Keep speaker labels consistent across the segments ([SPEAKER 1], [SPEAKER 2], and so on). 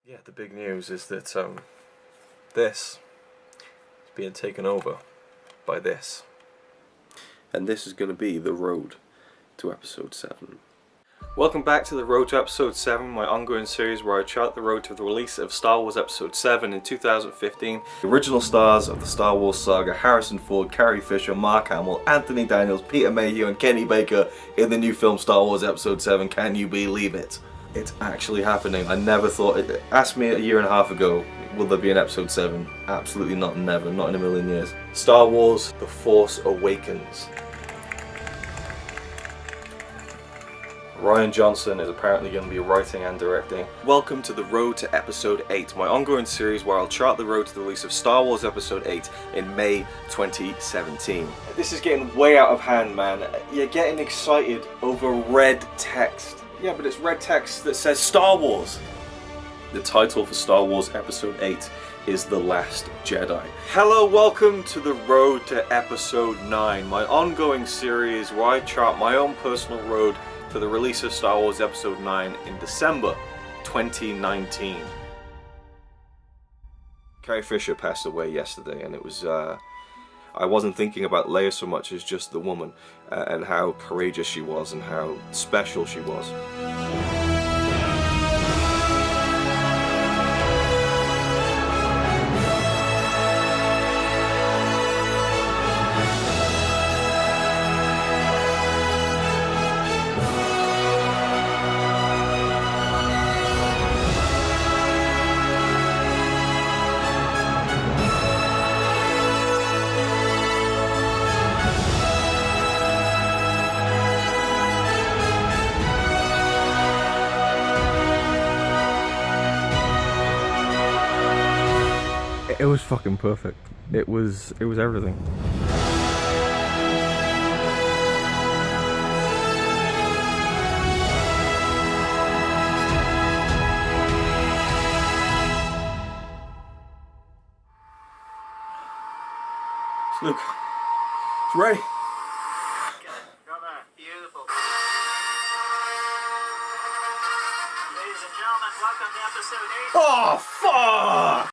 [SPEAKER 1] Yeah, the big news is that this is being taken over by this. And this is going to be the road to episode 7. Welcome back to the Road to Episode 7, my ongoing series where I chart the road to the release of Star Wars Episode 7 in 2015. The original stars of the Star Wars saga: Harrison Ford, Carrie Fisher, Mark Hamill, Anthony Daniels, Peter Mayhew and Kenny Baker in the new film Star Wars Episode 7. Can you believe it? It's actually happening. I never thought it. Asked me a year and a half ago, will there be an Episode 7? Absolutely not, never, not in a million years. Star Wars The Force Awakens. Rian Johnson is apparently going to be writing and directing. Welcome to the Road to Episode 8, my ongoing series where I'll chart the road to the release of Star Wars Episode 8 in May 2017. This is getting way out of hand, man. You're getting excited over red text. Yeah, but it's red text that says Star Wars. The title for Star Wars Episode 8 is The Last Jedi. Hello, welcome to the Road to Episode 9, my ongoing series where I chart my own personal road to the release of Star Wars Episode 9 in December 2019. Carrie Fisher passed away yesterday, and it was, I wasn't thinking about Leia so much as just the woman, and how courageous she was and how special she was. It was fucking perfect. It was everything. Luke, it's ready.
[SPEAKER 2] Got that. Beautiful. Ladies and gentlemen, welcome to episode 8.
[SPEAKER 1] Oh, fuck!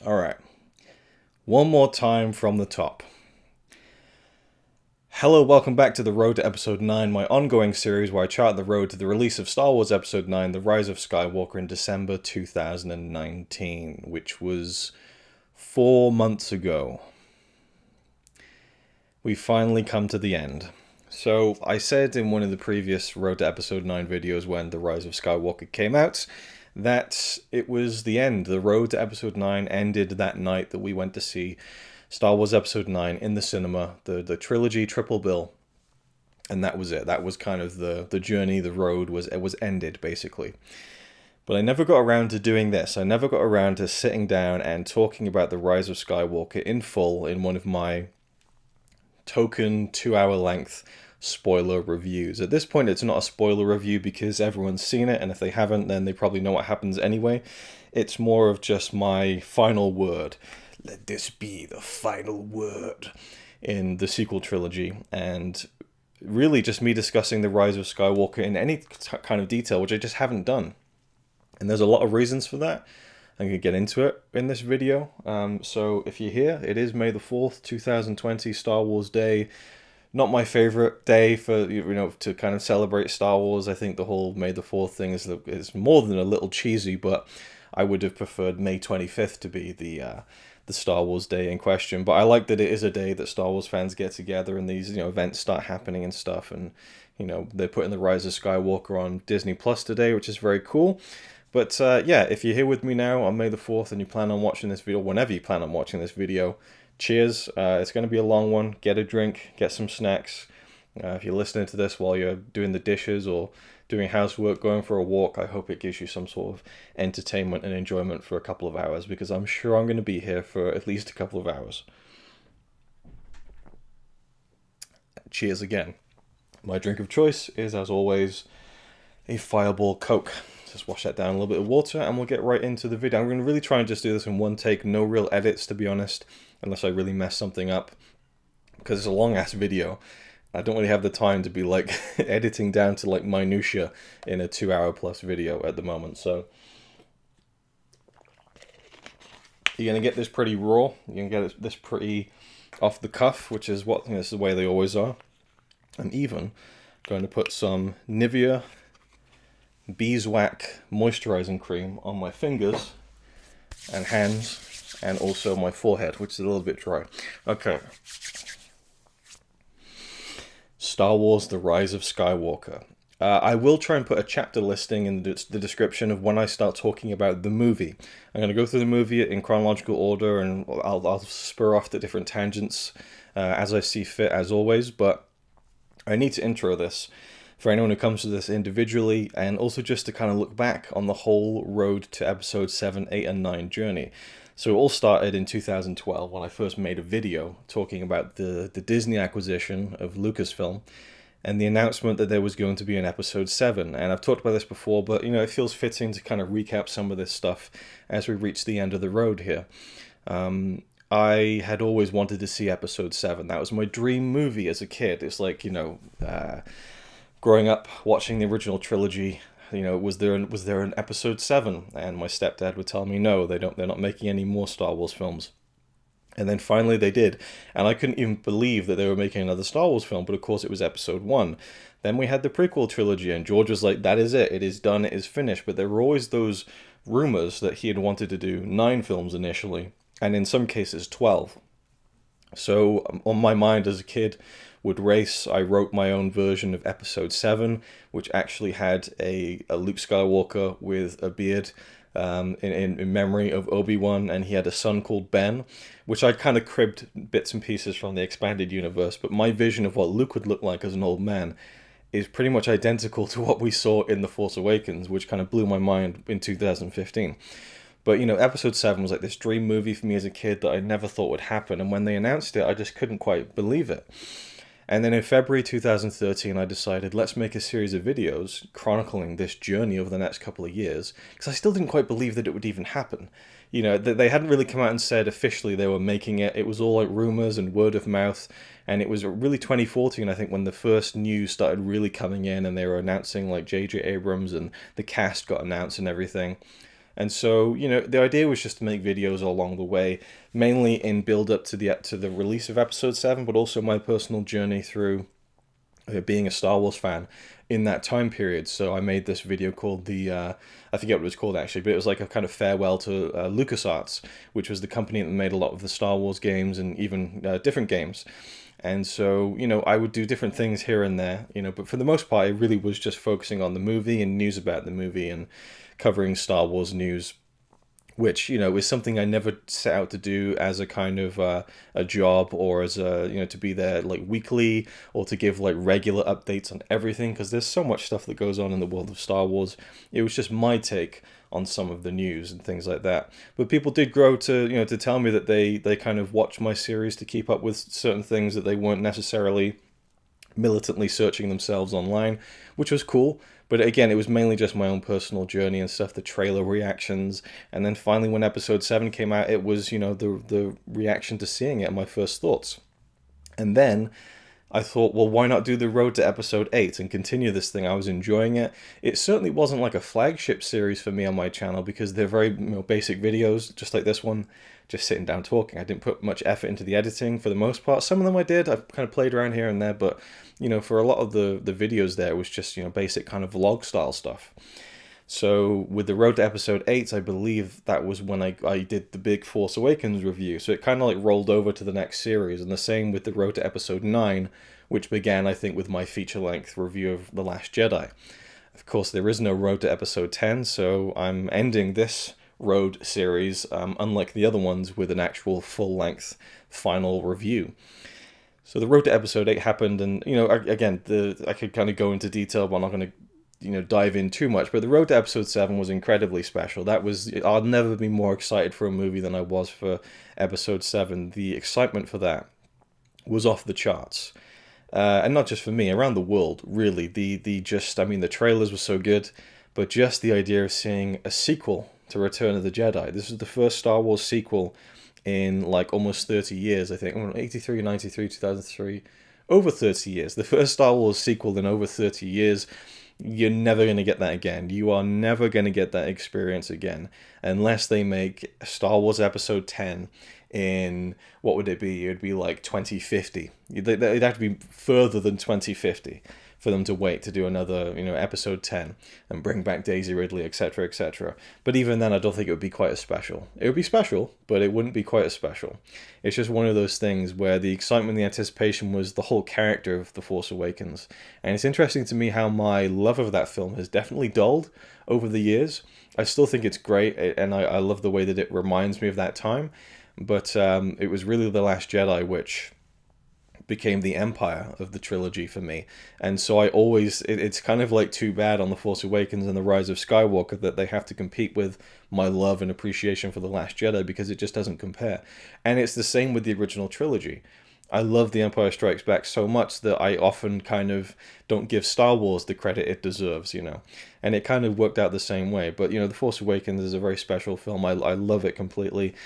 [SPEAKER 1] Alright, one more time from the top. Hello, welcome back to the Road to Episode 9, my ongoing series where I chart the road to the release of Star Wars Episode 9, The Rise of Skywalker in December 2019, which was 4 months ago. We finally come to the end. So, I said in one of the previous Road to Episode 9 videos when The Rise of Skywalker came out, that it was the end. The road to Episode 9 ended that night that we went to see Star Wars Episode 9 in the cinema, the trilogy triple bill, and that was it. That was kind of the journey, the road was ended, basically. But I never got around to doing this. I never got around to sitting down and talking about The Rise of Skywalker in full in one of my token 2-hour length spoiler reviews. At this point, it's not a spoiler review because everyone's seen it, and if they haven't, then they probably know what happens anyway. It's more of just my final word. Let this be the final word in the sequel trilogy, and really just me discussing the Rise of Skywalker in any kind of detail, which I just haven't done. And there's a lot of reasons for that. I'm going to get into it in this video. So if you're here, it is May the 4th, 2020, Star Wars Day. Not my favorite day for, to kind of celebrate Star Wars. I think the whole May the 4th thing is more than a little cheesy, but I would have preferred May 25th to be the Star Wars Day in question. But I like that it is a day that Star Wars fans get together and these, events start happening and stuff. And, they're putting the Rise of Skywalker on Disney Plus today, which is very cool. But yeah, if you're here with me now on May the 4th and you plan on watching this video, whenever you plan on watching this video, cheers. It's going to be a long one. Get a drink, get some snacks. If you're listening to this while you're doing the dishes or doing housework, going for a walk, I hope it gives you some sort of entertainment and enjoyment for a couple of hours, because I'm sure I'm going to be here for at least a couple of hours. Cheers again. My drink of choice is, as always, a Fireball Coke. Just wash that down a little bit of water and we'll get right into the video. I'm going to really try and just do this in one take, no real edits, to be honest, unless I really mess something up, because it's a long ass video. I don't really have the time to be like editing down to like minutia in a 2-hour plus video at the moment. So you're going to get this pretty raw. You're going to get this pretty off the cuff, which is what, this is the way they always are. I'm even going to put some Nivea Beeswax moisturizing cream on my fingers and hands, and also my forehead, which is a little bit dry. Okay. Star Wars: The Rise of Skywalker. I will try and put a chapter listing in the description of when I start talking about the movie. I'm going to go through the movie in chronological order, and I'll spur off the different tangents as I see fit, as always, but I need to intro this for anyone who comes to this individually, and also just to kind of look back on the whole road to episode 7, 8, and 9 journey. So it all started in 2012 when I first made a video talking about the Disney acquisition of Lucasfilm and the announcement that there was going to be an episode 7. And I've talked about this before, but you know, it feels fitting to kind of recap some of this stuff as we reach the end of the road here. I had always wanted to see episode 7. That was my dream movie as a kid. It's like, you know, growing up watching the original trilogy, you know, was there an episode 7? And my stepdad would tell me, no, they're not making any more Star Wars films. And then finally they did, and I couldn't even believe that they were making another Star Wars film, but of course it was episode 1. Then we had the prequel trilogy, and George was like, that is it is done, it is finished. But there were always those rumors that he had wanted to do 9 films initially, and in some cases 12. So on my mind as a kid would race, I wrote my own version of episode 7, which actually had a Luke Skywalker with a beard, in memory of Obi-Wan, and he had a son called Ben, which I kind of cribbed bits and pieces from the expanded universe, but my vision of what Luke would look like as an old man is pretty much identical to what we saw in The Force Awakens, which kind of blew my mind in 2015. But, you know, episode 7 was like this dream movie for me as a kid that I never thought would happen, and when they announced it, I just couldn't quite believe it. And then in February 2013, I decided, let's make a series of videos chronicling this journey over the next couple of years, because I still didn't quite believe that it would even happen. You know, they hadn't really come out and said officially they were making it. It was all like rumors and word of mouth, and it was really 2014, I think, when the first news started really coming in, and they were announcing like J.J. Abrams, and the cast got announced and everything. And so, you know, the idea was just to make videos along the way, mainly in build-up to the release of Episode 7, but also my personal journey through being a Star Wars fan in that time period. So I made this video called I forget what it was called actually, but it was like a kind of farewell to LucasArts, which was the company that made a lot of the Star Wars games and even different games. And so, you know, I would do different things here and there, you know, but for the most part, I really was just focusing on the movie and news about the movie and covering Star Wars news, which, you know, is something I never set out to do as a kind of a job, or as a, you know, to be there like weekly or to give like regular updates on everything, because there's so much stuff that goes on in the world of Star Wars. It was just my take on some of the news and things like that. But people did grow to, you know, to tell me that they kind of watch my series to keep up with certain things that they weren't necessarily militantly searching themselves online, which was cool. But again, it was mainly just my own personal journey and stuff, the trailer reactions. And then finally, when episode 7 came out, it was, you know, the reaction to seeing it and my first thoughts. And then I thought, well, why not do the road to episode 8 and continue this thing? I was enjoying it. It certainly wasn't like a flagship series for me on my channel, because they're very, you know, basic videos, just like this one, just sitting down talking. I didn't put much effort into the editing for the most part. Some of them I did. I've kind of played around here and there, but, you know, for a lot of the videos there, it was just, you know, basic kind of vlog style stuff. So with the road to episode 8, I believe that was when I did the big Force Awakens review. So it kind of like rolled over to the next series, and the same with the road to episode 9, which began, I think, with my feature-length review of The Last Jedi. Of course, there is no road to episode 10, so I'm ending this road series, unlike the other ones, with an actual full-length final review. So the road to episode 8 happened, and, you know, again, I could kind of go into detail, but I'm not going to, dive in too much, but the road to episode 7 was incredibly special. I'll never be more excited for a movie than I was for episode 7. The excitement for that was off the charts. And not just for me, around the world, really. The trailers were so good, but just the idea of seeing a sequel to Return of the Jedi. This is the first Star Wars sequel in like almost 30 years, I think. 83, 93, 2003. Over 30 years. The first Star Wars sequel in over 30 years. You're never going to get that again. You are never going to get that experience again unless they make Star Wars Episode 10 in, what would it be? It would be like 2050. It'd have to be further than 2050 for them to wait to do another, Episode 10 and bring back Daisy Ridley, etc., etc. But even then, I don't think it would be quite as special. It would be special, but it wouldn't be quite as special. It's just one of those things where the excitement, the anticipation was the whole character of The Force Awakens. And it's interesting to me how my love of that film has definitely dulled over the years. I still think it's great, and I love the way that it reminds me of that time. But it was really The Last Jedi which became the empire of the trilogy for me. And so it's kind of like too bad on The Force Awakens and The Rise of Skywalker that they have to compete with my love and appreciation for The Last Jedi, because it just doesn't compare. And it's the same with the original trilogy. I love The Empire Strikes Back so much that I often kind of don't give Star Wars the credit it deserves, And it kind of worked out the same way. But, The Force Awakens is a very special film. I love it completely.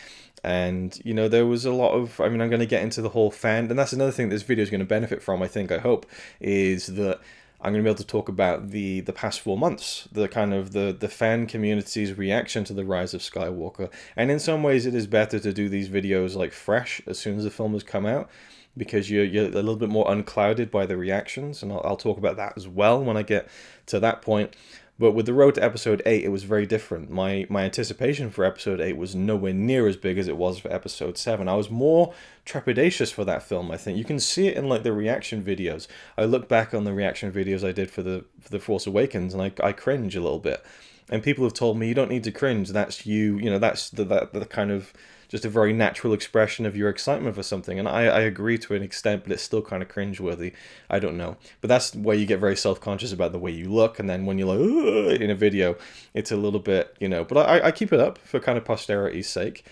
[SPEAKER 1] And, there was a lot of, I'm going to get into the whole fan, and that's another thing this video is going to benefit from, I hope, is that I'm going to be able to talk about the past 4 months, the kind of the fan community's reaction to The Rise of Skywalker. And in some ways it is better to do these videos like fresh as soon as the film has come out, because you're a little bit more unclouded by the reactions, and I'll talk about that as well when I get to that point. But with the road to episode 8, it was very different. My anticipation for episode 8 was nowhere near as big as it was for episode 7. I was more trepidatious for that film, I think. You can see it in like the reaction videos. I look back on the reaction videos I did for the Force Awakens, and I cringe a little bit. And people have told me, you don't need to cringe. That's you, that's the kind of just a very natural expression of your excitement for something. And I agree to an extent, but it's still kind of cringeworthy. I don't know. But that's where you get very self-conscious about the way you look. And then when you're like, in a video, it's a little bit, But I keep it up for kind of posterity's sake.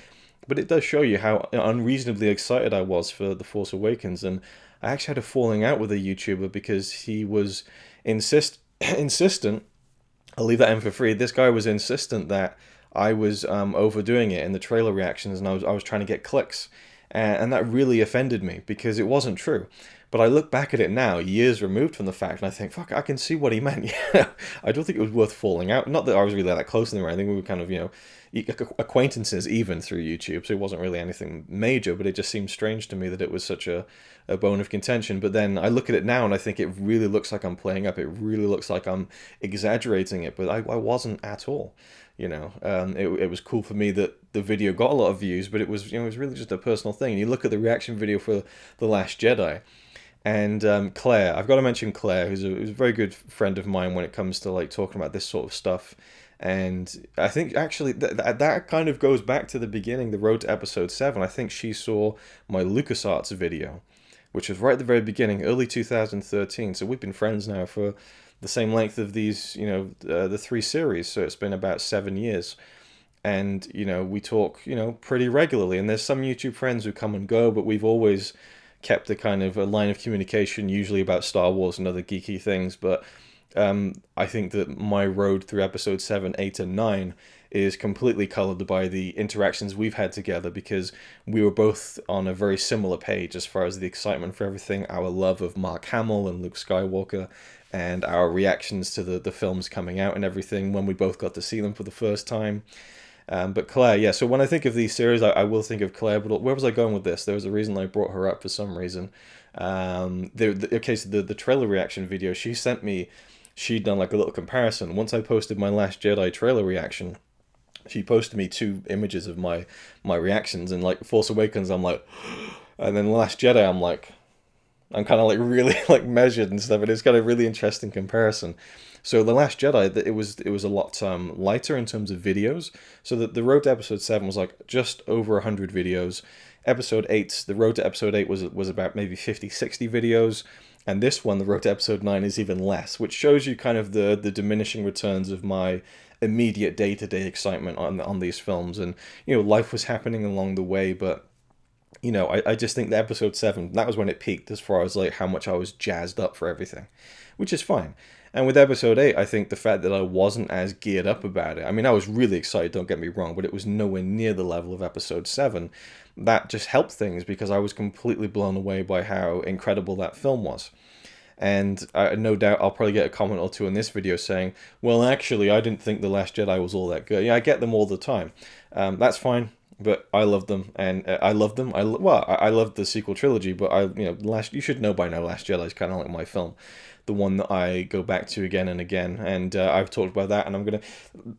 [SPEAKER 1] But it does show you how unreasonably excited I was for The Force Awakens. And I actually had a falling out with a YouTuber because he was insistent. I'll leave that in for free. This guy was insistent that I was overdoing it in the trailer reactions, and I was trying to get clicks, and that really offended me because it wasn't true. But I look back at it now, years removed from the fact, and I think, fuck, I can see what he meant. Yeah, I don't think it was worth falling out. Not that I was really that close to him or anything. We were kind of, acquaintances even through YouTube, so it wasn't really anything major, but it just seemed strange to me that it was such a bone of contention. But then I look at it now and I think it really looks like I'm playing up. It really looks like I'm exaggerating it, but I wasn't at all. It was cool for me that the video got a lot of views, but it was really just a personal thing. And you look at the reaction video for The Last Jedi, and Claire, I've got to mention Claire, who's a very good friend of mine when it comes to like talking about this sort of stuff. And I think actually that kind of goes back to the beginning, the road to episode 7. I think she saw my LucasArts video, which was right at the very beginning, early 2013. So we've been friends now for the same length of these, the 3 series. So it's been about 7 years. And, we talk, pretty regularly. And there's some YouTube friends who come and go, but we've always kept a kind of a line of communication, usually about Star Wars and other geeky things. But I think that my road through episode 7, 8, and 9 is completely colored by the interactions we've had together, because we were both on a very similar page as far as the excitement for everything, our love of Mark Hamill and Luke Skywalker, and our reactions to the films coming out and everything when we both got to see them for the first time. But Claire, yeah, so when I think of these series, I will think of Claire, but where was I going with this? There was a reason I brought her up for some reason. The trailer reaction video she sent me, she'd done like a little comparison. Once I posted my Last Jedi trailer reaction, she posted me 2 images of my reactions, and like Force Awakens, I'm like, and then Last Jedi, I'm like, I'm kind of like really like measured and stuff, and it's got a really interesting comparison. So The Last Jedi, it was a lot lighter in terms of videos. So that the road to episode 7 was like just over 100 videos. Episode 8, the road to episode 8 was about maybe 50, 60 videos. And this one, the road to episode 9, is even less, which shows you kind of the diminishing returns of my immediate day-to-day excitement on these films. And, life was happening along the way, but I just think that episode 7, that was when it peaked as far as like how much I was jazzed up for everything, which is fine. And with episode 8, I think the fact that I wasn't as geared up about it, I mean, I was really excited, don't get me wrong, but it was nowhere near the level of episode 7. That just helped things because I was completely blown away by how incredible that film was. And no doubt I'll probably get a comment or two in this video saying, well, actually, I didn't think The Last Jedi was all that good. Yeah, I get them all the time. That's fine. But I love them, and I love them. I love the sequel trilogy, but you should know by now, Last Jedi is kind of like my film, the one that I go back to again and again. And I've talked about that, and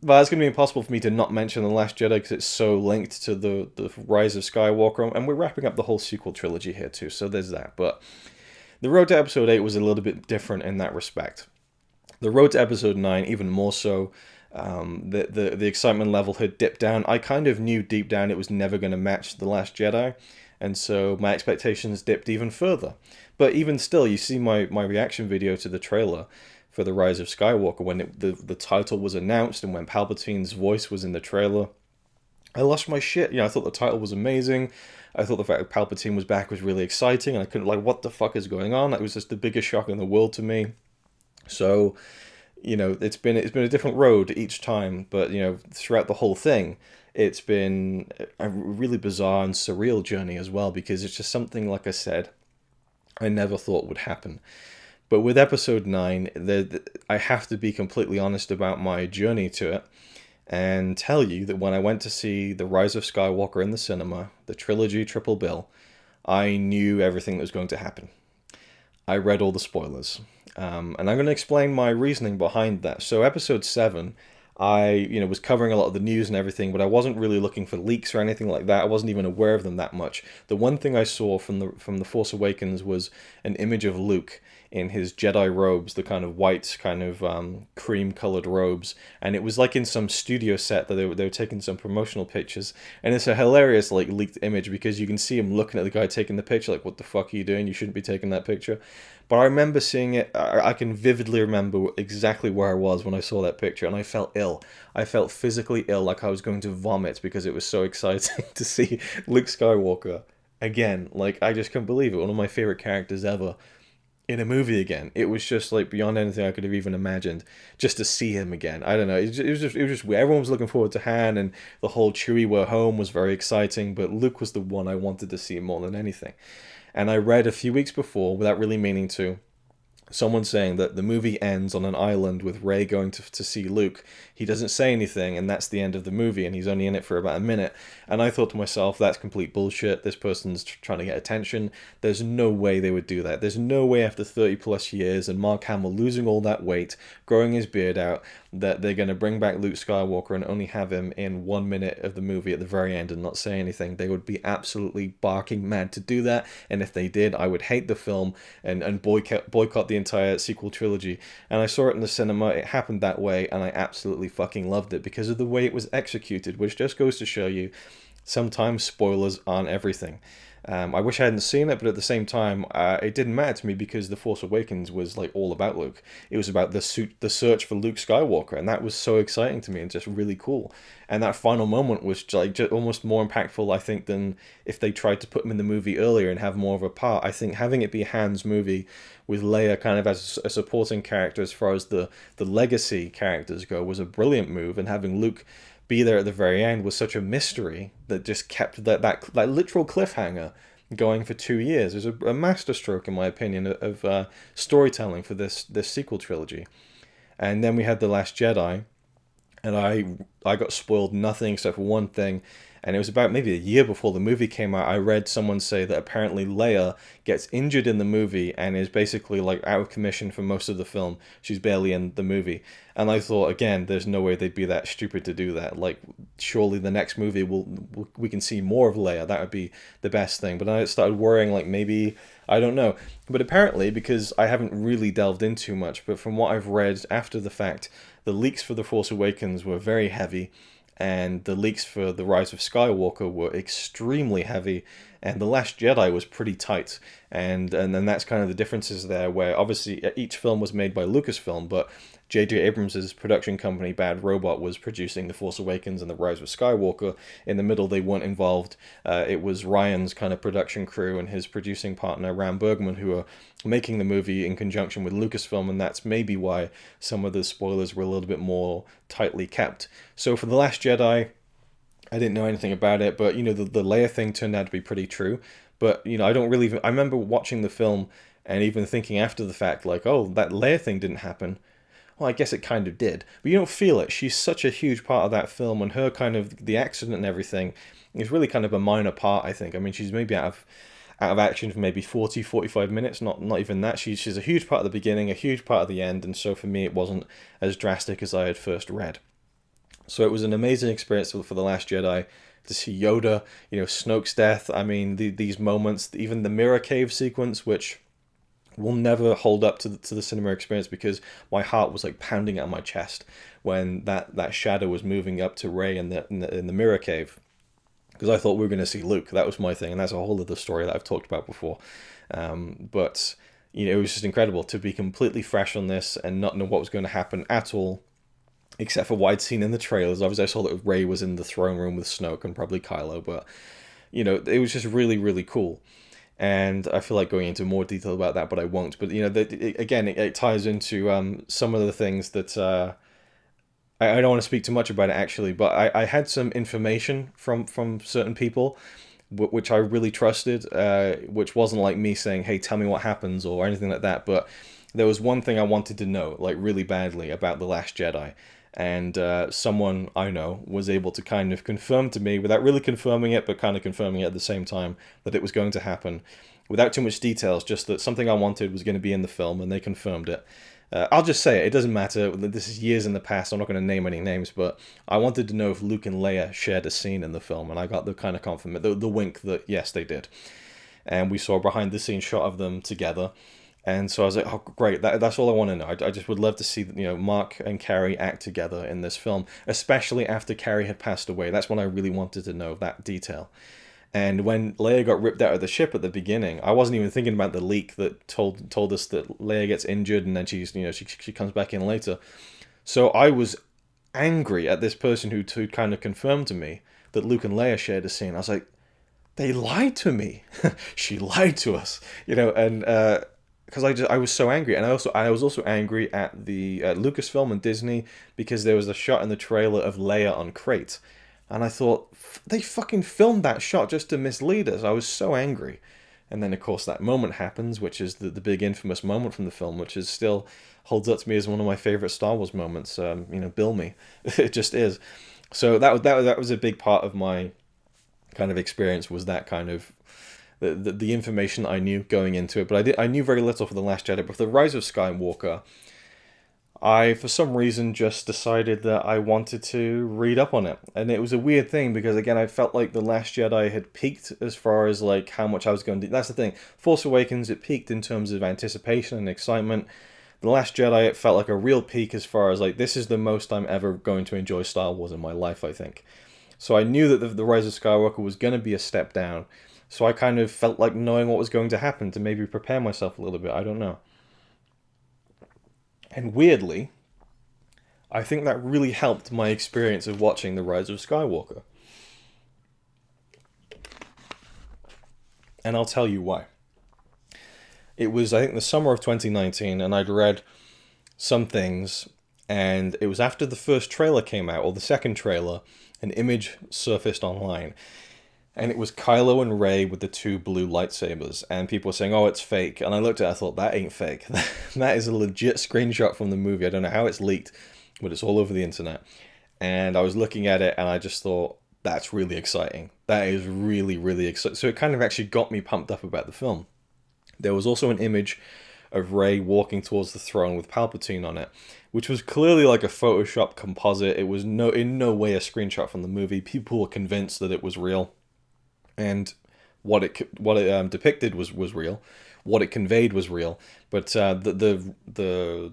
[SPEAKER 1] but it's gonna be impossible for me to not mention The Last Jedi because it's so linked to the Rise of Skywalker, and we're wrapping up the whole sequel trilogy here too. So there's that. But the road to episode 8 was a little bit different in that respect. The road to episode 9, even more so. The excitement level had dipped down. I kind of knew deep down it was never going to match The Last Jedi, and so my expectations dipped even further. But even still, you see my reaction video to the trailer for The Rise of Skywalker when the title was announced and when Palpatine's voice was in the trailer. I lost my shit. I thought the title was amazing. I thought the fact that Palpatine was back was really exciting, and I couldn't what the fuck is going on? It was just the biggest shock in the world to me. So, it's been a different road each time, but throughout the whole thing, it's been a really bizarre and surreal journey as well, because it's just something, like I said, I never thought would happen. But with episode 9, I have to be completely honest about my journey to it and tell you that when I went to see The Rise of Skywalker in the cinema, the trilogy triple bill, I knew everything that was going to happen. I read all the spoilers. And I'm going to explain my reasoning behind that. So episode 7, I was covering a lot of the news and everything, but I wasn't really looking for leaks or anything like that. I wasn't even aware of them that much. The one thing I saw from the Force Awakens was an image of Luke in his Jedi robes, the kind of white, kind of cream-colored robes, and it was like in some studio set that they were taking some promotional pictures, and it's a hilarious leaked image because you can see him looking at the guy taking the picture like, what the fuck are you doing? You shouldn't be taking that picture. But I remember seeing it, I can vividly remember exactly where I was when I saw that picture, and I felt ill. I felt physically ill, like I was going to vomit because it was so exciting to see Luke Skywalker again. I just couldn't believe it. One of my favorite characters ever in a movie again. It was just beyond anything I could have even imagined, just to see him again. I don't know. It was just weird. Everyone was looking forward to Han, and the whole Chewie we're home was very exciting, but Luke was the one I wanted to see more than anything. And I read a few weeks before, without really meaning to, someone saying that the movie ends on an island with Rey going to see Luke. He doesn't say anything, and that's the end of the movie, and he's only in it for about a minute. And I thought to myself, that's complete bullshit. This person's trying to get attention. There's no way they would do that. There's no way after 30 plus years and Mark Hamill losing all that weight, growing his beard out, that they're going to bring back Luke Skywalker and only have him in 1 minute of the movie at the very end and not say anything. They would be absolutely barking mad to do that, and if they did, I would hate the film and boycott the entire sequel trilogy. And I saw it in the cinema. It happened that way, and I absolutely fucking loved it because of the way it was executed, which just goes to show you sometimes spoilers aren't everything. I wish I hadn't seen it, but at the same time, it didn't matter to me because The Force Awakens was all about Luke. It was about the search for Luke Skywalker, and that was so exciting to me and just really cool. And that final moment was just almost more impactful, I think, than if they tried to put him in the movie earlier and have more of a part. I think having it be Han's movie with Leia kind of as a supporting character as far as the legacy characters go was a brilliant move, and having Luke be there at the very end was such a mystery that just kept that literal cliffhanger going for 2 years. It was a masterstroke, in my opinion, of storytelling for this sequel trilogy. And then we had The Last Jedi, and I got spoiled nothing except for one thing, And it was about maybe a year before the movie came out. I read someone say that apparently Leia gets injured in the movie and is basically like out of commission for most of the film. She's barely in the movie. And I thought, again, there's no way they'd be that stupid to do that. Like, surely the next movie we can see more of Leia. That would be the best thing. But then I started worrying, like, maybe, I don't know. But apparently, because I haven't really delved in too much, but from what I've read after the fact, the leaks for The Force Awakens were very heavy, and the leaks for The Rise of Skywalker were extremely heavy, and The Last Jedi was pretty tight. And then that's kind of the differences there, where obviously each film was made by Lucasfilm, but J.J. Abrams' production company, Bad Robot, was producing The Force Awakens and The Rise of Skywalker. In the middle, they weren't involved. It was Ryan's kind of production crew and his producing partner, Ram Bergman, who are making the movie in conjunction with Lucasfilm, and that's maybe why some of the spoilers were a little bit more tightly kept. So for The Last Jedi, I didn't know anything about it, but, the Leia thing turned out to be pretty true. But, I don't really I remember watching the film and even thinking after the fact, like, oh, that Leia thing didn't happen. Well, I guess it kind of did, but you don't feel it. She's such a huge part of that film, and her kind of, the accident and everything is really kind of a minor part, I think. I mean, she's maybe out of action for maybe 40, 45 minutes, not even that. She's a huge part of the beginning, a huge part of the end, and so for me it wasn't as drastic as I had first read. So it was an amazing experience for The Last Jedi, to see Yoda, Snoke's death. I mean, these moments, even the mirror cave sequence, which will never hold up to the cinema experience, because my heart was like pounding out my chest when that shadow was moving up to Rey in the mirror cave, because I thought we were going to see Luke. That was my thing, and that's a whole other story that I've talked about before. But it was just incredible to be completely fresh on this and not know what was going to happen at all, except for what I'd seen in the trailers. Obviously, I saw that Rey was in the throne room with Snoke and probably Kylo, but it was just really, really cool. And I feel like going into more detail about that, but I won't. But it ties into some of the things that I don't want to speak too much about it actually. But I had some information from certain people, which I really trusted, which wasn't like me saying, "Hey, tell me what happens" or anything like that. But there was one thing I wanted to know, like really badly, about The Last Jedi. And someone I know was able to kind of confirm to me, without really confirming it, but kind of confirming it at the same time, that it was going to happen, without too much details, just that something I wanted was going to be in the film, and they confirmed it. I'll just say it doesn't matter, this is years in the past, I'm not going to name any names, but I wanted to know if Luke and Leia shared a scene in the film, and I got the kind of confirmation, the wink that yes, they did. And we saw a behind-the-scenes shot of them together. And so I was like, oh, great, that's all I want to know. I just would love to see, Mark and Carrie act together in this film, especially after Carrie had passed away. That's when I really wanted to know that detail. And when Leia got ripped out of the ship at the beginning, I wasn't even thinking about the leak that told us that Leia gets injured and then she comes back in later. So I was angry at this person who kind of confirmed to me that Luke and Leia shared a scene. I was like, they lied to me. She lied to us, and because I was so angry, and I was also angry at the Lucasfilm and Disney, because there was a shot in the trailer of Leia on Crate, and I thought they fucking filmed that shot just to mislead us. I was so angry, and then of course that moment happens, which is the big infamous moment from the film, which is still holds up to me as one of my favorite Star Wars moments. Bill me, it just is. So that was a big part of my kind of experience, was that kind of the information I knew going into it. But I knew very little for The Last Jedi. But for The Rise of Skywalker, I, for some reason, just decided that I wanted to read up on it. And it was a weird thing, because, again, I felt like The Last Jedi had peaked as far as, like, how much I was going to do. That's the thing. Force Awakens, it peaked in terms of anticipation and excitement. The Last Jedi, it felt like a real peak as far as, like, this is the most I'm ever going to enjoy Star Wars in my life, I think. So I knew that the Rise of Skywalker was going to be a step down. So I kind of felt like knowing what was going to happen to maybe prepare myself a little bit. I don't know. And weirdly, I think that really helped my experience of watching The Rise of Skywalker. And I'll tell you why. It was, I think, the summer of 2019, and I'd read some things, and it was after the first trailer came out, or the second trailer, an image surfaced online. And it was Kylo and Rey with the two blue lightsabers. And people were saying, oh, it's fake. And I looked at it, I thought, that ain't fake. That is a legit screenshot from the movie. I don't know how it's leaked, but it's all over the internet. And I was looking at it, and I just thought, That's really exciting. That is really, really exciting. So it kind of actually got me pumped up about the film. There was also an image of Rey walking towards the throne with Palpatine on it, which was clearly like a Photoshop composite. It was in no way a screenshot from the movie. People were convinced that it was real, and what it depicted was real. What it conveyed was real, but the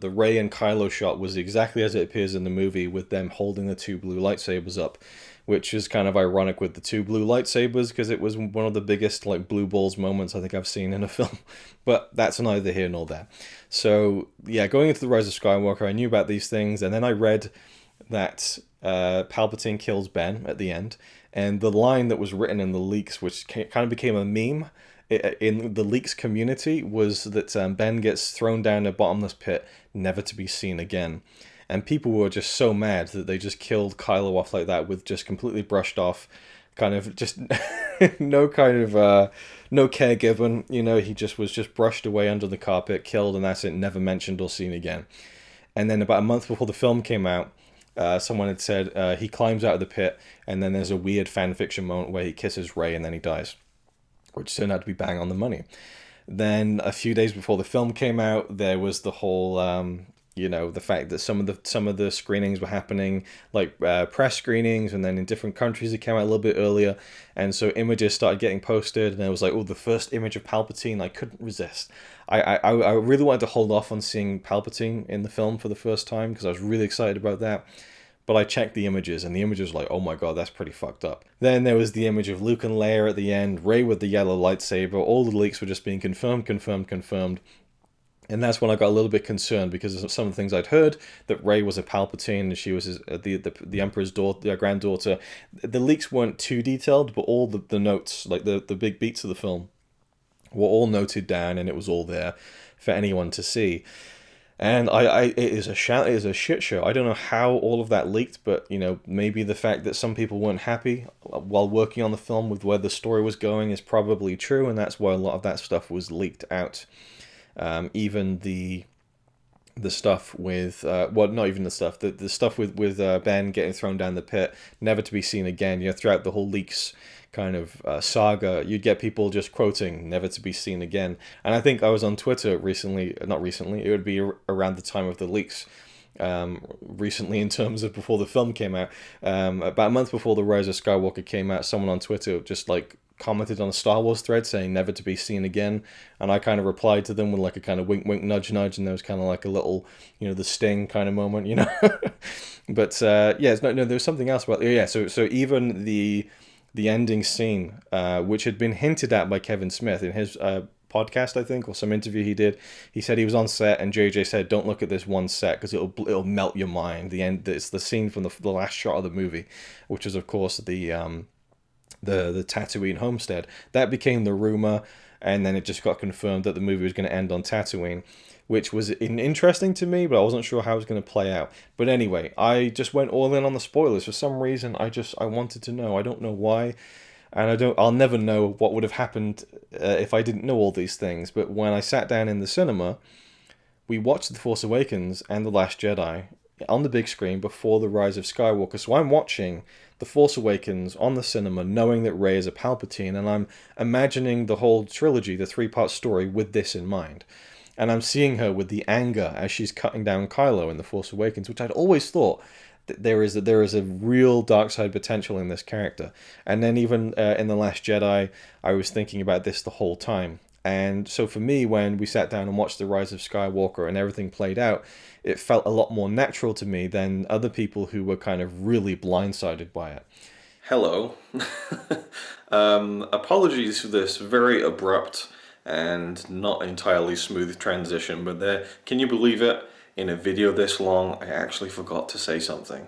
[SPEAKER 1] Rey and Kylo shot was exactly as it appears in the movie, with them holding the two blue lightsabers up, which is kind of ironic with the two blue lightsabers, because it was one of the biggest like blue balls moments I think I've seen in a film. But that's neither here nor there. So yeah, going into the Rise of Skywalker, I knew about these things, and then I read that Palpatine kills Ben at the end, and the line that was written in the leaks, which kind of became a meme in the leaks community, was that Ben gets thrown down a bottomless pit, never to be seen again. And people were just so mad that they just killed Kylo off like that, with just completely brushed off, kind of just no kind of no care given. You know, he just was just brushed away under the carpet, killed, and that's it, never mentioned or seen again. And then about a month before the film came out, someone had said he climbs out of the pit, and then there's a weird fan fiction moment where he kisses Rey and then he dies, which turned out to be bang on the money. Then a few days before the film came out, there was the whole, the fact that some of the screenings were happening, like press screenings, and then in different countries it came out a little bit earlier, and so images started getting posted, and it was like, oh, the first image of Palpatine. I couldn't resist. I really wanted to hold off on seeing Palpatine in the film for the first time, because I was really excited about that. But I checked the images, and the images were like, oh my god, that's pretty fucked up. Then there was the image of Luke and Leia at the end, Rey with the yellow lightsaber. All the leaks were just being confirmed. And that's when I got a little bit concerned, because of some of the things I'd heard, that Rey was a Palpatine and she was the Emperor's daughter, granddaughter. The leaks weren't too detailed, but all the notes, like the big beats of the film, were all noted down, and it was all there for anyone to see. And it is a shit show. I don't know how all of that leaked, but maybe the fact that some people weren't happy while working on the film with where the story was going is probably true, and that's why a lot of that stuff was leaked out. Even the stuff with not even the stuff, the stuff with Ben getting thrown down the pit, never to be seen again. Throughout the whole leaks kind of saga, you'd get people just quoting "never to be seen again." And I think I was on Twitter not recently, it would be around the time of the leaks, recently in terms of before the film came out, about a month before the Rise of Skywalker came out, someone on Twitter just like commented on a Star Wars thread saying "never to be seen again," and I kind of replied to them with like a kind of wink wink nudge nudge, and there was kind of like a little the sting kind of moment. But no, there was something else about so even the ending scene, which had been hinted at by Kevin Smith in his podcast, I think, or some interview he did. He said he was on set, and JJ said, "Don't look at this one set because it'll melt your mind." The end. It's the scene from the last shot of the movie, which is of course the Tatooine homestead. That became the rumor, and then it just got confirmed that the movie was going to end on Tatooine, which was interesting to me, but I wasn't sure how it was going to play out. But anyway, I just went all in on the spoilers. For some reason, I wanted to know. I don't know why, and I'll never know what would have happened if I didn't know all these things. But when I sat down in the cinema, we watched The Force Awakens and The Last Jedi on the big screen before The Rise of Skywalker. So I'm watching The Force Awakens on the cinema, knowing that Rey is a Palpatine, and I'm imagining the whole trilogy, the 3-part story, with this in mind. And I'm seeing her with the anger as she's cutting down Kylo in The Force Awakens, which I'd always thought that there is a real dark side potential in this character. And then even in The Last Jedi, I was thinking about this the whole time. And so for me, when we sat down and watched The Rise of Skywalker and everything played out, it felt a lot more natural to me than other people who were kind of really blindsided by it. Hello. Apologies for this very abrupt and not entirely smooth transition, but can you believe it? In a video this long, I actually forgot to say something.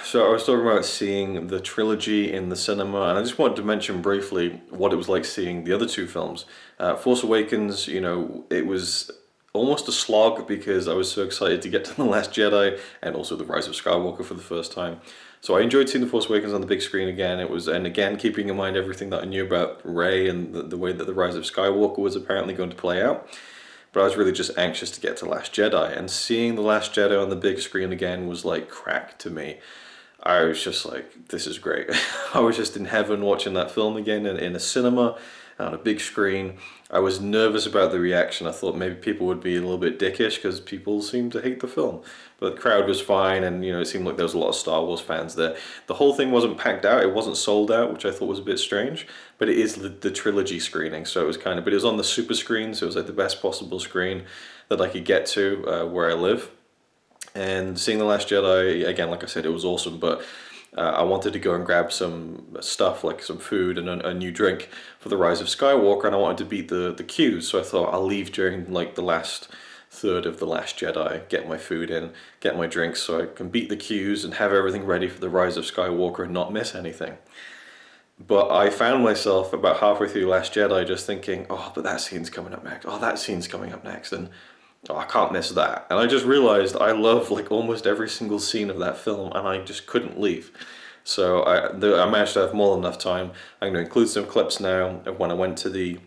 [SPEAKER 1] So I was talking about seeing the trilogy in the cinema, and I just wanted to mention briefly what it was like seeing the other two films. Force Awakens, it was almost a slog because I was so excited to get to The Last Jedi and also The Rise of Skywalker for the first time. So I enjoyed seeing The Force Awakens on the big screen again. And again, keeping in mind everything that I knew about Rey and the way that The Rise of Skywalker was apparently going to play out. But I was really just anxious to get to Last Jedi, and seeing The Last Jedi on the big screen again was like crack to me. I was just like, this is great. I was just in heaven watching that film again in a cinema on a big screen. I was nervous about the reaction. I thought maybe people would be a little bit dickish because people seem to hate the film. But the crowd was fine, and it seemed like there was a lot of Star Wars fans there. The whole thing wasn't packed out, it wasn't sold out, which I thought was a bit strange. But it is the trilogy screening, so it was but it was on the super screen, so it was like the best possible screen that I could get to where I live. And seeing The Last Jedi, again, like I said, it was awesome, but I wanted to go and grab some stuff, like some food and a new drink for the Rise of Skywalker, and I wanted to beat the queues, so I thought I'll leave during like the last third of The Last Jedi, get my food in, get my drinks, so I can beat the queues and have everything ready for the Rise of Skywalker and not miss anything. But I found myself about halfway through Last Jedi just thinking, oh, but that scene's coming up next, oh, that scene's coming up next, and oh, I can't miss that. And I just realized I love like almost every single scene of that film, and I just couldn't leave. So I managed to have more than enough time. I'm going to include some clips now of when I went to the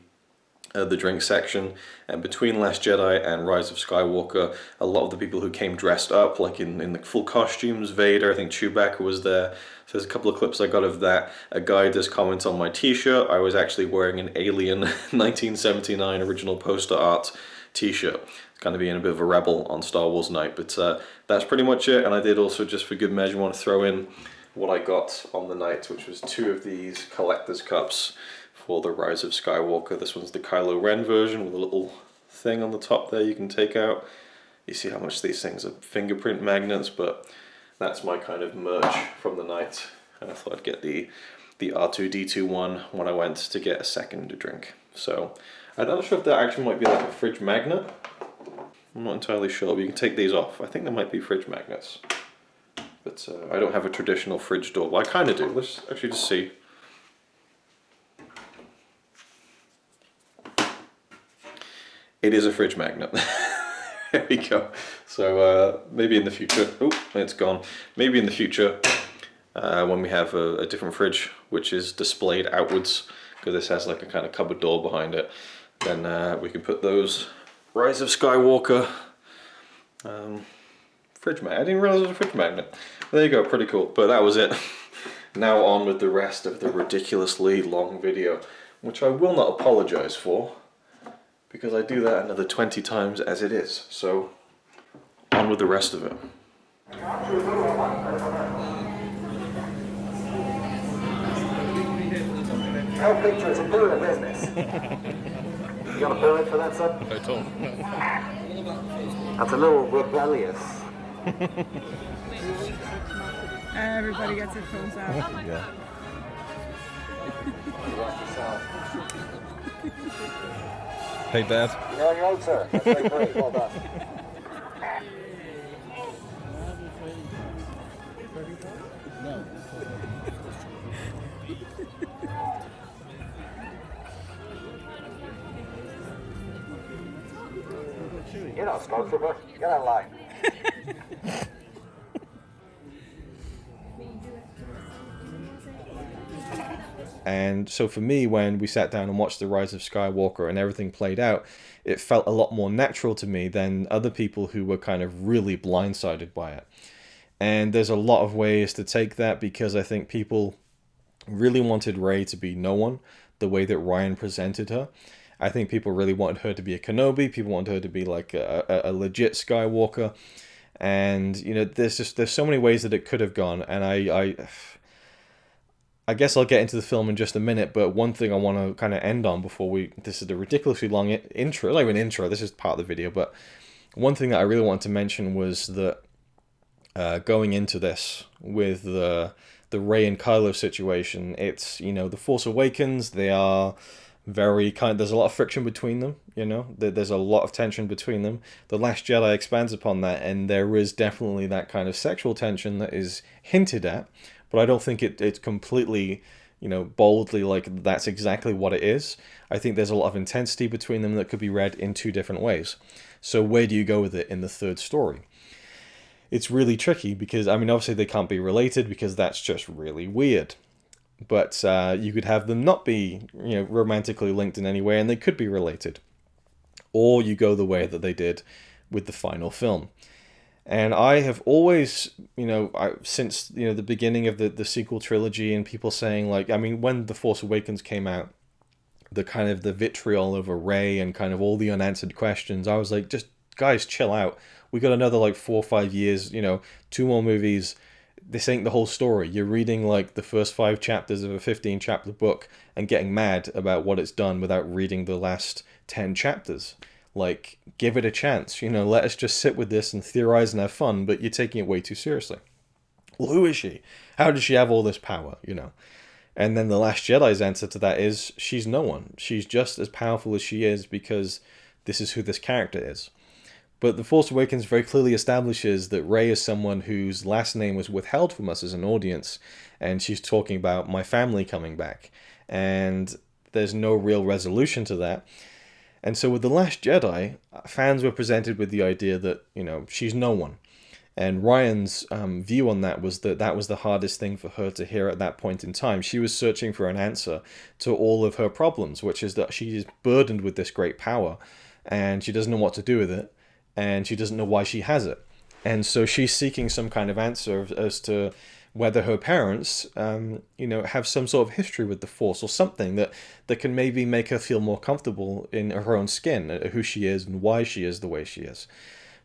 [SPEAKER 1] drink section, and between Last Jedi and Rise of Skywalker, a lot of the people who came dressed up, like in the full costumes, Vader, I think Chewbacca was there. So there's a couple of clips I got of that. A guy does comment on my t-shirt. I was actually wearing an Alien 1979 original poster art t-shirt. Kind of being a bit of a rebel on Star Wars night, but that's pretty much it. And I did also, just for good measure, want to throw in what I got on the night, which was 2 of these collector's cups for the Rise of Skywalker. This one's the Kylo Ren version with a little thing on the top there you can take out. You see how much these things are fingerprint magnets, but that's my kind of merch from the night. And I thought I'd get the R2-D2 one when I went to get a second drink. So I'm not sure if that actually might be like a fridge magnet. I'm not entirely sure, but you can take these off. I think they might be fridge magnets. But I don't have a traditional fridge door. Well, I kind of do. Let's actually just see. It is a fridge magnet. There we go. So maybe in the future, oh, it's gone. Maybe in the future, when we have a different fridge, which is displayed outwards, because this has like a kind of cupboard door behind it, then we can put those Rise of Skywalker fridge magnet. I didn't realize it was a fridge magnet. There you go, pretty cool. But that was it. Now on with the rest of the ridiculously long video, which I will not apologize for, because I do that another 20 times as it is. So on with the rest of it.
[SPEAKER 3] No pictures of doing business. You got a permit for that, son?
[SPEAKER 1] I don't.
[SPEAKER 3] That's a little rebellious.
[SPEAKER 4] Everybody gets their phones out.
[SPEAKER 1] Yeah. Hey, Dad.
[SPEAKER 3] You're on your own, sir. That's very great. Well done. You're not a stormtrooper. Get out of line.
[SPEAKER 1] And so for me, when we sat down and watched The Rise of Skywalker and everything played out, it felt a lot more natural to me than other people who were kind of really blindsided by it. And there's a lot of ways to take that, because I think people really wanted Rey to be no one, the way that Ryan presented her. I think people really wanted her to be a Kenobi. People wanted her to be like a legit Skywalker. And, you know, there's so many ways that it could have gone. And I guess I'll get into the film in just a minute, but one thing I want to kind of end on before this is the ridiculously long intro, not even intro, this is part of the video, but one thing that I really wanted to mention was that going into this with the Rey and Kylo situation, it's, you know, The Force Awakens, they are very there's a lot of friction between them, you know, there's a lot of tension between them. The Last Jedi expands upon that, and there is definitely that kind of sexual tension that is hinted at, but I don't think it's completely, you know, boldly like that's exactly what it is. I think there's a lot of intensity between them that could be read in 2 different ways. So where do you go with it in the third story? It's really tricky, because, I mean, obviously they can't be related, because that's just really weird. But you could have them not be, you know, romantically linked in any way, and they could be related. Or you go the way that they did with the final film. And I have always, since, the beginning of the sequel trilogy and people saying, like, I mean, when The Force Awakens came out, the kind of the vitriol over Rey and kind of all the unanswered questions, I was like, just, guys, chill out. We got another, like, 4 or 5 years, 2 more movies. This ain't the whole story. You're reading, like, the first 5 chapters of a 15-chapter book and getting mad about what it's done without reading the last 10 chapters. Like, give it a chance. Let us just sit with this and theorize and have fun, but you're taking it way too seriously. Well, who is she? How does she have all this power, And then The Last Jedi's answer to that is, she's no one. She's just as powerful as she is because this is who this character is. But The Force Awakens very clearly establishes that Rey is someone whose last name was withheld from us as an audience, and she's talking about my family coming back. And there's no real resolution to that. And so with The Last Jedi, fans were presented with the idea that, she's no one. And Ryan's view on that was the hardest thing for her to hear at that point in time. She was searching for an answer to all of her problems, which is that she is burdened with this great power, and she doesn't know what to do with it, and she doesn't know why she has it. And so she's seeking some kind of answer as to whether her parents, have some sort of history with the Force or something that can maybe make her feel more comfortable in her own skin, who she is and why she is the way she is.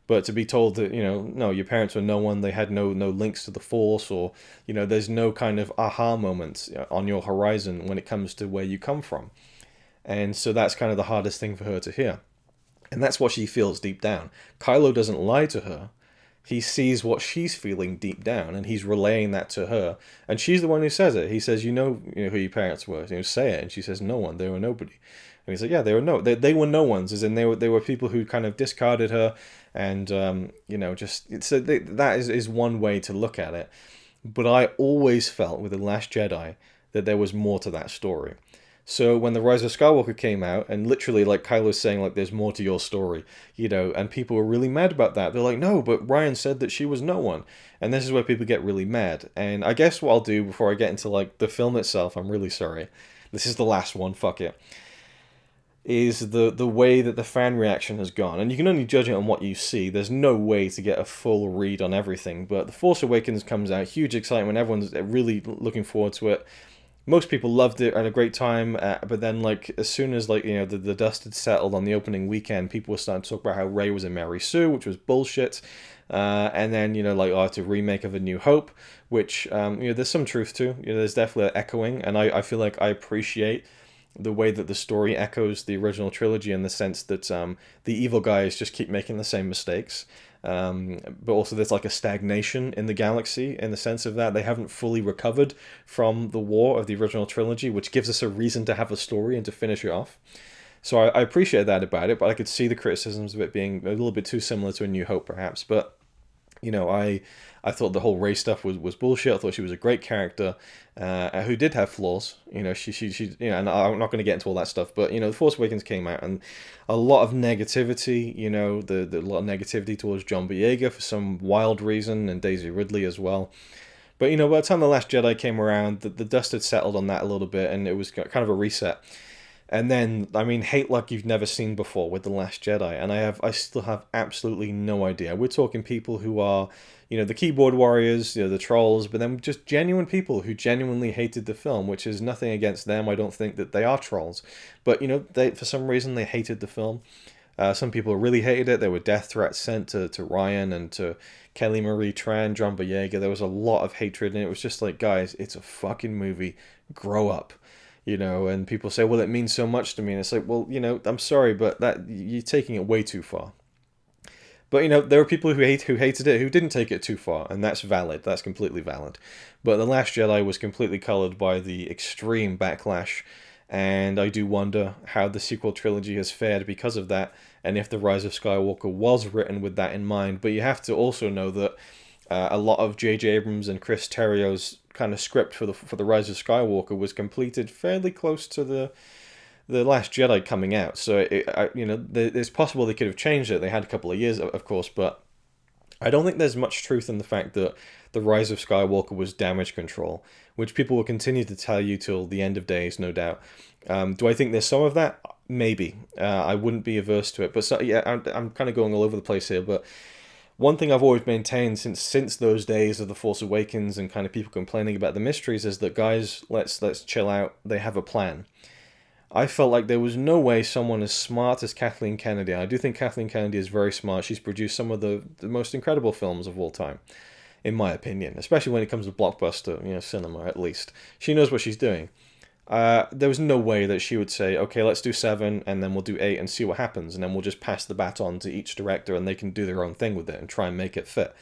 [SPEAKER 1] But to be told that, no, your parents were no one, they had no links to the Force, or, there's no kind of aha moment on your horizon when it comes to where you come from. And so that's kind of the hardest thing for her to hear. And that's what she feels deep down. Kylo doesn't lie to her. He sees what she's feeling deep down, and he's relaying that to her. And she's the one who says it. He says, who your parents were. Say it. And she says, no one. They were nobody. And he's like, yeah, they were no ones. As in, they were people who kind of discarded her, and that is one way to look at it. But I always felt with The Last Jedi that there was more to that story. So when The Rise of Skywalker came out, and literally, like, Kylo's saying, like, there's more to your story, and people were really mad about that. They're like, no, but Ryan said that she was no one. And this is where people get really mad. And I guess what I'll do before I get into, like, the film itself, I'm really sorry. This is the last one, fuck it. Is the way that the fan reaction has gone. And you can only judge it on what you see. There's no way to get a full read on everything. But The Force Awakens comes out, huge excitement, everyone's really looking forward to it. Most people loved it, had a great time, but then, like, as soon as, like, the dust had settled on the opening weekend, people were starting to talk about how Rey was a Mary Sue, which was bullshit. And then, it's a remake of A New Hope, which, there's some truth to. There's definitely echoing, and I feel like I appreciate the way that the story echoes the original trilogy in the sense that the evil guys just keep making the same mistakes. But also there's like a stagnation in the galaxy in the sense of that they haven't fully recovered from the war of the original trilogy, which gives us a reason to have a story and to finish it off. So I appreciate that about it, but I could see the criticisms of it being a little bit too similar to A New Hope, perhaps. But I thought the whole Rey stuff was bullshit. I thought she was a great character who did have flaws. She and I'm not going to get into all that stuff. But The Force Awakens came out, and a lot of negativity. The lot of negativity towards John Boyega for some wild reason, and Daisy Ridley as well. But by the time The Last Jedi came around, the dust had settled on that a little bit, and it was kind of a reset. And then, hate like you've never seen before with The Last Jedi. And I still have absolutely no idea. We're talking people who are, the keyboard warriors, the trolls, but then just genuine people who genuinely hated the film, which is nothing against them. I don't think that they are trolls. But, they for some reason, they hated the film. Some people really hated it. There were death threats sent to Ryan and to Kelly Marie Tran, John Boyega. There was a lot of hatred, and it was just like, guys, it's a fucking movie. Grow up. And people say, well, it means so much to me. And it's like, well, I'm sorry, but that you're taking it way too far. But, there are people who hated it who didn't take it too far, and that's valid. That's completely valid. But The Last Jedi was completely colored by the extreme backlash, and I do wonder how the sequel trilogy has fared because of that, and if The Rise of Skywalker was written with that in mind. But you have to also know that a lot of J.J. Abrams and Chris Terrio's kind of script for the Rise of Skywalker was completed fairly close to the Last Jedi coming out. So it's possible they could have changed it. They had a couple of years, of course, but I don't think there's much truth in the fact that the Rise of Skywalker was damage control, which people will continue to tell you till the end of days, no doubt. Do I think there's some of that? Maybe. I wouldn't be averse to it. But I'm kind of going all over the place here, but one thing I've always maintained since those days of The Force Awakens and kind of people complaining about the mysteries is that, guys, let's chill out. They have a plan. I felt like there was no way someone as smart as Kathleen Kennedy, I do think Kathleen Kennedy is very smart. She's produced some of the most incredible films of all time, in my opinion, especially when it comes to blockbuster, cinema, at least. She knows what she's doing. There was no way that she would say, okay, let's do 7, and then we'll do 8 and see what happens, and then we'll just pass the baton to each director and they can do their own thing with it and try and make it fit.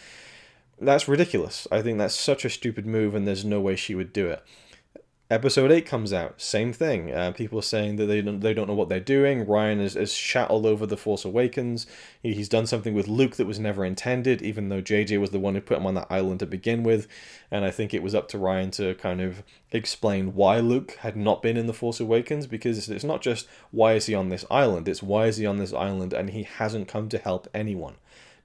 [SPEAKER 1] That's ridiculous. I think that's such a stupid move, and there's no way she would do it. Episode 8 comes out, same thing. People are saying that they don't know what they're doing. Ryan has shat all over The Force Awakens. He's done something with Luke that was never intended, even though JJ was the one who put him on that island to begin with. And I think it was up to Ryan to kind of explain why Luke had not been in The Force Awakens, because it's not just why is he on this island, it's why is he on this island and he hasn't come to help anyone.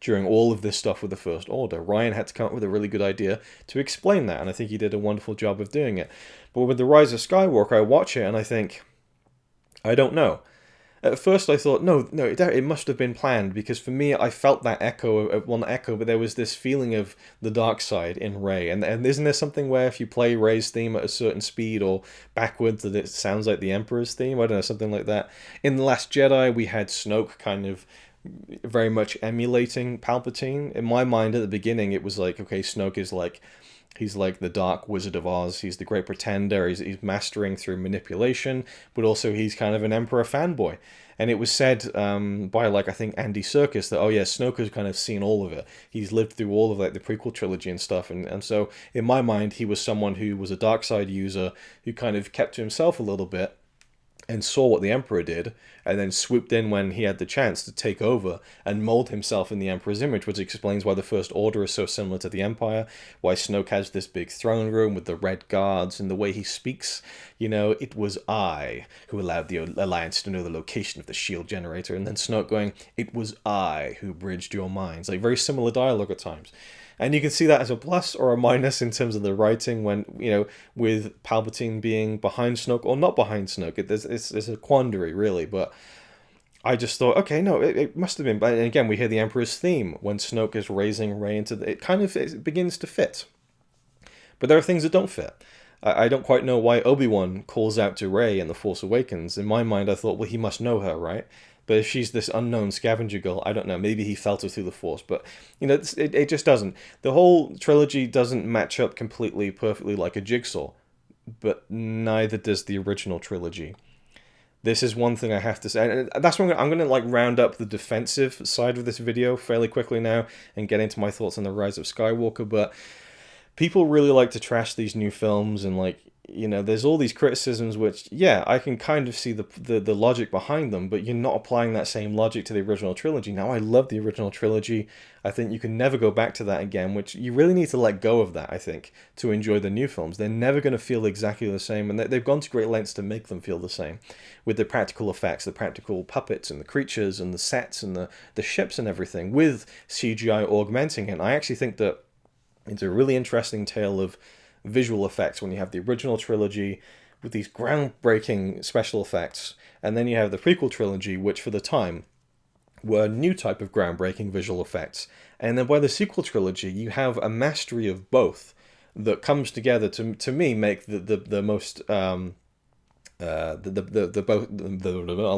[SPEAKER 1] During all of this stuff with the First Order, Ryan had to come up with a really good idea to explain that, and I think he did a wonderful job of doing it. But with The Rise of Skywalker, I watch it and I think, I don't know. At first I thought, no, it must have been planned, because for me, I felt that echo, but there was this feeling of the dark side in Rey. And isn't there something where if you play Rey's theme at a certain speed or backwards, that it sounds like the Emperor's theme? I don't know, something like that. In The Last Jedi, we had Snoke kind of very much emulating Palpatine. In my mind at the beginning, it was like, okay, Snoke is like, he's like the Dark Wizard of Oz, he's the great pretender, he's mastering through manipulation, but also he's kind of an Emperor fanboy. And it was said by, like, I think Andy Serkis that, oh yeah, Snoke has kind of seen all of it. He's lived through all of, like, the prequel trilogy and stuff. And so in my mind, he was someone who was a dark side user who kind of kept to himself a little bit and saw what the Emperor did, and then swooped in when he had the chance to take over and mold himself in the Emperor's image, which explains why the First Order is so similar to the Empire, why Snoke has this big throne room with the red guards, and the way he speaks. It was I who allowed the Alliance to know the location of the shield generator, and then Snoke going, it was I who bridged your minds. Like, very similar dialogue at times. And you can see that as a plus or a minus in terms of the writing when, with Palpatine being behind Snoke or not behind Snoke. It's a quandary, really. But I just thought, okay, no, it must have been. But again, we hear the Emperor's theme when Snoke is raising Rey into it begins to fit. But there are things that don't fit. I don't quite know why Obi-Wan calls out to Rey in The Force Awakens. In my mind, I thought, well, he must know her, right? But if she's this unknown scavenger girl, I don't know. Maybe he felt her through the Force. But, it just doesn't. The whole trilogy doesn't match up completely, perfectly like a jigsaw. But neither does the original trilogy. This is one thing I have to say. And that's when I'm going to round up the defensive side of this video fairly quickly now and get into my thoughts on The Rise of Skywalker. But people really like to trash these new films and, there's all these criticisms which, yeah, I can kind of see the logic behind them, but you're not applying that same logic to the original trilogy. Now, I love the original trilogy. I think you can never go back to that again, which you really need to let go of that, I think, to enjoy the new films. They're never going to feel exactly the same, and they've gone to great lengths to make them feel the same, with the practical effects, the practical puppets and the creatures and the sets and the ships and everything, with CGI augmenting it. And I actually think that it's a really interesting tale of visual effects when you have the original trilogy with these groundbreaking special effects, and then you have the prequel trilogy, which for the time were a new type of groundbreaking visual effects, and then by the sequel trilogy you have a mastery of both that comes together to me make the most I'll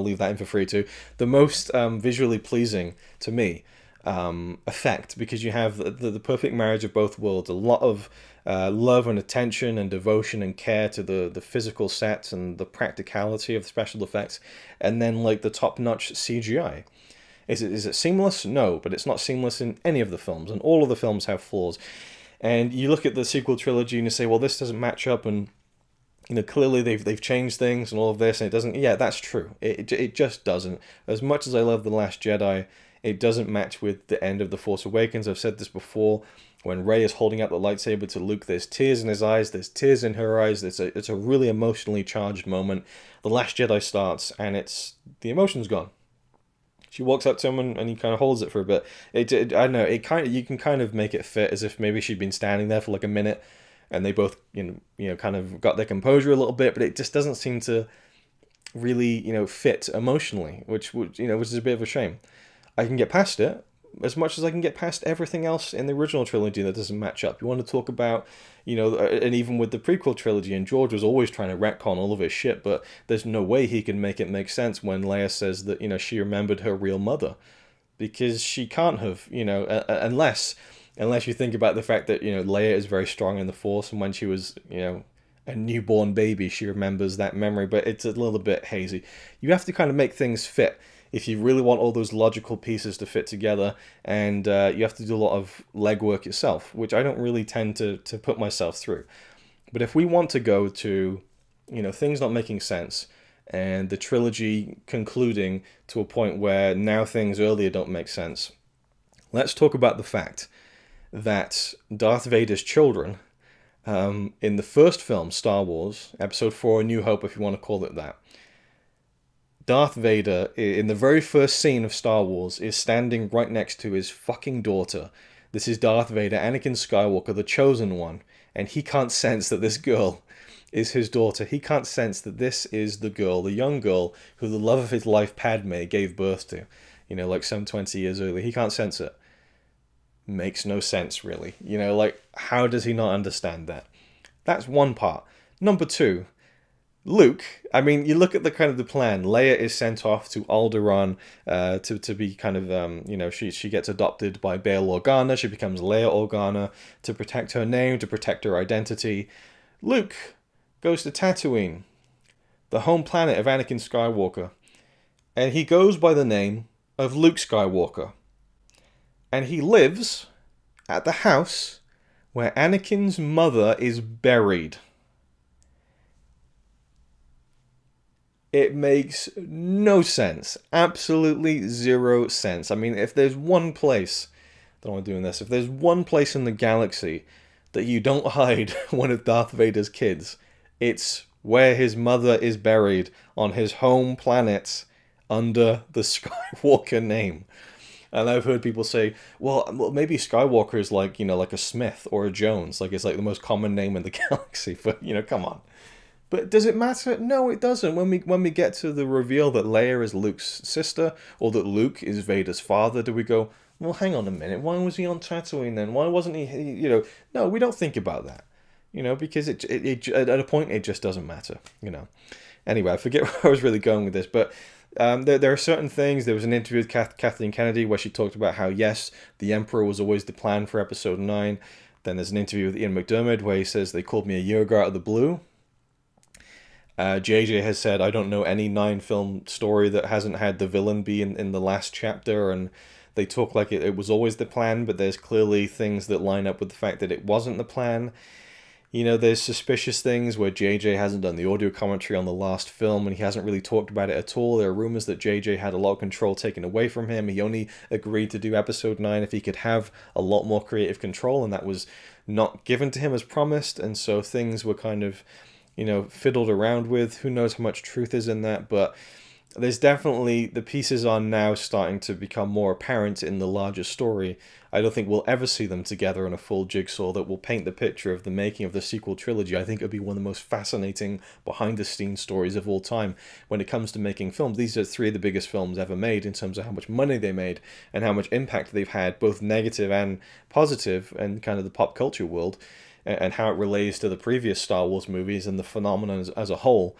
[SPEAKER 1] leave that in for free too, the most visually pleasing to me effect, because you have the perfect marriage of both worlds, a lot of love and attention and devotion and care to the physical sets and the practicality of the special effects, and then the top-notch CGI. Is it seamless? No, but it's not seamless in any of the films, and all of the films have flaws. And you look at the sequel trilogy and you say, well, this doesn't match up, and clearly they've changed things and all of this, and it doesn't. Yeah, that's true. It just doesn't. As much as I love The Last Jedi, it doesn't match with the end of The Force Awakens. I've said this before. When Rey is holding up the lightsaber to Luke, there's tears in his eyes, there's tears in her eyes. It's a really emotionally charged moment. The Last Jedi starts, and the emotion's gone. She walks up to him, and he kind of holds it for a bit. I don't know. You can kind of make it fit as if maybe she'd been standing there for a minute, and they both kind of got their composure a little bit, but it just doesn't seem to really fit emotionally, which is a bit of a shame. I can get past it, as much as I can get past everything else in the original trilogy that doesn't match up. You want to talk about, and even with the prequel trilogy, and George was always trying to retcon all of his shit, but there's no way he can make it make sense when Leia says that, she remembered her real mother. Because she can't have, unless you think about the fact that, Leia is very strong in the Force, and when she was, a newborn baby, she remembers that memory, but it's a little bit hazy. You have to kind of make things fit if you really want all those logical pieces to fit together, and you have to do a lot of legwork yourself, which I don't really tend to put myself through. But if we want to go to, things not making sense, and the trilogy concluding to a point where now things earlier don't make sense, let's talk about the fact that Darth Vader's children, in the first film, Star Wars, Episode 4, A New Hope, if you want to call it that, Darth Vader, in the very first scene of Star Wars, is standing right next to his fucking daughter. This is Darth Vader, Anakin Skywalker, the chosen one, and he can't sense that this girl is his daughter. He can't sense that this is the girl, the young girl, who the love of his life, Padme, gave birth to, like some 20 years earlier. He can't sense it. Makes no sense, really. How does he not understand that? That's one part. Number two, Luke, you look at the plan. Leia is sent off to Alderaan to be kind of, she gets adopted by Bail Organa. She becomes Leia Organa to protect her name, to protect her identity. Luke goes to Tatooine, the home planet of Anakin Skywalker, and he goes by the name of Luke Skywalker. And he lives at the house where Anakin's mother is buried. It makes no sense. Absolutely zero sense. If there's one place, I don't want to do this, if there's one place in the galaxy that you don't hide one of Darth Vader's kids, it's where his mother is buried on his home planet under the Skywalker name. And I've heard people say, well, maybe Skywalker is like a Smith or a Jones. It's like the most common name in the galaxy. But, come on. But does it matter? No, it doesn't. When we get to the reveal that Leia is Luke's sister, or that Luke is Vader's father, do we go, well, hang on a minute. Why was he on Tatooine then? Why wasn't he, No, we don't think about that. Because it at a point, it just doesn't matter, Anyway, I forget where I was really going with this, but there are certain things. There was an interview with Kathleen Kennedy where she talked about how, yes, the Emperor was always the plan for Episode 9. Then there's an interview with Ian McDiarmid where he says they called me a year ago out of the blue. JJ has said, I don't know any 9-film story that hasn't had the villain be in the last chapter, and they talk like it was always the plan, but there's clearly things that line up with the fact that it wasn't the plan. There's suspicious things where JJ hasn't done the audio commentary on the last film, and he hasn't really talked about it at all. There are rumors that JJ had a lot of control taken away from him. He only agreed to do Episode 9 if he could have a lot more creative control, and that was not given to him as promised, and so things were kind of, fiddled around with. Who knows how much truth is in that, but there's definitely, the pieces are now starting to become more apparent in the larger story. I don't think we'll ever see them together in a full jigsaw that will paint the picture of the making of the sequel trilogy. I think it would be one of the most fascinating behind-the-scenes stories of all time when it comes to making films. These are 3 of the biggest films ever made in terms of how much money they made and how much impact they've had, both negative and positive, in kind of the pop culture world, and how it relates to the previous Star Wars movies and the phenomenon as a whole.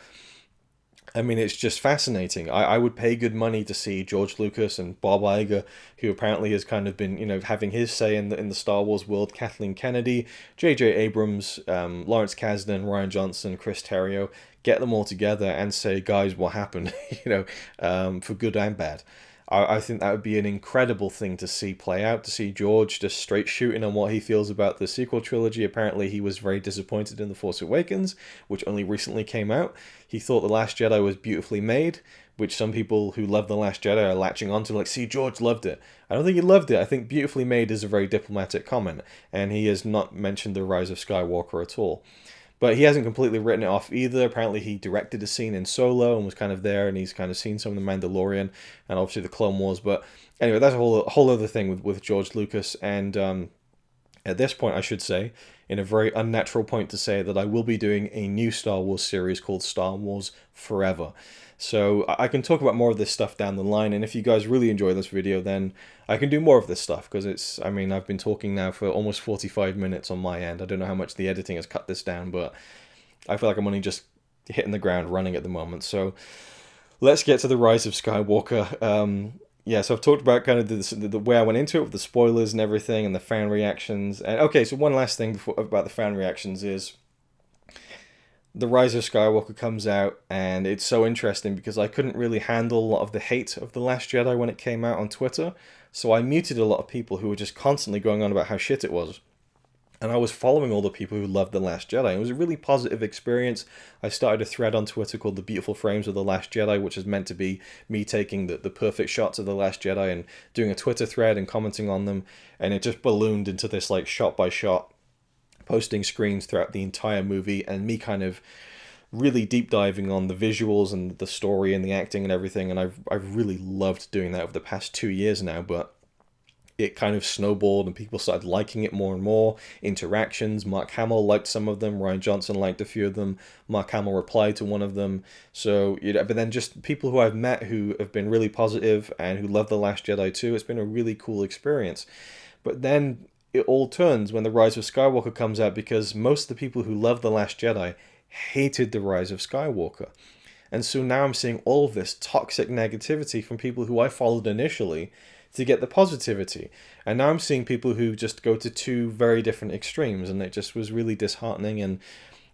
[SPEAKER 1] It's just fascinating. I would pay good money to see George Lucas and Bob Iger, who apparently has kind of been, having his say in the Star Wars world, Kathleen Kennedy, J.J. Abrams, Lawrence Kasdan, Rian Johnson, Chris Terrio, get them all together and say, guys, what happened? For good and bad. I think that would be an incredible thing to see play out, to see George just straight shooting on what he feels about the sequel trilogy. Apparently he was very disappointed in The Force Awakens, which only recently came out. He thought The Last Jedi was beautifully made, which some people who love The Last Jedi are latching onto, like, see, George loved it. I don't think he loved it. I think beautifully made is a very diplomatic comment, and he has not mentioned The Rise of Skywalker at all. But he hasn't completely written it off either. Apparently he directed a scene in Solo and was kind of there, and he's kind of seen some of The Mandalorian and obviously the Clone Wars. But anyway, that's a whole other thing with George Lucas. And At this point, I should say, in a very unnatural point to say, that I will be doing a new Star Wars series called Star Wars Forever. So I can talk about more of this stuff down the line, and if you guys really enjoy this video, then I can do more of this stuff, because I mean, I've been talking now for almost 45 minutes on my end. I don't know how much the editing has cut this down, but I feel like I'm only just hitting the ground running at the moment. So let's get to the Rise of Skywalker. Yeah, so I've talked about kind of the way I went into it with the spoilers and everything and the fan reactions. And okay, so one last thing about the fan reactions is the Rise of Skywalker comes out, and it's so interesting because I couldn't really handle a lot of the hate of The Last Jedi when it came out on Twitter. So I muted a lot of people who were just constantly going on about how shit it was. And I was following all the people who loved The Last Jedi. It was a really positive experience. I started a thread on Twitter called The Beautiful Frames of The Last Jedi, which is meant to be me taking the perfect shots of The Last Jedi and doing a Twitter thread and commenting on them. And it just ballooned into this like shot-by-shot posting screens throughout the entire movie, and me kind of really deep diving on the visuals and the story and the acting and everything. And I've really loved doing that over the past 2 years now, but it kind of snowballed and people started liking it more and more. Interactions, Mark Hamill liked some of them, Rian Johnson liked a few of them, Mark Hamill replied to one of them. So, you know, but then just people who I've met who have been really positive and who love The Last Jedi too, it's been a really cool experience. But then it all turns when The Rise of Skywalker comes out, because most of the people who love The Last Jedi hated The Rise of Skywalker. And so now I'm seeing all of this toxic negativity from people who I followed initially to get the positivity. And now I'm seeing people who just go to two very different extremes, and it just was really disheartening and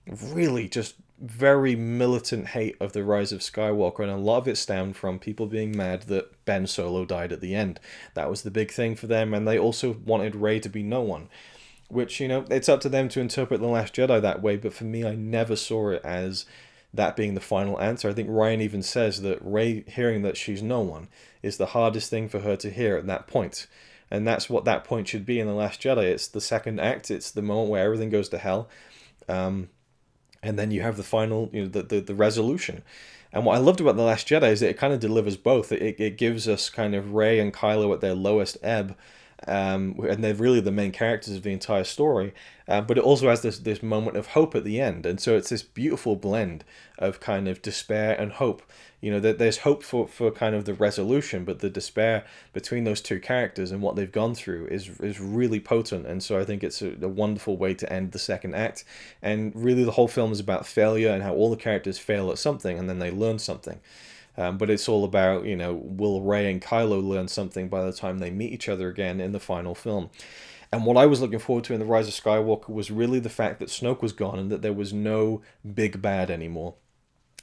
[SPEAKER 1] really just very militant hate of The Rise of Skywalker. And a lot of it stemmed from people being mad that Ben Solo died at the end. That was the big thing for them, and they also wanted Rey to be no one. Which, you know, it's up to them to interpret The Last Jedi that way, but for me, I never saw it as that being the final answer. I think Ryan even says that Rey hearing that she's no one is the hardest thing for her to hear at that point. And that's what that point should be in The Last Jedi. It's the second act. It's the moment where everything goes to hell. And then you have the final, you know, the resolution. And what I loved about The Last Jedi is that it kind of delivers both. It gives us kind of Rey and Kylo at their lowest ebb, and they're really the main characters of the entire story, but it also has this moment of hope at the end. And so it's this beautiful blend of kind of despair and hope. You know, that there's hope for kind of the resolution, but the despair between those two characters and what they've gone through is really potent. And so I think it's a wonderful way to end the second act. And really the whole film is about failure and how all the characters fail at something and then they learn something. But it's all about, you know, will Rey and Kylo learn something by the time they meet each other again in the final film? And what I was looking forward to in The Rise of Skywalker was really the fact that Snoke was gone and that there was no big bad anymore.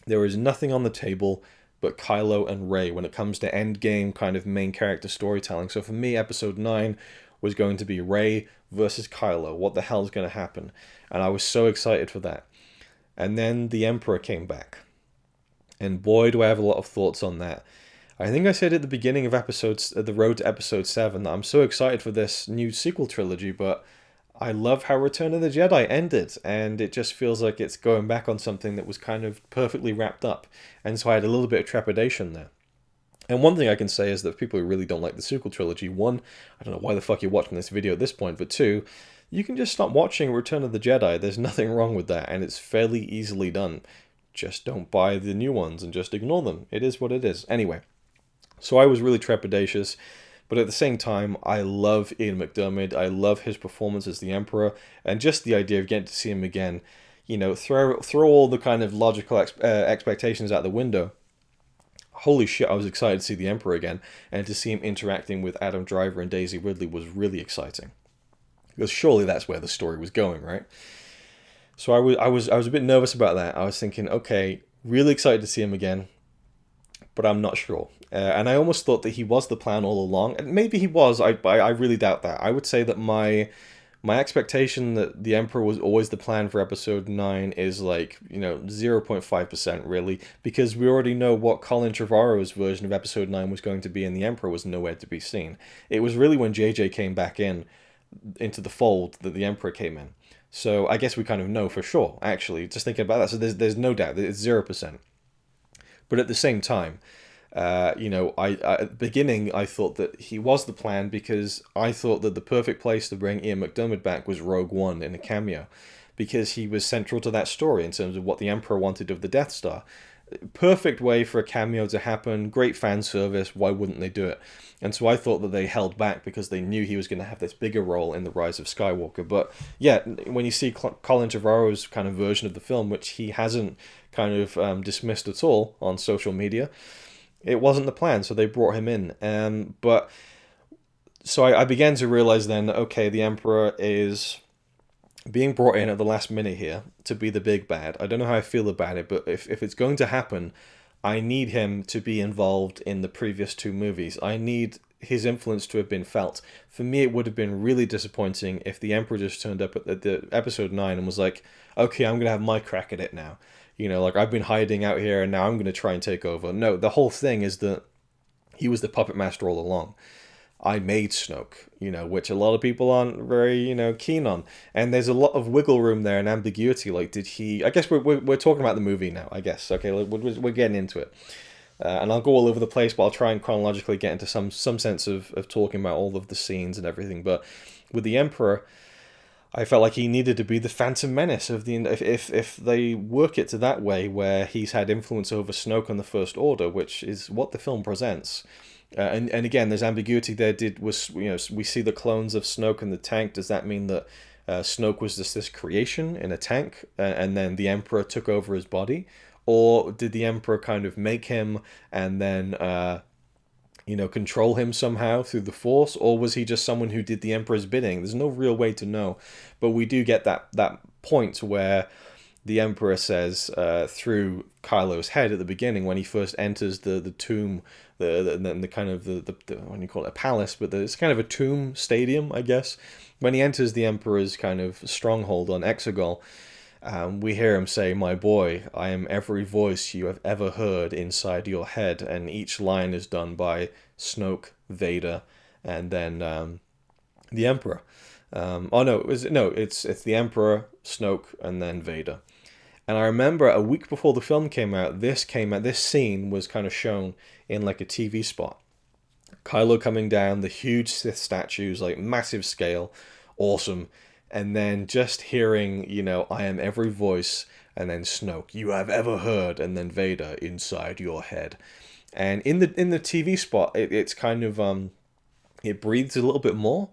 [SPEAKER 1] There was nothing on the table but Kylo and Rey when it comes to endgame kind of main character storytelling. So for me, episode 9 was going to be Rey versus Kylo. What the hell is going to happen? And I was so excited for that. And then the Emperor came back. And boy, do I have a lot of thoughts on that. I think I said at the beginning of the road to episode 7 that I'm so excited for this new sequel trilogy, but I love how Return of the Jedi ended, and it just feels like it's going back on something that was kind of perfectly wrapped up. And so I had a little bit of trepidation there. And one thing I can say is that people who really don't like the sequel trilogy, one, I don't know why the fuck you're watching this video at this point, but two, you can just stop watching Return of the Jedi. There's nothing wrong with that, and it's fairly easily done. Just don't buy the new ones and just ignore them. It is what it is. Anyway, so I was really trepidatious, but at the same time, I love Ian McDiarmid. I love his performance as the Emperor, and just the idea of getting to see him again. You know, throw all the kind of logical expectations out the window. Holy shit, I was excited to see the Emperor again, and to see him interacting with Adam Driver and Daisy Ridley was really exciting. Because surely that's where the story was going, right? So I was a bit nervous about that. I was thinking, okay, really excited to see him again, but I'm not sure. And I almost thought that he was the plan all along, and maybe he was. I really doubt that. I would say that my expectation that the Emperor was always the plan for episode 9 is like, you know, 0.5% really, because we already know what Colin Trevorrow's version of episode 9 was going to be, and the Emperor was nowhere to be seen. It was really when JJ came back into the fold that the Emperor came in. So I guess we kind of know for sure, actually, just thinking about that. So there's no doubt that it's 0%. But at the same time, At the beginning I thought that he was the plan because I thought that the perfect place to bring Ian McDiarmid back was Rogue One in a cameo, because he was central to that story in terms of what the Emperor wanted of the Death Star. Perfect way for a cameo to happen, great fan service, why wouldn't they do it? And so I thought that they held back because they knew he was going to have this bigger role in the Rise of Skywalker. But yeah, when you see Colin Trevorrow's kind of version of the film, which he hasn't kind of dismissed at all on social media, it wasn't the plan, so they brought him in. So I began to realize then, okay, the Emperor is being brought in at the last minute here to be the big bad. I don't know how I feel about it, but if it's going to happen, I need him to be involved in the previous two movies. I need his influence to have been felt. For me, it would have been really disappointing if the Emperor just turned up at the episode 9 and was like, okay, I'm going to have my crack at it now. Like, I've been hiding out here and now I'm going to try and take over. No, the whole thing is that he was the puppet master all along. I made Snoke, which a lot of people aren't very, keen on. And there's a lot of wiggle room there and ambiguity. Like, did he... I guess we're talking about the movie now, I guess. Okay, we're getting into it. And I'll go all over the place, but I'll try and chronologically get into some sense of talking about all of the scenes and everything. But with the Emperor, I felt like he needed to be the Phantom Menace of the... If they work it to that way, where he's had influence over Snoke and the First Order, which is what the film presents... And again, there's ambiguity there. We see the clones of Snoke in the tank. Does that mean that Snoke was just this creation in a tank, and then the Emperor took over his body? Or did the Emperor kind of make him and then, control him somehow through the Force? Or was he just someone who did the Emperor's bidding? There's no real way to know. But we do get that point where the Emperor says through Kylo's head at the beginning when he first enters the tomb, the kind of the what do you call it, a palace, but it's kind of a tomb stadium, I guess. When he enters the Emperor's kind of stronghold on Exegol, we hear him say, "My boy, I am every voice you have ever heard inside your head," and each line is done by Snoke, Vader, and then the Emperor. It's the Emperor, Snoke, and then Vader. And I remember a week before the film came out, this scene was kind of shown in like a TV spot. Kylo coming down, the huge Sith statues, like massive scale, awesome. And then just hearing, I am every voice, and then Snoke, you have ever heard, and then Vader, inside your head. And in the TV spot, it's kind of, it breathes a little bit more.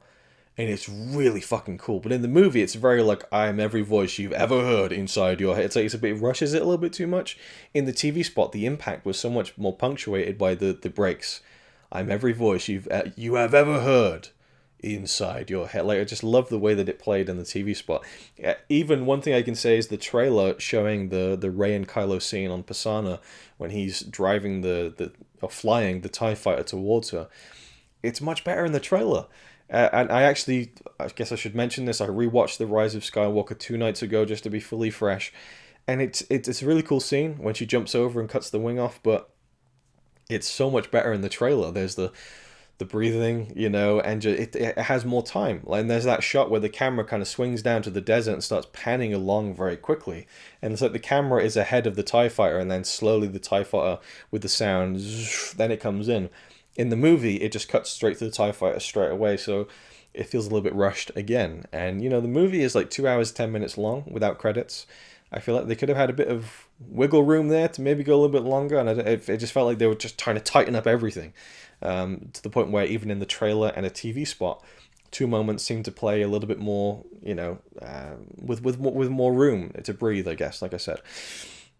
[SPEAKER 1] And it's really fucking cool. But in the movie, it's very like, I am every voice you've ever heard inside your head. It's a bit, rushes it a little bit too much. In the TV spot, the impact was so much more punctuated by the breaks. I'm every voice you have ever heard inside your head. Like, I just love the way that it played in the TV spot. Even one thing I can say is the trailer showing the Rey and Kylo scene on Pisana when he's driving or flying the TIE fighter towards her. It's much better in the trailer. And I guess I should mention this, I rewatched The Rise of Skywalker 2 nights ago just to be fully fresh. And it's a really cool scene when she jumps over and cuts the wing off, but it's so much better in the trailer. There's the breathing, and it has more time. And there's that shot where the camera kind of swings down to the desert and starts panning along very quickly. And it's like the camera is ahead of the TIE fighter, and then slowly the TIE fighter with the sound, then it comes in. In the movie, it just cuts straight to the TIE fighter straight away, so it feels a little bit rushed again. And, the movie is like 2 hours, 10 minutes long without credits. I feel like they could have had a bit of wiggle room there to maybe go a little bit longer, and it just felt like they were just trying to tighten up everything. To the point where even in the trailer and a TV spot, 2 moments seem to play a little bit more, with more room to breathe, I guess, like I said.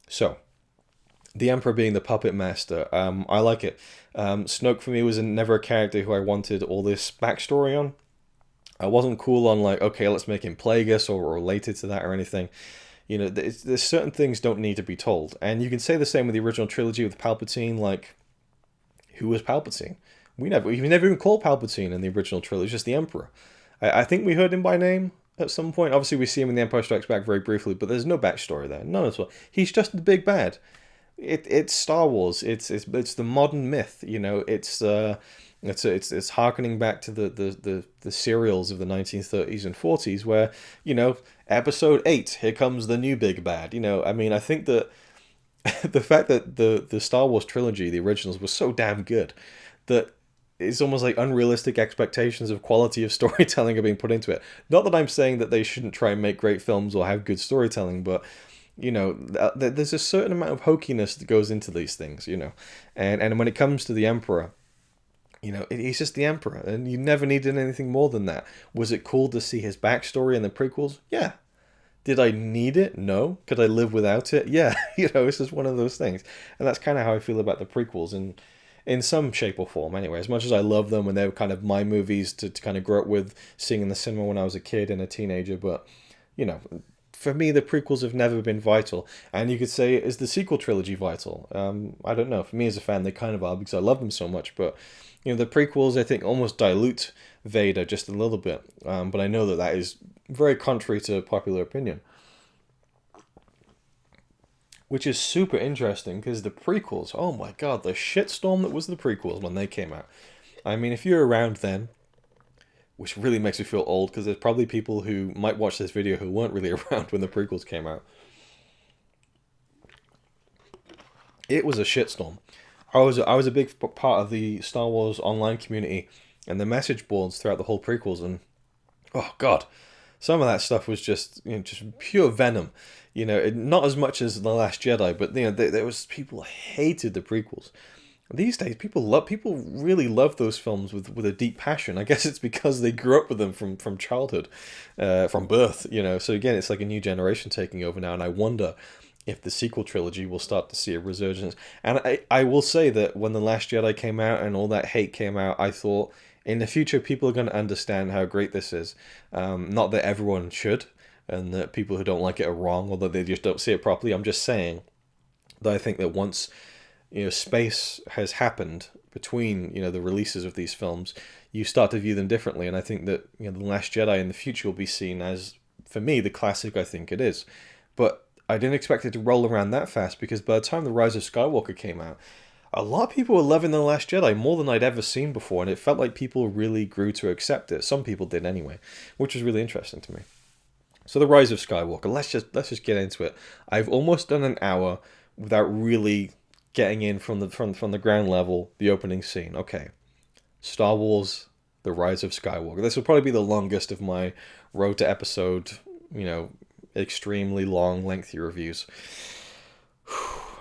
[SPEAKER 1] So, the Emperor being the puppet master, I like it. Snoke for me was never a character who I wanted all this backstory on. I wasn't cool on like, okay, let's make him Plagueis or related to that or anything. There's certain things don't need to be told. And you can say the same with the original trilogy with Palpatine, like, who was Palpatine? We never even called Palpatine in the original trilogy, it's just the Emperor. I think we heard him by name at some point. Obviously we see him in The Empire Strikes Back very briefly, but there's no backstory there, none at all. He's just the big bad. It's Star Wars. It's the modern myth. It's harkening back to the serials of the 1930s and 40s, where Episode 8, here comes the new big bad. I think that the fact that the Star Wars trilogy, the originals, were so damn good that it's almost like unrealistic expectations of quality of storytelling are being put into it. Not that I'm saying that they shouldn't try and make great films or have good storytelling, but there's a certain amount of hokiness that goes into these things, and when it comes to the Emperor, he's just the Emperor, and you never needed anything more than that. Was it cool to see his backstory in the prequels? Yeah. Did I need it? No. Could I live without it? Yeah. It's just one of those things. And that's kind of how I feel about the prequels in some shape or form anyway. As much as I love them and they were kind of my movies to kind of grow up with, seeing in the cinema when I was a kid and a teenager, but, for me, the prequels have never been vital. And you could say, is the sequel trilogy vital? I don't know. For me as a fan, they kind of are because I love them so much. But, the prequels, I think, almost dilute Vader just a little bit. But I know that is very contrary to popular opinion. Which is super interesting because the prequels, oh my god, the shitstorm that was the prequels when they came out. I mean, if you're around then, which really makes me feel old because there's probably people who might watch this video who weren't really around when the prequels came out. It was a shitstorm. I was a big part of the Star Wars online community and the message boards throughout the whole prequels, and oh god, some of that stuff was just just pure venom. Not as much as The Last Jedi, but there was people hated the prequels. These days, people really love those films with a deep passion. I guess it's because they grew up with them from childhood, from birth. So again, it's like a new generation taking over now, and I wonder if the sequel trilogy will start to see a resurgence. And I will say that when The Last Jedi came out and all that hate came out, I thought in the future people are going to understand how great this is. Not that everyone should, and that people who don't like it are wrong, or that they just don't see it properly. I'm just saying that I think that once space has happened between the releases of these films, you start to view them differently. And I think that The Last Jedi in the future will be seen as, for me, the classic I think it is. But I didn't expect it to roll around that fast, because by the time The Rise of Skywalker came out, a lot of people were loving The Last Jedi more than I'd ever seen before, and it felt like people really grew to accept it. Some people did anyway, which was really interesting to me. So The Rise of Skywalker, let's just get into it. I've almost done an hour without really getting in from the ground level, the opening scene. Okay, Star Wars, The Rise of Skywalker. This will probably be the longest of my road to episode, extremely long, lengthy reviews.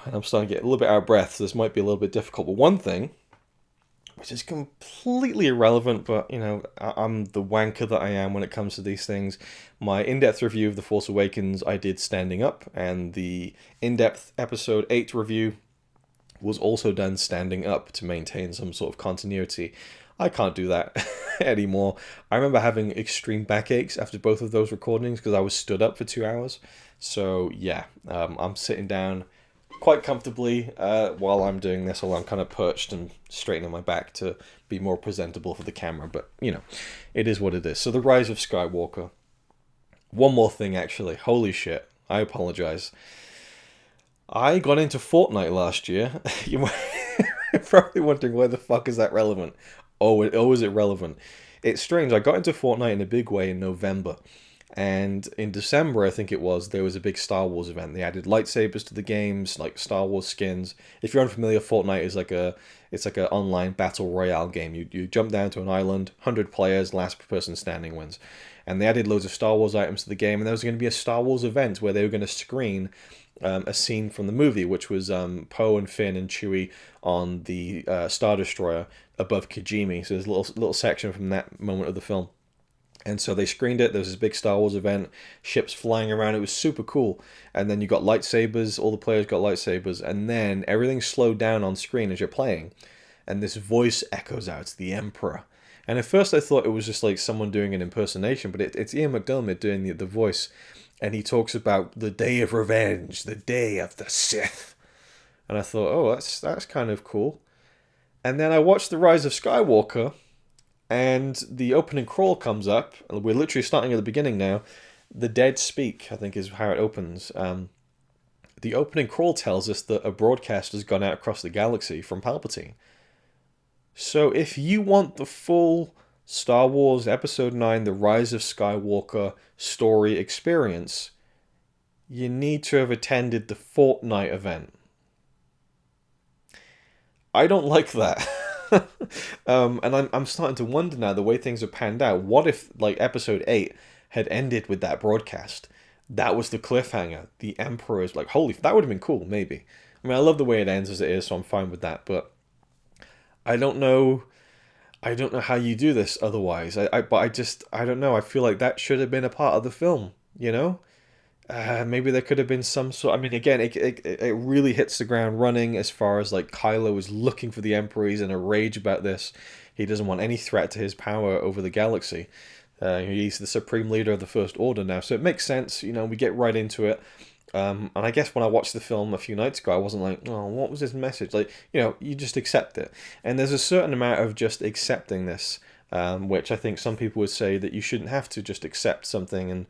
[SPEAKER 1] And I'm starting to get a little bit out of breath, so this might be a little bit difficult. But one thing, which is completely irrelevant, but, I'm the wanker that I am when it comes to these things. My in-depth review of The Force Awakens I did standing up, and the in-depth episode 8 review was also done standing up to maintain some sort of continuity. I can't do that anymore. I remember having extreme backaches after both of those recordings because I was stood up for 2 hours. So yeah, I'm sitting down quite comfortably while I'm doing this, while I'm kind of perched and straightening my back to be more presentable for the camera. But, it is what it is. So The Rise of Skywalker. One more thing, actually. Holy shit. I apologize. I got into Fortnite last year. You're probably wondering why the fuck is that relevant? Oh, is it relevant? It's strange. I got into Fortnite in a big way in November. And in December, I think it was, there was a big Star Wars event. They added lightsabers to the games, like Star Wars skins. If you're unfamiliar, Fortnite is like an online battle royale game. You jump down to an island, 100 players, last person standing wins. And they added loads of Star Wars items to the game, and there was going to be a Star Wars event where they were going to screen a scene from the movie, which was Poe and Finn and Chewie on the Star Destroyer above Kijimi. So there's a little section from that moment of the film. And so they screened it. There was this big Star Wars event, ships flying around. It was super cool. And then you got lightsabers. All the players got lightsabers. And then everything slowed down on screen as you're playing. And this voice echoes out. It's the Emperor. And at first I thought it was just like someone doing an impersonation. But it's Ian McDiarmid doing the voice. And he talks about the day of revenge, the day of the Sith. And I thought, oh, that's kind of cool. And then I watched The Rise of Skywalker. And the opening crawl comes up. We're literally starting at the beginning now. The dead speak, I think is how it opens. The opening crawl tells us that a broadcast has gone out across the galaxy from Palpatine. So if you want the full Star Wars Episode 9, The Rise of Skywalker story experience, you need to have attended the Fortnite event. I don't like that. And I'm starting to wonder now, the way things have panned out, what if like episode 8 had ended with that broadcast? That was the cliffhanger. The Emperor is like, holy, that would have been cool, maybe. I mean, I love the way it ends as it is, so I'm fine with that, but I don't know. I don't know how you do this otherwise. I don't know. I feel like that should have been a part of the film, you know? Maybe there could have been some sort. I mean, again, it really hits the ground running as far as like Kylo is looking for the Emperor. He's in a rage about this. He doesn't want any threat to his power over the galaxy. He's the supreme leader of the First Order now, so it makes sense. You know, we get right into it. And I guess when I watched the film a few nights ago, I wasn't like, oh, what was this message? Like, you know, you just accept it. And there's a certain amount of just accepting this, which I think some people would say that you shouldn't have to just accept something and,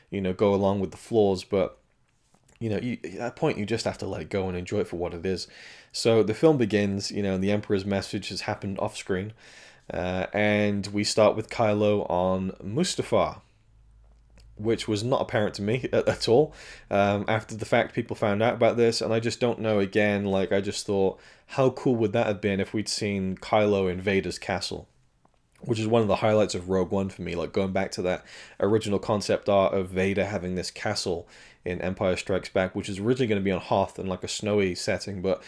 [SPEAKER 1] you know, go along with the flaws. But, you know, at that point, you just have to let it go and enjoy it for what it is. So the film begins, you know, and the Emperor's message has happened off screen. And we start with Kylo on Mustafar, which was not apparent to me at all. After the fact, people found out about this, and I just don't know, again, like, I just thought, how cool would that have been if we'd seen Kylo in Vader's castle? Which is one of the highlights of Rogue One for me, like going back to that original concept art of Vader having this castle in Empire Strikes Back, which is originally going to be on Hoth and like a snowy setting, but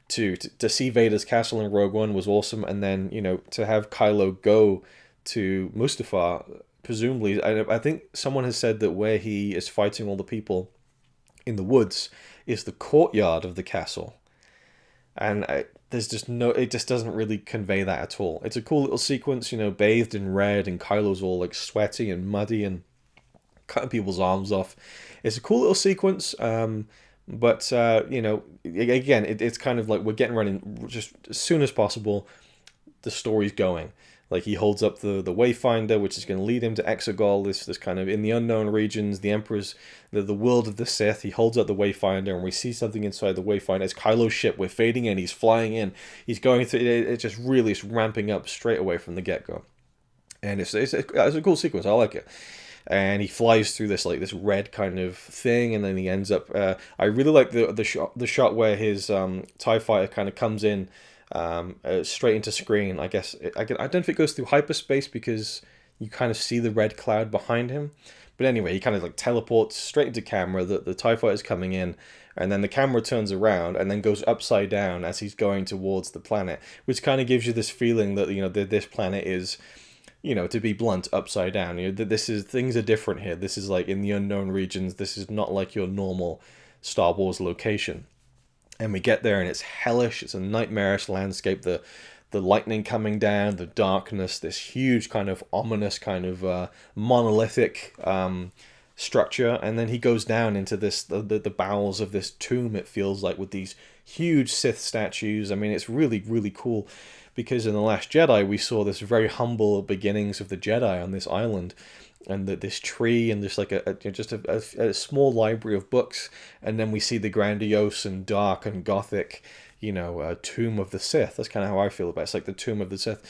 [SPEAKER 1] to see Vader's castle in Rogue One was awesome, and then, you know, to have Kylo go to Mustafar, presumably, I think someone has said that where he is fighting all the people in the woods is the courtyard of the castle. And there's just no, it just doesn't really convey that at all. It's a cool little sequence, you know, bathed in red, and Kylo's all like sweaty and muddy and cutting people's arms off. It's a cool little sequence, but you know, again, it's kind of like we're getting running just as soon as possible. The story's going. Like, he holds up the Wayfinder, which is going to lead him to Exegol, this kind of in the unknown regions, the Emperor's, the world of the Sith. He holds up the Wayfinder, and we see something inside the Wayfinder. It's Kylo's ship. We're fading in. He's flying in. He's going through. It's just really ramping up straight away from the get-go. And it's a cool sequence. I like it. And he flies through this red kind of thing, and then he ends up. I really like the shot where his TIE fighter kind of comes in. Straight into screen. I guess I don't know if it goes through hyperspace because you kind of see the red cloud behind him, but anyway, he kind of like teleports straight into camera. The TIE fighter is coming in, and then the camera turns around and then goes upside down as he's going towards the planet, which kind of gives you this feeling that, you know, that this planet is, you know, to be blunt, upside down. You know, that things are different here. This is like in the unknown regions. This is not like your normal Star Wars location. And we get there, and it's hellish. It's a nightmarish landscape. The lightning coming down, the darkness, this huge kind of ominous kind of monolithic structure. And then he goes down into the bowels of this tomb, it feels like, with these huge Sith statues. I mean, it's really, really cool, because in The Last Jedi, we saw this very humble beginnings of the Jedi on this island. And this tree, and there's like a small library of books, and then we see the grandiose and dark and gothic, you know, tomb of the Sith. That's kind of how I feel about it. It's like the tomb of the Sith,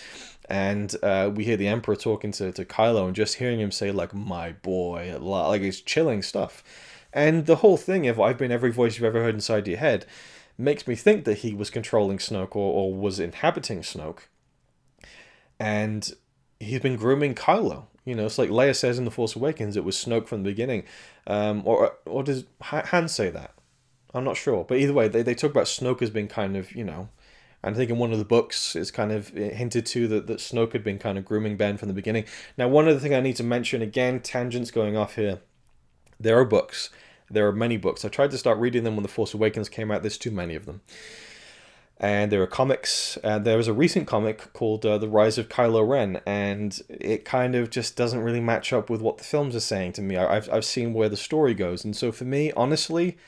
[SPEAKER 1] and we hear the Emperor talking to Kylo, and just hearing him say like "my boy," like it's chilling stuff. And the whole thing of I've been every voice you've ever heard inside your head makes me think that he was controlling Snoke or was inhabiting Snoke, and he's been grooming Kylo. You know, it's like Leia says in The Force Awakens, it was Snoke from the beginning. Or does Han say that? I'm not sure. But either way, they talk about Snoke as being kind of, you know, I think in one of the books it's kind of hinted to that Snoke had been kind of grooming Ben from the beginning. Now, one other thing I need to mention, again, tangents going off here. There are books. There are many books. I tried to start reading them when The Force Awakens came out. There's too many of them. And there are comics. There was a recent comic called The Rise of Kylo Ren, and it kind of just doesn't really match up with what the films are saying to me. I've seen where the story goes, and so for me, honestly,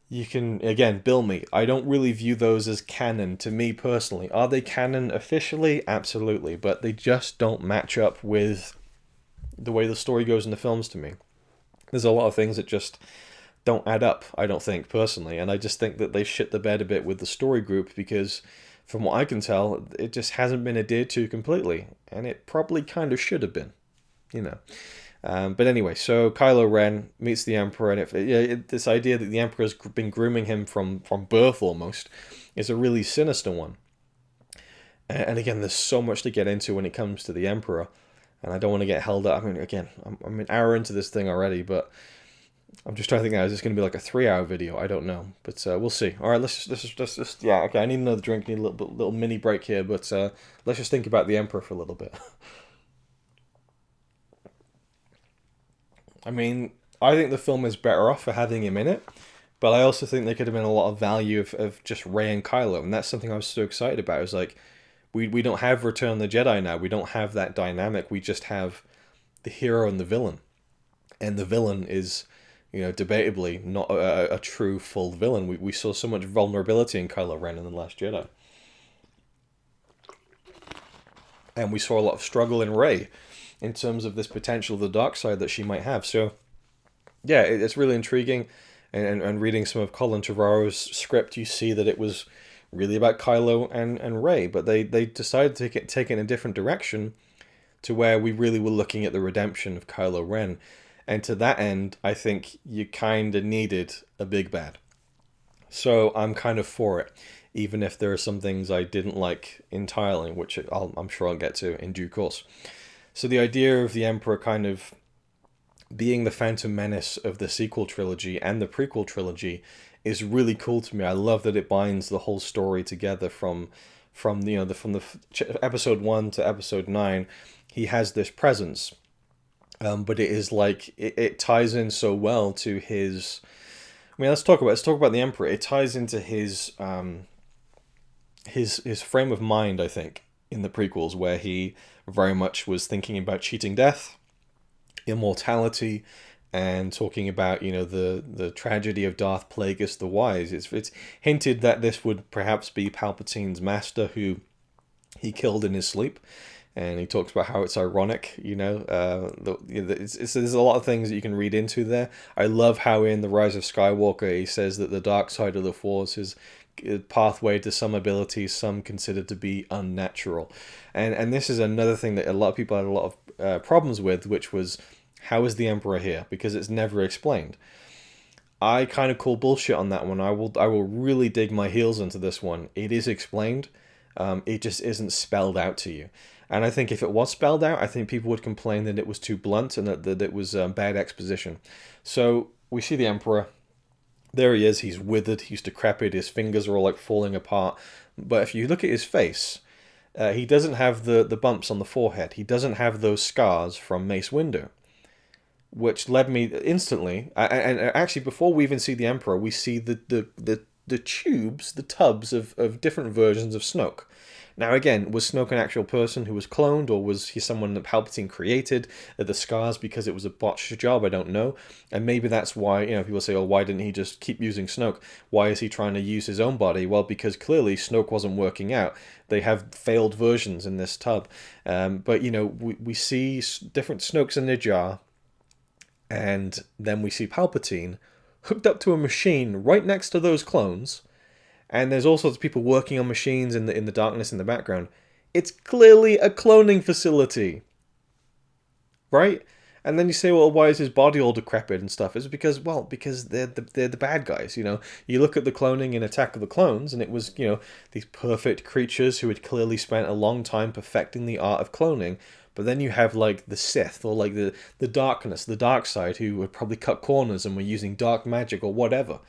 [SPEAKER 1] you can, again, bill me. I don't really view those as canon to me personally. Are they canon officially? Absolutely, but they just don't match up with the way the story goes in the films to me. There's a lot of things that just don't add up, I don't think, personally, and I just think that they shit the bed a bit with the story group, because from what I can tell, it just hasn't been adhered to completely, and it probably kind of should have been, you know. But anyway, so Kylo Ren meets the Emperor, and this idea that the Emperor's been grooming him from birth almost is a really sinister one. And again, there's so much to get into when it comes to the Emperor, and I don't want to get held up. I mean, again, I'm an hour into this thing already, but I'm just trying to think now, is this going to be like a 3-hour video? I don't know, but we'll see. All right, let's just yeah, okay, I need another drink, need a little mini break here, but let's just think about the Emperor for a little bit. I mean, I think the film is better off for having him in it, but I also think there could have been a lot of value of just Rey and Kylo, and that's something I was so excited about. It was like, we don't have Return of the Jedi now. We don't have that dynamic. We just have the hero and the villain, and the villain is, debatably not a true full villain. We saw so much vulnerability in Kylo Ren in The Last Jedi, and we saw a lot of struggle in Rey in terms of this potential of the dark side that she might have. So, yeah, it's really intriguing. And reading some of Colin Trevorrow's script, you see that it was really about Kylo and Rey, but they decided to take it in a different direction to where we really were looking at the redemption of Kylo Ren. And to that end, I think you kind of needed a big bad. So I'm kind of for it, even if there are some things I didn't like entirely, which I'm sure I'll get to in due course. So the idea of the Emperor kind of being the Phantom Menace of the sequel trilogy and the prequel trilogy is really cool to me. I love that it binds the whole story together from episode 1 to episode 9. He has this presence, but it is like it ties in so well to his. I mean, let's talk about the Emperor. It ties into his frame of mind, I think, in the prequels, where he very much was thinking about cheating death, immortality, and talking about the tragedy of Darth Plagueis the Wise. It's hinted that this would perhaps be Palpatine's master who he killed in his sleep, and he talks about how it's ironic. There's a lot of things that you can read into there. I love how in the Rise of Skywalker he says that the dark side of the Force is a pathway to some abilities some consider to be unnatural, and this is another thing that a lot of people had a lot of problems with, which was, how is the Emperor here? Because it's never explained. I kind of call bullshit on that one. I will really dig my heels into this one. It is explained. It just isn't spelled out to you. And I think if it was spelled out, I think people would complain that it was too blunt and that it was bad exposition. So we see the Emperor. There he is. He's withered. He's decrepit. His fingers are all like falling apart. But if you look at his face, he doesn't have the bumps on the forehead. He doesn't have those scars from Mace Windu, which led me instantly. And actually, before we even see the Emperor, we see the tubs of different versions of Snoke. Now, again, was Snoke an actual person who was cloned, or was he someone that Palpatine created? The scars because it was a botched job? I don't know. And maybe that's why, people say, oh, why didn't he just keep using Snoke? Why is he trying to use his own body? Well, because clearly Snoke wasn't working out. They have failed versions in this tub. But, we see different Snokes in their jar, and then we see Palpatine hooked up to a machine right next to those clones. And there's all sorts of people working on machines in the darkness in the background. It's clearly a cloning facility, right? And then you say, well, why is his body all decrepit and stuff? It's because they're the bad guys. You look at the cloning in Attack of the Clones, and it was these perfect creatures who had clearly spent a long time perfecting the art of cloning. But then you have like the Sith, or like the darkness, the dark side, who would probably cut corners and were using dark magic or whatever.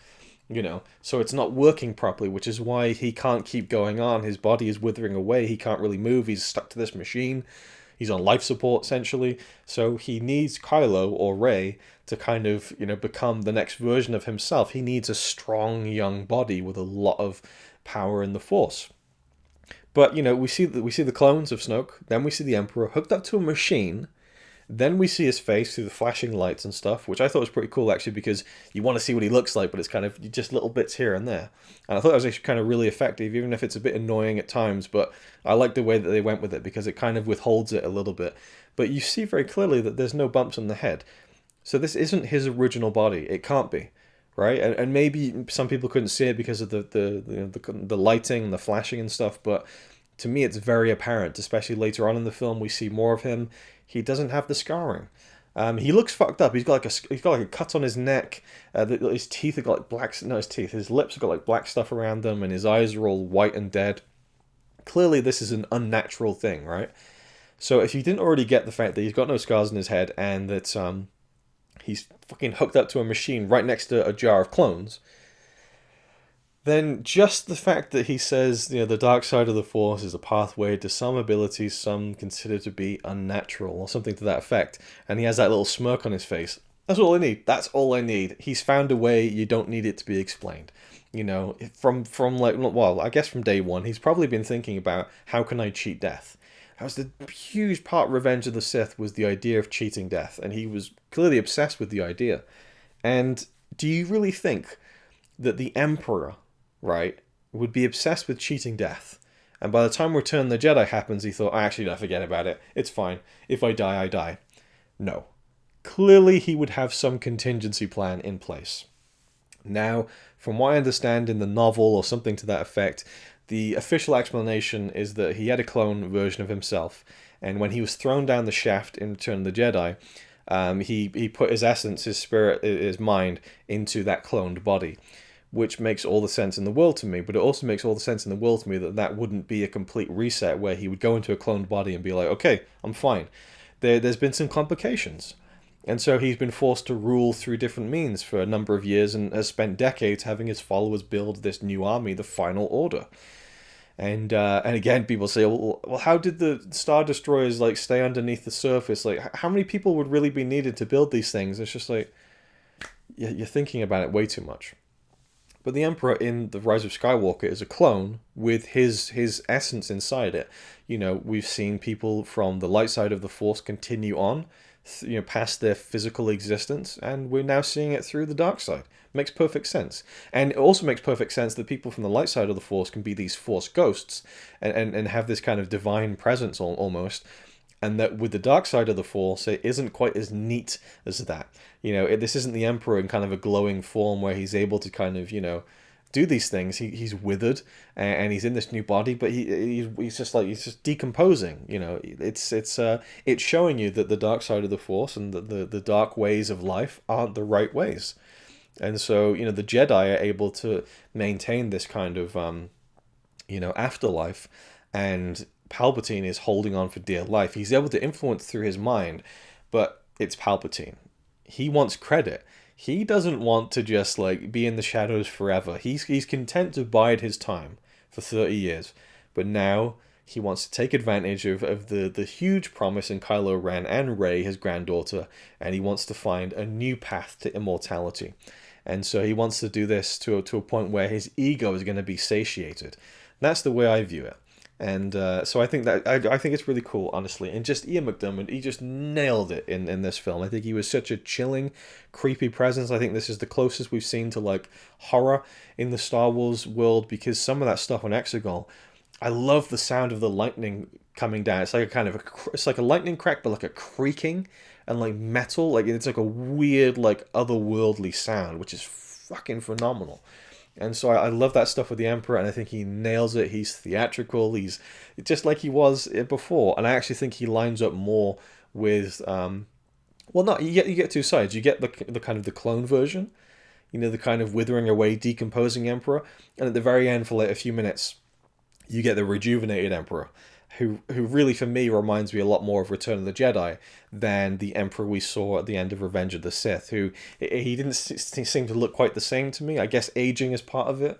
[SPEAKER 1] So it's not working properly, which is why he can't keep going on. His body is withering away. He can't really move. He's stuck to this machine. He's on life support, essentially. So he needs Kylo or Rey to kind of, become the next version of himself. He needs a strong young body with a lot of power in the Force. But, we see the clones of Snoke. Then we see the Emperor hooked up to a machine. Then we see his face through the flashing lights and stuff, which I thought was pretty cool, actually, because you want to see what he looks like, but it's kind of just little bits here and there. And I thought that was actually kind of really effective, even if it's a bit annoying at times, but I like the way that they went with it, because it kind of withholds it a little bit. But you see very clearly that there's no bumps on the head. So this isn't his original body. It can't be, right? And maybe some people couldn't see it because of the lighting and the flashing and stuff, but to me it's very apparent, especially later on in the film. We see more of him. He doesn't have the scarring. He looks fucked up. He's got like a cut on his neck. His teeth have got like black. No, his teeth. His lips have got like black stuff around them, and his eyes are all white and dead. Clearly, this is an unnatural thing, right? So if you didn't already get the fact that he's got no scars on his head and that he's fucking hooked up to a machine right next to a jar of clones, then just the fact that he says, the dark side of the Force is a pathway to some abilities some consider to be unnatural, or something to that effect, and he has that little smirk on his face. That's all I need. That's all I need. He's found a way. You don't need it to be explained. From like, well, I guess from day one, he's probably been thinking about, how can I cheat death? That was the huge part of Revenge of the Sith, was the idea of cheating death, and he was clearly obsessed with the idea. And do you really think that the Emperor, right, would be obsessed with cheating death? And by the time Return of the Jedi happens, he thought, actually, no, forget about it. It's fine. If I die, I die. No. Clearly, he would have some contingency plan in place. Now, from what I understand in the novel, or something to that effect, the official explanation is that he had a clone version of himself, and when he was thrown down the shaft in Return of the Jedi, he put his essence, his spirit, his mind into that cloned body, which makes all the sense in the world to me. But it also makes all the sense in the world to me that that wouldn't be a complete reset where he would go into a cloned body and be like, okay, I'm fine. There's been some complications. And so he's been forced to rule through different means for a number of years, and has spent decades having his followers build this new army, the Final Order. And again, people say, well, how did the Star Destroyers like stay underneath the surface? Like, how many people would really be needed to build these things? It's just like, you're thinking about it way too much. But the Emperor in The Rise of Skywalker is a clone with his essence inside it. We've seen people from the light side of the Force continue on, past their physical existence, and we're now seeing it through the dark side. Makes perfect sense. And it also makes perfect sense that people from the light side of the Force can be these Force ghosts and have this kind of divine presence almost. And that with the dark side of the Force, it isn't quite as neat as that. This isn't the Emperor in kind of a glowing form where he's able to kind of, do these things. He's withered and he's in this new body, but he's just decomposing. It's showing you that the dark side of the Force and the dark ways of life aren't the right ways. And so, the Jedi are able to maintain this kind of, afterlife, and Palpatine is holding on for dear life. He's able to influence through his mind, but it's Palpatine. He wants credit. He doesn't want to just be in the shadows forever. He's content to bide his time for 30 years. But now he wants to take advantage of the huge promise in Kylo Ren and Rey, his granddaughter, and he wants to find a new path to immortality. And so he wants to do this to a point where his ego is going to be satiated. That's the way I view it. And so I think it's really cool, honestly. And just Ian McDiarmid, he just nailed it in this film. I think he was such a chilling, creepy presence. I think this is the closest we've seen to horror in the Star Wars world, because some of that stuff on Exegol, I love the sound of the lightning coming down. It's like it's like a lightning crack, but like a creaking and metal. It's like a weird, otherworldly sound, which is fucking phenomenal. And so I love that stuff with the Emperor, and I think he nails it. He's theatrical. He's just like he was before, and I actually think he lines up more with you get two sides. You get the kind of the clone version, the kind of withering away, decomposing Emperor, and at the very end, for a few minutes, you get the rejuvenated Emperor, who really, for me, reminds me a lot more of Return of the Jedi than the Emperor we saw at the end of Revenge of the Sith, who he didn't seem to look quite the same to me. I guess aging is part of it,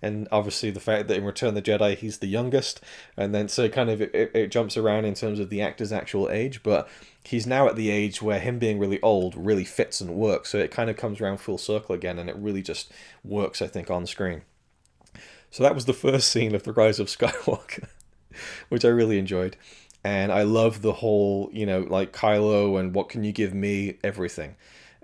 [SPEAKER 1] and obviously the fact that in Return of the Jedi he's the youngest, and then so kind of it jumps around in terms of the actor's actual age, but he's now at the age where him being really old really fits and works, so it kind of comes around full circle again, and it really just works, I think, on screen. So that was the first scene of The Rise of Skywalker, which I really enjoyed. And I love the whole, Kylo and what can you give me, everything.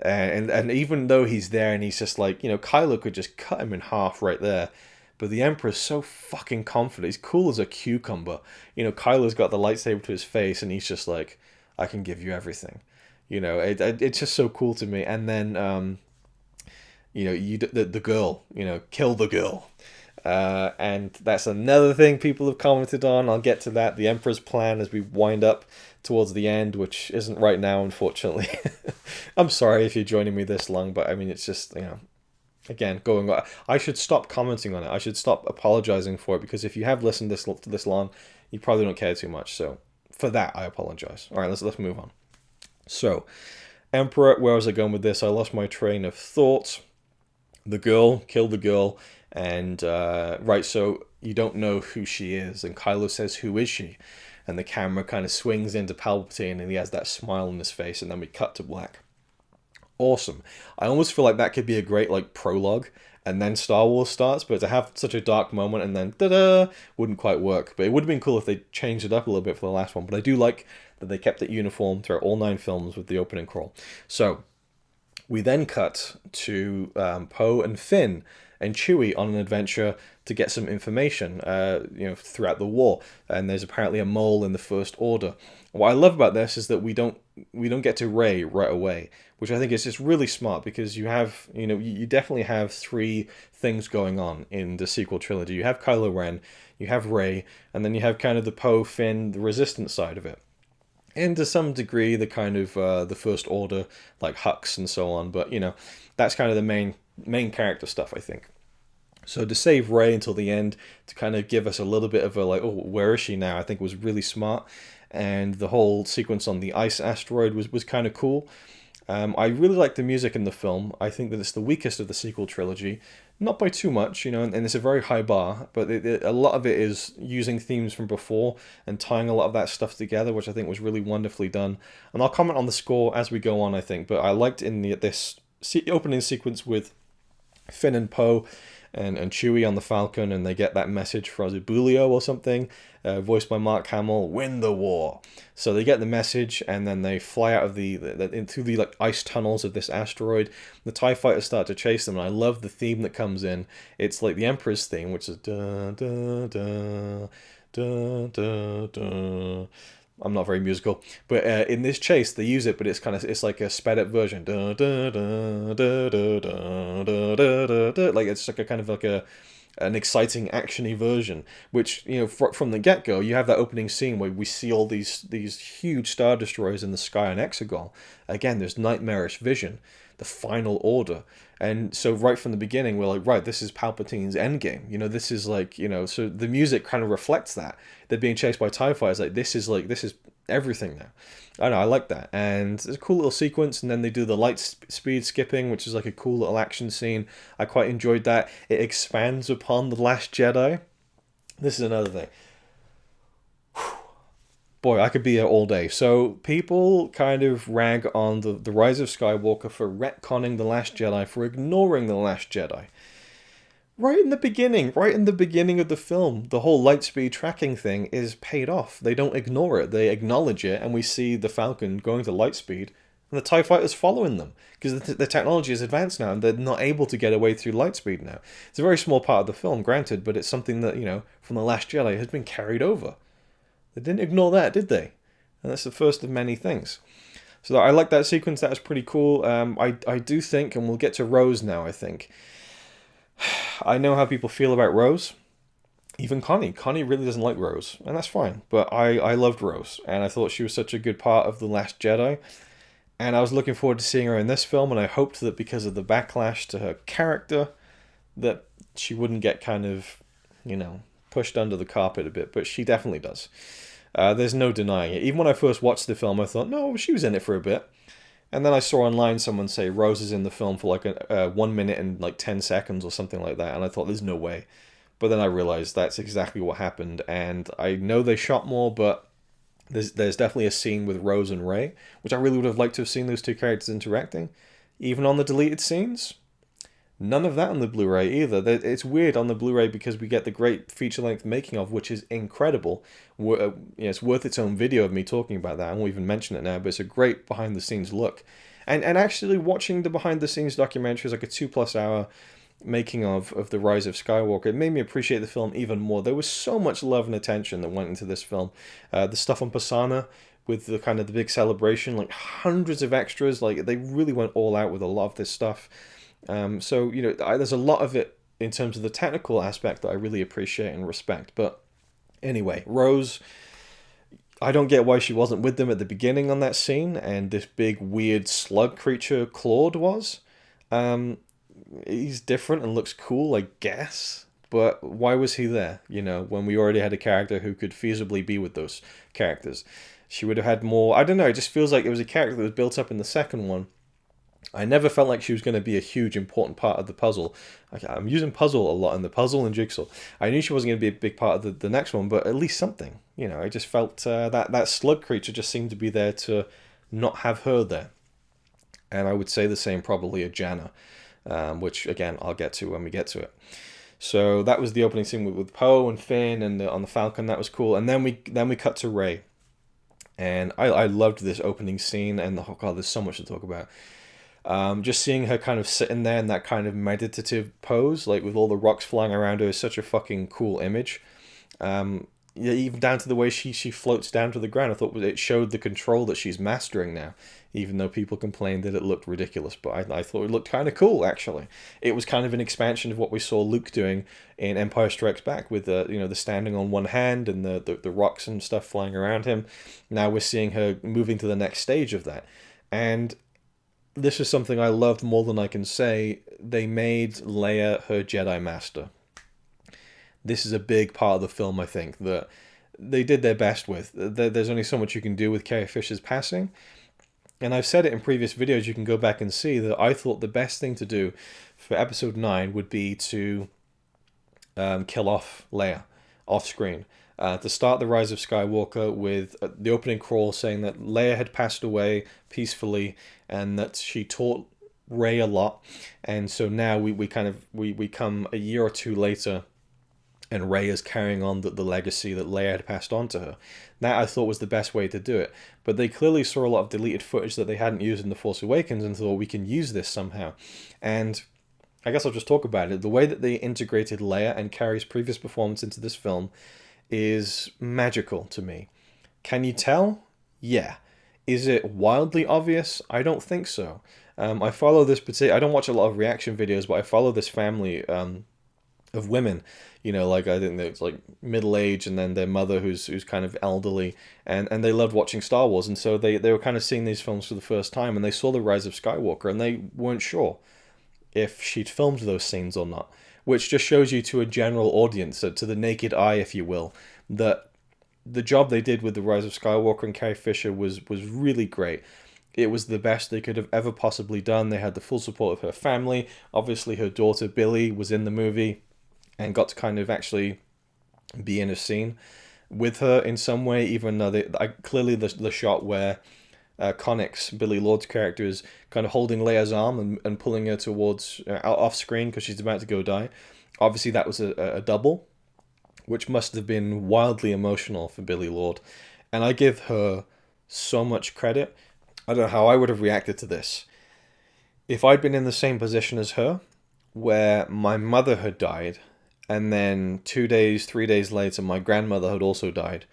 [SPEAKER 1] And even though he's there and he's just Kylo could just cut him in half right there. But the Emperor's so fucking confident. He's cool as a cucumber. Kylo's got the lightsaber to his face and he's just I can give you everything. It's just so cool to me. And then, the girl, kill the girl. And that's another thing people have commented on. I'll get to that. The Emperor's plan as we wind up towards the end, which isn't right now, unfortunately. I'm sorry if you're joining me this long, but I mean, it's just, again, I should stop commenting on it. I should stop apologizing for it, because if you have listened this long, you probably don't care too much. So for that, I apologize. All right, let's move on. So, Emperor, where was I going with this? I lost my train of thought. The girl, killed the girl, and right, so you don't know who she is, and Kylo says, "Who is she?" And the camera kind of swings into Palpatine, and he has that smile on his face, and then we cut to black. Awesome. I almost feel like that could be a great prologue, and then Star Wars starts, but to have such a dark moment and then da-da wouldn't quite work. But it would have been cool if they changed it up a little bit for the last one. But I do like that they kept it uniform throughout all 9 films with the opening crawl. So we then cut to Poe and Finn and Chewie on an adventure to get some information, throughout the war. And there's apparently a mole in the First Order. What I love about this is that we don't get to Rey right away, which I think is just really smart, because you have, you definitely have 3 things going on in the sequel trilogy. You have Kylo Ren, you have Rey, and then you have kind of the Poe, Finn, the Resistance side of it. And to some degree, the kind of the First Order, like Hux and so on. But, that's kind of the main character stuff, I think. So to save Rey until the end, to kind of give us a little bit of a where is she now, I think was really smart. And the whole sequence on the ice asteroid was kind of cool. I really like the music in the film. I think that it's the weakest of the sequel trilogy. Not by too much, and it's a very high bar, but a lot of it is using themes from before and tying a lot of that stuff together, which I think was really wonderfully done. And I'll comment on the score as we go on, I think, but I liked in this opening sequence with Finn and Poe and Chewie on the Falcon, and they get that message from Bulio or something, voiced by Mark Hamill, "Win the war." So they get the message, and then they fly out of through the ice tunnels of this asteroid. The TIE fighters start to chase them, and I love the theme that comes in. It's like the Emperor's theme, which is da da da da da da. I'm not very musical, but in this chase they use it, but it's like a sped up version. Da, da, da, da, da, da, da, da, da. Like it's like a kind of an exciting actiony version, which from the get go you have that opening scene where we see all these huge star destroyers in the sky on Exegol. Again, there's nightmarish vision, the final order. And so right from the beginning, we're like, right, this is Palpatine's endgame. This is so the music kind of reflects that. They're being chased by TIE fighters. This is everything now. I know, I like that. And it's a cool little sequence. And then they do the light speed skipping, which is like a cool little action scene. I quite enjoyed that. It expands upon The Last Jedi. This is another thing. Boy, I could be here all day. So people kind of rag on the Rise of Skywalker for retconning The Last Jedi, for ignoring The Last Jedi. Right in the beginning of the film, the whole lightspeed tracking thing is paid off. They don't ignore it. They acknowledge it, and we see the Falcon going to lightspeed, and the TIE fighters following them, because the technology is advanced now, and they're not able to get away through lightspeed now. It's a very small part of the film, granted, but it's something that, from The Last Jedi has been carried over. They didn't ignore that, did they? And that's the first of many things. So I like that sequence. That was pretty cool. I do think, and we'll get to Rose now, I think. I know how people feel about Rose. Even Connie. Connie really doesn't like Rose, and that's fine. But I loved Rose, and I thought she was such a good part of The Last Jedi. And I was looking forward to seeing her in this film, and I hoped that because of the backlash to her character, that she wouldn't get kind of, pushed under the carpet a bit. But she definitely does. There's no denying it. Even when I first watched the film, I thought, no, she was in it for a bit. And then I saw online someone say Rose is in the film for 1 minute and 10 seconds or something like that. And I thought, there's no way. But then I realized that's exactly what happened. And I know they shot more, but there's definitely a scene with Rose and Rey, which I really would have liked to have seen those two characters interacting. Even on the deleted scenes. None of that on the Blu-ray either. It's weird on the Blu-ray because we get the great feature-length making of, which is incredible. It's worth its own video of me talking about that. I won't even mention it now, but it's a great behind-the-scenes look. And actually watching the behind-the-scenes documentary is like a 2+ hour making of the Rise of Skywalker. It made me appreciate the film even more. There was so much love and attention that went into this film. The stuff on Pasana with the kind of the big celebration, hundreds of extras. They really went all out with a lot of this stuff. So there's a lot of it in terms of the technical aspect that I really appreciate and respect. But anyway, Rose, I don't get why she wasn't with them at the beginning on that scene, and this big weird slug creature Claude was. He's different and looks cool, I guess, but why was he there, when we already had a character who could feasibly be with those characters? She would have had more, I don't know, it just feels like it was a character that was built up in the second one. I never felt like she was going to be a huge, important part of the puzzle. I'm using puzzle a lot in the puzzle and Jigsaw. I knew she wasn't going to be a big part of the next one, but at least something. I just felt that slug creature just seemed to be there to not have her there. And I would say the same probably of Janna, which, again, I'll get to when we get to it. So that was the opening scene with Poe and Finn and on the Falcon. That was cool. And then we cut to Rey. And I loved this opening scene, and oh god, there's so much to talk about. Just seeing her kind of sitting there in that kind of meditative pose, like with all the rocks flying around her, is such a fucking cool image. Yeah, even down to the way she floats down to the ground. I thought it showed the control that she's mastering now, even though people complained that it looked ridiculous. But I thought it looked kind of cool, actually. It was kind of an expansion of what we saw Luke doing in Empire Strikes Back with the standing on one hand and the rocks and stuff flying around him. Now we're seeing her moving to the next stage of that. And this is something I loved more than I can say. They made Leia her Jedi Master. This is a big part of the film, I think, that they did their best with. There's only so much you can do with Carrie Fisher's passing. And I've said it in previous videos, you can go back and see that I thought the best thing to do for Episode 9 would be to kill off Leia off screen. To start the Rise of Skywalker with the opening crawl saying that Leia had passed away peacefully and that she taught Rey a lot. And so now we come a year or two later, and Rey is carrying on the legacy that Leia had passed on to her. That I thought was the best way to do it. But they clearly saw a lot of deleted footage that they hadn't used in The Force Awakens and thought we can use this somehow. And I guess I'll just talk about it. The way that they integrated Leia and Carrie's previous performance into this film is magical to me. Can you tell? Yeah. Is it wildly obvious? I don't think so. I follow this I don't watch a lot of reaction videos, but I follow this family of women, like I think it's like middle age and then their mother who's kind of elderly, and they loved watching Star Wars, and so they were kind of seeing these films for the first time, and they saw The Rise of Skywalker and they weren't sure if she'd filmed those scenes or not, which just shows you to a general audience, to the naked eye, if you will, that the job they did with The Rise of Skywalker and Carrie Fisher was really great. It was the best they could have ever possibly done. They had the full support of her family. Obviously, her daughter Billy was in the movie and got to kind of actually be in a scene with her in some way, even though clearly the shot where Connix, Billy Lord's character, is kind of holding Leia's arm and pulling her towards out off screen because she's about to go die. Obviously, that was a double, which must have been wildly emotional for Billy Lord. And I give her so much credit. I don't know how I would have reacted to this. If I'd been in the same position as her, where my mother had died, and then 2 days, 3 days later, my grandmother had also died,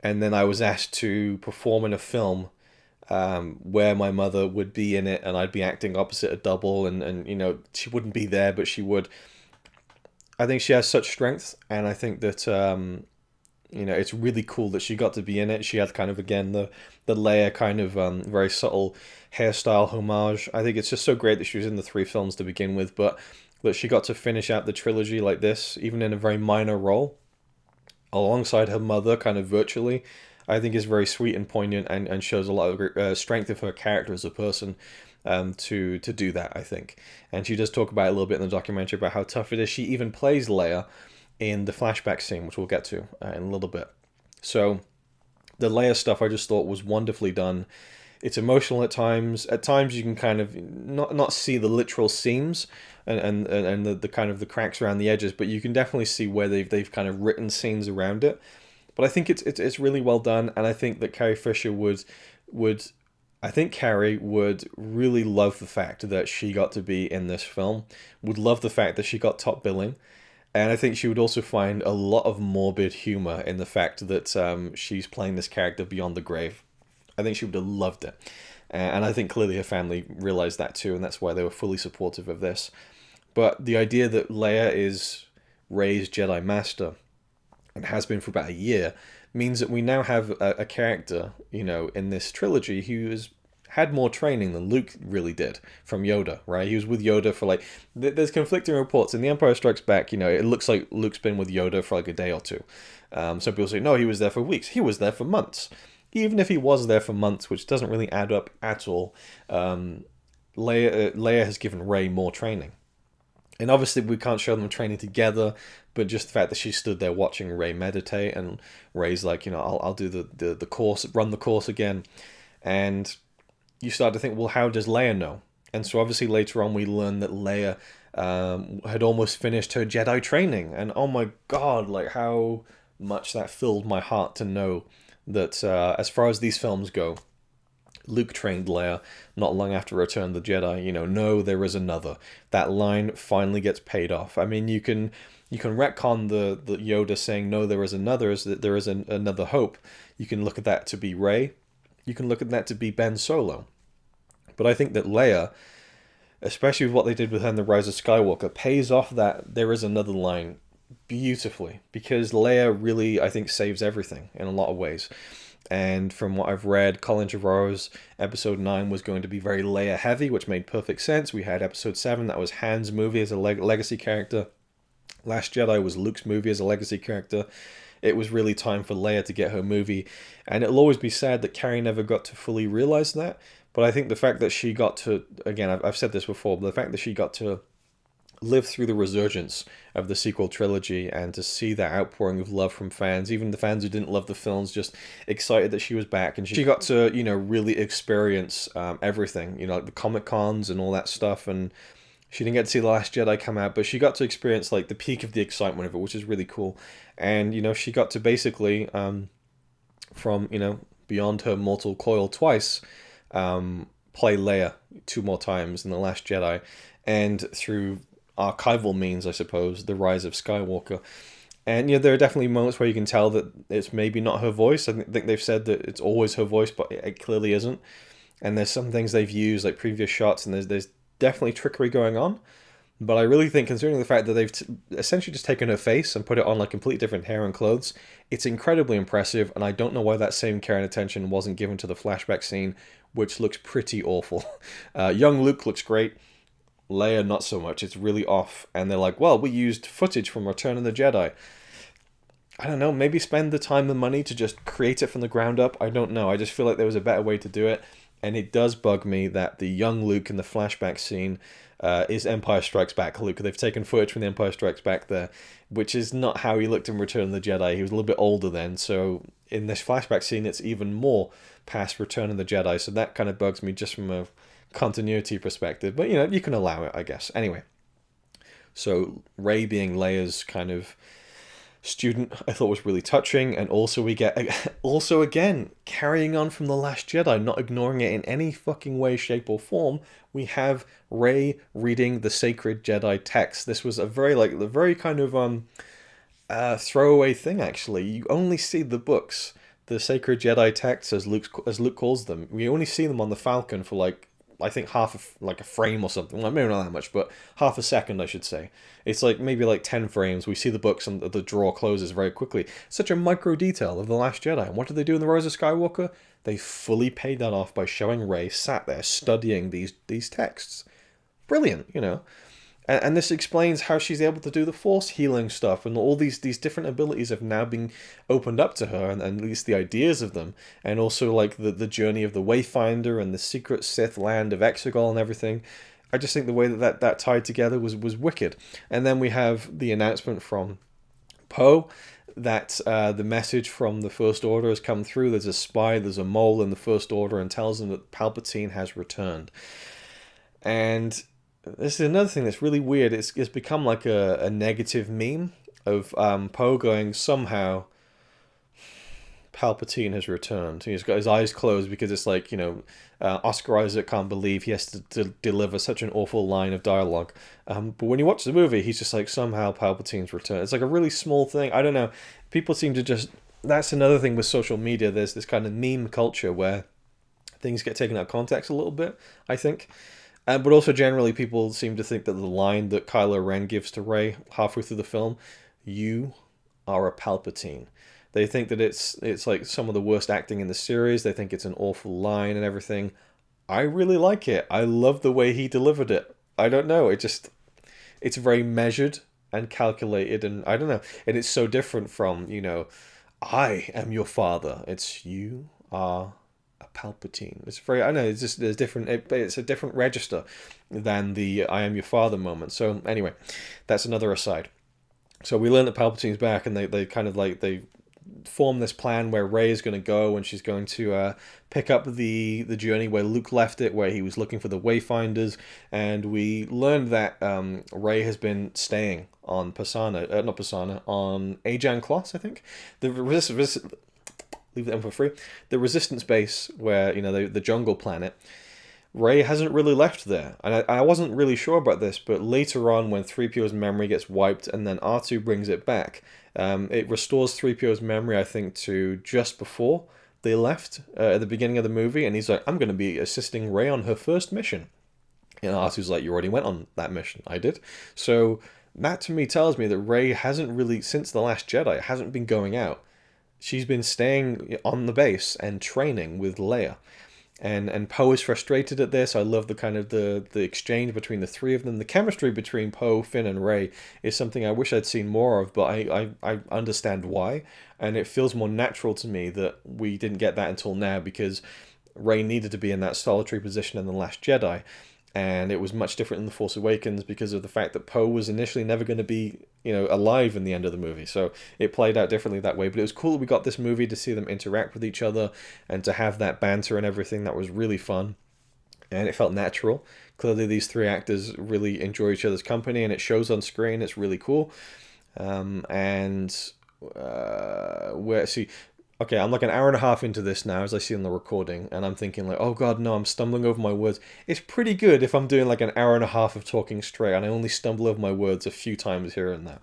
[SPEAKER 1] and then I was asked to perform in a film where my mother would be in it, and I'd be acting opposite a double, and she wouldn't be there, but she would. I think she has such strength, and I think that it's really cool that she got to be in it. She had kind of, again, the Leia kind of very subtle hairstyle homage. I think it's just so great that she was in the 3 films to begin with, but that she got to finish out the trilogy like this, even in a very minor role, alongside her mother, kind of virtually, I think is very sweet and poignant, and shows a lot of strength of her character as a person to do that, I think. And she does talk about it a little bit in the documentary about how tough it is. She even plays Leia in the flashback scene, which we'll get to in a little bit. So the Leia stuff I just thought was wonderfully done. It's emotional at times. At times you can kind of not see the literal seams and the kind of the cracks around the edges, but you can definitely see where they've kind of written scenes around it. But I think it's really well done, and I think that Carrie Fisher Carrie would really love the fact that she got to be in this film, would love the fact that she got top billing, and I think she would also find a lot of morbid humor in the fact that she's playing this character beyond the grave. I think she would have loved it. And I think clearly her family realized that too, and that's why they were fully supportive of this. But the idea that Leia is Rey's Jedi Master, and has been for about a year, means that we now have a character, you know, in this trilogy who has had more training than Luke really did from Yoda, right? He was with Yoda for like... There's conflicting reports. In The Empire Strikes Back, you know, it looks like Luke's been with Yoda for like a day or two. Some people say, no, he was there for weeks. He was there for months. Even if he was there for months, which doesn't really add up at all, Leia has given Rey more training. And obviously we can't show them training together, but just the fact that she stood there watching Rey meditate, and Rey's like, you know, I'll do the course, run the course again. And you start to think, well, how does Leia know? And so obviously later on we learn that Leia had almost finished her Jedi training. And oh my God, like how much that filled my heart to know that as far as these films go, Luke trained Leia not long after Return of the Jedi. You know, no, there is another. That line finally gets paid off. I mean, you can retcon the Yoda saying no, there is another, is that there is another hope. You can look at that to be Rey. You can look at that to be Ben Solo. But I think that Leia, especially with what they did with her in The Rise of Skywalker, pays off that there is another line beautifully, because Leia really, I think, saves everything in a lot of ways. And from what I've read, Colin Trevorrow's episode 9 was going to be very Leia heavy, which made perfect sense. We had episode 7, that was Han's movie as a legacy character. Last Jedi was Luke's movie as a legacy character. It was really time for Leia to get her movie. And it'll always be sad that Carrie never got to fully realize that. But I think the fact that she got to, again, I've said this before, but the fact that she got to live through the resurgence of the sequel trilogy and to see that outpouring of love from fans, even the fans who didn't love the films, just excited that she was back, and she got to, you know, really experience everything, you know, like the Comic Cons and all that stuff. And she didn't get to see The Last Jedi come out, but she got to experience like the peak of the excitement of it, which is really cool. And, you know, she got to basically from, you know, beyond her mortal coil twice, play Leia 2 more times in The Last Jedi, and through archival means, I suppose, The Rise of Skywalker. And, you know, there are definitely moments where you can tell that it's maybe not her voice. I think they've said that it's always her voice, but it clearly isn't. And there's some things they've used, like previous shots, and there's definitely trickery going on. But I really think, considering the fact that they've essentially just taken her face and put it on like completely different hair and clothes, it's incredibly impressive. And I don't know why that same care and attention wasn't given to the flashback scene, which looks pretty awful. Young Luke looks great. Leia, not so much. It's really off. And they're like, well, we used footage from Return of the Jedi. I don't know, maybe spend the time and money to just create it from the ground up. I don't know. I just feel like there was a better way to do it. And it does bug me that the young Luke in the flashback scene is Empire Strikes Back Luke. They've taken footage from the Empire Strikes Back there, which is not how he looked in Return of the Jedi. He was a little bit older then. So in this flashback scene, it's even more past Return of the Jedi. So that kind of bugs me just from a continuity perspective, but you know, you can allow it, I guess. Anyway, so Rey being Leia's kind of student, I thought was really touching. And also we get, also again, carrying on from The Last Jedi, not ignoring it in any fucking way, shape or form, we have Rey reading the sacred Jedi text. This was a very kind of throwaway thing, actually. You only see the books, the sacred Jedi texts, as Luke calls them. We only see them on the Falcon for like, I think like a frame or something. Well, maybe not that much, but half a second, I should say. It's like maybe like 10 frames. We see the books and the drawer closes very quickly. Such a micro detail of The Last Jedi. And what did they do in The Rise of Skywalker? They fully paid that off by showing Rey sat there studying these texts. Brilliant, you know. And this explains how she's able to do the Force healing stuff, and all these different abilities have now been opened up to her, and at least the ideas of them, and also like the journey of the Wayfinder and the secret Sith land of Exegol and everything. I just think the way that tied together was wicked. And then we have the announcement from Poe that the message from the First Order has come through. There's a spy, there's a mole in the First Order, and tells them that Palpatine has returned. And this is another thing that's really weird. It's become like a negative meme of Poe going, somehow Palpatine has returned. He's got his eyes closed because it's like, you know, Oscar Isaac can't believe he has to deliver such an awful line of dialogue. But when you watch the movie, he's just like, somehow Palpatine's returned. It's like a really small thing. I don't know. People seem to just... That's another thing with social media. There's this kind of meme culture where things get taken out of context a little bit, I think. But also generally people seem to think that the line that Kylo Ren gives to Rey halfway through the film, "You are a Palpatine." They think that it's like some of the worst acting in the series. They think it's an awful line and everything. I really like it. I love the way he delivered it. I don't know. It's very measured and calculated, and I don't know. And it's so different from, I am your father. It's you are a Palpatine. It's very, I know, it's just, there's different, it's a different register than the I am your father moment. So anyway, that's another aside. So we learn that Palpatine's back, and they kind of like, they form this plan where Rey is going to go, and she's going to pick up the journey where Luke left it, where he was looking for the Wayfinders, and we learned that Rey has been staying on on Ajan Kloss, I think. Leave them for free. The Resistance base, where, the jungle planet. Rey hasn't really left there, and I wasn't really sure about this, but later on when 3PO's memory gets wiped and then R2 brings it back, it restores 3PO's memory, I think, to just before they left at the beginning of the movie, and he's like, I'm going to be assisting Rey on her first mission. And R2's like, you already went on that mission. I did. So that to me tells me that Rey hasn't really, since The Last Jedi, hasn't been going out. She's been staying on the base and training with Leia. And Poe is frustrated at this. I love the kind of the exchange between the three of them. The chemistry between Poe, Finn, and Rey is something I wish I'd seen more of, but I understand why. And it feels more natural to me that we didn't get that until now, because Rey needed to be in that solitary position in The Last Jedi. And it was much different in The Force Awakens because of the fact that Poe was initially never going to be, alive in the end of the movie. So it played out differently that way. But it was cool that we got this movie to see them interact with each other and to have that banter and everything. That was really fun. And it felt natural. Clearly these three actors really enjoy each other's company, and it shows on screen. It's really cool. Okay, I'm like an hour and a half into this now, as I see on the recording, and I'm thinking like, oh god, no, I'm stumbling over my words. It's pretty good if I'm doing like an hour and a half of talking straight, and I only stumble over my words a few times here and there.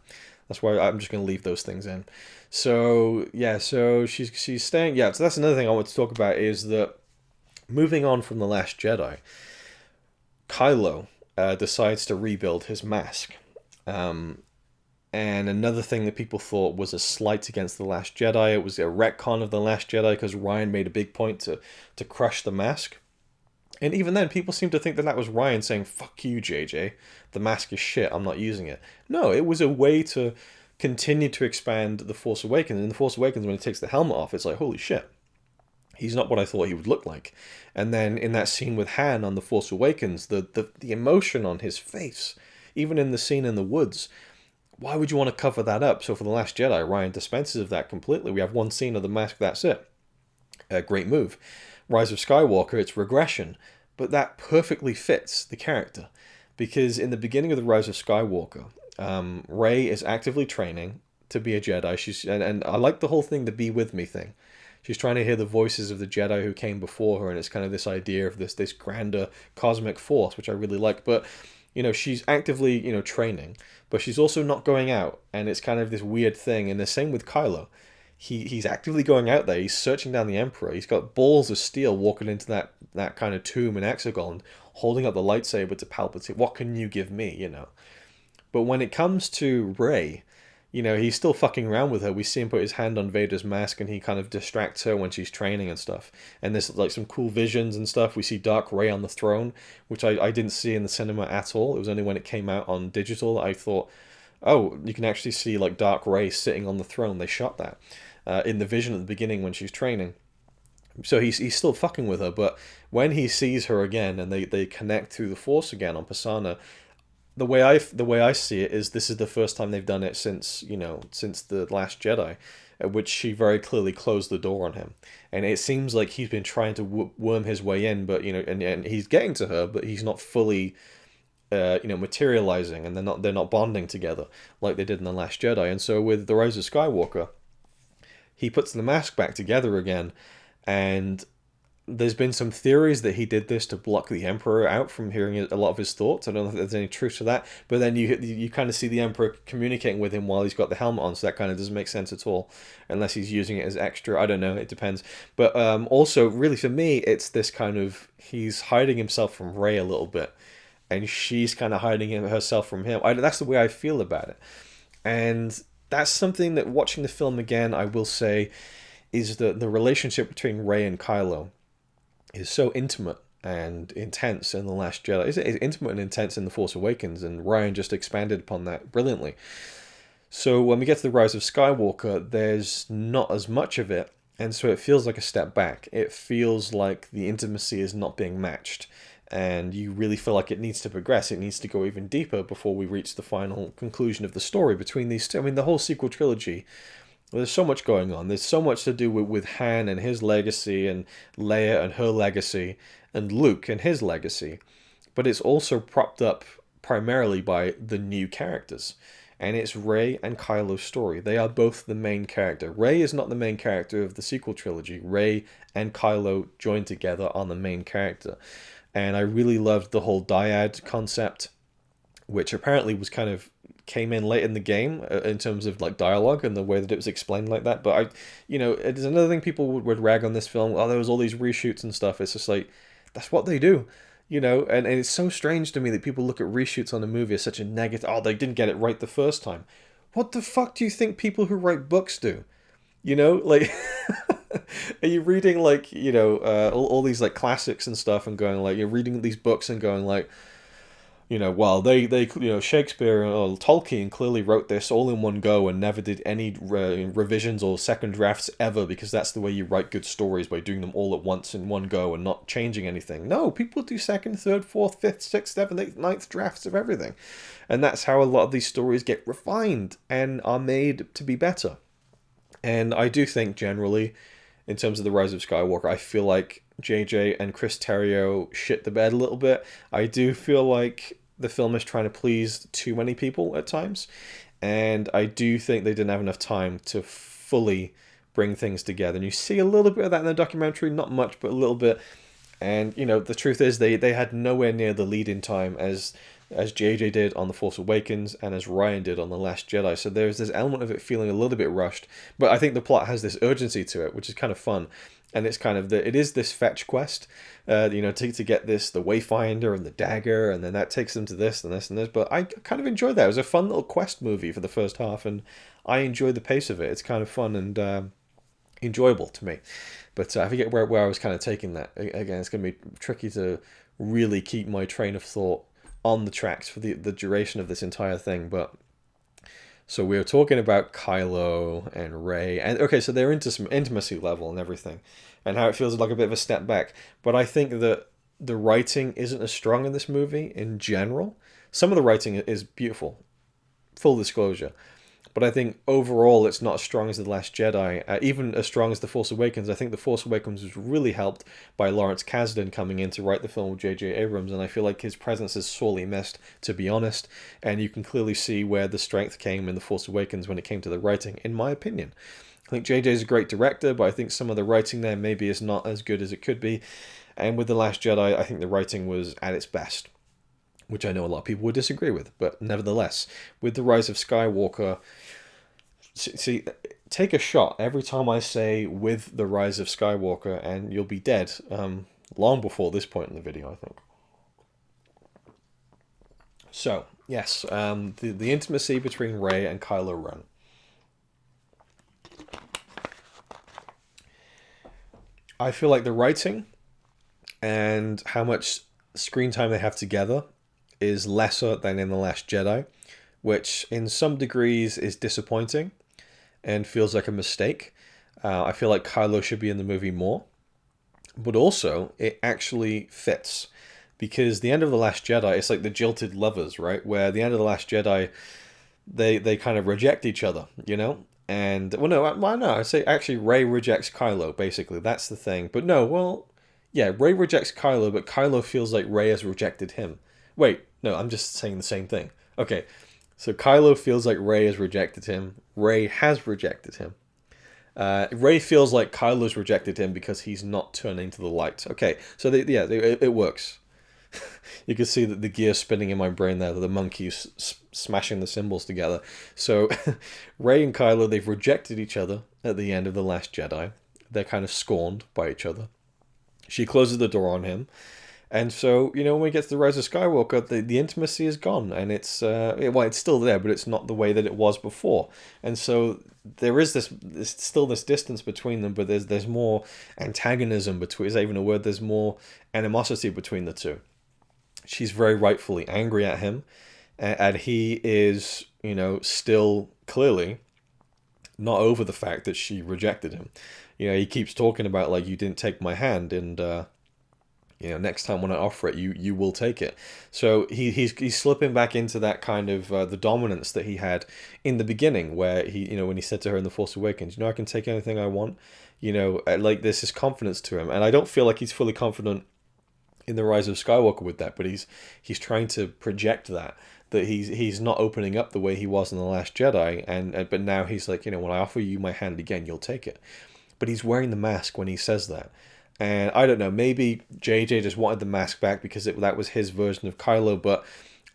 [SPEAKER 1] That's why I'm just going to leave those things in. So, yeah, so she's staying... Yeah, so that's another thing I want to talk about, is that moving on from The Last Jedi, Kylo decides to rebuild his mask. And another thing that people thought was a slight against The Last Jedi, it was a retcon of The Last Jedi, because Ryan made a big point to crush the mask. And even then, people seem to think that was Ryan saying, fuck you, JJ, the mask is shit, I'm not using it. No, it was a way to continue to expand The Force Awakens. In The Force Awakens, when he takes the helmet off, it's like, holy shit, he's not what I thought he would look like. And then in that scene with Han on The Force Awakens, the emotion on his face, even in the scene in the woods, why would you want to cover that up? So for The Last Jedi, Ryan dispenses of that completely. We have one scene of the mask, that's it. A great move. Rise of Skywalker, it's regression. But that perfectly fits the character. Because in the beginning of the Rise of Skywalker, Rey is actively training to be a Jedi. And I like the whole thing, the be with me thing. She's trying to hear the voices of the Jedi who came before her, and it's kind of this idea of this grander cosmic force, which I really like. But she's actively, training, but she's also not going out, and it's kind of this weird thing. And the same with Kylo. He's actively going out there. He's searching down the Emperor. He's got balls of steel walking into that kind of tomb in Exegol, holding up the lightsaber to Palpatine. What can you give me, But when it comes to Rey, he's still fucking around with her. We see him put his hand on Vader's mask, and he kind of distracts her when she's training and stuff. And there's like some cool visions and stuff. We see Dark Rey on the throne, which I didn't see in the cinema at all. It was only when it came out on digital that I thought, oh, you can actually see like Dark Rey sitting on the throne. They shot that in the vision at the beginning when she's training. So he's still fucking with her, but when he sees her again and they connect through the Force again on Pasaana, the way I see it is this is the first time they've done it since The Last Jedi, at which she very clearly closed the door on him, and it seems like he's been trying to worm his way in, but and he's getting to her, but he's not fully materializing, and they're not bonding together like they did in The Last Jedi. And so with The Rise of Skywalker, he puts the mask back together again, and there's been some theories that he did this to block the Emperor out from hearing a lot of his thoughts. I don't know if there's any truth to that, but then you kind of see the Emperor communicating with him while he's got the helmet on, so that kind of doesn't make sense at all, unless he's using it as extra. I don't know, it depends. But also, really for me, it's this kind of, he's hiding himself from Rey a little bit, and she's kind of hiding herself from him. That's the way I feel about it. And that's something that, watching the film again, I will say, is the relationship between Rey and Kylo is so intimate and intense in The Last Jedi. It's intimate and intense in The Force Awakens, and Ryan just expanded upon that brilliantly. So when we get to The Rise of Skywalker, there's not as much of it, and so it feels like a step back. It feels like the intimacy is not being matched, and you really feel like it needs to progress. It needs to go even deeper before we reach the final conclusion of the story between these two. I mean, the whole sequel trilogy, there's so much going on. There's so much to do with Han and his legacy, and Leia and her legacy, and Luke and his legacy. But it's also propped up primarily by the new characters. And it's Rey and Kylo's story. They are both the main character. Rey is not the main character of the sequel trilogy. Rey and Kylo joined together on the main character. And I really loved the whole dyad concept, which apparently was kind of came in late in the game in terms of like dialogue and the way that it was explained like that. But it's another thing people would rag on this film. Oh, there was all these reshoots and stuff. It's just like, that's what they do, and it's so strange to me that people look at reshoots on a movie as such a negative. Oh, they didn't get it right the first time. What the fuck do you think people who write books do? Like, are you reading like, all these like classics and stuff and going like, you're reading these books and going like, well, they Shakespeare or Tolkien clearly wrote this all in one go and never did any revisions or second drafts ever, because that's the way you write good stories, by doing them all at once in one go and not changing anything. No, people do second, third, fourth, fifth, sixth, seventh, eighth, ninth drafts of everything. And that's how a lot of these stories get refined and are made to be better. And I do think generally, in terms of The Rise of Skywalker, I feel like JJ and Chris Terrio shit the bed a little bit. I do feel like the film is trying to please too many people at times, and I do think they didn't have enough time to fully bring things together. And you see a little bit of that in the documentary, not much, but a little bit. And the truth is they had nowhere near the lead in time as JJ did on The Force Awakens and as Ryan did on The Last Jedi. So there's this element of it feeling a little bit rushed, but I think the plot has this urgency to it, which is kind of fun. And it's kind of it is this fetch quest, to get the Wayfinder and the dagger, and then that takes them to this and this and this. But I kind of enjoyed that. It was a fun little quest movie for the first half, and I enjoyed the pace of it. It's kind of fun and enjoyable to me. But I forget where I was kind of taking that. Again, it's going to be tricky to really keep my train of thought on the tracks for the duration of this entire thing. But so we were talking about Kylo and Rey, and okay, so they're into some intimacy level and everything, and how it feels like a bit of a step back. But I think that the writing isn't as strong in this movie in general. Some of the writing is beautiful, full disclosure, but I think overall it's not as strong as The Last Jedi, even as strong as The Force Awakens. I think The Force Awakens was really helped by Lawrence Kasdan coming in to write the film with J.J. Abrams, and I feel like his presence is sorely missed, to be honest, and you can clearly see where the strength came in The Force Awakens when it came to the writing, in my opinion. I think J.J. is a great director, but I think some of the writing there maybe is not as good as it could be, and with The Last Jedi, I think the writing was at its best, which I know a lot of people would disagree with, but nevertheless, with The Rise of Skywalker, see, take a shot every time I say with The Rise of Skywalker, and you'll be dead long before this point in the video, I think. So, yes, the intimacy between Rey and Kylo Ren. I feel like the writing and how much screen time they have together is lesser than in The Last Jedi, which in some degrees is disappointing and feels like a mistake. I feel like Kylo should be in the movie more, but also it actually fits, because the end of The Last Jedi, it's like the jilted lovers, right? Where the end of The Last Jedi, they kind of reject each other, And, well, no, I'd say actually Rey rejects Kylo, basically. That's the thing. But no, well, yeah, Rey rejects Kylo, but Kylo feels like Rey has rejected him. Wait, no, I'm just saying the same thing. Okay, so Kylo feels like Rey has rejected him. Rey has rejected him. Rey feels like Kylo's rejected him because he's not turning to the light. Okay, so it works. You can see that the gear spinning in my brain there, the monkeys smashing the symbols together. So Rey and Kylo, they've rejected each other at the end of The Last Jedi. They're kind of scorned by each other. She closes the door on him. And so, when we get to the Rise of Skywalker, the intimacy is gone, and it's still there, but it's not the way that it was before. And so there is still this distance between them, but there's more antagonism between. Is that even a word? There's more animosity between the two. She's very rightfully angry at him, and he is, still clearly not over the fact that she rejected him. He keeps talking about, like, you didn't take my hand, and next time when I offer it, you will take it. So he's slipping back into that kind of the dominance that he had in the beginning, where when he said to her in The Force Awakens, I can take anything I want. Like, there's this confidence to him, and I don't feel like he's fully confident in The Rise of Skywalker with that, but he's trying to project that he's not opening up the way he was in The Last Jedi, but now he's like, when I offer you my hand again, you'll take it. But he's wearing the mask when he says that. And I don't know, maybe JJ just wanted the mask back because that was his version of Kylo, but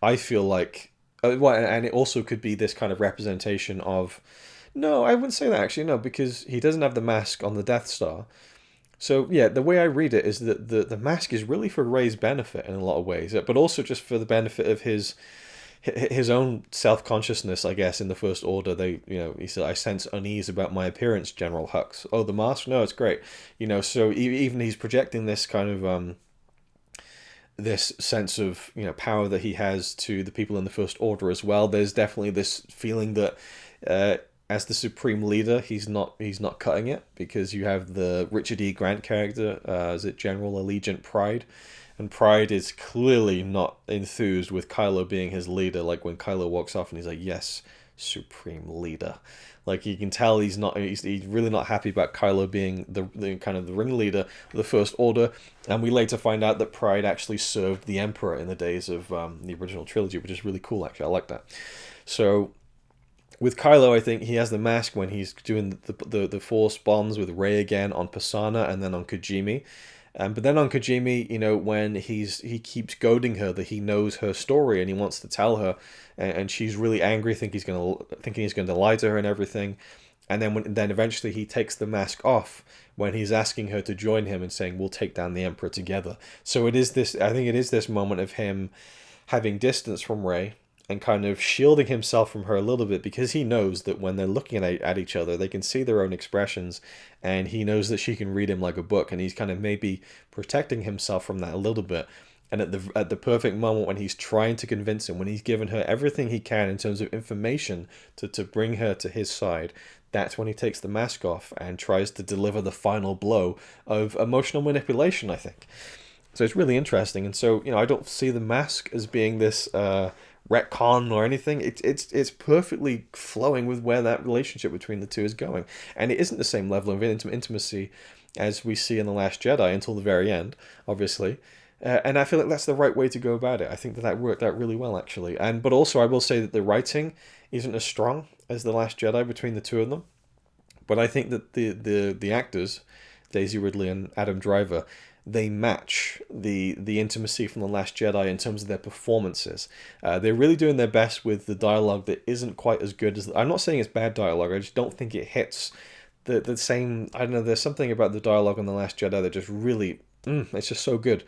[SPEAKER 1] I feel like, and it also could be this kind of representation of, no, I wouldn't say that actually, no, because he doesn't have the mask on the Death Star. So yeah, the way I read it is that the mask is really for Rey's benefit in a lot of ways, but also just for the benefit of his own self-consciousness, I guess. In the First Order, he said, I sense unease about my appearance, General Hux. Oh, the mask? No, it's great. So even he's projecting this kind of this sense of power that he has to the people in the First Order as well. There's definitely this feeling that as the supreme leader, he's not cutting it, because you have the Richard E. Grant character, is it General Allegiant Pride? And Pride is clearly not enthused with Kylo being his leader. Like when Kylo walks off and he's like, yes, supreme leader. Like you can tell he's really not happy about Kylo being the kind of the ringleader of the First Order. And we later find out that Pride actually served the Emperor in the days of the original trilogy, which is really cool, actually. I like that. So with Kylo, I think he has the mask when he's doing the Force bonds with Rey again on Pisana and then on Kijimi. But then on Kijimi, when he keeps goading her that he knows her story and he wants to tell her, and she's really angry, thinking he's going to lie to her and everything. And then eventually he takes the mask off when he's asking her to join him and saying, we'll take down the Emperor together. So I think it is this moment of him having distance from Rey and kind of shielding himself from her a little bit, because he knows that when they're looking at each other, they can see their own expressions, and he knows that she can read him like a book, and he's kind of maybe protecting himself from that a little bit. And at the perfect moment when he's trying to convince him, when he's given her everything he can in terms of information to bring her to his side, that's when he takes the mask off and tries to deliver the final blow of emotional manipulation, I think. So it's really interesting. And so, I don't see the mask as being this retcon or anything. It's perfectly flowing with where that relationship between the two is going, and it isn't the same level of intimacy as we see in The Last Jedi until the very end, obviously. And I feel like that's the right way to go about it. I think that worked out really well, actually. But also I will say that the writing isn't as strong as The Last Jedi between the two of them, but I think that the actors, Daisy Ridley and Adam Driver, they match the intimacy from The Last Jedi in terms of their performances. They're really doing their best with the dialogue that isn't quite as good as... I'm not saying it's bad dialogue, I just don't think it hits the same... I don't know, there's something about the dialogue on The Last Jedi that just really... it's just so good.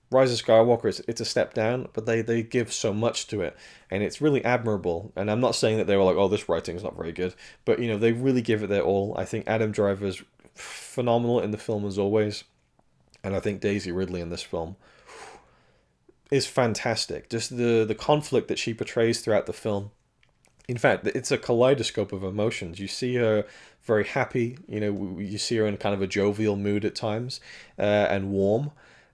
[SPEAKER 1] Rise of Skywalker, it's a step down, but they give so much to it, and it's really admirable. And I'm not saying that they were like, oh, this writing is not very good, but, they really give it their all. I think Adam Driver's phenomenal in the film as always. And I think Daisy Ridley in this film is fantastic. Just the conflict that she portrays throughout the film. In fact, it's a kaleidoscope of emotions. You see her very happy. You see her in kind of a jovial mood at times, and warm.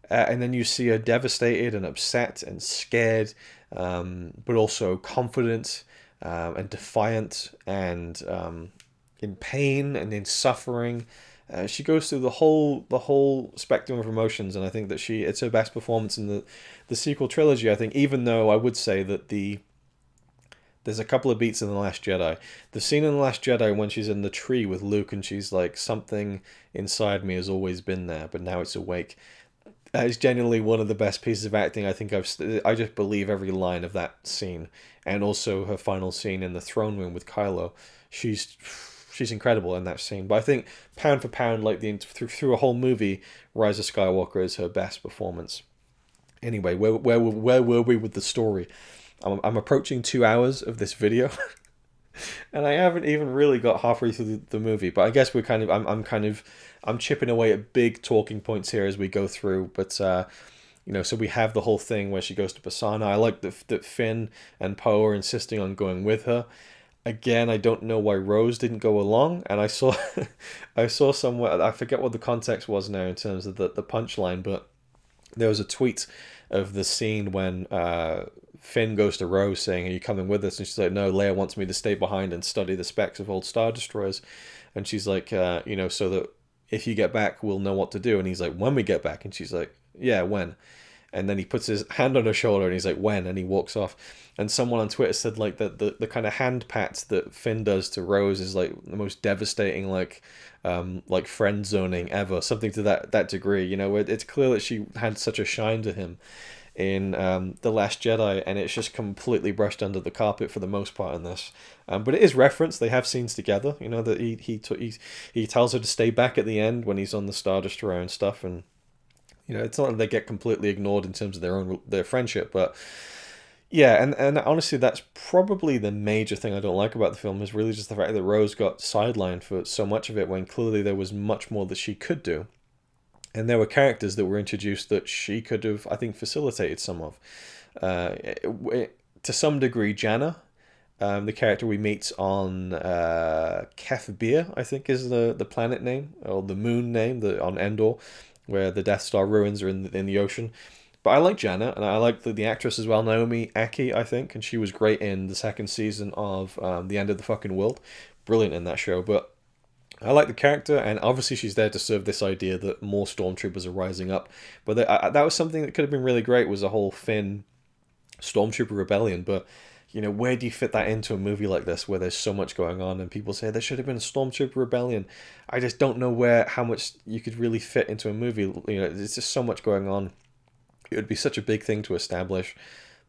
[SPEAKER 1] And then you see her devastated and upset and scared, but also confident and defiant and in pain and in suffering. She goes through the whole spectrum of emotions, and I think that it's her best performance in the sequel trilogy. I think, even though I would say that the there's a couple of beats in The Last Jedi. The scene in The Last Jedi when she's in the tree with Luke and she's like, something inside me has always been there, but now it's awake. That is genuinely one of the best pieces of acting I think I just believe every line of that scene. And also her final scene in the throne room with Kylo. She's incredible in that scene. But I think pound for pound, like through a whole movie, Rise of Skywalker is her best performance. Anyway, where were we with the story? I'm approaching 2 hours of this video, and I haven't even really got halfway through the movie. But I guess I'm chipping away at big talking points here as we go through. But so we have the whole thing where she goes to Basana. I like that Finn and Poe are insisting on going with her. Again, I don't know why Rose didn't go along, and I saw somewhere, I forget what the context was now in terms of the punchline, but there was a tweet of the scene when Finn goes to Rose saying, "Are you coming with us?" And she's like, "No, Leia wants me to stay behind and study the specs of old Star Destroyers." And she's like, so that if you get back, we'll know what to do. And he's like, "When we get back?" And she's like, "Yeah, when?" And then he puts his hand on her shoulder and he's like, "When?" And he walks off. And someone on Twitter said like that the kind of hand pats that Finn does to Rose is like the most devastating like friend zoning ever. Something to that degree. It's clear that she had such a shine to him in The Last Jedi, and it's just completely brushed under the carpet for the most part in this. But it is referenced. They have scenes together. That he tells her to stay back at the end when he's on the Star Destroyer and stuff, and it's not that they get completely ignored in terms of their friendship, but yeah, and honestly, that's probably the major thing I don't like about the film, is really just the fact that Rose got sidelined for so much of it when clearly there was much more that she could do. And there were characters that were introduced that she could have, I think, facilitated some of. To some degree, Janna, the character we meet on Kef Bir, I think is the planet name, or the moon name on Endor, where the Death Star ruins are in the ocean. But I like Janna, and I like the actress as well, Naomi Aki, I think, and she was great in the second season of The End of the Fucking World. Brilliant in that show, but I like the character, and obviously she's there to serve this idea that more stormtroopers are rising up. But that was something that could have been really great, was a whole Finn stormtrooper rebellion, but where do you fit that into a movie like this where there's so much going on and people say there should have been a stormtrooper rebellion? I just don't know how much you could really fit into a movie. There's just so much going on. It would be such a big thing to establish,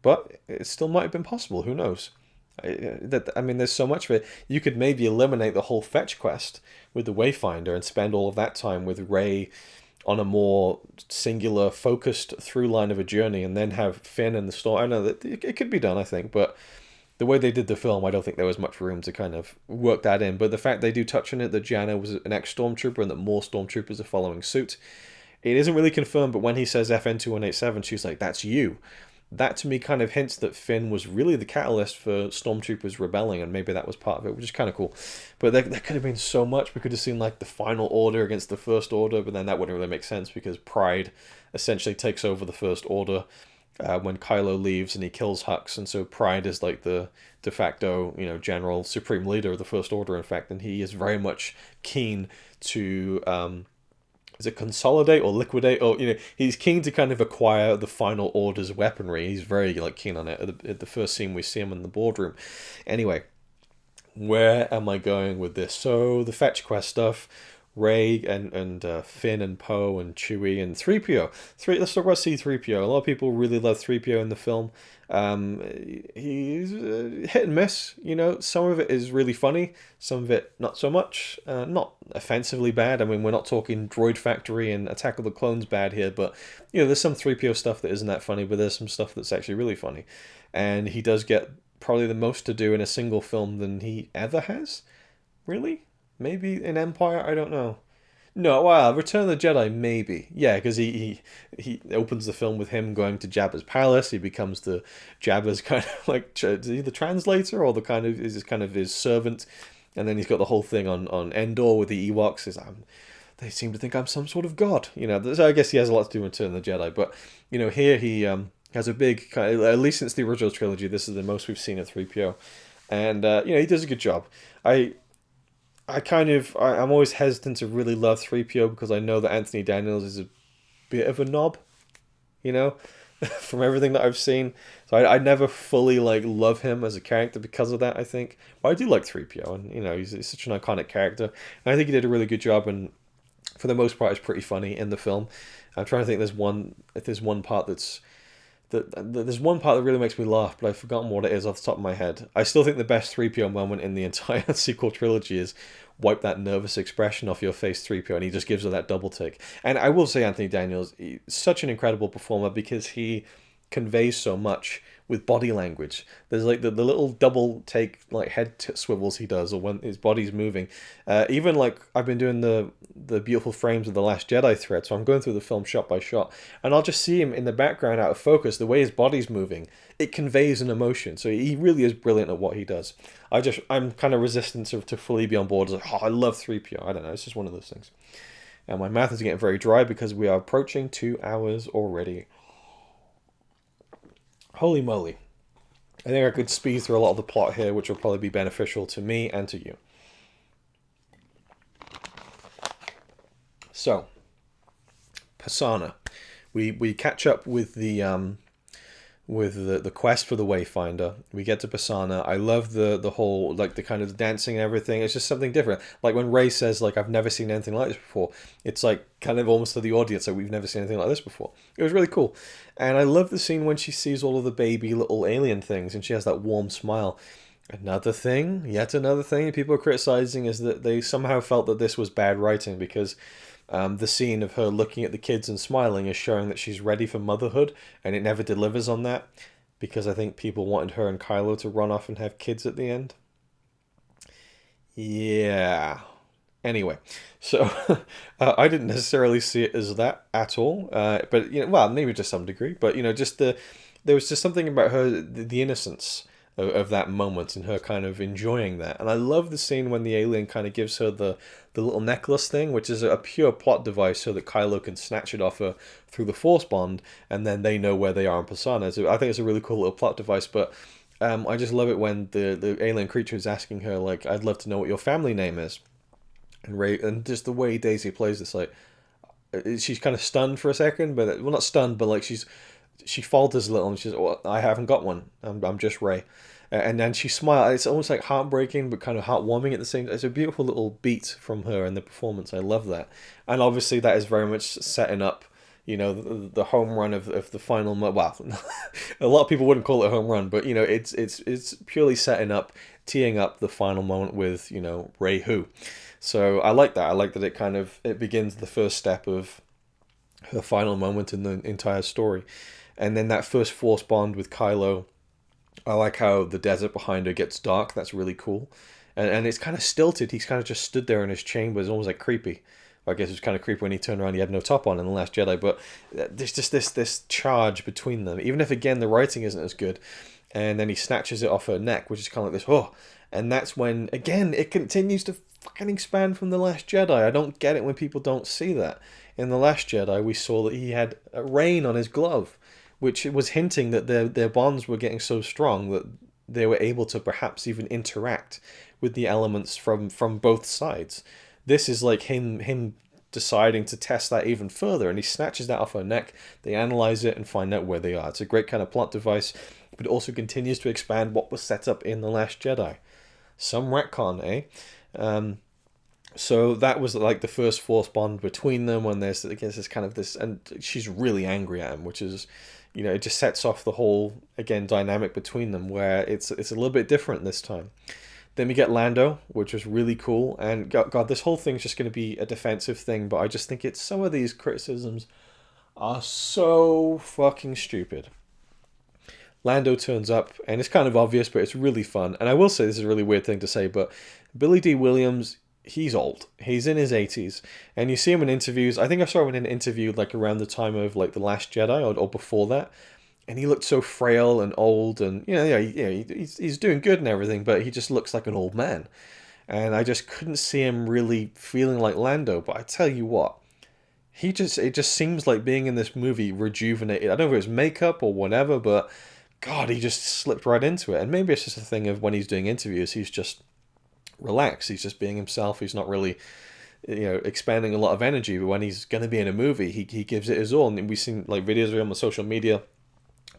[SPEAKER 1] but it still might have been possible. Who knows? There's so much of it. You could maybe eliminate the whole fetch quest with the Wayfinder and spend all of that time with Rey on a more singular, focused through line of a journey, and then have Finn and the story. I know that it could be done, I think, but the way they did the film, I don't think there was much room to kind of work that in. But the fact they do touch on it, that Janna was an ex-stormtrooper and that more stormtroopers are following suit, it isn't really confirmed, but when he says FN2187, she's like, "That's you." That to me kind of hints that Finn was really the catalyst for stormtroopers rebelling, and maybe that was part of it, which is kind of cool. But there could have been so much. We could have seen like the final order against the First Order, but then that wouldn't really make sense because Pride essentially takes over the First Order when Kylo leaves and he kills Hux, and so Pride is like the de facto, general supreme leader of the First Order, in fact, and he is very much keen to is it consolidate or liquidate, or he's keen to kind of acquire the Final Order's weaponry. He's very keen on it at the first scene we see him in the boardroom. Anyway, where am I going with this? So the fetch quest stuff, Rey and Finn and Poe and Chewie and 3PO. Let's talk about C-3PO. A lot of people really love 3PO in the film. He's hit and miss. Some of it is really funny, some of it not so much. Not offensively bad. I mean, we're not talking Droid Factory and Attack of the Clones bad here, but there's some 3PO stuff that isn't that funny, but there's some stuff that's actually really funny, and he does get probably the most to do in a single film than he ever has. Really? Maybe in Empire? I don't know. No, well, Return of the Jedi, maybe. Yeah, because he opens the film with him going to Jabba's palace. He becomes the Jabba's kind of like, is he the translator or the kind of his servant? And then he's got the whole thing on Endor with the Ewoks. They seem to think I'm some sort of god. So I guess he has a lot to do with Return of the Jedi. But here he has a big kind of, at least since the original trilogy, this is the most we've seen of 3PO, and he does a good job. I'm always hesitant to really love 3PO because I know that Anthony Daniels is a bit of a knob, from everything that I've seen. So I never fully like love him as a character because of that, I think. But I do like 3PO, and he's such an iconic character. And I think he did a really good job, and for the most part, it's pretty funny in the film. I'm trying to think. There's one part there's one part that really makes me laugh, but I've forgotten what it is off the top of my head. I still think the best 3PO moment in the entire sequel trilogy is wipe that nervous expression off your face, 3PO, and he just gives her that double take. And I will say Anthony Daniels, he's such an incredible performer because he conveys so much with body language. There's like the little double take like swivels he does, or when his body's moving. Even like I've been doing the beautiful frames of the Last Jedi thread, so I'm going through the film shot by shot, and I'll just see him in the background out of focus. The way his body's moving, it conveys an emotion. So he really is brilliant at what he does. I'm kind of resistant to fully be on board. It's like, oh, I love 3PO. I don't know. It's just one of those things. And my mouth is getting very dry because we are approaching 2 hours already. Holy moly. I think I could speed through a lot of the plot here, which will probably be beneficial to me and to you. So, Pasana. We catch up with the quest for the Wayfinder. We get to Pasana. I love the whole, like, the kind of dancing and everything. It's just something different. Like when Rey says, like, I've never seen anything like this before. It's like kind of almost to the audience, like, we've never seen anything like this before. It was really cool. And I love the scene when she sees all of the baby little alien things and she has that warm smile. Yet another thing people are criticizing is that they somehow felt that this was bad writing because the scene of her looking at the kids and smiling is showing that she's ready for motherhood, and it never delivers on that because I think people wanted her and Kylo to run off and have kids at the end. Yeah. Anyway, so I didn't necessarily see it as that at all, but well, maybe to some degree, but just there was just something about her, the innocence of that moment and her kind of enjoying that. And I love the scene when the alien kind of gives her the little necklace thing, which is a pure plot device so that Kylo can snatch it off her through the Force bond, and then they know where they are in Pasana. So I think it's a really cool little plot device, but I just love it when the alien creature is asking her, like, I'd love to know what your family name is. And Rey, and just the way Daisy plays this, like, she's kind of stunned for a second, but, well, not stunned, but like she falters a little and she says, oh, I haven't got one. I'm just Rey. And then she smiles. It's almost like heartbreaking, but kind of heartwarming at the same time. It's a beautiful little beat from her in the performance. I love that. And obviously that is very much setting up, the home run of the final. Well, a lot of people wouldn't call it a home run, but, it's purely setting up, teeing up the final moment with, Rey Who. So I like that. I like that it begins the first step of her final moment in the entire story. And then that first Force bond with Kylo, I like how the desert behind her gets dark. That's really cool. And it's kind of stilted. He's kind of just stood there in his chamber. It's almost like creepy. I guess it was kind of creepy when he turned around, he had no top on in The Last Jedi. But there's just this charge between them. Even if, again, the writing isn't as good. And then he snatches it off her neck, which is kind of like this, oh. And that's when, again, it continues to fucking expand from The Last Jedi. I don't get it when people don't see that. In The Last Jedi, we saw that he had a rain on his glove, which was hinting that their bonds were getting so strong that they were able to perhaps even interact with the elements from both sides. This is like him deciding to test that even further, and he snatches that off her neck. They analyze it and find out where they are. It's a great kind of plot device, but it also continues to expand what was set up in The Last Jedi. Some retcon, eh? So that was like the first Force bond between them when there's this kind of this, and she's really angry at him, which is, it just sets off the whole, again, dynamic between them where it's a little bit different this time. Then we get Lando, which was really cool, and God, this whole thing's just going to be a defensive thing, but I just think some of these criticisms are so fucking stupid. Lando turns up, and it's kind of obvious, but it's really fun. And I will say, this is a really weird thing to say, but Billy D. Williams, he's old. He's in his 80s. And you see him in interviews. I think I saw him in an interview like around the time of like The Last Jedi or before that. And he looked so frail and old, and he's doing good and everything, but he just looks like an old man. And I just couldn't see him really feeling like Lando. But I tell you what, it just seems like being in this movie rejuvenated. I don't know if it was makeup or whatever, but God, he just slipped right into it. And maybe it's just a thing of when he's doing interviews, he's just relaxed. He's just being himself. He's not really, expending a lot of energy. But when he's going to be in a movie, he gives it his all. And we've seen like videos of him on social media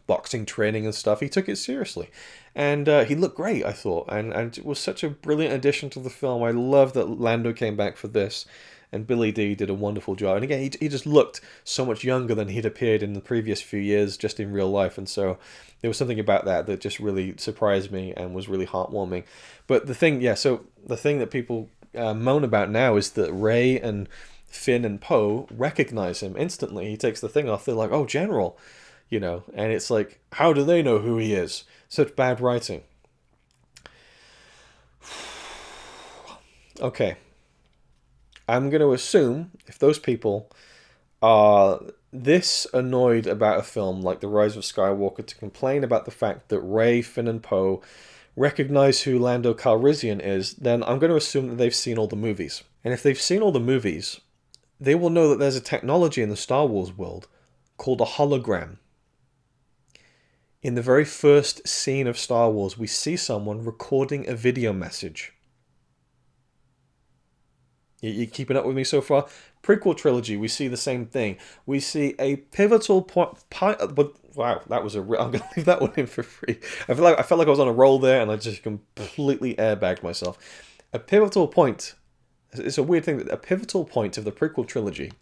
[SPEAKER 1] boxing training and stuff. He took it seriously. And he looked great, I thought. And it was such a brilliant addition to the film. I love that Lando came back for this. And Billy Dee did a wonderful job. And again, he just looked so much younger than he'd appeared in the previous few years, just in real life. And so there was something about that just really surprised me and was really heartwarming. But the thing that people moan about now is that Rey and Finn and Poe recognize him instantly. He takes the thing off. They're like, "Oh, General," and it's like, how do they know who he is? Such bad writing. Okay. I'm going to assume if those people are this annoyed about a film like The Rise of Skywalker to complain about the fact that Rey, Finn, and Poe recognize who Lando Calrissian is, then I'm going to assume that they've seen all the movies. And if they've seen all the movies, they will know that there's a technology in the Star Wars world called a hologram. In the very first scene of Star Wars, we see someone recording a video message. You keeping up with me so far? Prequel trilogy, we see the same thing. We see a pivotal point. But wow, that was I'm gonna leave that one in for free. I felt like I was on a roll there, and I just completely airbagged myself. A pivotal point. It's a weird thing. That a pivotal point of the prequel trilogy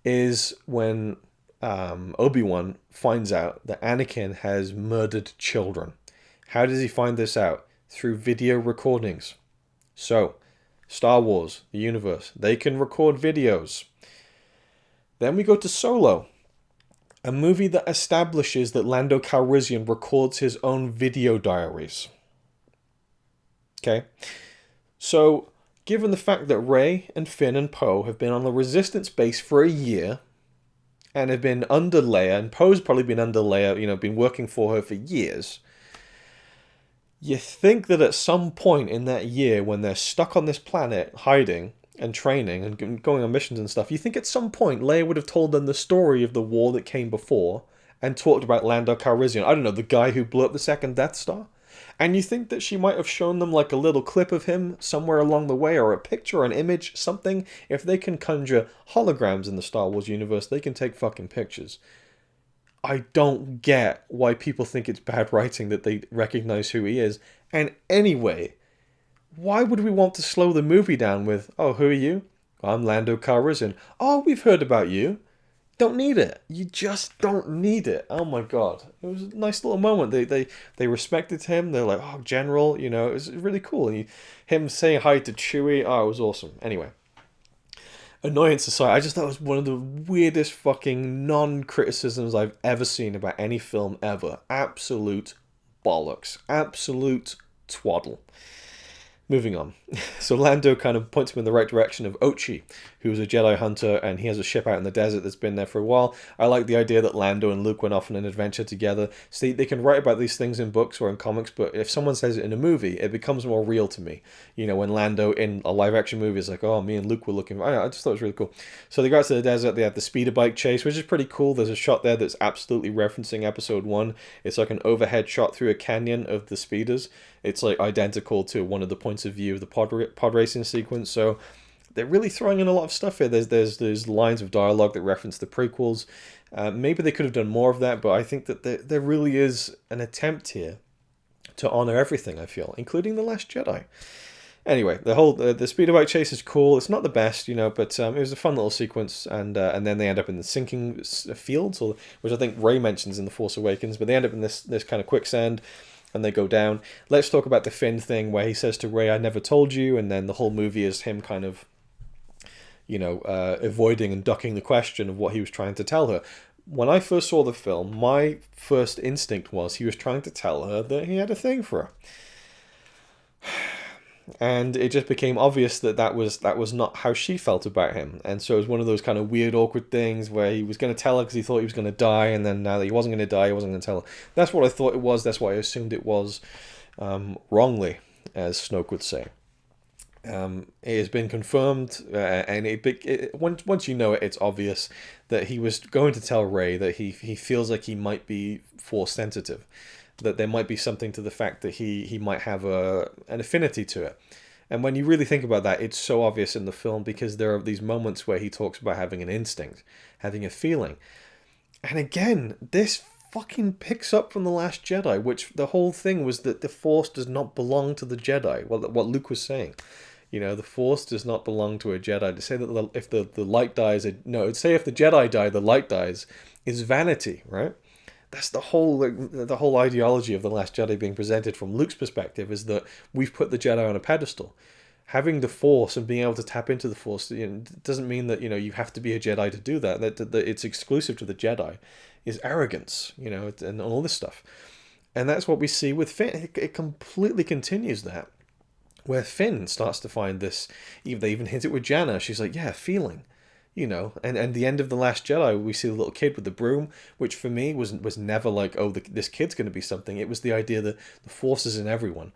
[SPEAKER 1] is when Obi-Wan finds out that Anakin has murdered children. How does he find this out? Through video recordings. So, Star Wars, the universe, they can record videos. Then we go to Solo, a movie that establishes that Lando Calrissian records his own video diaries. Okay? So, given the fact that Rey and Finn and Poe have been on the Resistance base for a year, and have been under Leia, and Poe's probably been under Leia, been working for her for years, you think that at some point in that year, when they're stuck on this planet, hiding and training and going on missions and stuff, you think at some point Leia would have told them the story of the war that came before and talked about Lando Calrissian. I don't know, the guy who blew up the second Death Star? And you think that she might have shown them like a little clip of him somewhere along the way, or a picture or an image, something. If they can conjure holograms in the Star Wars universe, they can take fucking pictures. I don't get why people think it's bad writing that they recognize who he is. And anyway, why would we want to slow the movie down with, "Oh, who are you? I'm Lando Calrissian. Oh, we've heard about you." Don't need it. You just don't need it. Oh my god. It was a nice little moment. They respected him. They're like, "Oh, General," it was really cool. And him saying hi to Chewie, oh, it was awesome. Anyway. Annoyance aside, I just thought it was one of the weirdest fucking non-criticisms I've ever seen about any film ever. Absolute bollocks. Absolute twaddle. Moving on. So Lando kind of points him in the right direction of Ochi, who's a Jedi hunter, and he has a ship out in the desert that's been there for a while. I like the idea that Lando and Luke went off on an adventure together. See, they can write about these things in books or in comics, but if someone says it in a movie, it becomes more real to me. When Lando in a live-action movie is like, "Oh, me and Luke were looking..." I just thought it was really cool. So they go out to the desert, they have the speeder bike chase, which is pretty cool. There's a shot there that's absolutely referencing Episode 1. It's like an overhead shot through a canyon of the speeders. It's like identical to one of the points of view of the pod racing sequence. So they're really throwing in a lot of stuff here. There's lines of dialogue that reference the prequels. Maybe they could have done more of that, but I think that there really is an attempt here to honor everything, I feel, including The Last Jedi. Anyway, the speeder bike chase is cool. It's not the best, but it was a fun little sequence, and then they end up in the sinking fields, which I think Rey mentions in The Force Awakens, but they end up in this kind of quicksand, and they go down. Let's talk about the Finn thing, where he says to Rey, "I never told you," and then the whole movie is him kind of, avoiding and ducking the question of what he was trying to tell her. When I first saw the film, my first instinct was he was trying to tell her that he had a thing for her. And it just became obvious that was not how she felt about him. And so it was one of those kind of weird, awkward things where he was going to tell her because he thought he was going to die, and then now that he wasn't going to die, he wasn't going to tell her. That's what I thought it was. That's what I assumed it was, wrongly, as Snoke would say. It has been confirmed, and once you know it, it's obvious that he was going to tell Rey that he feels like he might be Force sensitive. That there might be something to the fact that he might have an affinity to it. And when you really think about that, it's so obvious in the film, because there are these moments where he talks about having an instinct, having a feeling. And again, this fucking picks up from The Last Jedi, which the whole thing was that the Force does not belong to the Jedi. Well, what Luke was saying. You know, the Force does not belong to a Jedi. To say that if the light dies, no, say if the Jedi die, the light dies, is vanity, right? That's the whole ideology of The Last Jedi being presented from Luke's perspective, is that we've put the Jedi on a pedestal. Having the Force and being able to tap into the Force, doesn't mean that you have to be a Jedi to do that. That it's exclusive to the Jedi is arrogance, and all this stuff. And that's what we see with Finn. It completely continues that, where Finn starts to find this. They even hint it with Janna. She's like, yeah, feeling. And the end of The Last Jedi, we see the little kid with the broom, which for me was never like, oh, this kid's going to be something. It was the idea that the Force is in everyone,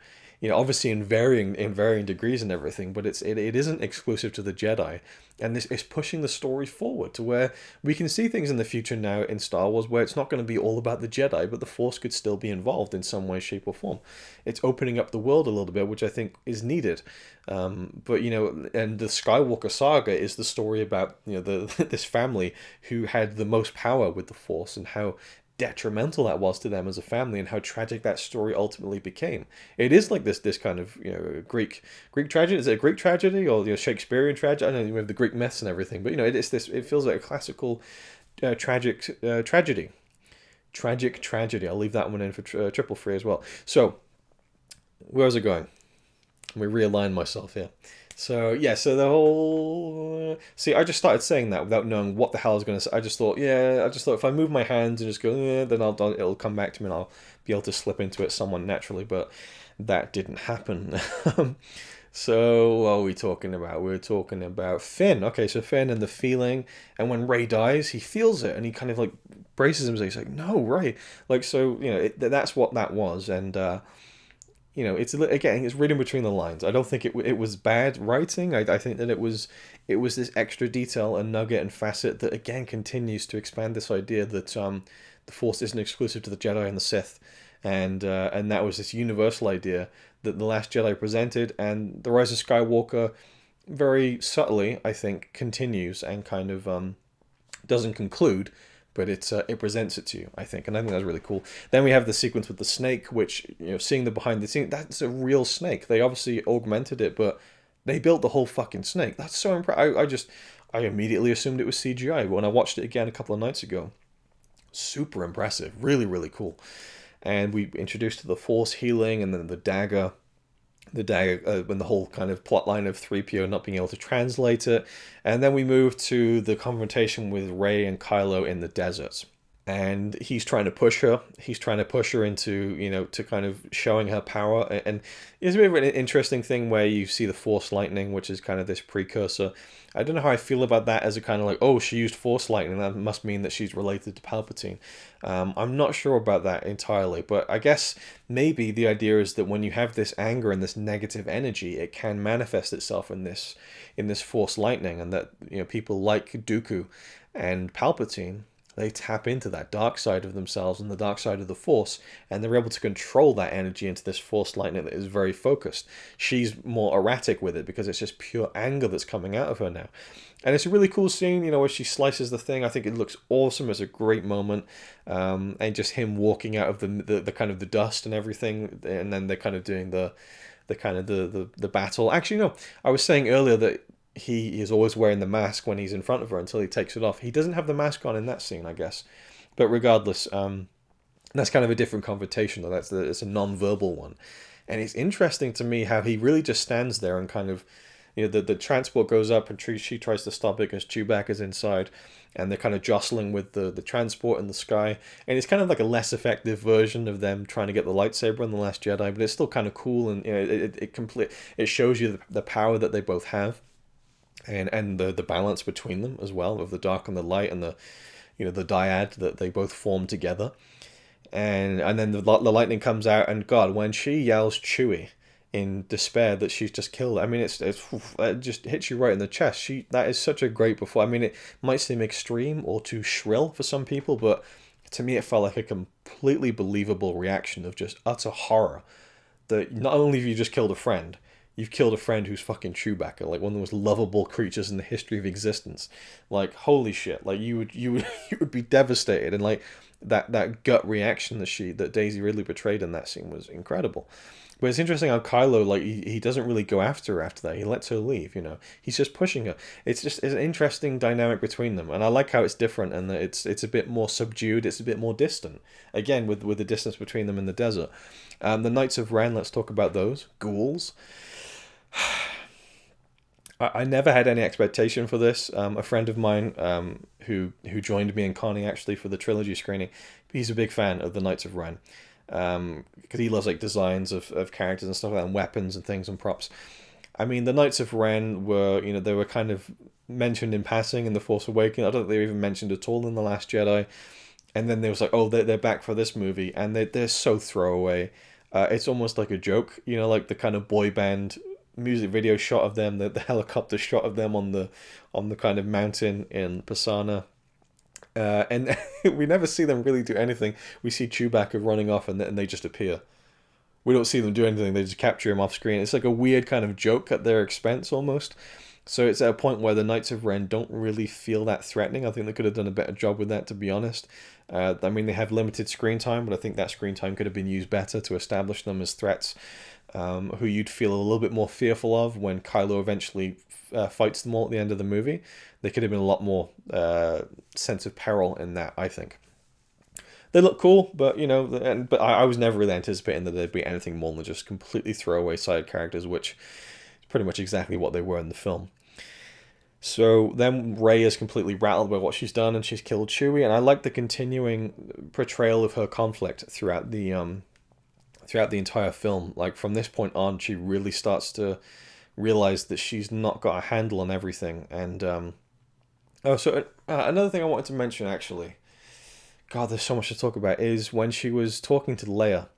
[SPEAKER 1] obviously in varying degrees and everything, but it isn't exclusive to the Jedi, and this is pushing the story forward to where we can see things in the future now in Star Wars where it's not going to be all about the Jedi, but the Force could still be involved in some way, shape, or form. It's opening up the world a little bit, which I think is needed. But and the Skywalker Saga is the story about this family who had the most power with the Force, and how detrimental that was to them as a family, and how tragic that story ultimately became. It is like this kind of Greek tragedy. Is it a Greek tragedy or Shakespearean tragedy? I don't know. We have the Greek myths and everything, but it feels like a classical tragic tragedy. Tragic tragedy. I'll leave that one in for triple free as well. So where was it going? Let me realign myself here. So the whole... See, I just started saying that without knowing what the hell I was going to say. I just thought if I move my hands and just go, then it'll come back to me and I'll be able to slip into it somewhat naturally, but that didn't happen. So what are we talking about? We're talking about Finn. Okay, so Finn and the feeling, and when Rey dies, he feels it, and he kind of like braces himself. He's like, no, Rey. Like, so, that's what that was, and... it's reading between the lines. I don't think it was bad writing. I think that it was this extra detail and nugget and facet that again continues to expand this idea that the Force isn't exclusive to the Jedi and the Sith, and that was this universal idea that The Last Jedi presented, and The Rise of Skywalker very subtly, I think, continues and kind of doesn't conclude. But it presents it to you, I think, and I think that's really cool. Then we have the sequence with the snake, which, seeing the behind the scenes, that's a real snake. They obviously augmented it, but they built the whole fucking snake. That's so impressive. I immediately assumed it was CGI, but when I watched it again a couple of nights ago, super impressive, really, really cool. And we introduced to the Force healing, and then the dagger, when the whole kind of plot line of 3PO not being able to translate it. And then we move to the confrontation with Rey and Kylo in the desert. And he's trying to push her. He's trying to push her into, to kind of showing her power. And it's a bit of an interesting thing where you see the Force lightning, which is kind of this precursor. I don't know how I feel about that as a kind of like, oh, she used Force lightning. That must mean that she's related to Palpatine. I'm not sure about that entirely. But I guess maybe the idea is that when you have this anger and this negative energy, it can manifest itself in this Force lightning. And that, people like Dooku and Palpatine, they tap into that dark side of themselves and the dark side of the Force, and they're able to control that energy into this Force lightning that is very focused. She's more erratic with it because it's just pure anger that's coming out of her now. And it's a really cool scene, where she slices the thing. I think it looks awesome. It's a great moment. And just him walking out of the kind of the dust and everything, and then they're kind of doing the battle. Actually, no, I was saying earlier that he is always wearing the mask when he's in front of her until he takes it off. He doesn't have the mask on in that scene, I guess. But regardless, that's kind of a different confrontation, though. It's a non-verbal one. And it's interesting to me how he really just stands there and kind of, the transport goes up and she tries to stop it because Chewbacca's inside, and they're kind of jostling with the transport in the sky. And it's kind of like a less effective version of them trying to get the lightsaber in The Last Jedi, but it's still kind of cool, and it shows you the power that they both have. And the balance between them as well, of the dark and the light, and the dyad that they both form together. And then the lightning comes out, and God, when she yells Chewie in despair that she's just killed, I mean, it just hits you right in the chest. That is such a great performance. I mean, it might seem extreme or too shrill for some people, but to me it felt like a completely believable reaction of just utter horror. That not only have you just killed a friend, you've killed a friend who's fucking Chewbacca, like one of the most lovable creatures in the history of existence. Like, holy shit, like you would you would be devastated, and like that gut reaction that Daisy Ridley portrayed in that scene was incredible. But it's interesting how Kylo, like, he doesn't really go after her after that. He lets her leave, you know. He's just pushing her. It's an interesting dynamic between them. And I like how it's different and that it's a bit more subdued. It's a bit more distant. Again, with the distance between them in the desert. The Knights of Ren, let's talk about those. Ghouls. I never had any expectation for this. A friend of mine who joined me and Connie, actually, for the Trilogy screening, he's a big fan of the Knights of Ren. Because he loves like designs of characters and stuff like that, and weapons and things and props. I mean, the Knights of Ren were, you know, they were kind of mentioned in passing in The Force Awakens. I don't think they were even mentioned at all in The Last Jedi. And then there was like, oh, they're back for this movie, and they're so throwaway. It's almost like a joke, you know, like the kind of boy band music video shot of them, the helicopter shot of them on the kind of mountain in Pisana. And we never see them really do anything. We see Chewbacca running off and they just appear. We don't see them do anything. They just capture him off screen. It's like a weird kind of joke at their expense almost. So it's at a point where the Knights of Ren don't really feel that threatening. I think they could have done a better job with that, to be honest. I mean, they have limited screen time, but I think that screen time could have been used better to establish them as threats who you'd feel a little bit more fearful of when Kylo eventually fights them all at the end of the movie. There could have been a lot more sense of peril in that, I think. They look cool, but, you know, but I was never really anticipating that there'd be anything more than just completely throwaway side characters, which is pretty much exactly what they were in the film. So then Rey is completely rattled by what she's done, and she's killed Chewie, and I like the continuing portrayal of her conflict throughout the entire film. Like, from this point on, she really starts to realize that she's not got a handle on everything. And another thing I wanted to mention, actually, God, there's so much to talk about, is when she was talking to Leia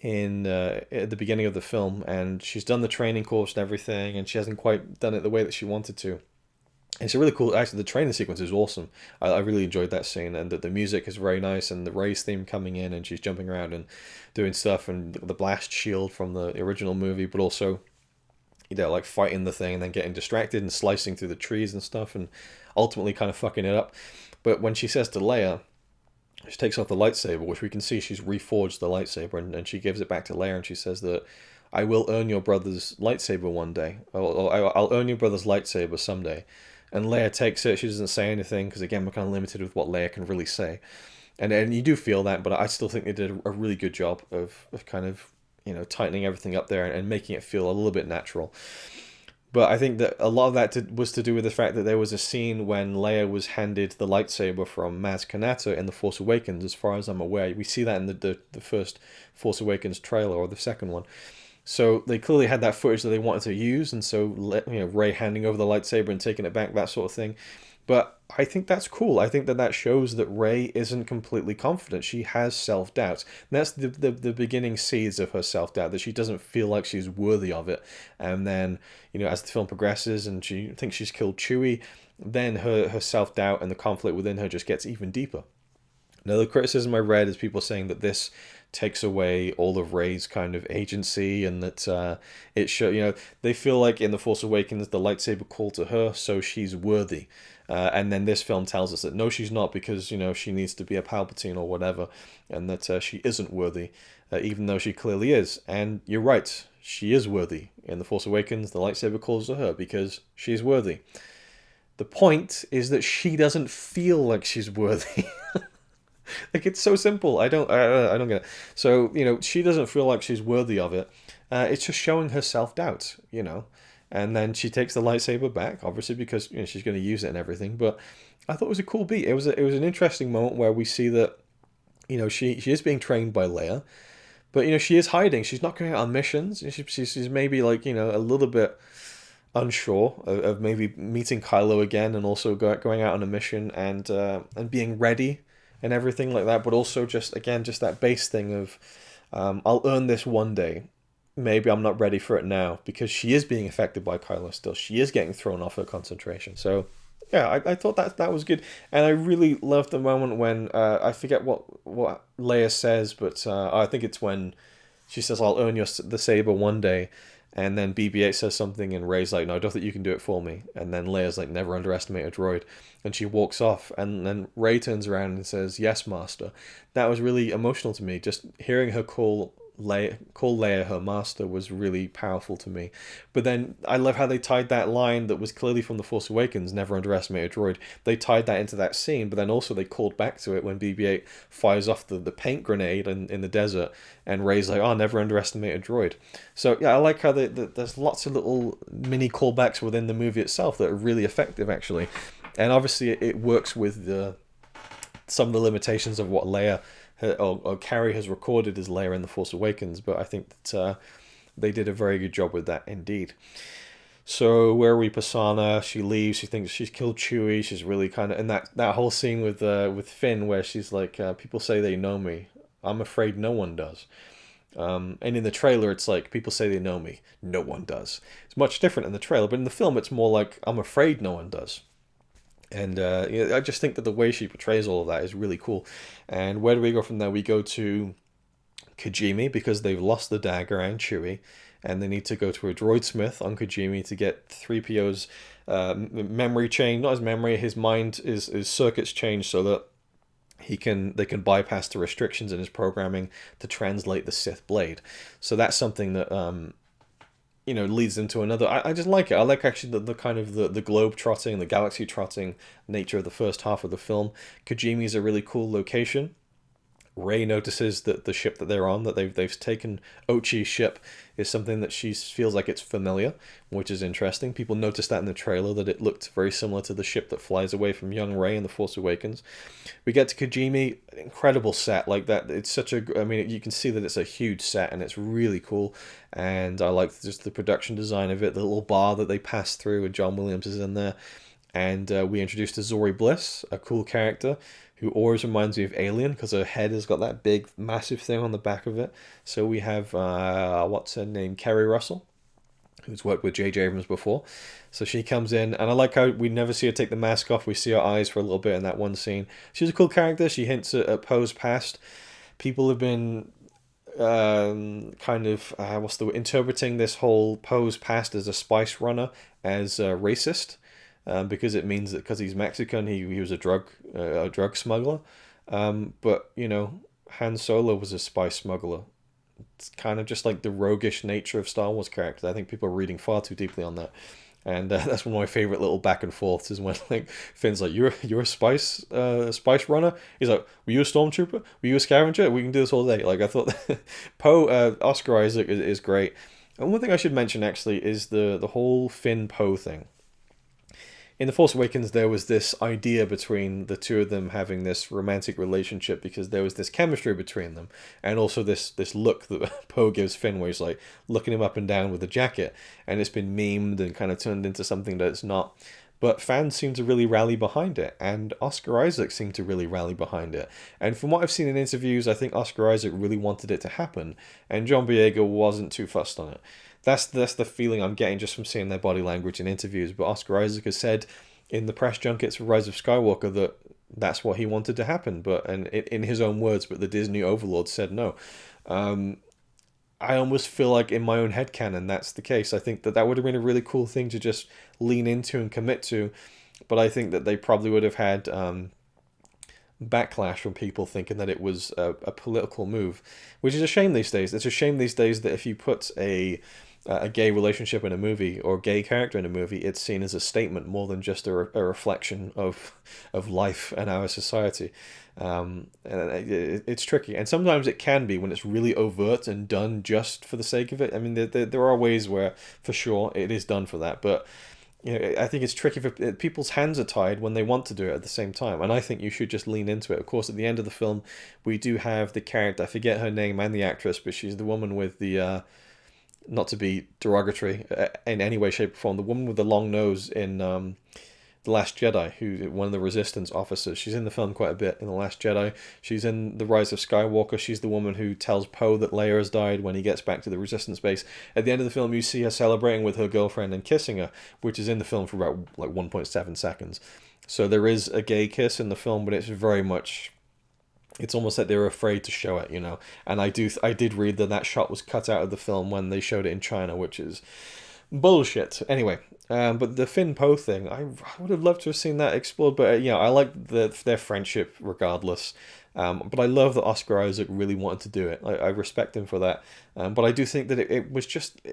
[SPEAKER 1] at the beginning of the film, and she's done the training course and everything, and she hasn't quite done it the way that she wanted to. It's a really cool, actually, the training sequence is awesome. I really enjoyed that scene, and the music is very nice, and the Rey's theme coming in, and she's jumping around and doing stuff, and the blast shield from the original movie, but also, you know, like fighting the thing and then getting distracted and slicing through the trees and stuff, and ultimately kind of fucking it up. But when she says to Leia, she takes off the lightsaber, which we can see she's reforged the lightsaber, and she gives it back to Leia, and she says that, I will earn your brother's lightsaber one day. Or I'll earn your brother's lightsaber someday. And Leia takes it. She doesn't say anything, because again, we're kind of limited with what Leia can really say. And you do feel that, but I still think they did a really good job of kind of, you know, tightening everything up there and making it feel a little bit natural. But I think that a lot of that was to do with the fact that there was a scene when Leia was handed the lightsaber from Maz Kanata in The Force Awakens, as far as I'm aware. We see that in the first Force Awakens trailer, or the second one. So they clearly had that footage that they wanted to use, and so, you know, Rey handing over the lightsaber and taking it back, that sort of thing. But I think that's cool. I think that shows that Rey isn't completely confident. She has self-doubt. And that's the beginning seeds of her self-doubt, that she doesn't feel like she's worthy of it. And then, you know, as the film progresses and she thinks she's killed Chewie, then her self-doubt and the conflict within her just gets even deeper. Now, the criticism I read is people saying that this takes away all of Rey's kind of agency, and that it show, you know, they feel like in The Force Awakens the lightsaber called to her, so she's worthy, and then this film tells us that no, she's not, because, you know, she needs to be a Palpatine or whatever, and that she isn't worthy, even though she clearly is. And you're right, she is worthy. In The Force Awakens, the lightsaber calls to her because she's worthy. The point is that she doesn't feel like she's worthy. Like, it's so simple. I don't get it. So, you know, she doesn't feel like she's worthy of it. It's just showing her self-doubt, you know. And then she takes the lightsaber back, obviously, because, you know, she's going to use it and everything. But I thought it was a cool beat. It was an interesting moment where we see that, you know, she is being trained by Leia, but, you know, she is hiding. She's not going out on missions. She's maybe, like, you know, a little bit unsure of maybe meeting Kylo again, and also going out on a mission and being ready and everything like that, but also just that base thing of, I'll earn this one day. Maybe I'm not ready for it now, because she is being affected by Kylo still. She is getting thrown off her concentration. So, yeah, I thought that was good. And I really loved the moment when, I forget what Leia says, but I think it's when she says, I'll earn the saber one day. And then BB-8 says something, and Rey's like, no, I don't think you can do it for me. And then Leia's like, never underestimate a droid. And she walks off, and then Rey turns around and says, yes, master. That was really emotional to me. Just hearing her call Leia her master was really powerful to me. But then I love how they tied that line that was clearly from The Force Awakens, never underestimate a droid. They tied that into that scene, but then also they called back to it when BB-8 fires off the paint grenade in the desert, and Rey's like, oh, never underestimate a droid. So yeah, I like how there's lots of little mini callbacks within the movie itself that are really effective, actually. And obviously it works with some of the limitations of what Leia or Carrie has recorded as Leia in The Force Awakens, but I think that they did a very good job with that indeed. So where are we? Pasana, she leaves, she thinks she's killed Chewie, she's really kind of, and that whole scene with Finn where she's like, people say they know me, I'm afraid no one does. And in the trailer it's like, people say they know me, no one does. It's much different in the trailer, but in the film it's more like, I'm afraid no one does. And I just think that the way she portrays all of that is really cool. And where do we go from there? We go to Kijimi, because they've lost the dagger and Chewie, and they need to go to a droid smith on Kijimi to get 3PO's memory changed. Not his memory, his mind, his circuits changed so that they can bypass the restrictions in his programming to translate the Sith blade. So that's something that leads into another. I just like it. I like actually the kind of the globe trotting, the galaxy trotting nature of the first half of the film. Kijimi is a really cool location. Rey notices that the ship that they're on, that they've taken Ochi's ship, is something that she feels like it's familiar, which is interesting. People noticed that in the trailer, that it looked very similar to the ship that flies away from young Rey in The Force Awakens. We get to Kijimi, incredible set like that. It's such a, I mean, you can see that it's a huge set and it's really cool. And I like just the production design of it, the little bar that they pass through, and John Williams is in there. And we introduced Azori Bliss, a cool character who always reminds me of Alien, because her head has got that big, massive thing on the back of it. So we have, what's her name, Kerry Russell, who's worked with J.J. Abrams before. So she comes in, and I like how we never see her take the mask off. We see her eyes for a little bit in that one scene. She's a cool character. She hints at Poe's past. People have been interpreting this whole Poe's past as a spice runner as racist. Because it means that because he's Mexican, he was a drug smuggler. But, Han Solo was a spice smuggler. It's kind of just like the roguish nature of Star Wars characters. I think people are reading far too deeply on that. And that's one of my favorite little back and forths, is when Finn's like, you're a spice runner? He's like, were you a stormtrooper? Were you a scavenger? We can do this all day. Like, I thought Poe, Oscar Isaac is great. And one thing I should mention actually is the whole Finn Poe thing. In The Force Awakens, there was this idea between the two of them having this romantic relationship, because there was this chemistry between them, and also this look that Poe gives Finn, where he's like looking him up and down with the jacket, and it's been memed and kind of turned into something that it's not. But fans seem to really rally behind it, and Oscar Isaac seemed to really rally behind it. And from what I've seen in interviews, I think Oscar Isaac really wanted it to happen, and John Boyega wasn't too fussed on it. That's the feeling I'm getting just from seeing their body language in interviews. But Oscar Isaac has said in the press junkets for Rise of Skywalker that that's what he wanted to happen, and in his own words, but the Disney overlord said no. I almost feel like in my own headcanon that's the case. I think that would have been a really cool thing to just lean into and commit to, but I think that they probably would have had backlash from people thinking that it was a political move, which is a shame these days. It's a shame these days that if you put a gay relationship in a movie, or a gay character in a movie, it's seen as a statement more than just a reflection of life and our society. And it's tricky, and sometimes it can be when it's really overt and done just for the sake of it. I mean, there are ways where for sure it is done for that, but I think it's tricky for people's hands are tied when they want to do it at the same time, and I think you should just lean into it. Of course, at the end of the film, we do have the character, I forget her name and the actress, but she's the woman with the not to be derogatory in any way, shape, or form, the woman with the long nose in The Last Jedi, who one of the Resistance officers. She's in the film quite a bit in The Last Jedi. She's in The Rise of Skywalker. She's the woman who tells Poe that Leia has died when he gets back to the Resistance base. At the end of the film, you see her celebrating with her girlfriend and kissing her, which is in the film for about 1.7 seconds. So there is a gay kiss in the film, but it's very much It's almost like they were afraid to show it, you know. And I did read that that shot was cut out of the film when they showed it in China, which is bullshit. Anyway, but the Finn Poe thing, I would have loved to have seen that explored. But yeah, I like their friendship regardless. But I love that Oscar Isaac really wanted to do it. I respect him for that. But I do think that it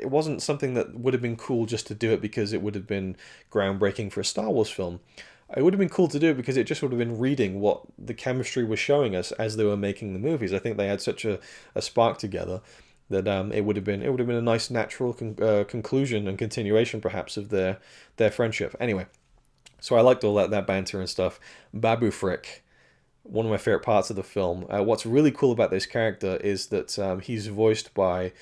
[SPEAKER 1] wasn't something that would have been cool just to do it because it would have been groundbreaking for a Star Wars film. It would have been cool to do it because it just would have been reading what the chemistry was showing us as they were making the movies. I think they had such a spark together that it would have been a nice natural conclusion and continuation perhaps of their friendship. Anyway, so I liked all that banter and stuff. Babu Frick, one of my favorite parts of the film. What's really cool about this character is that he's voiced by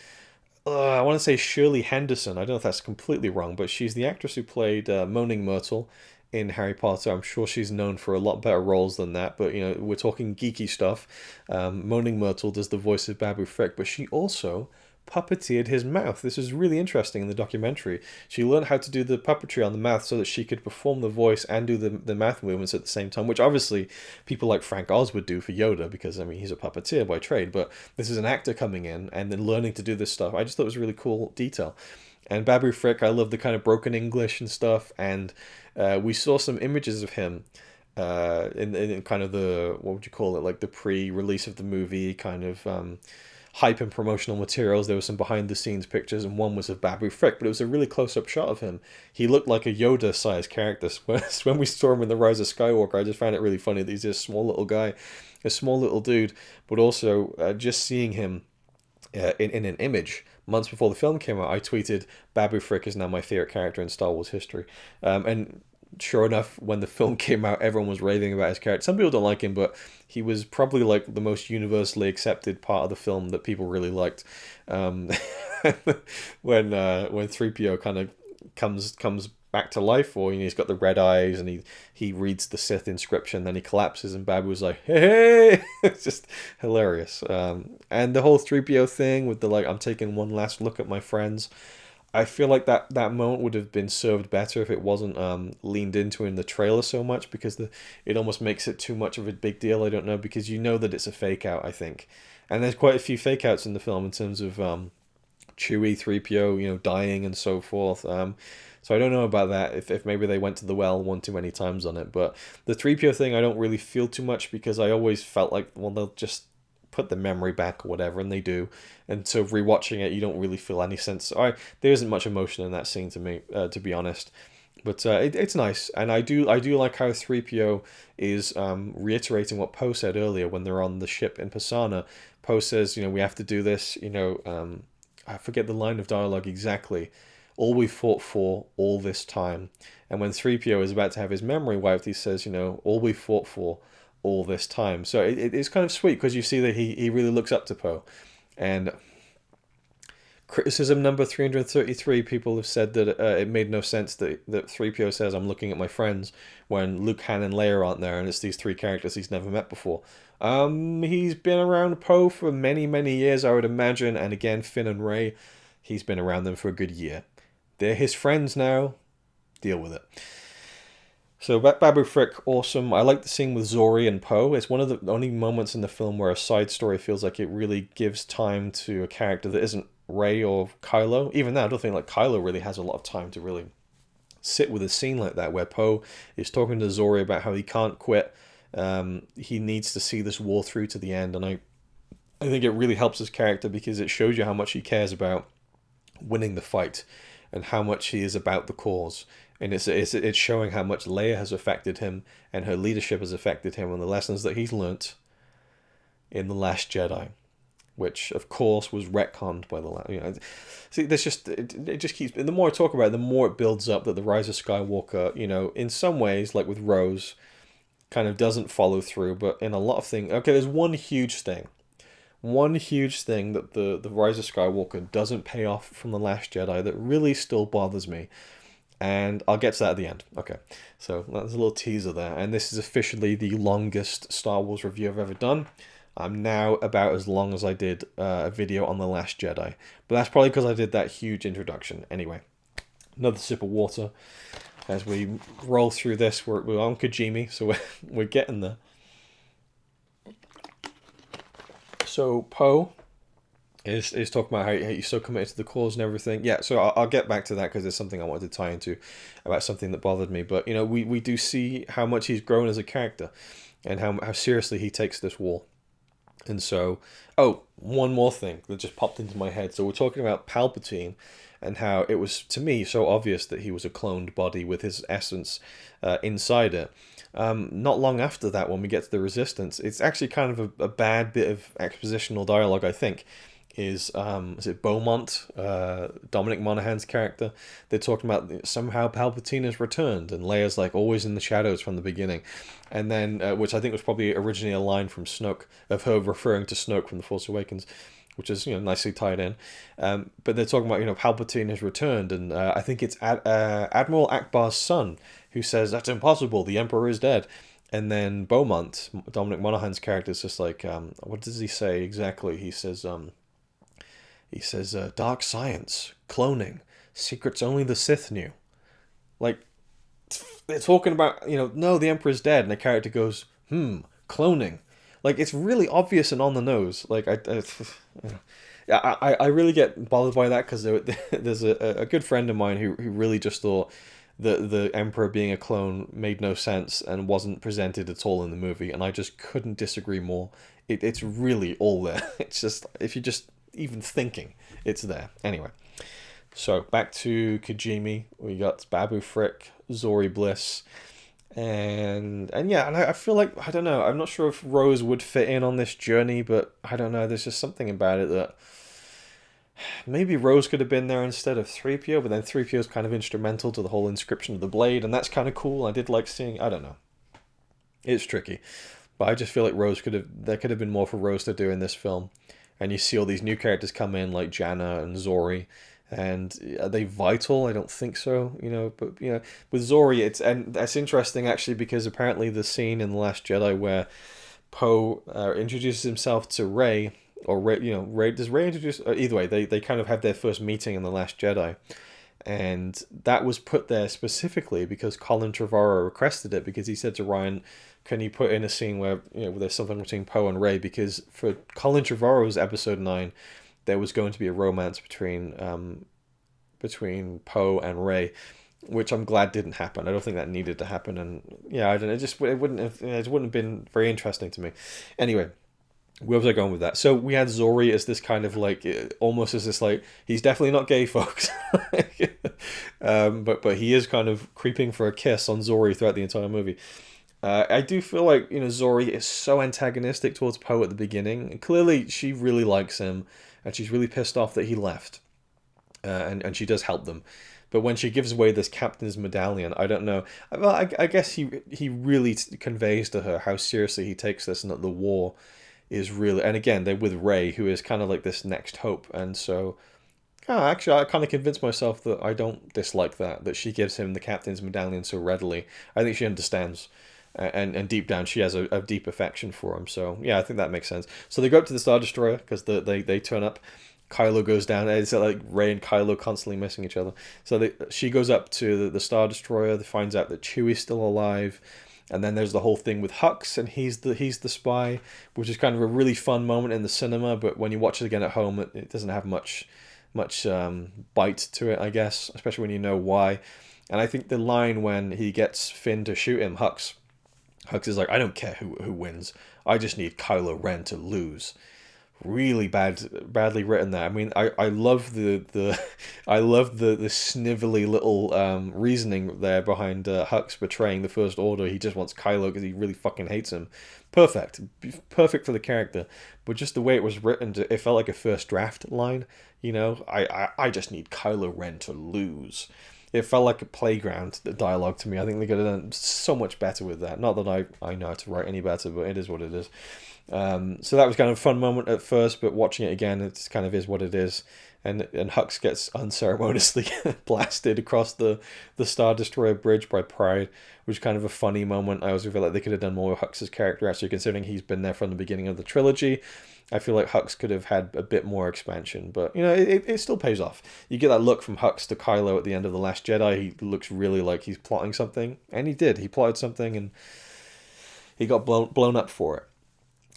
[SPEAKER 1] I want to say Shirley Henderson. I don't know if that's completely wrong, but she's the actress who played Moaning Myrtle in Harry Potter. I'm sure she's known for a lot better roles than that, but you know, we're talking geeky stuff. Moaning Myrtle does the voice of Babu Frick, but she also puppeteered his mouth. This is really interesting in the documentary. She learned how to do the puppetry on the mouth so that she could perform the voice and do the mouth movements at the same time, which obviously people like Frank Oz would do for Yoda because, I mean, he's a puppeteer by trade, but this is an actor coming in and then learning to do this stuff. I just thought it was a really cool detail. And Babu Frick, I love the kind of broken English and stuff, and we saw some images of him in kind of the, what would you call it, like the pre-release of the movie kind of hype and promotional materials. There were some behind the scenes pictures, and one was of Babu Frick, but it was a really close up shot of him. He looked like a Yoda sized character. When we saw him in the Rise of Skywalker, I just found it really funny that he's this small little guy, a small little dude, but also just seeing him in an image months before the film came out, I tweeted, Babu Frick is now my favorite character in Star Wars history. And sure enough, when the film came out, everyone was raving about his character. Some people don't like him, but he was probably like the most universally accepted part of the film that people really liked. When 3PO kind of comes back to life, or you know, he's got the red eyes and he reads the Sith inscription, then he collapses and Babu's like, hey! It's just hilarious. And the whole 3PO thing with the like, I'm taking one last look at my friends, I feel like that moment would have been served better if it wasn't leaned into in the trailer so much, because it almost makes it too much of a big deal. I don't know, because you know that it's a fake out, I think. And there's quite a few fake outs in the film in terms of Chewie, 3PO, you know, dying and so forth. So I don't know about that, if maybe they went to the well one too many times on it. But the 3PO thing I don't really feel too much, because I always felt like, well, they'll just put the memory back or whatever, and they do. And so rewatching it, you don't really feel any sense. There isn't much emotion in that scene to me, to be honest. But it's nice, and I do like how 3PO is reiterating what Poe said earlier when they're on the ship in Pasana. Poe says, you know, we have to do this, you know, I forget the line of dialogue exactly. All we fought for all this time. And when 3PO is about to have his memory wiped, he says, you know, all we fought for all this time. So it's kind of sweet, because you see that he really looks up to Poe. And criticism number 333, people have said that it made no sense that 3PO says, I'm looking at my friends, when Luke, Han, and Leia aren't there, and it's these three characters he's never met before. He's been around Poe for many, many years, I would imagine, and again, Finn and Rey, he's been around them for a good year. They're his friends now. Deal with it. So Babu Frick, awesome. I like the scene with Zori and Poe. It's one of the only moments in the film where a side story feels like it really gives time to a character that isn't Rey or Kylo. Even now, I don't think like Kylo really has a lot of time to really sit with a scene like that, where Poe is talking to Zori about how he can't quit. He needs to see this war through to the end, and I think it really helps his character, because it shows you how much he cares about winning the fight and how much he is about the cause. And it's showing how much Leia has affected him, and her leadership has affected him, and the lessons that he's learnt in The Last Jedi, which of course was retconned by see, there's just it just keeps, the more I talk about it, the more it builds up that the Rise of Skywalker, you know, in some ways, like with Rose, kind of doesn't follow through, but in a lot of things, okay, there's one huge thing that the Rise of Skywalker doesn't pay off from The Last Jedi that really still bothers me. And I'll get to that at the end. Okay, so that's a little teaser there. And this is officially the longest Star Wars review I've ever done. I'm now about as long as I did a video on The Last Jedi. But that's probably because I did that huge introduction. Anyway, another sip of water. As we roll through this, we're on Kajimi, so we're getting there. So Poe is talking about how he's so committed to the cause and everything. Yeah, so I'll get back to that because there's something I wanted to tie into about something that bothered me. But, you know, we do see how much he's grown as a character and how seriously he takes this war. And so, one more thing that just popped into my head. So we're talking about Palpatine and how it was, to me, so obvious that he was a cloned body with his essence inside it. Not long after that, when we get to the Resistance, it's actually kind of a bad bit of expositional dialogue, I think. Is it Beaumont, Dominic Monaghan's character? They're talking about somehow Palpatine has returned, and Leia's like always in the shadows from the beginning, and then which I think was probably originally a line from Snoke of her referring to Snoke from The Force Awakens, which is, you know, nicely tied in. But they're talking about, you know, Palpatine has returned, and I think it's Admiral Akbar's son who says that's impossible. The Emperor is dead. And then Beaumont, Dominic Monaghan's character, is just like, what does he say exactly? He says, dark science, cloning, secrets only the Sith knew. Like, they're talking about, you know, no, the Emperor's dead, and the character goes, cloning. Like, it's really obvious and on the nose. Like, I really get bothered by that because there's a good friend of mine who really just thought that the Emperor being a clone made no sense and wasn't presented at all in the movie, and I just couldn't disagree more. It's really all there. It's just, if you just even thinking, it's there. Anyway, so back to Kijimi. We got Babu Frick, Zori Bliss, and yeah, and I feel like, I don't know, I'm not sure if Rose would fit in on this journey, but I don't know, there's just something about it that maybe Rose could have been there instead of 3PO, but then 3PO is kind of instrumental to the whole inscription of the blade, and that's kind of cool. I did like seeing, I don't know, it's tricky, but I just feel like there could have been more for Rose to do in this film. And you see all these new characters come in, like Janna and Zori, and are they vital? I don't think so, you know. But, you know, with Zori, that's interesting actually, because apparently the scene in The Last Jedi where Poe introduces himself to Rey, or Rey, you know, does Rey introduce? Either way, they kind of have their first meeting in The Last Jedi, and that was put there specifically because Colin Trevorrow requested it, because he said to Ryan, can you put in a scene where, you know, where there's something between Poe and Rey? Because for Colin Trevorrow's Episode 9, there was going to be a romance between Poe and Rey, which I'm glad didn't happen. I don't think that needed to happen, and yeah, I don't know, it wouldn't have been very interesting to me. Anyway, where was I going with that? So we had Zori as this kind of like, almost as this like, he's definitely not gay, folks, but he is kind of creeping for a kiss on Zori throughout the entire movie. I do feel like, you know, Zori is so antagonistic towards Poe at the beginning. And clearly, she really likes him, and she's really pissed off that he left. And she does help them. But when she gives away this captain's medallion, I don't know. Well, I guess he really conveys to her how seriously he takes this, and that the war is really... And again, they're with Rey, who is kind of like this next hope. And so... actually, I kind of convinced myself that I don't dislike that she gives him the captain's medallion so readily. I think she understands. And deep down, she has a deep affection for him. So, yeah, I think that makes sense. So they go up to the Star Destroyer, because they turn up. Kylo goes down. It's like Rey and Kylo constantly missing each other. So she goes up to the Star Destroyer. They finds out that Chewie's still alive. And then there's the whole thing with Hux, and he's the spy, which is kind of a really fun moment in the cinema. But when you watch it again at home, it doesn't have much bite to it, I guess, especially when you know why. And I think the line when he gets Finn to shoot him, Hux is like, I don't care who wins. I just need Kylo Ren to lose. Really badly written there. I mean, I love the snivelly little reasoning there behind Hux betraying the First Order. He just wants Kylo because he really fucking hates him. Perfect for the character. But just the way it was written, it felt like a first draft line. You know, I just need Kylo Ren to lose. It felt like a playground dialogue to me. I think they could have done so much better with that. Not that I know how to write any better, but it is what it is. So that was kind of a fun moment at first, but watching it again, it kind of is what it is. And Hux gets unceremoniously blasted across the Star Destroyer bridge by Pride, which is kind of a funny moment. I also feel like they could have done more with Hux's character, actually, considering he's been there from the beginning of the trilogy. I feel like Hux could have had a bit more expansion, but, you know, it still pays off. You get that look from Hux to Kylo at the end of The Last Jedi. He looks really like he's plotting something, and he did. He plotted something, and he got blown up for it.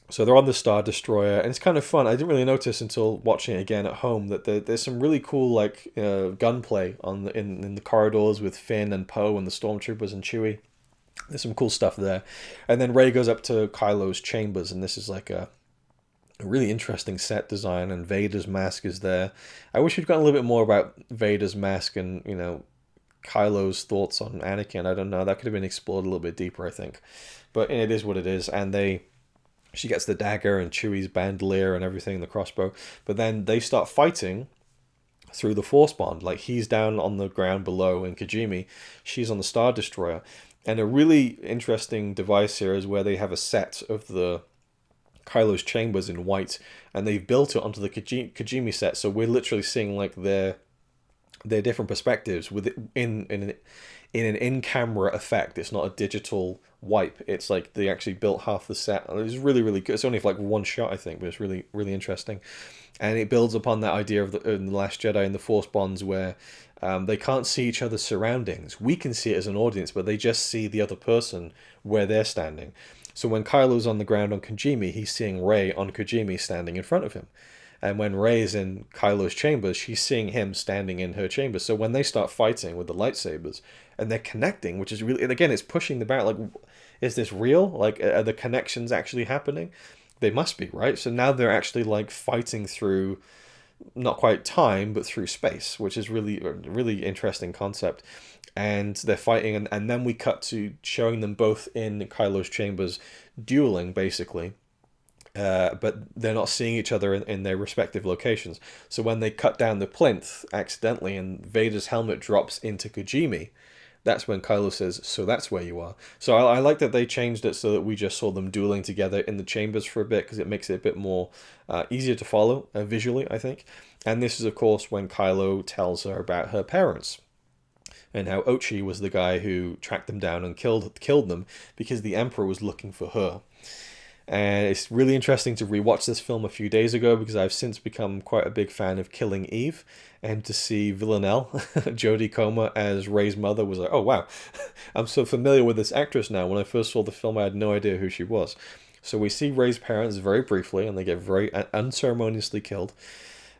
[SPEAKER 1] So they're on the Star Destroyer, and it's kind of fun. I didn't really notice until watching it again at home that there's some really cool like gunplay in the corridors with Finn and Poe and the stormtroopers and Chewie. There's some cool stuff there, and then Rey goes up to Kylo's chambers, and this is like a really interesting set design, and Vader's mask is there. I wish we'd gotten a little bit more about Vader's mask and Kylo's thoughts on Anakin. I don't know. That could have been explored a little bit deeper, I think, but it is what it is, and she gets the dagger and Chewie's bandolier and everything, the crossbow. But then they start fighting through the Force bond. Like, he's down on the ground below in Kijimi. She's on the Star Destroyer. And a really interesting device here is where they have a set of the Kylo's chambers in white, and they've built it onto the Kijimi set. So we're literally seeing like their different perspectives with it in an in-camera effect. It's not a digital wipe. It's like they actually built half the set. It's really, really good. It's only for like one shot, I think, but it's really, really interesting. And it builds upon that idea of in The Last Jedi and the Force bonds where they can't see each other's surroundings. We can see it as an audience, but they just see the other person where they're standing. So when Kylo's on the ground on Kijimi, he's seeing Rey on Kijimi standing in front of him. And when Rey's in Kylo's chambers, she's seeing him standing in her chambers. So when they start fighting with the lightsabers and they're connecting, which is really, and again, it's pushing the boundary. Like, is this real? Like, are the connections actually happening? They must be, right? So now they're actually like fighting through, not quite time, but through space, which is really, really interesting concept. And they're fighting, and then we cut to showing them both in Kylo's chambers dueling, basically. But they're not seeing each other in their respective locations. So when they cut down the plinth accidentally and Vader's helmet drops into Kijimi, that's when Kylo says, "So that's where you are." So I like that they changed it so that we just saw them dueling together in the chambers for a bit, because it makes it a bit more easier to follow visually, I think. And this is, of course, when Kylo tells her about her parents and how Ochi was the guy who tracked them down and killed them because the Emperor was looking for her. And it's really interesting to rewatch this film a few days ago, because I've since become quite a big fan of Killing Eve, and to see Villanelle, Jodie Comer, as Rey's mother was like, oh wow, I'm so familiar with this actress now. When I first saw the film, I had no idea who she was. So we see Rey's parents very briefly, and they get very unceremoniously killed,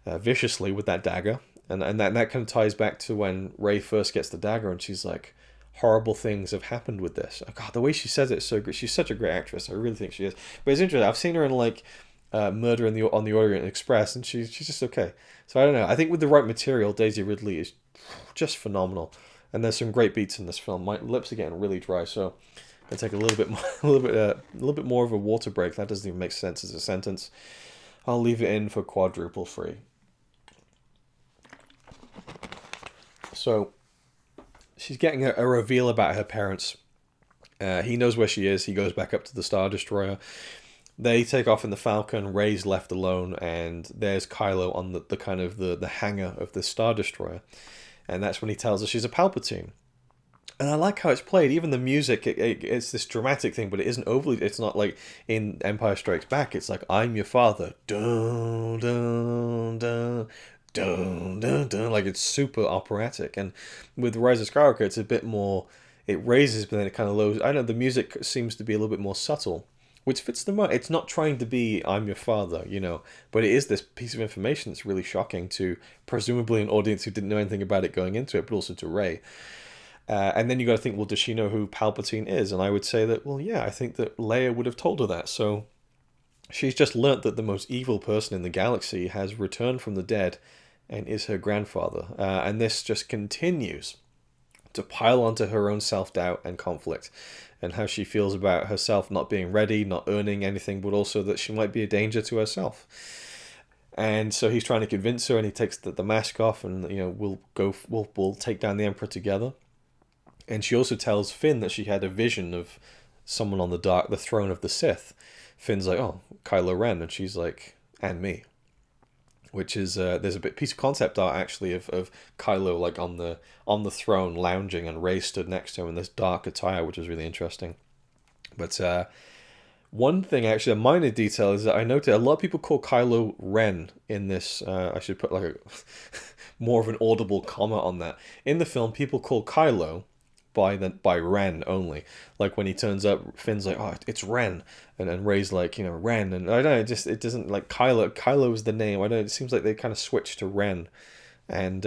[SPEAKER 1] viciously with that dagger. And that kind of ties back to when Rey first gets the dagger, and she's like, horrible things have happened with this. Oh, God, the way she says it is so great. She's such a great actress. I really think she is. But it's interesting. I've seen her in like Murder on the Orient Express, and she's just okay. So I don't know. I think with the right material, Daisy Ridley is just phenomenal. And there's some great beats in this film. My lips are getting really dry, so I take a little bit more, a little bit more of a water break. That doesn't even make sense as a sentence. I'll leave it in for quadruple free. So she's getting a reveal about her parents. He knows where she is. He goes back up to the Star Destroyer. They take off in the Falcon. Rey's left alone, and there's Kylo on the kind of the hangar of the Star Destroyer. And that's when he tells her she's a Palpatine. And I like how it's played. Even the music, it's this dramatic thing, but it isn't overly... It's not like in Empire Strikes Back. It's like, I'm your father. Dun, dun, dun. Dun, dun, dun. Like, it's super operatic. And with Rise of Skywalker, it's a bit more... It raises, but then it kind of lowers. I don't know, the music seems to be a little bit more subtle, which fits the mood. It's not trying to be, I'm your father, but it is this piece of information that's really shocking to presumably an audience who didn't know anything about it going into it, but also to Rey. And then you got to think, well, does she know who Palpatine is? And I would say that, well, yeah, I think that Leia would have told her that. So she's just learnt that the most evil person in the galaxy has returned from the dead and is her grandfather. And this just continues to pile onto her own self-doubt and conflict, and how she feels about herself not being ready, not earning anything, but also that she might be a danger to herself. And so he's trying to convince her, and he takes the mask off, and we'll take down the Emperor together. And she also tells Finn that she had a vision of someone on the throne of the Sith. Finn's like, oh, Kylo Ren, and she's like, and me. Which is there's a piece of concept art actually of Kylo like on the throne lounging, and Rey stood next to him in this dark attire, which is really interesting. But one thing, actually, a minor detail, is that I noted a lot of people call Kylo Ren in this. I should put like a more of an audible comment on that. In the film, people call Kylo by Ren only. Like when he turns up, Finn's like, oh, it's Ren, and Rey's like, Ren, and I don't know, it doesn't like Kylo is the name. I don't know, it seems like they kind of switched to Ren, and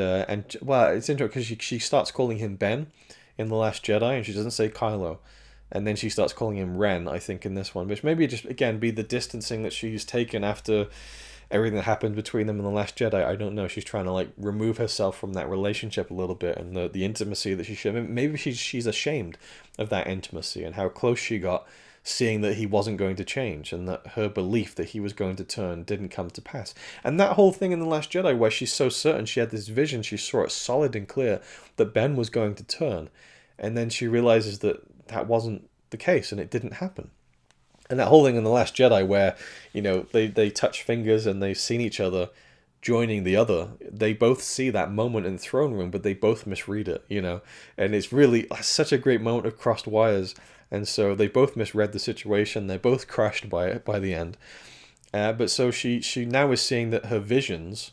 [SPEAKER 1] well, it's interesting because she starts calling him Ben in The Last Jedi, and she doesn't say Kylo. And then she starts calling him Ren, I think, in this one, which maybe just, again, be the distancing that she's taken after everything that happened between them in The Last Jedi. I don't know. She's trying to, like, remove herself from that relationship a little bit, and the intimacy that she should. Maybe she's ashamed of that intimacy and how close she got, seeing that he wasn't going to change, and that her belief that he was going to turn didn't come to pass. And that whole thing in The Last Jedi, where she's so certain, she had this vision, she saw it solid and clear, that Ben was going to turn. And then she realizes that wasn't the case, and it didn't happen. And that whole thing in The Last Jedi where, they touch fingers and they've seen each other joining the other. They both see that moment in the throne room, but they both misread it, And it's really such a great moment of crossed wires. And so they both misread the situation. They're both crushed by it by the end. But so she now is seeing that her visions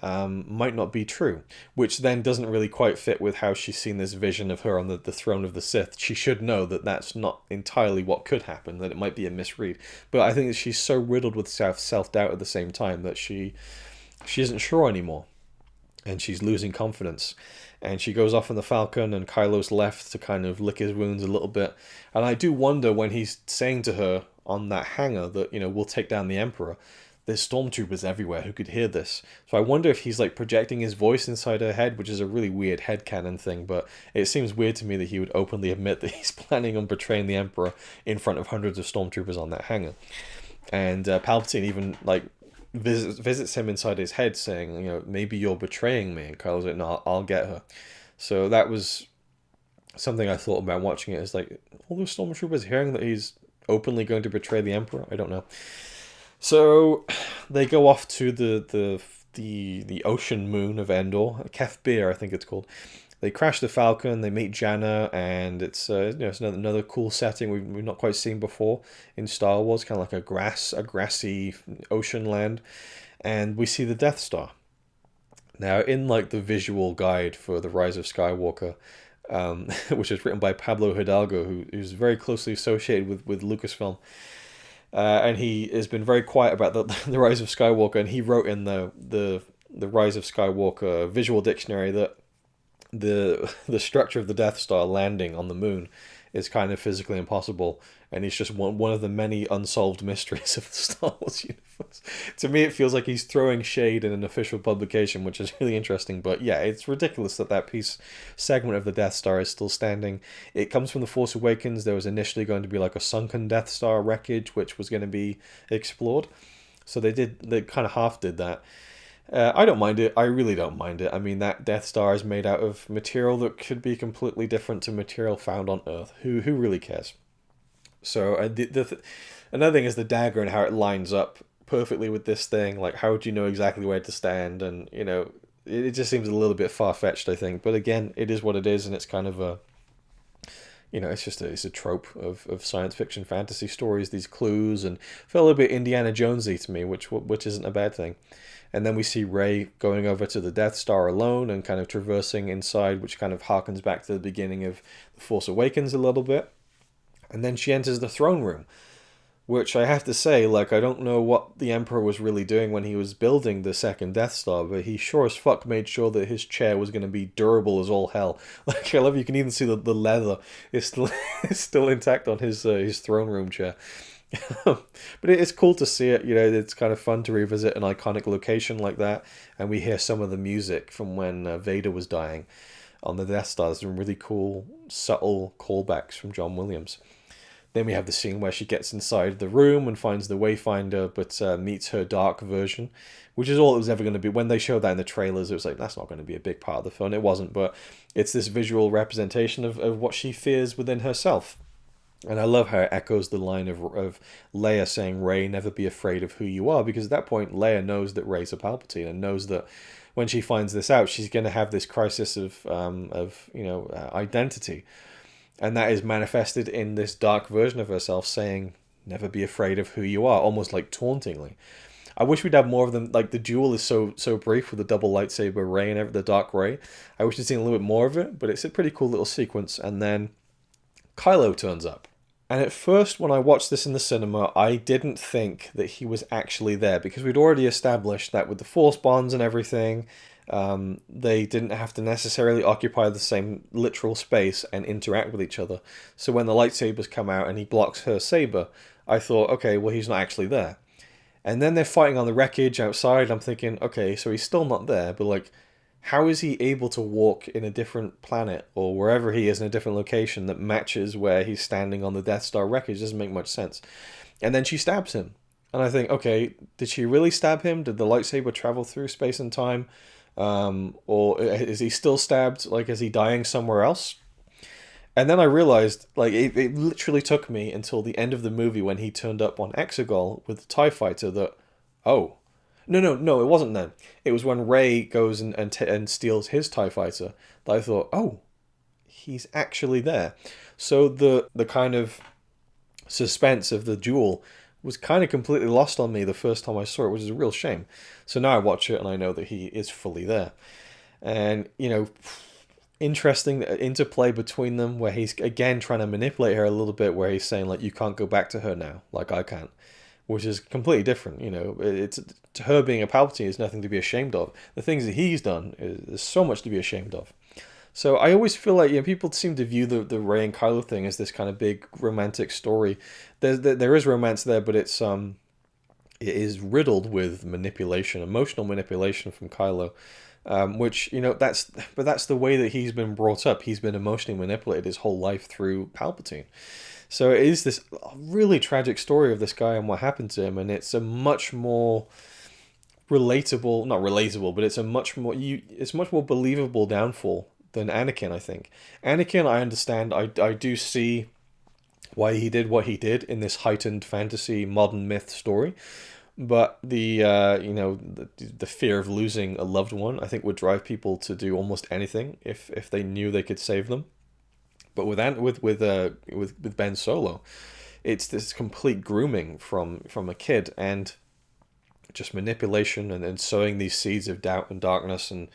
[SPEAKER 1] might not be true, which then doesn't really quite fit with how she's seen this vision of her on the throne of the Sith. She should know that that's not entirely what could happen, that it might be a misread. But I think that she's so riddled with self-doubt at the same time that she isn't sure anymore, and she's losing confidence. And she goes off on the Falcon, and Kylo's left to kind of lick his wounds a little bit. And I do wonder when he's saying to her on that hangar that, we'll take down the Emperor, there's stormtroopers everywhere who could hear this. So I wonder if he's like projecting his voice inside her head, which is a really weird headcanon thing, but it seems weird to me that he would openly admit that he's planning on betraying the Emperor in front of hundreds of stormtroopers on that hangar. And Palpatine even like visits him inside his head saying, maybe you're betraying me. And Kylo's like, no, I'll get her. So that was something I thought about watching it, is like, all those stormtroopers hearing that he's openly going to betray the Emperor? I don't know. So they go off to the ocean moon of Endor, Kef Bir, I think it's called. They crash the Falcon, they meet Janna, and it's it's another cool setting we've not quite seen before in Star Wars, kind of like a grassy ocean land, and we see the Death Star. Now, in like the visual guide for the Rise of Skywalker, which is written by Pablo Hidalgo, who's very closely associated with Lucasfilm. And he has been very quiet about the Rise of Skywalker, and he wrote in the Rise of Skywalker visual dictionary that the structure of the Death Star landing on the moon is kind of physically impossible, and it's just one of the many unsolved mysteries of the Star Wars universe. To me, it feels like he's throwing shade in an official publication, which is really interesting. But yeah, it's ridiculous that segment of the Death Star is still standing. It comes from The Force Awakens. There was initially going to be like a sunken Death Star wreckage, which was going to be explored. So they kind of half did that. I don't mind it. I really don't mind it. I mean, that Death Star is made out of material that could be completely different to material found on Earth. Who really cares? So another thing is the dagger and how it lines up perfectly with this thing. Like, how would you know exactly where to stand? And, it just seems a little bit far-fetched, I think. But again, it is what it is, and it's kind of a... it's a trope of science fiction fantasy stories, these clues, and felt a little bit Indiana Jonesy to me, which isn't a bad thing. And then we see Rey going over to the Death Star alone and kind of traversing inside, which kind of harkens back to the beginning of The Force Awakens a little bit. And then she enters the throne room, which I have to say, like, I don't know what the Emperor was really doing when he was building the second Death Star, but he sure as fuck made sure that his chair was going to be durable as all hell. Like, I love you can even see the leather is still intact on his throne room chair. But it's cool to see it. It's kind of fun to revisit an iconic location like that, and we hear some of the music from when Vader was dying on the Death Star. There's some really cool, subtle callbacks from John Williams. Then we have the scene where she gets inside the room and finds the Wayfinder, but meets her dark version, which is all it was ever going to be. When they showed that in the trailers, it was like, that's not going to be a big part of the film. It wasn't, but it's this visual representation of what she fears within herself. And I love how it echoes the line of Leia saying, Rey, never be afraid of who you are, because at that point, Leia knows that Rey's a Palpatine and knows that when she finds this out, she's going to have this crisis of identity. And that is manifested in this dark version of herself saying, never be afraid of who you are, almost like tauntingly. I wish we'd have more of them. Like, the duel is so brief with the double lightsaber Rey and the dark Rey. I wish we'd seen a little bit more of it, but it's a pretty cool little sequence. And then Kylo turns up. And at first, when I watched this in the cinema, I didn't think that he was actually there, because we'd already established that with the Force bonds and everything, they didn't have to necessarily occupy the same literal space and interact with each other. So when the lightsabers come out and he blocks her saber, I thought, okay, well, he's not actually there. And then they're fighting on the wreckage outside. I'm thinking, okay, so he's still not there, but like, how is he able to walk in a different planet or wherever he is in a different location that matches where he's standing on the Death Star wreckage? Doesn't make much sense. And then she stabs him. And I think, okay, did she really stab him? Did the lightsaber travel through space and time? Or is he still stabbed? Like, is he dying somewhere else? And then I realized, like, it literally took me until the end of the movie when he turned up on Exegol with the TIE fighter that, oh, no, it wasn't then. It was when Rey goes and steals his TIE fighter that I thought, oh, he's actually there. So the kind of suspense of the duel was kind of completely lost on me the first time I saw it, which is a real shame. So now I watch it and I know that he is fully there. And, you know, interesting interplay between them where he's again trying to manipulate her a little bit, where he's saying, like, you can't go back to her now, like I can't. Which is completely different, you know. It's to her being a Palpatine is nothing to be ashamed of. The things that he's done is so much to be ashamed of. So I always feel like, you know, people seem to view the Rey and Kylo thing as this kind of big romantic story. There is romance there, but it is riddled with manipulation, emotional manipulation from Kylo, which, you know, that's the way that he's been brought up. He's been emotionally manipulated his whole life through Palpatine. So it is this really tragic story of this guy and what happened to him, and it's a much more relatable, not relatable, but it's much more believable downfall than Anakin, I think. Anakin, I understand, I do see why he did what he did in this heightened fantasy modern myth story, but the fear of losing a loved one, I think, would drive people to do almost anything if they knew they could save them. But with Ben Solo, it's this complete grooming from a kid, and just manipulation and sowing these seeds of doubt and darkness, and,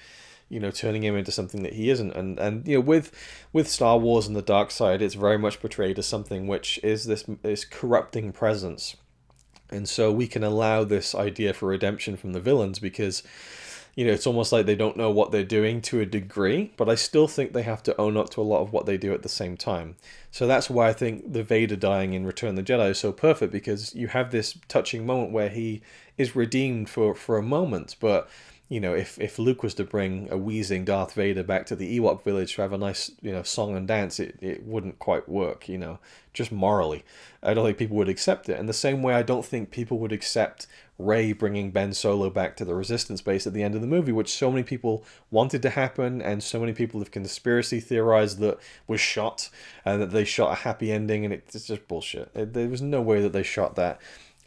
[SPEAKER 1] you know, turning him into something that he isn't. And you know, with Star Wars and the dark side, it's very much portrayed as something which is this corrupting presence. And so we can allow this idea for redemption from the villains because, you know, it's almost like they don't know what they're doing to a degree, but I still think they have to own up to a lot of what they do at the same time. So that's why I think the Vader dying in Return of the Jedi is so perfect, because you have this touching moment where he is redeemed for a moment, but, you know, if Luke was to bring a wheezing Darth Vader back to the Ewok village to have a nice, you know, song and dance, it wouldn't quite work, you know, just morally. I don't think people would accept it. And the same way I don't think people would accept Rey bringing Ben Solo back to the Resistance base at the end of the movie, which so many people wanted to happen, and so many people have conspiracy theorized that was shot, and that they shot a happy ending, and it's just bullshit. There was no way that they shot that.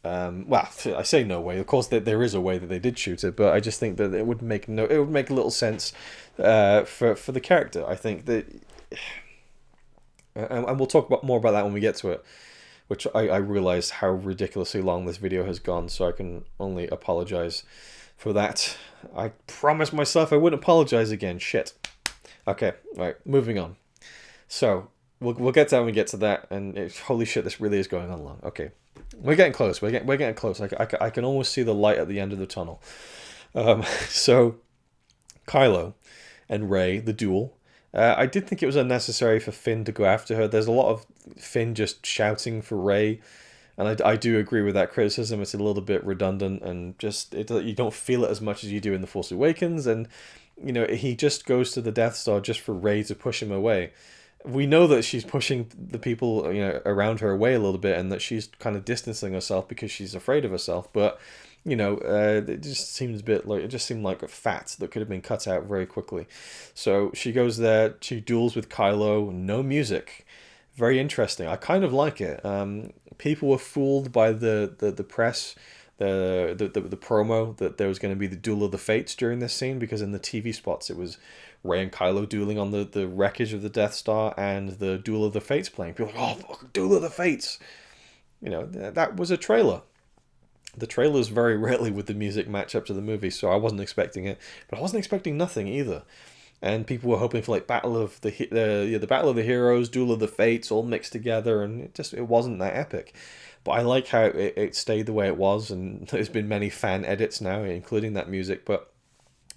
[SPEAKER 1] Well, I say no way. Of course, there is a way that they did shoot it, but I just think that it would make little sense for the character. I think that, and we'll talk more about that when we get to it. Which I realize how ridiculously long this video has gone, so I can only apologize for that. I promised myself I wouldn't apologize again. Shit. Okay, right, moving on. So we'll get to that when we get to that, and holy shit, this really is going on long. Okay, we're getting close. We're getting close. I can almost see the light at the end of the tunnel. So Kylo and Rey, the duel. I did think it was unnecessary for Finn to go after her. There's a lot of Finn just shouting for Rey, and I do agree with that criticism. It's a little bit redundant, and just you don't feel it as much as you do in The Force Awakens. And, you know, he just goes to the Death Star just for Rey to push him away. We know that she's pushing the people, you know, around her away a little bit, and that she's kind of distancing herself because she's afraid of herself. But, you know, it just seems a bit like, it just seemed like a fat that could have been cut out very quickly. So she goes there, she duels with Kylo, no music. Very interesting. I kind of like it. People were fooled by the press, the promo, that there was going to be the Duel of the Fates during this scene, because in the TV spots it was Rey and Kylo dueling on the wreckage of the Death Star, and the Duel of the Fates playing. People were like, oh, fuck, Duel of the Fates. You know, that was a trailer. The trailers very rarely with the music match up to the movie, so I wasn't expecting it, but I wasn't expecting nothing either. And people were hoping for like the Battle of the Heroes, Duel of the Fates, all mixed together, and it wasn't that epic. But I like how it stayed the way it was, and there's been many fan edits now, including that music. But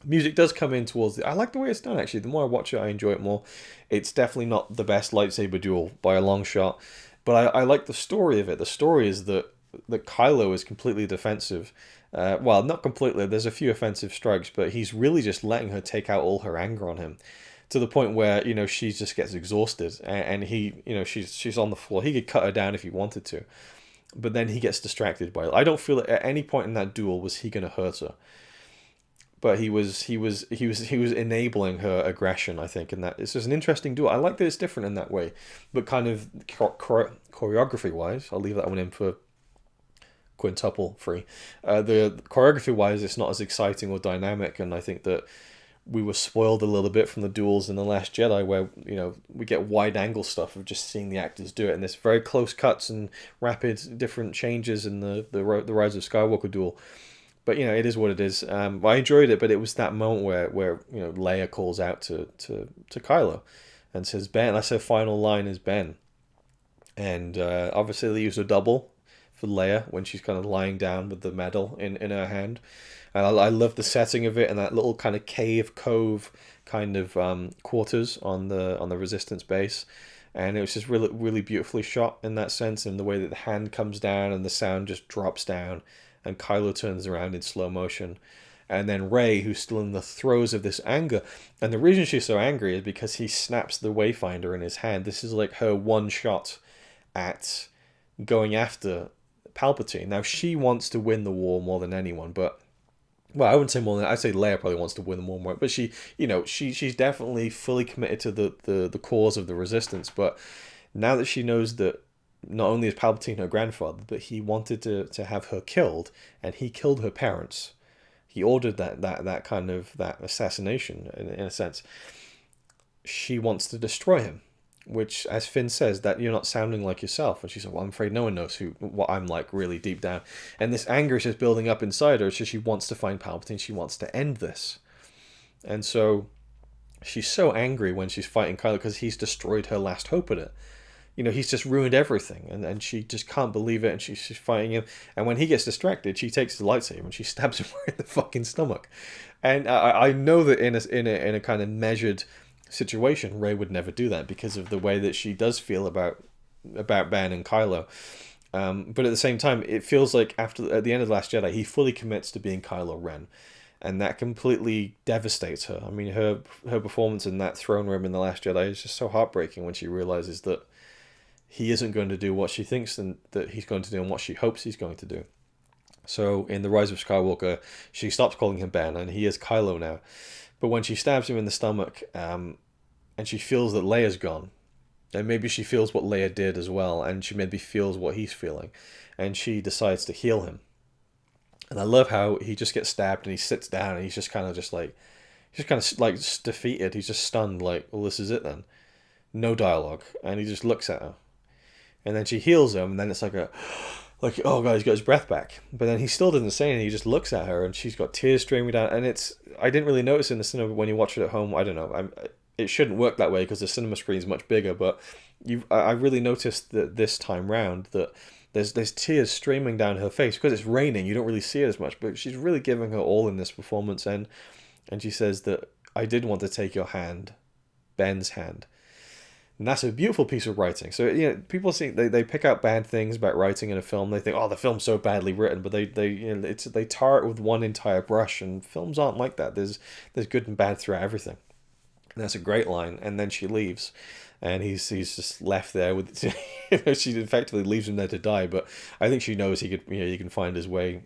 [SPEAKER 1] music does come in towards I like the way it's done, actually. The more I watch it, I enjoy it more. It's definitely not the best lightsaber duel by a long shot, but I like the story of it. The story is that Kylo is completely defensive. Well, not completely. There's a few offensive strikes, but he's really just letting her take out all her anger on him, to the point where she just gets exhausted, and he she's on the floor. He could cut her down if he wanted to, but then he gets distracted by it. I don't feel at any point in that duel was he going to hurt her, but he was enabling her aggression, I think, and that it's just an interesting duel. I like that it's different in that way, but kind of choreography wise, I'll leave that one in for quintuple free. The choreography wise, it's not as exciting or dynamic, and I think that we were spoiled a little bit from the duels in The Last Jedi, where we get wide angle stuff of just seeing the actors do it, and there's very close cuts and rapid different changes in the Rise of Skywalker duel. But it is what it is. I enjoyed it, but it was that moment where Leia calls out to Kylo and says, "Ben." That's her final line, is "Ben," and obviously they used a double for Leia when she's kind of lying down with the medal in her hand. And I love the setting of it, and that little kind of cove kind of quarters on the Resistance base. And it was just really, really beautifully shot in that sense, in the way that the hand comes down and the sound just drops down, and Kylo turns around in slow motion. And then Rey, who's still in the throes of this anger, and the reason she's so angry is because he snaps the Wayfinder in his hand. This is like her one shot at going after Palpatine. Now, she wants to win the war more than anyone, but I wouldn't say more than I'd say Leia probably wants to win the war more, but she's definitely fully committed to the cause of the Resistance. But now that she knows that not only is Palpatine her grandfather, but he wanted to have her killed, and he killed her parents. He ordered that kind of that assassination in a sense. She wants to destroy him, which, as Finn says, that you're not sounding like yourself. And she said, "Well, I'm afraid no one knows what I'm like really deep down." And this anger is just building up inside her. So she wants to find Palpatine. She wants to end this. And so she's so angry when she's fighting Kylo because he's destroyed her last hope at it. He's just ruined everything, and she just can't believe it, and she's fighting him. And when he gets distracted, she takes the lightsaber and she stabs him right in the fucking stomach. And I know that in a kind of measured situation, Rey would never do that because of the way that she does feel about Ben and Kylo. But at the same time, it feels like at the end of The Last Jedi, he fully commits to being Kylo Ren, and that completely devastates her. I mean, her performance in that throne room in The Last Jedi is just so heartbreaking when she realizes that he isn't going to do what she thinks and that he's going to do and what she hopes he's going to do. So in The Rise of Skywalker, she stops calling him Ben, and he is Kylo now. But when she stabs him in the stomach, and she feels that Leia's gone, and maybe she feels what Leia did as well, and she maybe feels what he's feeling, and she decides to heal him. And I love how he just gets stabbed and he sits down and he's just kind of defeated. He's just stunned, like, well, this is it then. No dialogue, and he just looks at her. And then she heals him, and then it's like, oh god, he's got his breath back. But then he still doesn't say anything, he just looks at her, and she's got tears streaming down. And I didn't really notice in the cinema, but when you watch it at home, I don't know, it shouldn't work that way because the cinema screen is much bigger, but I really noticed that this time round that there's tears streaming down her face. Because it's raining, you don't really see it as much, but she's really giving her all in this performance. And she says that, "I did want to take your hand, Ben's hand." And that's a beautiful piece of writing. So people think they pick out bad things about writing in a film. They think, oh, the film's so badly written, but they tar it with one entire brush. And films aren't like that. There's good and bad throughout everything. And that's a great line. And then she leaves, and he's just left there with. She effectively leaves him there to die. But I think she knows he can find his way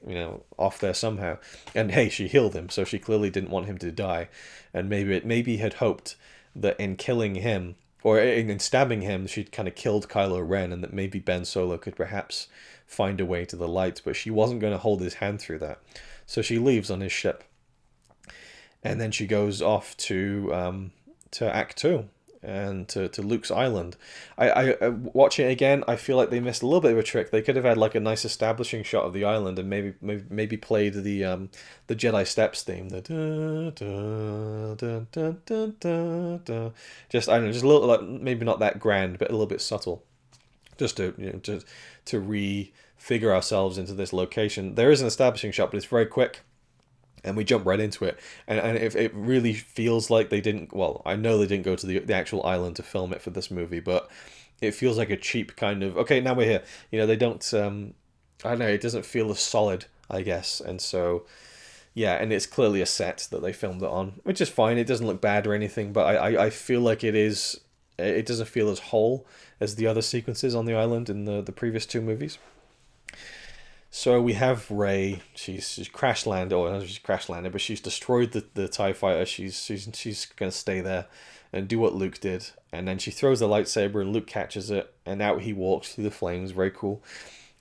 [SPEAKER 1] off there somehow. And hey, she healed him, so she clearly didn't want him to die. And maybe had hoped that in killing him, or in stabbing him, she'd kind of killed Kylo Ren, and that maybe Ben Solo could perhaps find a way to the light, but she wasn't going to hold his hand through that. So she leaves on his ship. And then she goes off to Act 2, and to Luke's island. I watching it again, I feel like they missed a little bit of a trick. They could have had like a nice establishing shot of the island and maybe played the Jedi Steps theme. The da, da, da, da, da, da. Just, I don't know, just a little, like, maybe not that grand, but a little bit subtle, just to, you know, to refigure ourselves into this location. There is an establishing shot, but it's very quick. And we jump right into it. And it really feels like they didn't... Well, I know they didn't go to the actual island to film it for this movie, but it feels like a cheap kind of... Okay, now we're here. You know, they don't... I don't know, it doesn't feel as solid, I guess. And so, yeah, and it's clearly a set that they filmed it on, which is fine. It doesn't look bad or anything, but I feel like it is... It doesn't feel as whole as the other sequences on the island in the previous two movies. So we have Rey. She's crash landed, or not she's crash landed, but she's destroyed the TIE fighter. She's gonna stay there and do what Luke did, and then she throws the lightsaber, and Luke catches it, and out he walks through the flames. Very cool.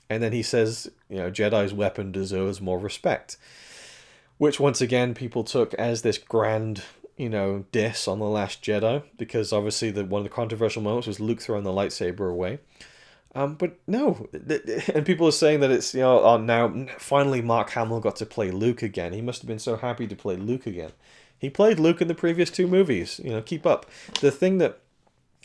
[SPEAKER 1] And then he says, you know, Jedi's weapon deserves more respect, which once again people took as this grand, you know, diss on the Last Jedi, because obviously one of the controversial moments was Luke throwing the lightsaber away. But no, and people are saying that it's, you know, oh, now finally Mark Hamill got to play Luke again. He must have been so happy to play Luke again. He played Luke in the previous two movies. You know, keep up. The thing that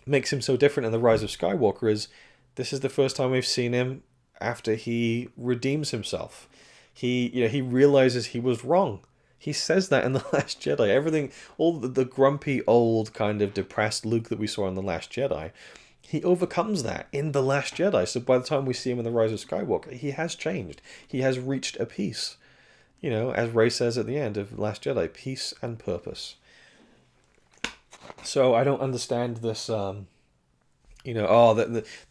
[SPEAKER 1] makes him so different in The Rise of Skywalker is this is the first time we've seen him after he redeems himself. He realizes he was wrong. He says that in The Last Jedi. Everything, all the grumpy, old, kind of depressed Luke that we saw in The Last Jedi, he overcomes that in The Last Jedi. So by the time we see him in The Rise of Skywalker, he has changed. He has reached a peace. You know, as Rey says at the end of The Last Jedi, peace and purpose. So I don't understand this,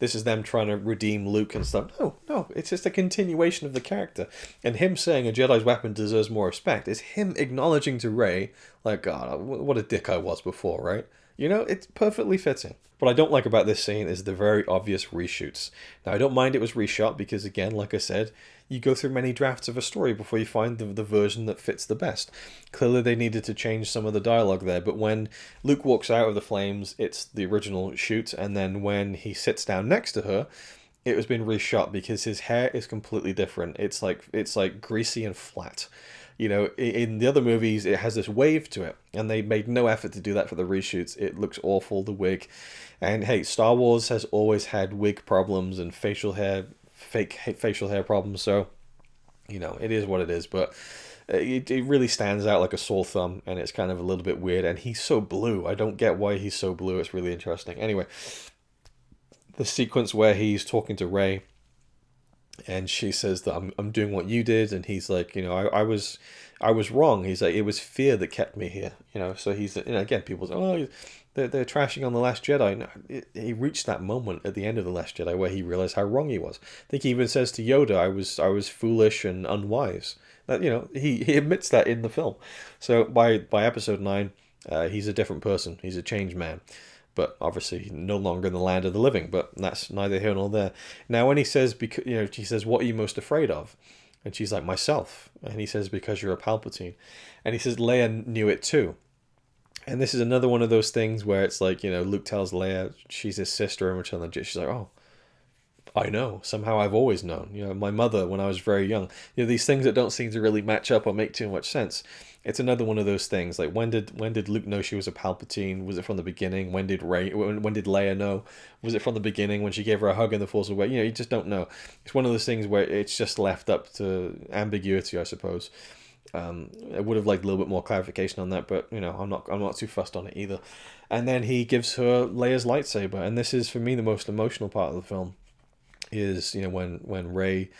[SPEAKER 1] this is them trying to redeem Luke and stuff. No, it's just a continuation of the character. And him saying a Jedi's weapon deserves more respect is him acknowledging to Rey, like, God, what a dick I was before, right? You know, it's perfectly fitting. What I don't like about this scene is the very obvious reshoots. Now, I don't mind it was reshot because, again, like I said, you go through many drafts of a story before you find the version that fits the best. Clearly, they needed to change some of the dialogue there, but when Luke walks out of the flames, it's the original shoot, and then when he sits down next to her, it has been reshot because his hair is completely different. It's like greasy and flat. You know, in the other movies, it has this wave to it, and they made no effort to do that for the reshoots. It looks awful, the wig. And hey, Star Wars has always had wig problems and fake facial hair problems, so, you know, it is what it is, but it really stands out like a sore thumb, and it's kind of a little bit weird, and he's so blue. I don't get why he's so blue. It's really interesting. Anyway, the sequence where he's talking to Rey, and she says that I'm doing what you did, and he's like, you know, I was wrong. He's like, it was fear that kept me here, you know. So he's, you know, again, people say, oh, they're trashing on The Last Jedi. No, he reached that moment at the end of The Last Jedi where he realized how wrong he was. I think he even says to Yoda, I was foolish and unwise. That, you know, he admits that in the film. So by episode 9, he's a different person. He's a changed man. But obviously no longer in the land of the living. But that's neither here nor there. Now when he says, because, you know, she says, what are you most afraid of? And she's like, myself. And he says, because you're a Palpatine. And he says, Leia knew it too. And this is another one of those things where it's like, you know, Luke tells Leia she's his sister and Return of the Jedi. She's like, oh, I know. Somehow I've always known. You know, my mother when I was very young. You know, these things that don't seem to really match up or make too much sense. It's another one of those things. Like, when did Luke know she was a Palpatine? Was it from the beginning? When did Leia know? Was it from the beginning when she gave her a hug in The Force Awakens? You know, you just don't know. It's one of those things where it's just left up to ambiguity, I suppose. I would have liked a little bit more clarification on that, but, you know, I'm not too fussed on it either. And then he gives her Leia's lightsaber, and this is for me the most emotional part of the film. Is, you know, when Rey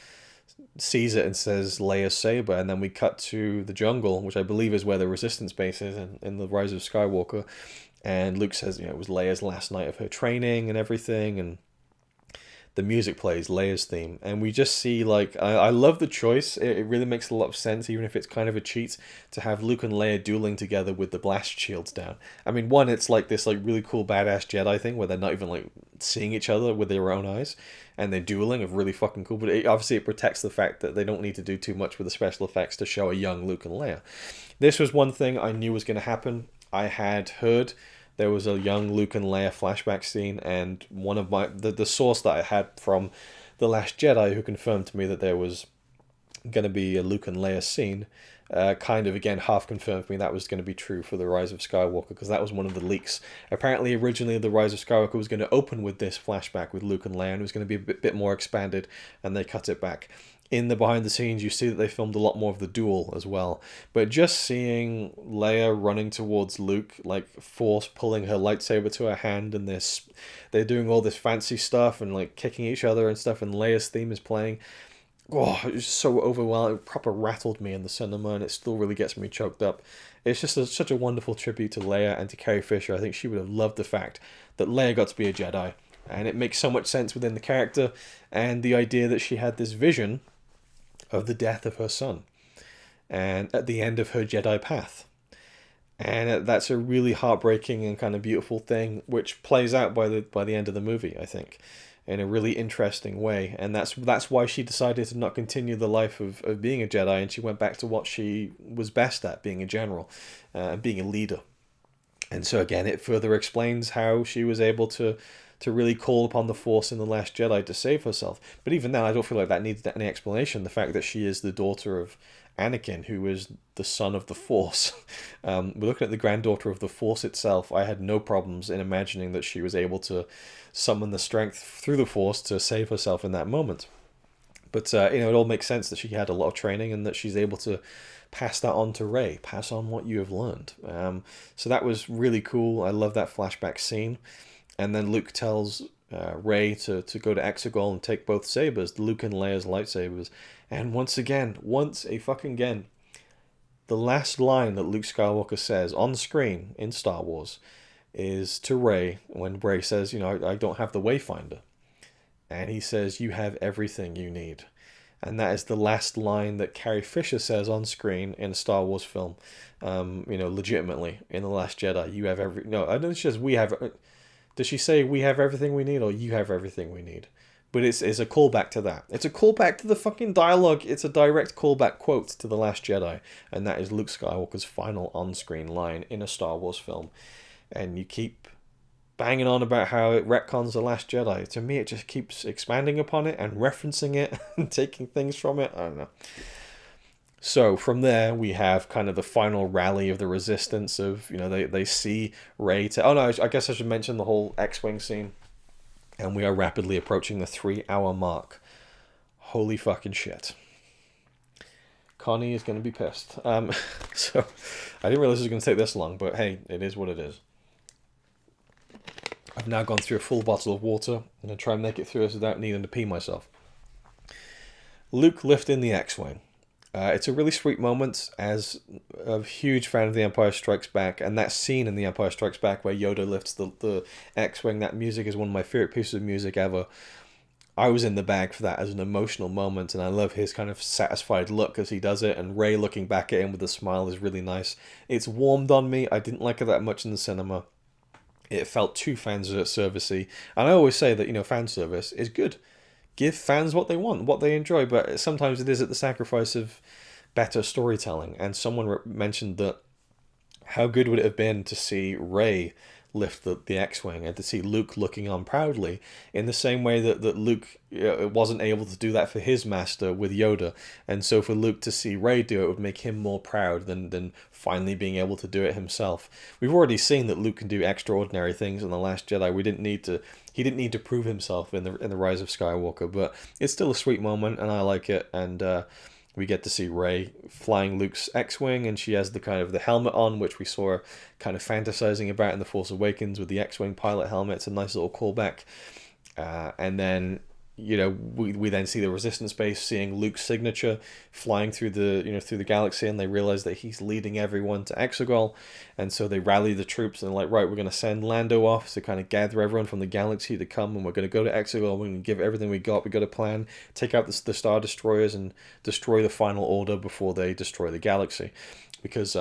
[SPEAKER 1] sees it and says Leia's saber, and then we cut to the jungle, which I believe is where the Resistance base is in The Rise of Skywalker, and Luke says, you know, it was Leia's last night of her training and everything, and the music plays, Leia's theme, and we just see, like, I love the choice. It really makes a lot of sense, even if it's kind of a cheat, to have Luke and Leia dueling together with the blast shields down. I mean, one, it's like this like really cool badass Jedi thing where they're not even like seeing each other with their own eyes, and they're dueling, of really fucking cool, but obviously it protects the fact that they don't need to do too much with the special effects to show a young Luke and Leia. This was one thing I knew was going to happen. I had heard there was a young Luke and Leia flashback scene, and one of the source that I had from The Last Jedi, who confirmed to me that there was going to be a Luke and Leia scene, kind of again half confirmed for me that was going to be true for the Rise of Skywalker, because that was one of the leaks. Apparently originally the Rise of Skywalker was going to open with this flashback with Luke and Leia, and it was going to be a bit more expanded, and they cut it back. In the behind the scenes you see that they filmed a lot more of the duel as well, but just seeing Leia running towards Luke, like Force pulling her lightsaber to her hand, and they're doing all this fancy stuff and like kicking each other and stuff, and Leia's theme is playing. Oh, it was so overwhelming. It proper rattled me in the cinema, and it still really gets me choked up. It's just such a wonderful tribute to Leia and to Carrie Fisher. I think she would have loved the fact that Leia got to be a Jedi, and it makes so much sense within the character, and the idea that she had this vision of the death of her son, and at the end of her Jedi path. And that's a really heartbreaking and kind of beautiful thing, which plays out by the end of the movie, I think, in a really interesting way. And that's why she decided to not continue the life of being a Jedi, and she went back to what she was best at, being a general, and being a leader. And so again, it further explains how she was able to really call upon the Force in The Last Jedi to save herself. But even then, I don't feel like that needs any explanation. The fact that she is the daughter of Anakin, who is the son of the Force. We're looking at the granddaughter of the Force itself. I had no problems in imagining that she was able to summon the strength through the Force to save herself in that moment. But it all makes sense that she had a lot of training, and that she's able to pass that on to Rey. Pass on what you have learned. So that was really cool. I love that flashback scene. And then Luke tells Rey to go to Exegol and take both sabers, Luke and Leia's lightsabers. And once again, the last line that Luke Skywalker says on screen in Star Wars is to Rey, when Rey says, I don't have the Wayfinder. And he says, you have everything you need. And that is the last line that Carrie Fisher says on screen in a Star Wars film, legitimately, in The Last Jedi. You have every... No, I don't think she says, we have... Does she say, we have everything we need, or you have everything we need? But it's a callback to that. It's a callback to the fucking dialogue. It's a direct callback quote to The Last Jedi. And that is Luke Skywalker's final on-screen line in a Star Wars film. And you keep banging on about how it retcons The Last Jedi. To me, it just keeps expanding upon it and referencing it and taking things from it. I don't know. So from there, we have kind of the final rally of the Resistance of, they see Rey to... Oh no, I guess I should mention the whole X-Wing scene. And we are rapidly approaching the 3-hour mark. Holy fucking shit. Connie is going to be pissed. So I didn't realize it was going to take this long, but hey, it is what it is. I've now gone through a full bottle of water. I'm going to try and make it through this without needing to pee myself. Luke lifting the X-Wing. It's a really sweet moment, as a huge fan of The Empire Strikes Back, and that scene in The Empire Strikes Back where Yoda lifts the X-Wing, that music is one of my favourite pieces of music ever. I was in the bag for that as an emotional moment, and I love his kind of satisfied look as he does it, and Rey looking back at him with a smile is really nice. It's warmed on me. I didn't like it that much in the cinema. It felt too fan servicey, and I always say that, fan service is good. Give fans what they want, what they enjoy, but sometimes it is at the sacrifice of better storytelling. And someone mentioned that how good would it have been to see Rey lift the X-Wing, and to see Luke looking on proudly, in the same way that Luke wasn't able to do that for his master with Yoda. And so for Luke to see Rey do it would make him more proud than finally being able to do it himself. We've already seen that Luke can do extraordinary things in The Last Jedi. He didn't need to prove himself in the Rise of Skywalker, but it's still a sweet moment, and I like it. And we get to see Rey flying Luke's X-Wing, and she has the helmet on, which we saw her kind of fantasizing about in The Force Awakens with the X-Wing pilot helmet. It's a nice little callback. And then, we then see the Resistance base, seeing Luke's signature flying through the galaxy, and they realize that he's leading everyone to Exegol. And so they rally the troops, and they're like, right, we're going to send Lando off to kind of gather everyone from the galaxy to come, and we're going to go to Exegol. We're going to give everything we got. We got a plan, take out the Star Destroyers and destroy the Final Order before they destroy the galaxy. Because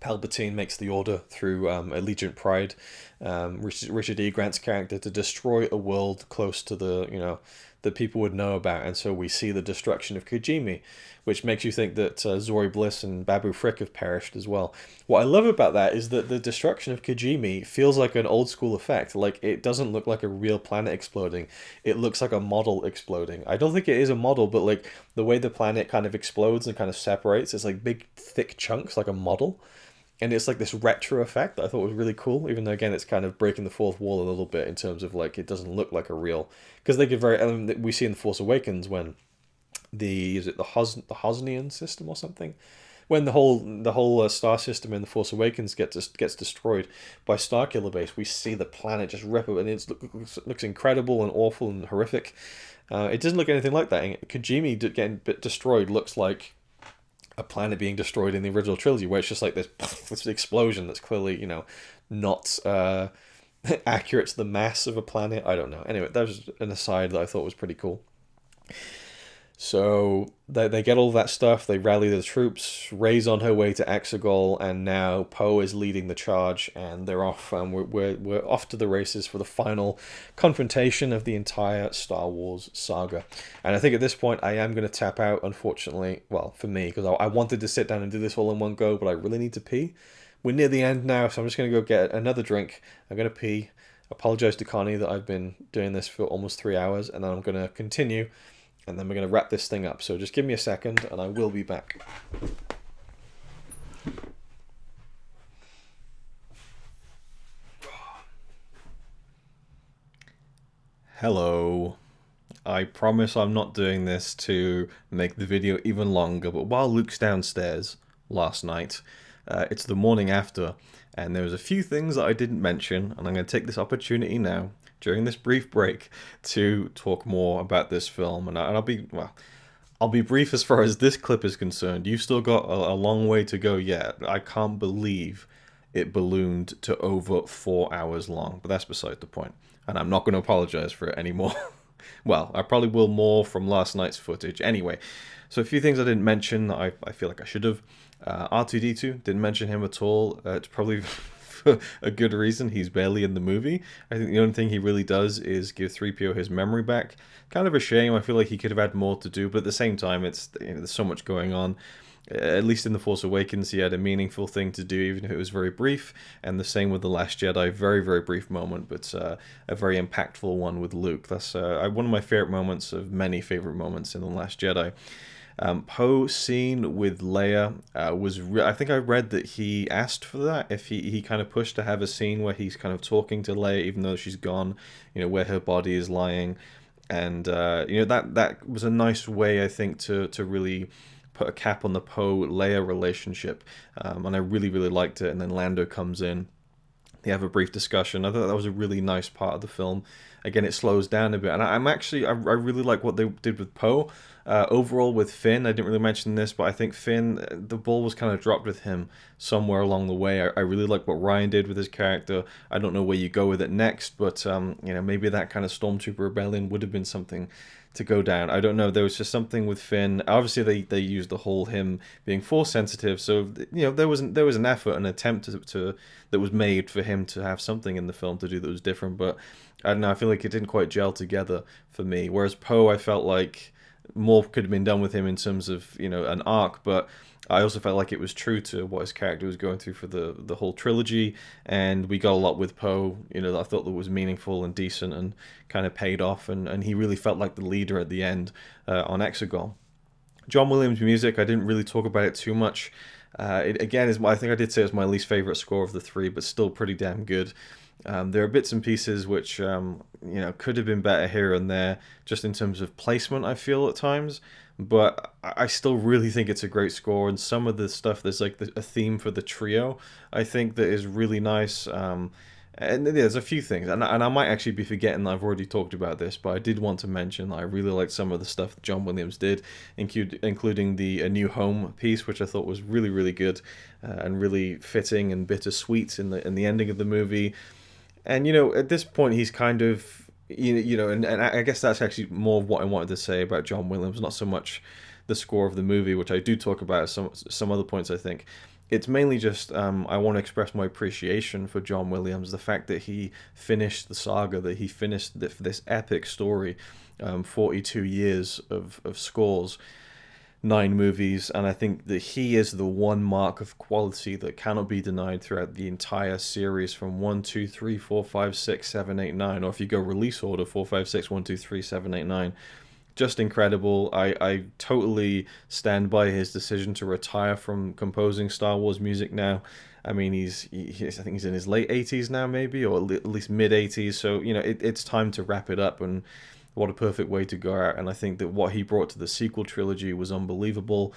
[SPEAKER 1] Palpatine makes the order through Allegiant Pride, Richard E. Grant's character to destroy a world close to that people would know about, and so we see the destruction of Kijimi, which makes you think that Zori Bliss and Babu Frick have perished as well. What I love about that is that the destruction of Kijimi feels like an old school effect. Like, it doesn't look like a real planet exploding. It looks like a model exploding. I don't think it is a model, but like the way the planet kind of explodes and kind of separates, it's like big thick chunks like a model. And it's like this retro effect that I thought was really cool, even though, again, it's kind of breaking the fourth wall a little bit in terms of, like, it doesn't look like a real... Because they get very... we see in The Force Awakens when the Hosnian system or something? When the whole star system in The Force Awakens gets destroyed by Starkiller Base, we see the planet just rip up, and it looks incredible and awful and horrific. It doesn't look anything like that. And Kijimi getting destroyed looks like a planet being destroyed in the original trilogy, where it's just like this explosion that's clearly, not accurate to the mass of a planet. I don't know. Anyway, that was an aside that I thought was pretty cool. So they get all that stuff, they rally the troops, Rey's on her way to Exegol, and now Poe is leading the charge, and they're off, and we're off to the races for the final confrontation of the entire Star Wars saga. And I think at this point I am going to tap out, unfortunately, well, for me, because I wanted to sit down and do this all in one go, but I really need to pee. We're near the end now, so I'm just going to go get another drink. I'm going to pee, apologize to Connie that I've been doing this for almost 3 hours, and then I'm going to continue. And then we're going to wrap this thing up. So just give me a second and I will be back. Hello. I promise I'm not doing this to make the video even longer, but while Luke's downstairs last night, it's the morning after, and there was a few things that I didn't mention, and I'm going to take this opportunity now during this brief break to talk more about this film, and I'll be brief as far as this clip is concerned. You've still got a long way to go yet. I can't believe it ballooned to over 4 hours long, but that's beside the point, and I'm not going to apologize for it anymore. Well, I probably will more from last night's footage. Anyway, so a few things I didn't mention that I feel like I should have. R2-D2, didn't mention him at all. It's probably for a good reason. He's barely in the movie. I think the only thing he really does is give 3PO his memory back. Kind of a shame. I feel like he could have had more to do, but at the same time, it's there's so much going on. At least in The Force Awakens, he had a meaningful thing to do, even if it was very brief. And the same with The Last Jedi. Very, very brief moment, but a very impactful one with Luke. That's one of my favorite moments of many favorite moments in The Last Jedi. Poe scene with Leia was... I think I read that he asked for that. If he kind of pushed to have a scene where he's kind of talking to Leia, even though she's gone, where her body is lying. And, that was a nice way, I think, to really put a cap on the Poe-Leia relationship, and I really, really liked it. And then Lando comes in, they have a brief discussion. I thought that was a really nice part of the film. Again, it slows down a bit, and I really like what they did with Poe. Overall with Finn, I didn't really mention this, but I think Finn, the ball was kind of dropped with him somewhere along the way. I really like what Ryan did with his character. I don't know where you go with it next, but maybe that kind of Stormtrooper rebellion would have been something to go down. I don't know. There was just something with Finn. Obviously, they used the whole him being force sensitive, so there was an effort, an attempt to that was made for him to have something in the film to do that was different. But I don't know. I feel like it didn't quite gel together for me. Whereas Poe, I felt like more could have been done with him in terms of an arc, but I also felt like it was true to what his character was going through for the whole trilogy, and we got a lot with Poe, that I thought that was meaningful and decent and kind of paid off, and he really felt like the leader at the end on Exegol. John Williams' music, I didn't really talk about it too much. It again is I think I did say it was my least favorite score of the three, but still pretty damn good. There are bits and pieces which could have been better here and there, just in terms of placement, I feel at times. But I still really think it's a great score, and some of the stuff, there's like a theme for the trio, I think, that is really nice. And there's a few things, and I might actually be forgetting that I've already talked about this, but I did want to mention that I really liked some of the stuff that John Williams did, including the A New Home piece, which I thought was really, really good and really fitting and bittersweet in the ending of the movie. And at this point, he's kind of and I guess that's actually more of what I wanted to say about John Williams, not so much the score of the movie, which I do talk about at some other points, I think. it's mainly just I want to express my appreciation for John Williams, the fact that he finished the saga, that he finished this epic story, 42 years of scores, 9 movies, and I think that he is the one mark of quality that cannot be denied throughout the entire series from 1, 2, 3, 4, 5, 6, 7, 8, 9, or if you go release order 4, 5, 6, 1, 2, 3, 7, 8, 9. Just incredible. I totally stand by his decision to retire from composing Star Wars music now. I mean, I think he's in his late 80s now, maybe, or at least mid 80s. So, you know, it's time to wrap it up, and what a perfect way to go out. And I think that what he brought to the sequel trilogy was unbelievable.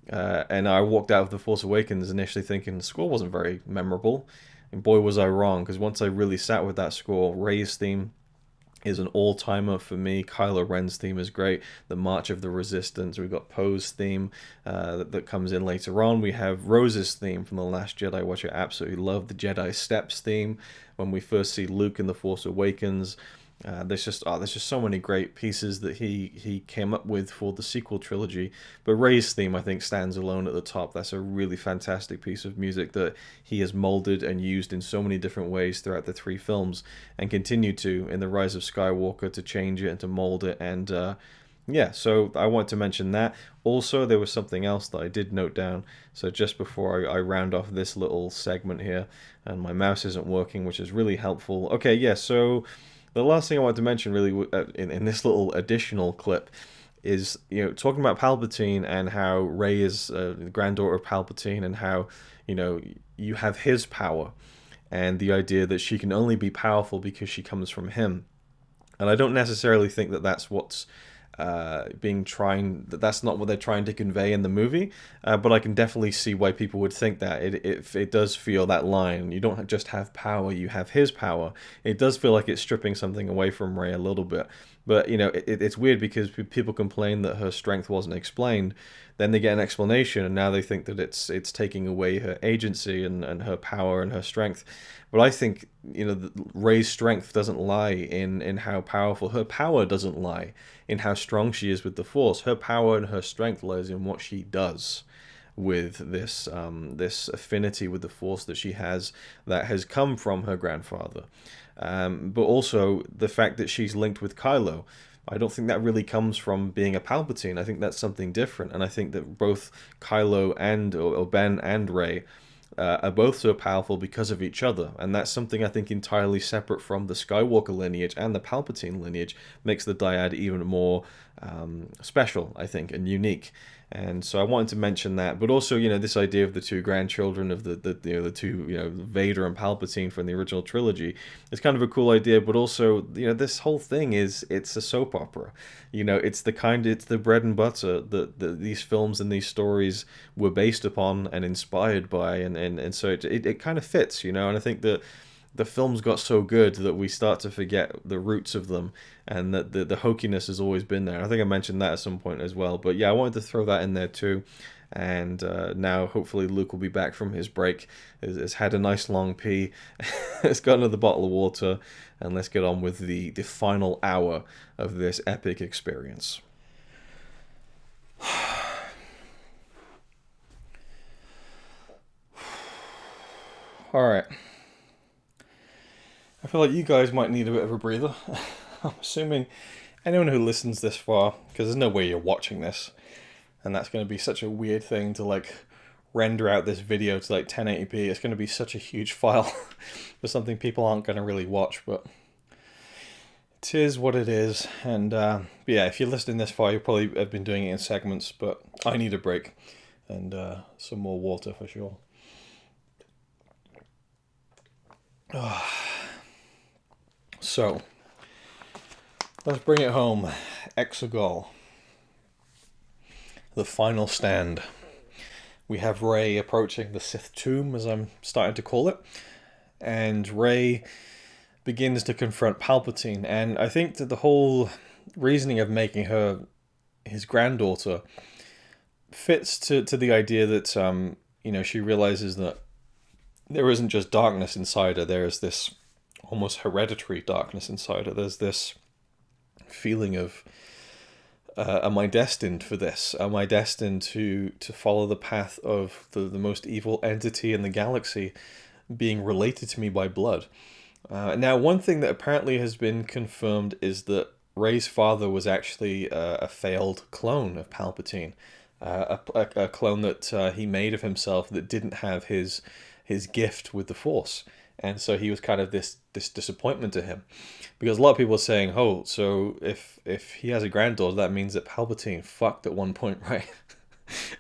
[SPEAKER 1] And I walked out of The Force Awakens initially thinking the score wasn't very memorable. And boy, was I wrong, because once I really sat with that score, Rey's theme is an all-timer for me. Kylo Ren's theme is great. The March of the Resistance. We've got Poe's theme that comes in later on. We have Rose's theme from The Last Jedi, which I absolutely love. The Jedi Steps theme when we first see Luke in The Force Awakens. There's just so many great pieces that he came up with for the sequel trilogy. But Rey's theme, I think, stands alone at the top. That's a really fantastic piece of music that he has molded and used in so many different ways throughout the 3 films, and continued to in the Rise of Skywalker to change it and to mold it. And yeah, so I want to mention that. Also, there was something else that I did note down. So just before I round off this little segment here, and my mouse isn't working, which is really helpful. Okay, yeah, so the last thing I wanted to mention really in this little additional clip is, you know, talking about Palpatine and how Rey is the granddaughter of Palpatine, and how, you know, you have his power, and the idea that she can only be powerful because she comes from him. And I don't necessarily think that that's what's that's not what they're trying to convey in the movie, but I can definitely see why people would think that. It does feel that line, you don't just have power, you have his power. It does feel like it's stripping something away from Rey a little bit. But, you know, it's weird because people complain that her strength wasn't explained. Then they get an explanation, and now they think that it's taking away her agency and her power and her strength. But I think, you know, Rey's strength doesn't lie in how powerful. Her power doesn't lie in how strong she is with the Force. Her power and her strength lies in what she does with this affinity with the Force that she has, that has come from her grandfather. But also the fact that she's linked with Kylo. I don't think that really comes from being a Palpatine. I think that's something different. And I think that both Kylo or Ben and Rey are both so powerful because of each other. And that's something I think entirely separate from the Skywalker lineage and the Palpatine lineage, makes the dyad even more special, I think, and unique. And so I wanted to mention that, but also, you know, this idea of the 2 grandchildren of the 2, you know, Vader and Palpatine from the original trilogy, is kind of a cool idea. But also, you know, this whole thing it's a soap opera. You know, it's the bread and butter that these films and these stories were based upon and inspired by, and so it kind of fits, you know. And I think that the films got so good that we start to forget the roots of them, and that the hokiness has always been there. I think I mentioned that at some point as well. But yeah, I wanted to throw that in there too. And now hopefully Luke will be back from his break, has had a nice long pee, has got another bottle of water, and let's get on with the final hour of this epic experience. All right. I feel like you guys might need a bit of a breather. I'm assuming anyone who listens this far, because there's no way you're watching this, and that's going to be such a weird thing to like render out this video to like 1080p. It's going to be such a huge file for something people aren't going to really watch, but it is what it is. And yeah, if you're listening this far, you probably have been doing it in segments, but I need a break and some more water for sure. So, let's bring it home. Exegol. The final stand. We have Rey approaching the Sith tomb, as I'm starting to call it. And Rey begins to confront Palpatine. And I think that the whole reasoning of making her his granddaughter fits to the idea that, you know, she realizes that there isn't just darkness inside her. There is this almost hereditary darkness inside her. There's this feeling of am I destined for this? Am I destined to follow the path of the most evil entity in the galaxy being related to me by blood? Now, one thing that apparently has been confirmed is that Rey's father was actually a failed clone of Palpatine, a clone that he made of himself that didn't have his gift with the Force, and so he was kind of this disappointment to him, because a lot of people are saying, "Oh, so if he has a granddaughter, that means that Palpatine fucked at one point, right?"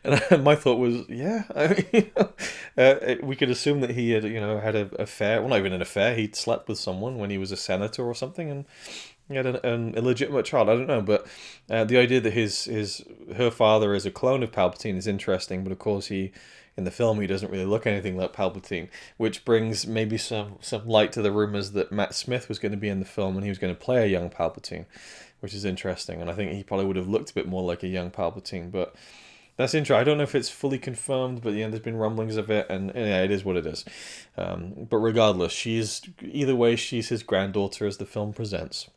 [SPEAKER 1] And my thought was, yeah, I mean, we could assume that he had, had an affair. Well, not even an affair. He'd slept with someone when he was a senator or something, and he had an illegitimate child. I don't know, but the idea that her father is a clone of Palpatine is interesting. But of course, in the film he doesn't really look anything like Palpatine, which brings maybe some light to the rumors that Matt Smith was going to be in the film and he was going to play a young Palpatine, which is interesting. And I think he probably would have looked a bit more like a young Palpatine, but. That's interesting. I don't know if it's fully confirmed, but there's been rumblings of it, and yeah, it is what it is. But regardless, either way, she's his granddaughter as the film presents.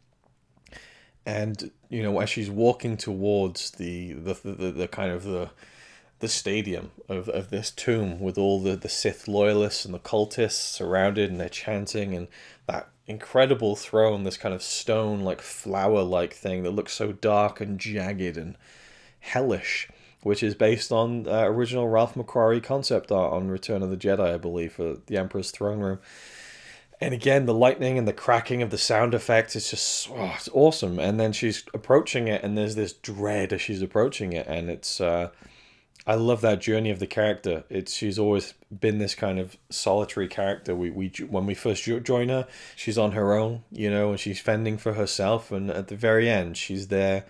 [SPEAKER 1] And as she's walking towards the kind of the stadium of this tomb with all the Sith loyalists and the cultists surrounded, and they're chanting, and that incredible throne, this kind of stone like flower like thing that looks so dark and jagged and hellish, which is based on original Ralph McQuarrie concept art on Return of the Jedi, I believe, for the Emperor's throne room. And again, the lightning and the cracking of the sound effects, it's just, it's awesome. And then she's approaching it, and there's this dread as she's approaching it, and it's, I love that journey of the character. She's always been this kind of solitary character. When we first join her, she's on her own, and she's fending for herself, and at the very end, she's there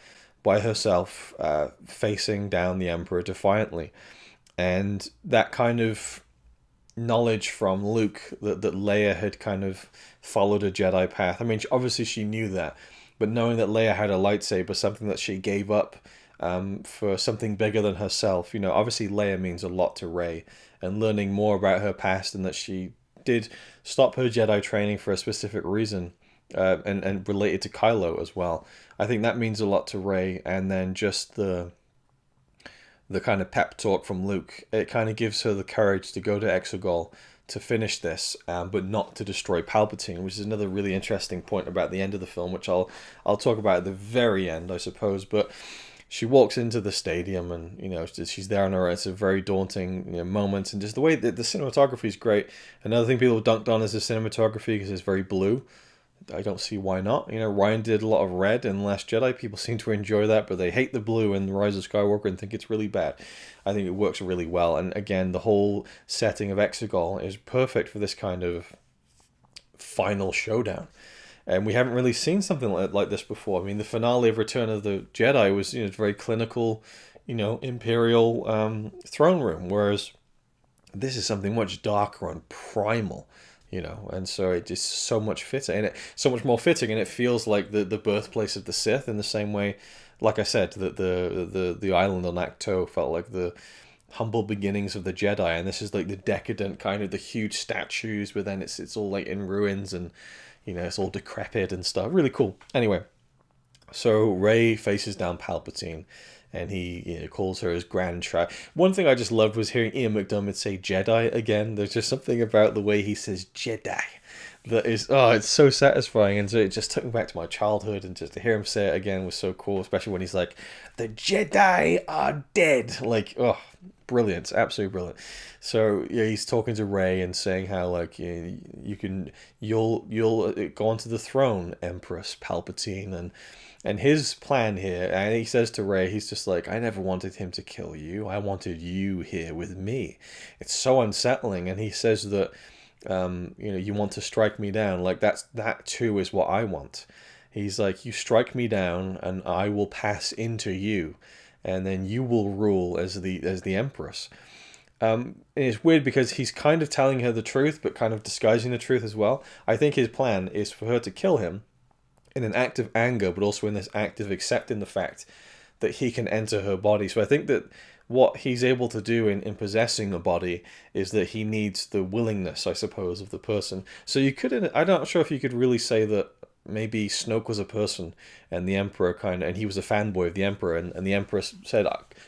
[SPEAKER 1] by herself, facing down the Emperor defiantly. And that kind of knowledge from Luke that Leia had kind of followed a Jedi path. I mean, obviously she knew that, but knowing that Leia had a lightsaber, something that she gave up for something bigger than herself. Obviously Leia means a lot to Rey, and learning more about her past and that she did stop her Jedi training for a specific reason. And related to Kylo as well. I think that means a lot to Rey, and then just the kind of pep talk from Luke, it kind of gives her the courage to go to Exegol to finish this, but not to destroy Palpatine, which is another really interesting point about the end of the film, which I'll talk about at the very end, I suppose. But she walks into the stadium, and she's there on her own. It's a very daunting moment, and just the way that the cinematography is great. Another thing people dunked on is the cinematography, because it's very blue. I don't see why not. Ryan did a lot of red in Last Jedi. People seem to enjoy that, but they hate the blue in Rise of Skywalker and think it's really bad. I think it works really well. And again, the whole setting of Exegol is perfect for this kind of final showdown. And we haven't really seen something like this before. I mean, the finale of Return of the Jedi was very clinical, Imperial throne room, whereas this is something much darker and primal. And so it just so much more fitting, and it feels like the birthplace of the Sith in the same way, like I said, that the island on Ahch-To felt like the humble beginnings of the Jedi, and this is like the decadent kind of the huge statues, but then it's all like in ruins, and it's all decrepit and stuff. Really cool. Anyway, so Rey faces down Palpatine, and he calls her his grandchild. One thing I just loved was hearing Ian McDiarmid say Jedi again. There's just something about the way he says Jedi that is, it's so satisfying. And so it just took me back to my childhood, and just to hear him say it again was so cool, especially when he's like, the Jedi are dead. Like, brilliant, absolutely brilliant. So he's talking to Rey and saying how like you'll go onto the throne, Empress Palpatine, and his plan here, and he says to Rey, he's just like, I never wanted him to kill you. I wanted you here with me. It's so unsettling. And he says that, you want to strike me down. Like that too is what I want. He's like, you strike me down and I will pass into you, and then you will rule as the Empress. And it's weird because he's kind of telling her the truth, but kind of disguising the truth as well. I think his plan is for her to kill him in an act of anger, but also in this act of accepting the fact that he can enter her body. So I think that what he's able to do in possessing a body is that he needs the willingness, I suppose, of the person. So you could, I'm not sure if you could really say that maybe Snoke was a person, and the Emperor and he was a fanboy of the Emperor, and the Emperor said,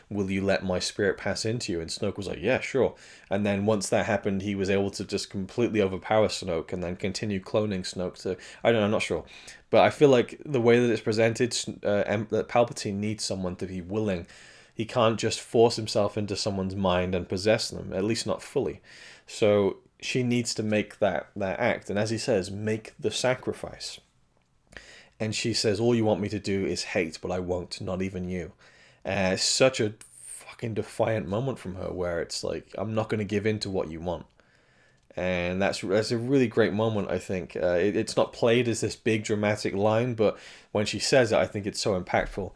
[SPEAKER 1] will you let my spirit pass into you? And Snoke was like, yeah, sure. And then once that happened, he was able to just completely overpower Snoke and then continue cloning Snoke to, I don't know, I'm not sure. But I feel like the way that it's presented, that Palpatine needs someone to be willing. He can't just force himself into someone's mind and possess them, at least not fully. So she needs to make that act. And as he says, make the sacrifice. And she says, all you want me to do is hate, but I won't, not even you. It's such a fucking defiant moment from her where it's like, I'm not going to give in to what you want. And that's a really great moment, I think. It's not played as this big dramatic line, but when she says it, I think it's so impactful.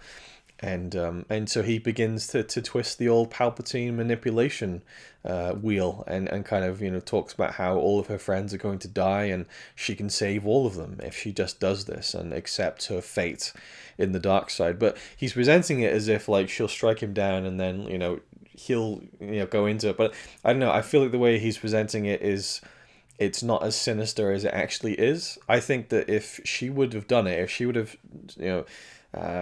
[SPEAKER 1] And so he begins to twist the old Palpatine manipulation wheel and kind of, talks about how all of her friends are going to die and she can save all of them if she just does this and accepts her fate in the dark side. But he's presenting it as if like she'll strike him down and then, he'll go into it. But I don't know, I feel like the way he's presenting it is, it's not as sinister as it actually is. I think that if she would have done it, if she would have,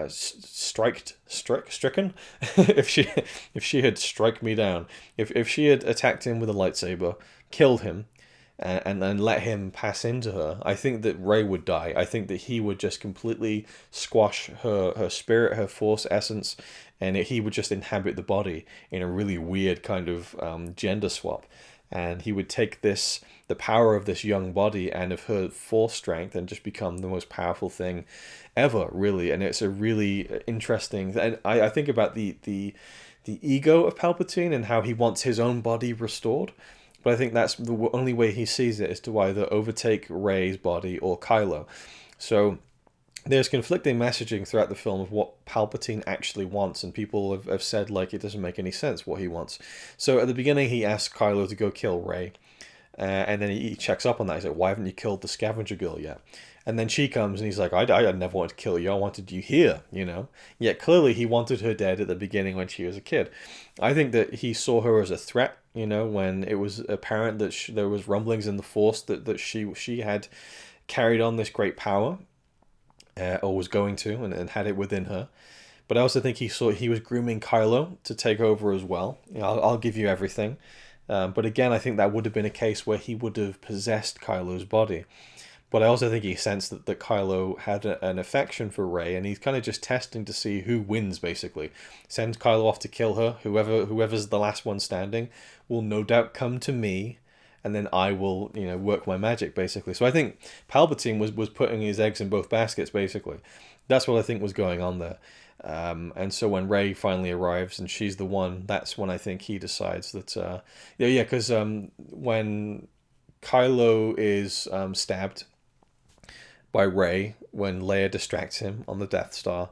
[SPEAKER 1] stricken if she had strike me down, if she had attacked him with a lightsaber, killed him, and then let him pass into her, I think that Rey would die. I think that he would just completely squash her spirit, her force essence, and he would just inhabit the body in a really weird kind of gender swap. And he would take the power of this young body and of her force strength and just become the most powerful thing ever, really. And it's a really interesting, and I think about the ego of Palpatine and how he wants his own body restored. But I think that's the only way he sees it, is to either overtake Rey's body or Kylo. So there's conflicting messaging throughout the film of what Palpatine actually wants, and people have said like it doesn't make any sense what he wants. So at the beginning he asks Kylo to go kill Rey, and then he checks up on that. He's like, why haven't you killed the scavenger girl yet? And then she comes and he's like, I never wanted to kill you, I wanted you here, Yet clearly he wanted her dead at the beginning when she was a kid. I think that he saw her as a threat, when it was apparent that there was rumblings in the Force that she had carried on this great power, or was going to, and had it within her. But I also think he was grooming Kylo to take over as well. I'll give you everything. But again, I think that would have been a case where he would have possessed Kylo's body. But I also think he sensed that Kylo had an affection for Rey, and he's kind of just testing to see who wins, basically. Sends Kylo off to kill her. Whoever's the last one standing will no doubt come to me, and then I will, work my magic, basically. So I think Palpatine was putting his eggs in both baskets, basically. That's what I think was going on there. And so when Rey finally arrives and she's the one, that's when I think he decides that, because when Kylo is stabbed by Rey, when Leia distracts him on the Death Star,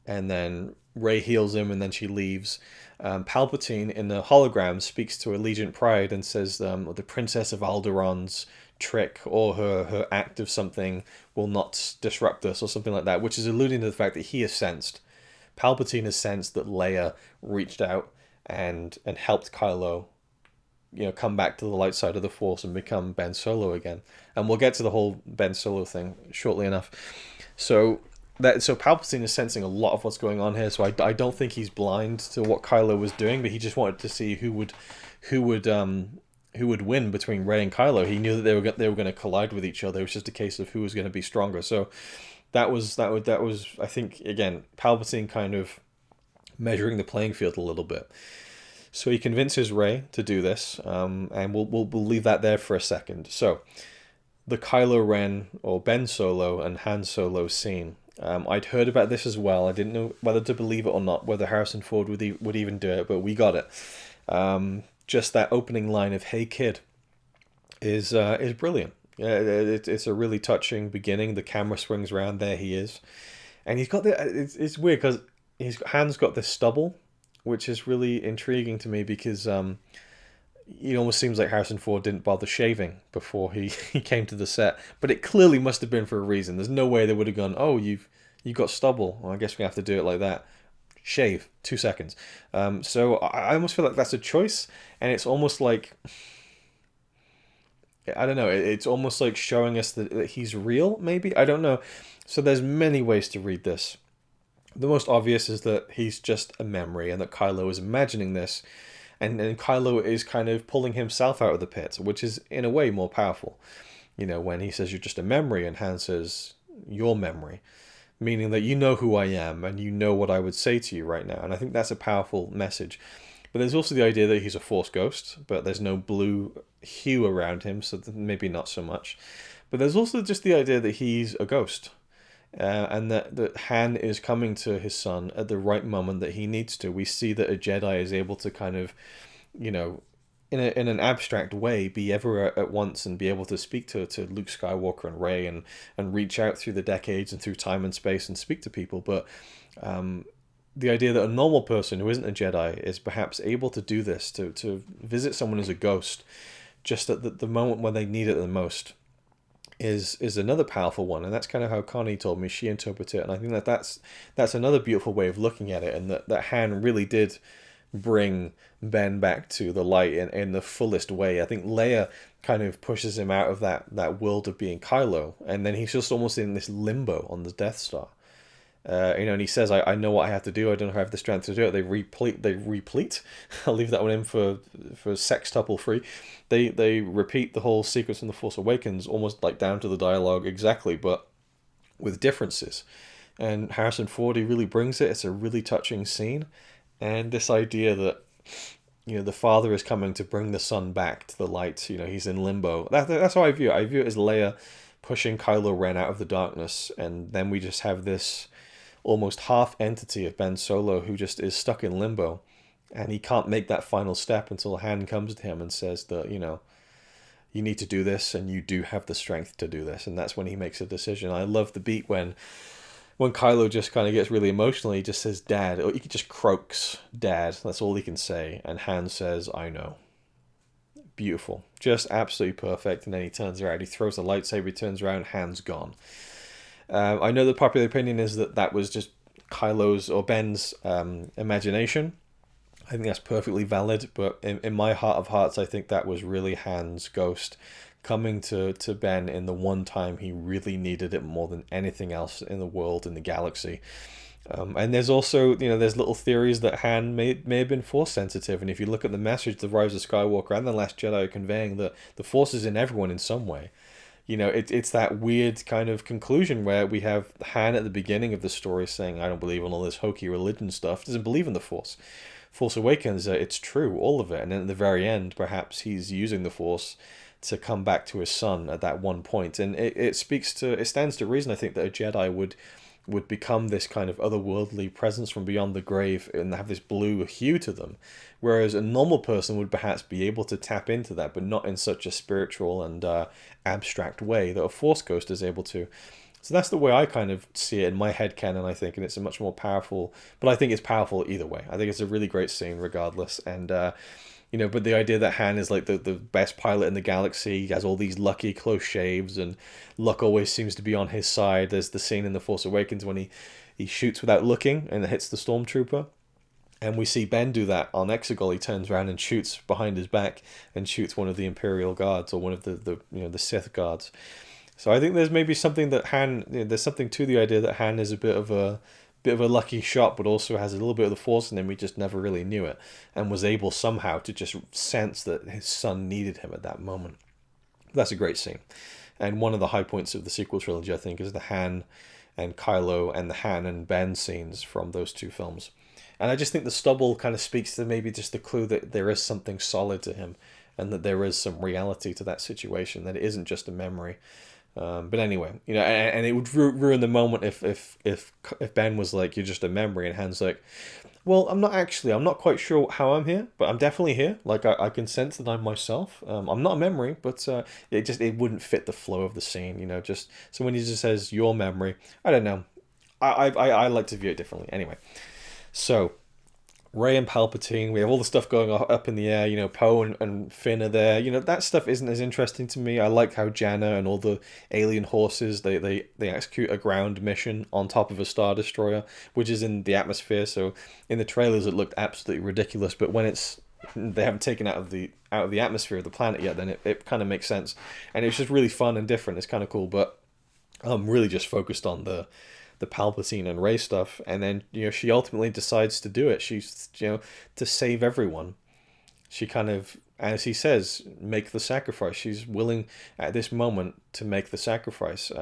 [SPEAKER 1] and then Rey heals him and then she leaves, Palpatine in the hologram speaks to Allegiant Pride and says the Princess of Alderaa's trick or her act of something will not disrupt us, or something like that, which is alluding to the fact that he has sensed, Palpatine has sensed that Leia reached out and helped Kylo come back to the light side of the Force and become Ben Solo again. And we'll get to the whole Ben Solo thing shortly enough. So Palpatine is sensing a lot of what's going on here. So I don't think he's blind to what Kylo was doing, but he just wanted to see who would win between Rey and Kylo. He knew that they were going to collide with each other. It was just a case of who was going to be stronger. So that was I think, again, Palpatine kind of measuring the playing field a little bit. So he convinces Rey to do this, and we'll leave that there for a second. So the Kylo Ren or Ben Solo and Han Solo scene. I'd heard about this as well. I didn't know whether to believe it or not, whether Harrison Ford would even do it, but we got it. Just that opening line of "Hey kid" is brilliant. It's a really touching beginning. The camera swings around, there he is, and he's got it's weird because Han's got this stubble, which is really intriguing to me because it almost seems like Harrison Ford didn't bother shaving before he came to the set. But it clearly must have been for a reason. There's no way they would have gone, oh, you've got stubble. Well, I guess we have to do it like that. Shave, 2 seconds. So I almost feel like that's a choice. And it's almost like I don't know, it's almost like showing us that he's real, maybe? I don't know. So there's many ways to read this. The most obvious is that he's just a memory and that Kylo is imagining this, and Kylo is kind of pulling himself out of the pit, which is in a way more powerful. You know, when he says you're just a memory and Han says your memory, meaning that you know who I am and you know what I would say to you right now. And I think that's a powerful message. But there's also the idea that he's a Force ghost, but there's no blue hue around him, so maybe not so much. But there's also just the idea that he's a ghost, and that Han is coming to his son at the right moment that he needs to. We see that a Jedi is able to kind of, you know, in an abstract way, be everywhere at once and be able to speak to Luke Skywalker and Rey and reach out through the decades and through time and space and speak to people. But the idea that a normal person who isn't a Jedi is perhaps able to do this, to visit someone as a ghost, just at the moment when they need it the most, is another powerful one. And that's kind of how Connie told me she interprets it. And I think that's another beautiful way of looking at it, and that Han really did bring Ben back to the light in the fullest way. I think Leia kind of pushes him out of that world of being Kylo, and then he's just almost in this limbo on the Death Star. And he says, I know what I have to do. I don't know if I have the strength to do it. They replete. I'll leave that one in for sextuple free. They repeat the whole sequence in The Force Awakens, almost like down to the dialogue exactly, but with differences. And Harrison Ford, he really brings it. It's a really touching scene. And this idea that, you know, the father is coming to bring the son back to the light. You know, he's in limbo. That's how I view it. I view it as Leia pushing Kylo Ren out of the darkness, and then we just have this almost half entity of Ben Solo who just is stuck in limbo, and he can't make that final step until Han comes to him and says that, you know, you need to do this and you do have the strength to do this. And that's when he makes a decision. I love the beat when Kylo just kind of gets really emotional. He just says dad, or he just croaks dad. That's all he can say. And Han says, I know. Beautiful. Just absolutely perfect. And then he turns around, he throws the lightsaber, he turns around, Han's gone. I know the popular opinion is that was just Kylo's or Ben's imagination. I think that's perfectly valid, but in my heart of hearts, I think that was really Han's ghost coming to Ben in the one time he really needed it more than anything else in the world, in the galaxy. And there's also, you know, there's little theories that Han may have been Force sensitive, and if you look at the message the Rise of Skywalker and The Last Jedi are conveying, that the Force is in everyone in some way. You know, it's that weird kind of conclusion where we have Han at the beginning of the story saying, I don't believe in all this hokey religion stuff, doesn't believe in the Force. Force Awakens, it's true, all of it. And then at the very end, perhaps he's using the Force to come back to his son at that one point. And it stands to reason, I think, that a Jedi would become this kind of otherworldly presence from beyond the grave and have this blue hue to them. Whereas a normal person would perhaps be able to tap into that, but not in such a spiritual and abstract way that a Force ghost is able to. So that's the way I kind of see it in my headcanon, I think, and it's a much more powerful, but I think it's powerful either way. I think it's a really great scene regardless, and you know, but the idea that Han is like the best pilot in the galaxy, he has all these lucky close shaves, and luck always seems to be on his side. There's the scene in The Force Awakens when he shoots without looking and it hits the stormtrooper. And we see Ben do that on Exegol. He turns around and shoots behind his back and shoots one of the Imperial guards or one of the Sith guards. So I think there's maybe something that Han, there's something to the idea that Han is a bit of a lucky shot, but also has a little bit of the Force in him. We just never really knew it, and was able somehow to just sense that his son needed him at that moment. That's a great scene, and one of the high points of the sequel trilogy, I think, is the Han and Kylo and the Han and Ben scenes from those two films. And I just think the stubble kind of speaks to maybe just the clue that there is something solid to him, and that there is some reality to that situation, that it isn't just a memory. But anyway, you know, and it would ruin the moment if Ben was like, you're just a memory, and Han's like, well, I'm not quite sure how I'm here, but I'm definitely here. Like, I can sense that I'm myself. I'm not a memory, but it wouldn't fit the flow of the scene, you know, just, so when he just says your memory, I don't know. I like to view it differently. Anyway, so Rey and Palpatine, we have all the stuff going up in the air, you know, Poe and Finn are there. You know, that stuff isn't as interesting to me. I like how Janna and all the alien horses, they execute a ground mission on top of a Star Destroyer, which is in the atmosphere. So in the trailers it looked absolutely ridiculous, but when it's they haven't taken out of the atmosphere of the planet yet, then it kind of makes sense. And it's just really fun and different. It's kind of cool, but I'm really just focused on the Palpatine and Rey stuff. And then, she ultimately decides to do it. She's, to save everyone. She kind of, as he says, make the sacrifice. She's willing at this moment to make the sacrifice.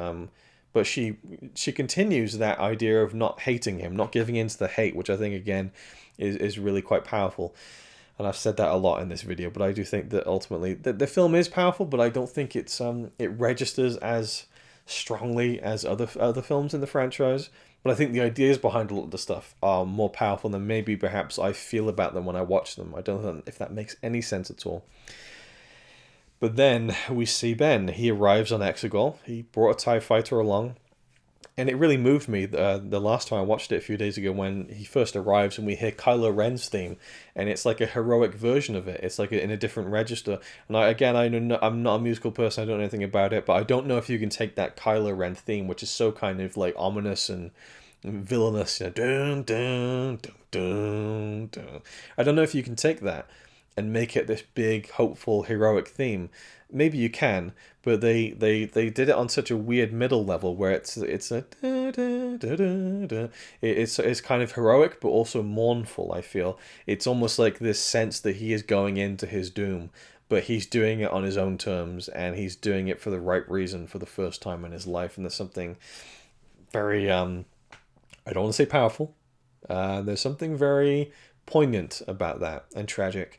[SPEAKER 1] But she continues that idea of not hating him, not giving in to the hate, which I think, again, is really quite powerful. And I've said that a lot in this video, but I do think that ultimately the film is powerful, but I don't think it registers as strongly as other films in the franchise. But I think the ideas behind a lot of the stuff are more powerful than maybe perhaps I feel about them when I watch them. I don't know if that makes any sense at all. But then we see Ben. He arrives on Exegol. He brought a TIE fighter along. And it really moved me the last time I watched it a few days ago when he first arrives and we hear Kylo Ren's theme. And it's like a heroic version of it. It's like in a different register. And I'm not a musical person. I don't know anything about it. But I don't know if you can take that Kylo Ren theme, which is so kind of like ominous and villainous. Dun, dun, dun, dun, dun. I don't know if you can take that and make it this big, hopeful, heroic theme. Maybe you can, but they did it on such a weird middle level where it's a it's kind of heroic but also mournful. I feel it's almost like this sense that he is going into his doom, but he's doing it on his own terms and he's doing it for the right reason for the first time in his life. And there's something very I don't want to say powerful. There's something very poignant about that and tragic.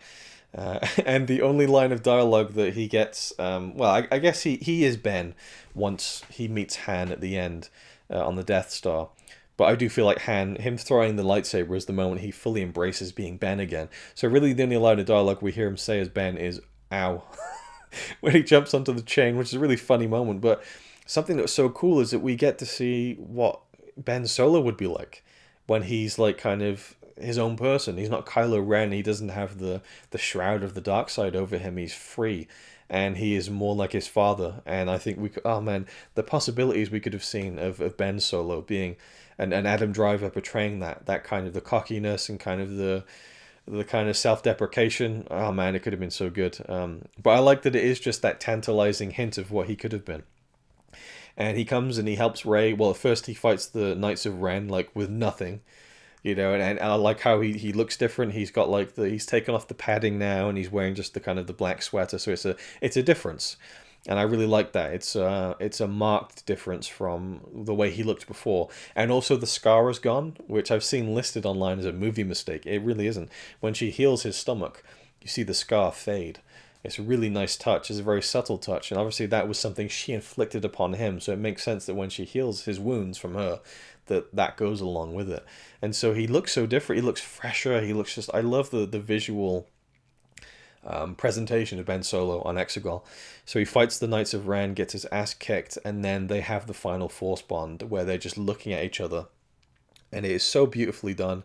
[SPEAKER 1] And the only line of dialogue that he gets, I guess he is Ben once he meets Han at the end on the Death Star. But I do feel like him throwing the lightsaber is the moment he fully embraces being Ben again. So really the only line of dialogue we hear him say as Ben is, ow, when he jumps onto the chain, which is a really funny moment. But something that's so cool is that we get to see what Ben Solo would be like when he's like kind of his own person. He's not Kylo Ren. He doesn't have the shroud of the dark side over him. He's free, and he is more like his father. And I think we could, the possibilities we could have seen of Ben Solo being an Adam Driver portraying that kind of the cockiness and kind of the kind of self-deprecation. Oh man, it could have been so good. But I like that it is just that tantalizing hint of what he could have been. And he comes and he helps Rey. Well, at first he fights the Knights of Ren like with nothing. And I like how he looks different. He's got like he's taken off the padding now, and he's wearing just the kind of the black sweater. So it's a difference, and I really like that. It's a marked difference from the way he looked before, and also the scar is gone, which I've seen listed online as a movie mistake. It really isn't. When she heals his stomach, you see the scar fade. It's a really nice touch. It's a very subtle touch, and obviously that was something she inflicted upon him. So it makes sense that when she heals his wounds from her, that goes along with it. And so he looks so different. He looks fresher. He looks just... I love the visual presentation of Ben Solo on Exegol. So he fights the Knights of Ren, gets his ass kicked, and then they have the final Force bond where they're just looking at each other. And it is so beautifully done.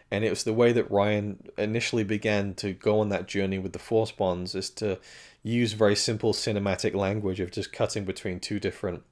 [SPEAKER 1] And it was the way that Ryan initially began to go on that journey with the Force bonds, is to use very simple cinematic language of just cutting between two different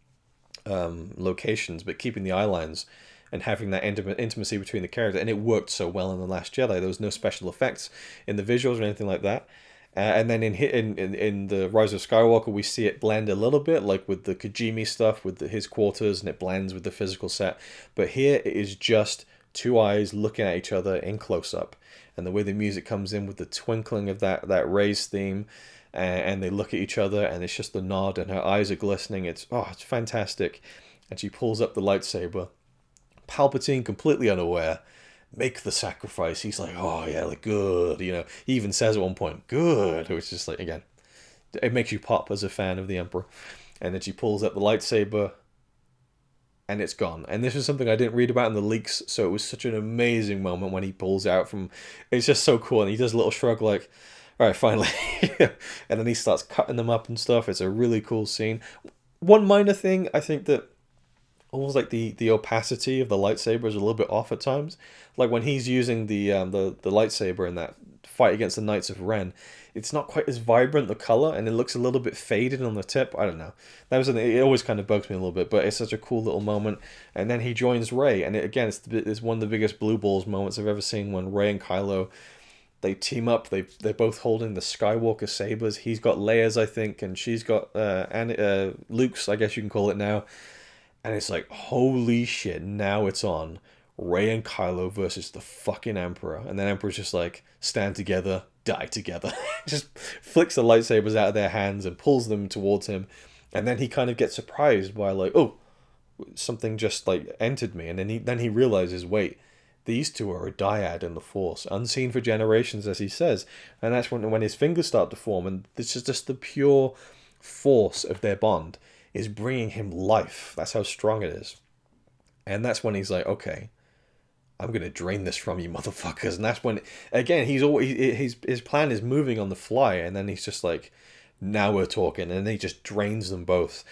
[SPEAKER 1] locations, but keeping the eye lines and having that intimacy between the characters. And it worked so well in The Last Jedi. There was no special effects in the visuals or anything like that. And then in the Rise of Skywalker, we see it blend a little bit, like with the Kajimi stuff, with his quarters, and it blends with the physical set. But here it is just two eyes looking at each other in close-up. And the way the music comes in with the twinkling of that Rey's theme, and they look at each other, and it's just the nod, and her eyes are glistening. It's fantastic. And she pulls up the lightsaber. Palpatine, completely unaware, make the sacrifice. He's like, oh yeah, like good. He even says at one point, good. Which is just like, again, it makes you pop as a fan of the Emperor. And then she pulls up the lightsaber, and it's gone. And this is something I didn't read about in the leaks, so it was such an amazing moment when he pulls out from... It's just so cool, and he does a little shrug like, all right, finally. And then he starts cutting them up and stuff. It's a really cool scene. One minor thing, I think that almost like the opacity of the lightsaber is a little bit off at times. Like when he's using the lightsaber in that fight against the Knights of Ren, it's not quite as vibrant, the color, and it looks a little bit faded on the tip. I don't know. It always kind of bugs me a little bit, but it's such a cool little moment. And then he joins Rey, and it's one of the biggest blue balls moments I've ever seen, when Rey and Kylo, They team up. They're both holding the Skywalker sabers. He's got Leia's, I think, and she's got Luke's, I guess you can call it now. And it's like, holy shit, now it's on. Rey and Kylo versus the fucking Emperor. And then Emperor's just like, stand together, die together. Just flicks the lightsabers out of their hands and pulls them towards him. And then he kind of gets surprised by like, oh, something just like entered me. And then he realizes, wait, these two are a dyad in the Force, unseen for generations, as he says. And that's when his fingers start to form. And this is just the pure force of their bond is bringing him life. That's how strong it is. And that's when he's like, okay, I'm going to drain this from you motherfuckers. And that's when, again, his plan is moving on the fly. And then he's just like, now we're talking. And he just drains them both.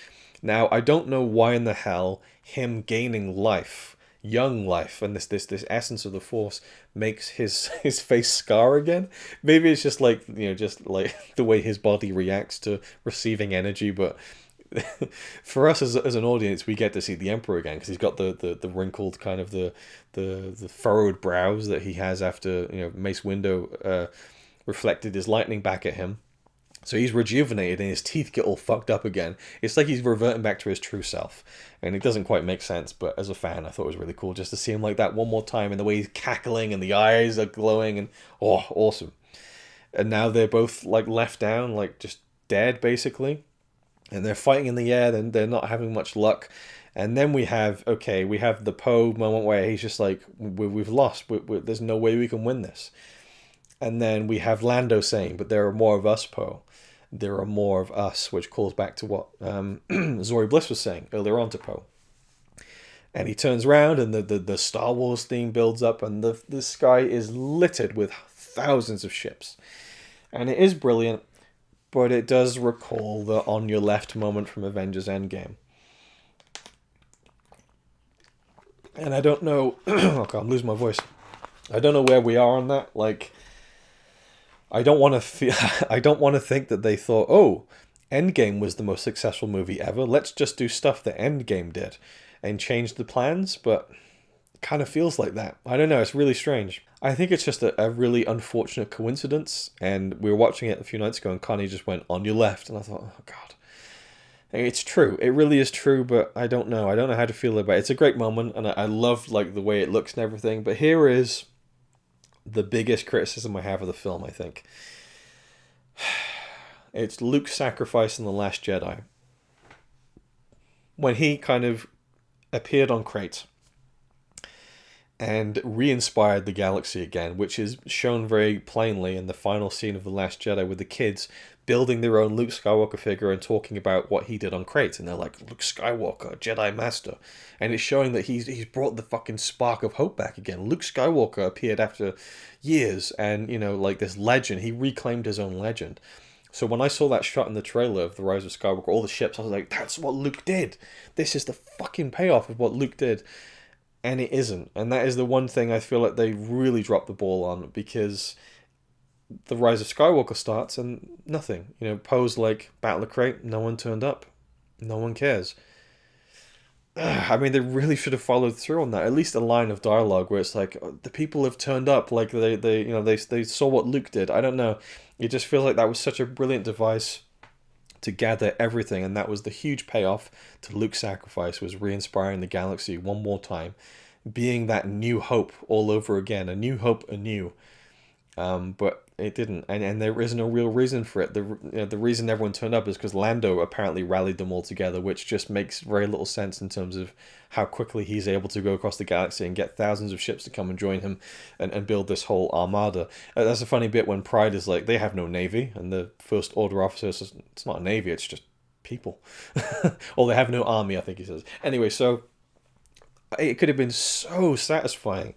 [SPEAKER 1] Now, I don't know why in the hell him gaining life, young life, and this essence of the Force makes his face scar again. Maybe it's just like, just like the way his body reacts to receiving energy. But for us as an audience, we get to see the Emperor again because he's got the wrinkled kind of the furrowed brows that he has after Mace Windu reflected his lightning back at him. So he's rejuvenated and his teeth get all fucked up again. It's like he's reverting back to his true self. And it doesn't quite make sense, but as a fan, I thought it was really cool just to see him like that one more time and the way he's cackling and the eyes are glowing and, oh, awesome. And now they're both like left down, like just dead basically. And they're fighting in the air and they're not having much luck. And then we have the Poe moment where he's just like, we've lost. There's no way we can win this. And then we have Lando saying, but there are more of us, Poe. There are more of us, which calls back to what Zori Bliss was saying earlier on to Poe. And he turns around and the Star Wars theme builds up and the sky is littered with thousands of ships. And it is brilliant, but it does recall the on your left moment from Avengers Endgame. And I don't know, okay, I'm losing my voice. I don't know where we are on that, like, I don't want to think that they thought, oh, Endgame was the most successful movie ever. Let's just do stuff that Endgame did and change the plans. But it kind of feels like that. I don't know. It's really strange. I think it's just a really unfortunate coincidence. And we were watching it a few nights ago and Connie just went, on your left. And I thought, oh, God. It's true. It really is true. But I don't know. I don't know how to feel about it. It's a great moment. And I love like the way it looks and everything. But here is the biggest criticism I have of the film, I think. It's Luke's sacrifice in The Last Jedi. When he kind of appeared on Crate and re-inspired the galaxy again, which is shown very plainly in the final scene of The Last Jedi with the kids building their own Luke Skywalker figure and talking about what he did on Crate. And they're like, Luke Skywalker, Jedi Master. And it's showing that he's brought the fucking spark of hope back again. Luke Skywalker appeared after years and, like this legend. He reclaimed his own legend. So when I saw that shot in the trailer of The Rise of Skywalker, all the ships, I was like, that's what Luke did. This is the fucking payoff of what Luke did. And it isn't. And that is the one thing I feel like they really dropped the ball on because The Rise of Skywalker starts and nothing. Poe's like, Battle of Crate, no one turned up. No one cares. I mean, they really should have followed through on that. At least a line of dialogue where it's like, the people have turned up, like they saw what Luke did. I don't know. It just feels like that was such a brilliant device to gather everything, and that was the huge payoff to Luke's sacrifice, was re-inspiring the galaxy one more time, being that new hope all over again, a new hope anew. But it didn't, and there isn't a real reason for it. The reason everyone turned up is because Lando apparently rallied them all together, which just makes very little sense in terms of how quickly he's able to go across the galaxy and get thousands of ships to come and join him and build this whole armada. That's a funny bit when Pride is like, they have no navy, and the First Order officer says, it's not a navy, it's just people. Or they have no army, I think he says. Anyway, so it could have been so satisfying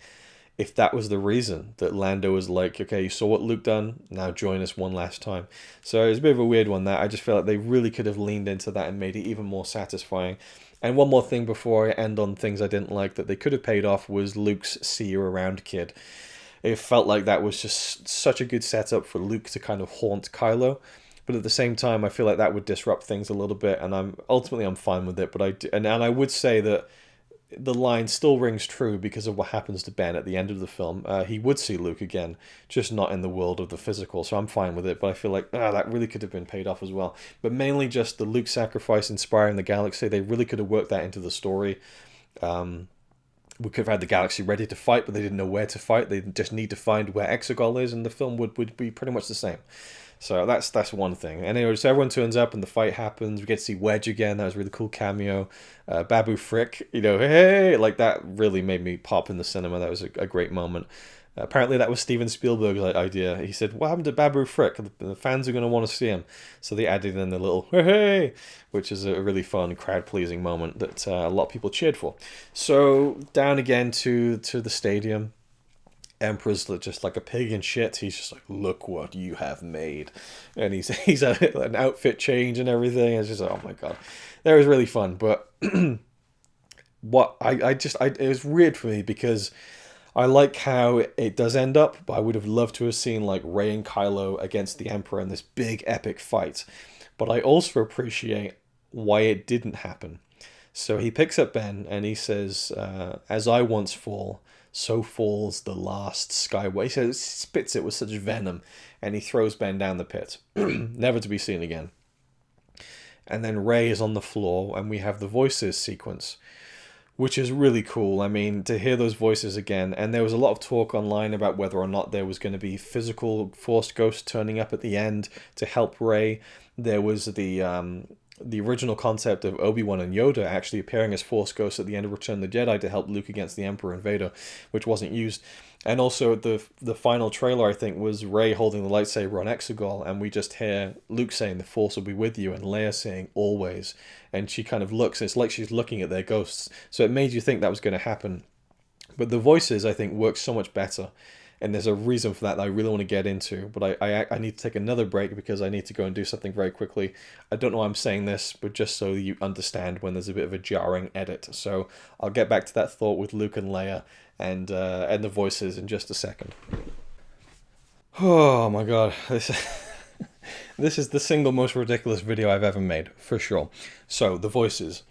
[SPEAKER 1] if that was the reason that Lando was like, okay, you saw what Luke done, now join us one last time. So it's a bit of a weird one that I just feel like they really could have leaned into that and made it even more satisfying. And one more thing before I end on things I didn't like that they could have paid off was Luke's see you around kid. It felt like that was just such a good setup for Luke to kind of haunt Kylo. But at the same time, I feel like that would disrupt things a little bit, and I'm fine with it. But I would say that the line still rings true because of what happens to Ben at the end of the film. He would see Luke again, just not in the world of the physical, so I'm fine with it, but I feel like that really could have been paid off as well. But mainly just the Luke sacrifice inspiring the galaxy, they really could have worked that into the story. We could have had the galaxy ready to fight, but they didn't know where to fight. They just need to find where Exegol is, and the film would be pretty much the same. So that's one thing. And anyway, so everyone turns up and the fight happens. We get to see Wedge again. That was a really cool cameo. Babu Frick, hey, like that really made me pop in the cinema. That was a great moment. Apparently that was Steven Spielberg's idea. He said, what happened to Babu Frick? The fans are going to want to see him. So they added in the little hey, which is a really fun, crowd-pleasing moment that a lot of people cheered for. So down again to the stadium. Emperor's just like a pig in shit. He's just like, look what you have made. And he's an outfit change and everything. It's just, oh my god. That was really fun. But what it was weird for me because I like how it does end up, but I would have loved to have seen like Rey and Kylo against the Emperor in this big epic fight. But I also appreciate why it didn't happen. So he picks up Ben and he says, as I once fall, so falls the last Skywalker. He says, spits it with such venom, and he throws Ben down the pit, never to be seen again. And then Rey is on the floor, and we have the voices sequence, which is really cool. I mean, to hear those voices again, and there was a lot of talk online about whether or not there was going to be physical Force ghosts turning up at the end to help Rey. There was the original concept of Obi-Wan and Yoda actually appearing as Force ghosts at the end of Return of the Jedi to help Luke against the Emperor and Vader, which wasn't used. And also the final trailer, I think, was Rey holding the lightsaber on Exegol, and we just hear Luke saying, the Force will be with you, and Leia saying, always. And she kind of looks, it's like she's looking at their ghosts. So it made you think that was going to happen. But the voices, I think, work so much better. And there's a reason for that I really want to get into, but I need to take another break because I need to go and do something very quickly. I don't know why I'm saying this, but just so you understand when there's a bit of a jarring edit. So I'll get back to that thought with Luke and Leia and the voices in just a second. Oh my god, this is the single most ridiculous video I've ever made, for sure. So, the voices.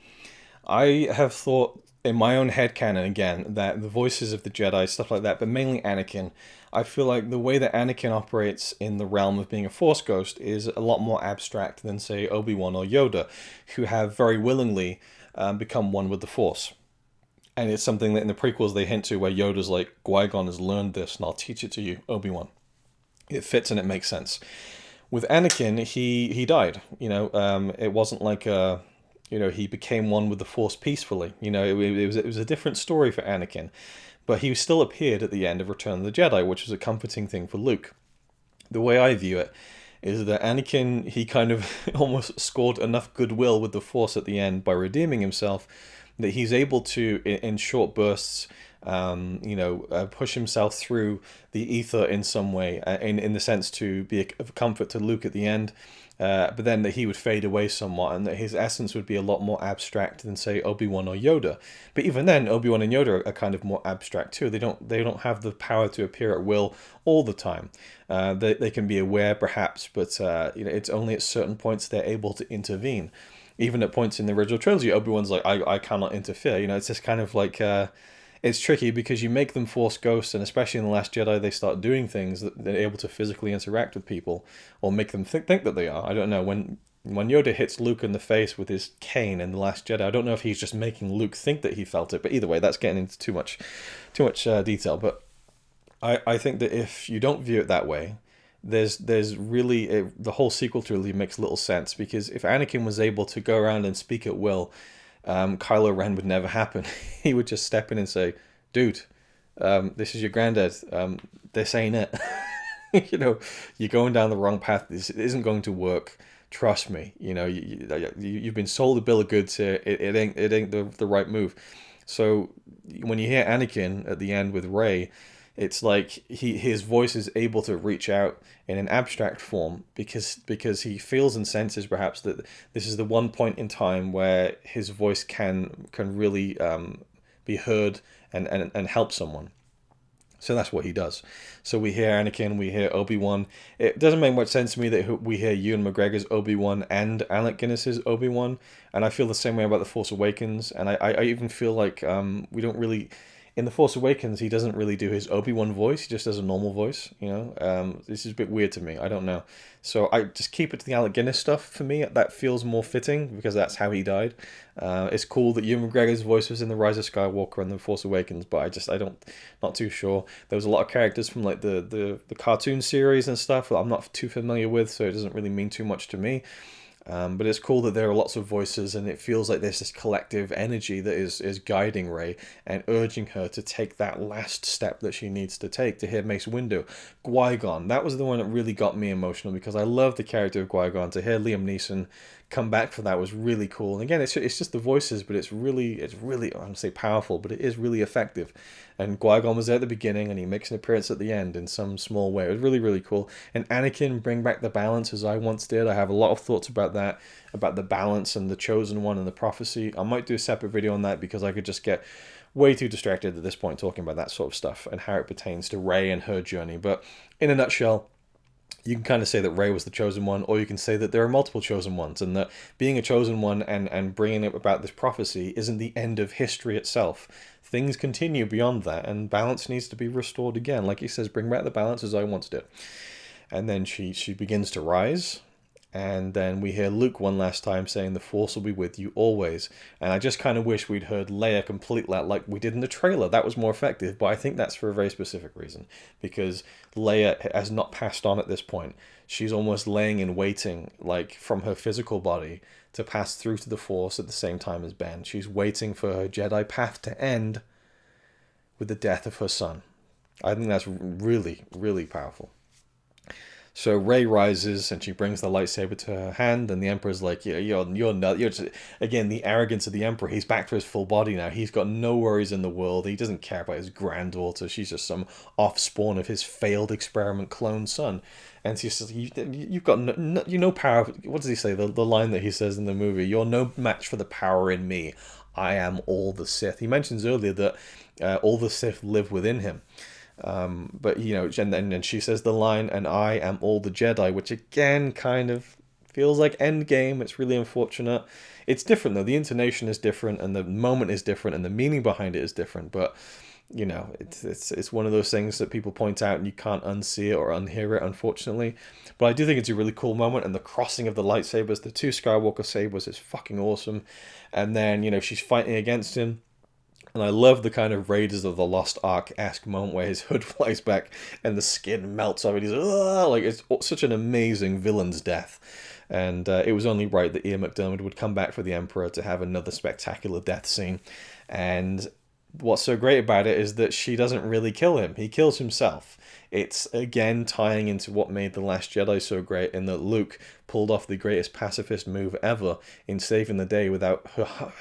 [SPEAKER 1] I have thought in my own headcanon again that the voices of the Jedi, stuff like that, but mainly Anakin, I feel like the way that Anakin operates in the realm of being a Force ghost is a lot more abstract than, say, Obi-Wan or Yoda, who have very willingly become one with the Force. And it's something that in the prequels they hint to, where Yoda's like, Qui-Gon has learned this and I'll teach it to you, Obi-Wan. It fits and it makes sense. With Anakin, he died. It wasn't like he became one with the Force peacefully. It was a different story for Anakin. But he still appeared at the end of Return of the Jedi, which was a comforting thing for Luke. The way I view it is that Anakin, he kind of almost scored enough goodwill with the Force at the end by redeeming himself that he's able to, in short bursts, push himself through the ether in some way, in the sense to be of comfort to Luke at the end, but then that he would fade away somewhat, and that his essence would be a lot more abstract than, say, Obi-Wan or Yoda. But even then, Obi-Wan and Yoda are kind of more abstract too. They don't have the power to appear at will all the time. They can be aware, perhaps, but it's only at certain points they're able to intervene. Even at points in the original trilogy, Obi-Wan's like, I cannot interfere. It's just kind of like, it's tricky because you make them Force ghosts, and especially in The Last Jedi, they start doing things that they're able to physically interact with people, or make them think that they are. I don't know, when Yoda hits Luke in the face with his cane in The Last Jedi, I don't know if he's just making Luke think that he felt it, but either way, that's getting into too much detail. But I think that if you don't view it that way, there's really the whole sequel trilogy makes little sense, because if Anakin was able to go around and speak at will, Kylo Ren would never happen. He would just step in and say, "Dude, this is your granddad. This ain't it. You're going down the wrong path. This isn't going to work. Trust me. You've been sold a bill of goods here. It ain't the right move." So when you hear Anakin at the end with Rey, it's like his voice is able to reach out in an abstract form because he feels and senses perhaps that this is the one point in time where his voice can really be heard and help someone. So that's what he does. So we hear Anakin, we hear Obi-Wan. It doesn't make much sense to me that we hear Ewan McGregor's Obi-Wan and Alec Guinness's Obi-Wan. And I feel the same way about The Force Awakens. And I even feel like we don't really... In The Force Awakens, he doesn't really do his Obi-Wan voice. He just does a normal voice, you know. This is a bit weird to me. I don't know. So I just keep it to the Alec Guinness stuff for me. That feels more fitting because that's how he died. It's cool that Ewan McGregor's voice was in The Rise of Skywalker and The Force Awakens, but not too sure. There was a lot of characters from like the cartoon series and stuff that I'm not too familiar with, so it doesn't really mean too much to me. But it's cool that there are lots of voices, and it feels like there's this collective energy that is guiding Rey and urging her to take that last step that she needs to take. To hear Mace Windu, Qui-Gon, that was the one that really got me emotional because I love the character of Qui-Gon. To hear Liam Neeson come back for that was really cool. And again, it's just the voices, but it's really I don't say powerful, but it is really effective. And Qui-Gon was there at the beginning, and he makes an appearance at the end in some small way. It was really, really cool. And Anakin, bring back the balance as I once did. I have a lot of thoughts about that, about the balance and the Chosen One and the prophecy. I might do a separate video on that because I could just get way too distracted at this point talking about that sort of stuff and how it pertains to Rey and her journey. But in a nutshell, you can kind of say that Rey was the chosen one, or you can say that there are multiple chosen ones, and that being a chosen one and bringing it about this prophecy isn't the end of history itself. Things continue beyond that, and balance needs to be restored again. Like he says, bring back the balance as I once did. And then she begins to rise, and then we hear Luke one last time saying, the Force will be with you always. And I just kind of wish we'd heard Leia complete that like we did in the trailer. That was more effective, but I think that's for a very specific reason. Because Leia has not passed on at this point. She's almost laying in waiting, like from her physical body, to pass through to the Force at the same time as Ben. She's waiting for her Jedi path to end with the death of her son. I think that's really, really powerful. So Rey rises and she brings the lightsaber to her hand, and the Emperor's like, yeah, you're not, you're just, again, the arrogance of the Emperor. He's back to his full body now. He's got no worries in the world. He doesn't care about his granddaughter. She's just some offspawn of his failed experiment clone son. And she says, you've got no power. What does he say? The line that he says in the movie, you're no match for the power in me. I am all the Sith. He mentions earlier that all the Sith live within him. But you know, and then she says the line, and I am all the Jedi, which again kind of feels like Endgame. It's really unfortunate. It's different though. The intonation is different, and the moment is different, and the meaning behind it is different. But you know, it's one of those things that people point out, and you can't unsee it or unhear it, unfortunately. But I do think it's a really cool moment, and the crossing of the lightsabers, the two Skywalker sabers, is fucking awesome. And then you know she's fighting against him. And I love the kind of Raiders of the Lost Ark-esque moment where his hood flies back and the skin melts off, and he's like, it's such an amazing villain's death. And it was only right that Ian McDiarmid would come back for the Emperor to have another spectacular death scene. And what's so great about it is that she doesn't really kill him. He kills himself. It's, again, tying into what made The Last Jedi so great, in that Luke pulled off the greatest pacifist move ever in saving the day without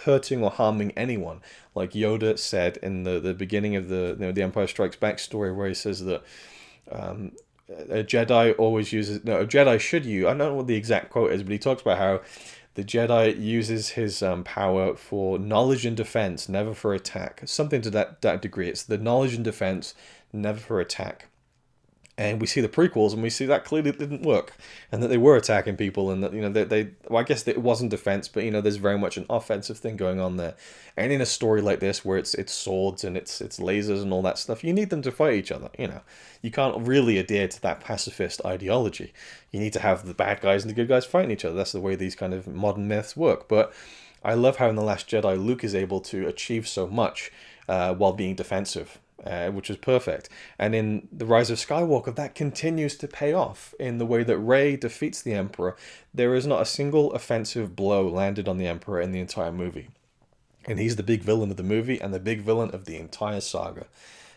[SPEAKER 1] hurting or harming anyone. Like Yoda said in the beginning of the Empire Strikes Back story, where he says that a Jedi always uses... No, a Jedi should use... I don't know what the exact quote is, but he talks about how the Jedi uses his power for knowledge and defense, never for attack. Something to that degree. It's the knowledge and defense, never for attack. And we see the prequels, and we see that clearly didn't work, and that they were attacking people, and that, you know, well, I guess it wasn't defense, but, you know, there's very much an offensive thing going on there. And in a story like this, where it's swords and it's lasers and all that stuff, you need them to fight each other, you know. You can't really adhere to that pacifist ideology. You need to have the bad guys and the good guys fighting each other. That's the way these kind of modern myths work. But I love how in The Last Jedi, Luke is able to achieve so much while being defensive. Which is perfect. And in The Rise of Skywalker, that continues to pay off in the way that Rey defeats the Emperor. There is not a single offensive blow landed on the Emperor in the entire movie. And he's the big villain of the movie and the big villain of the entire saga.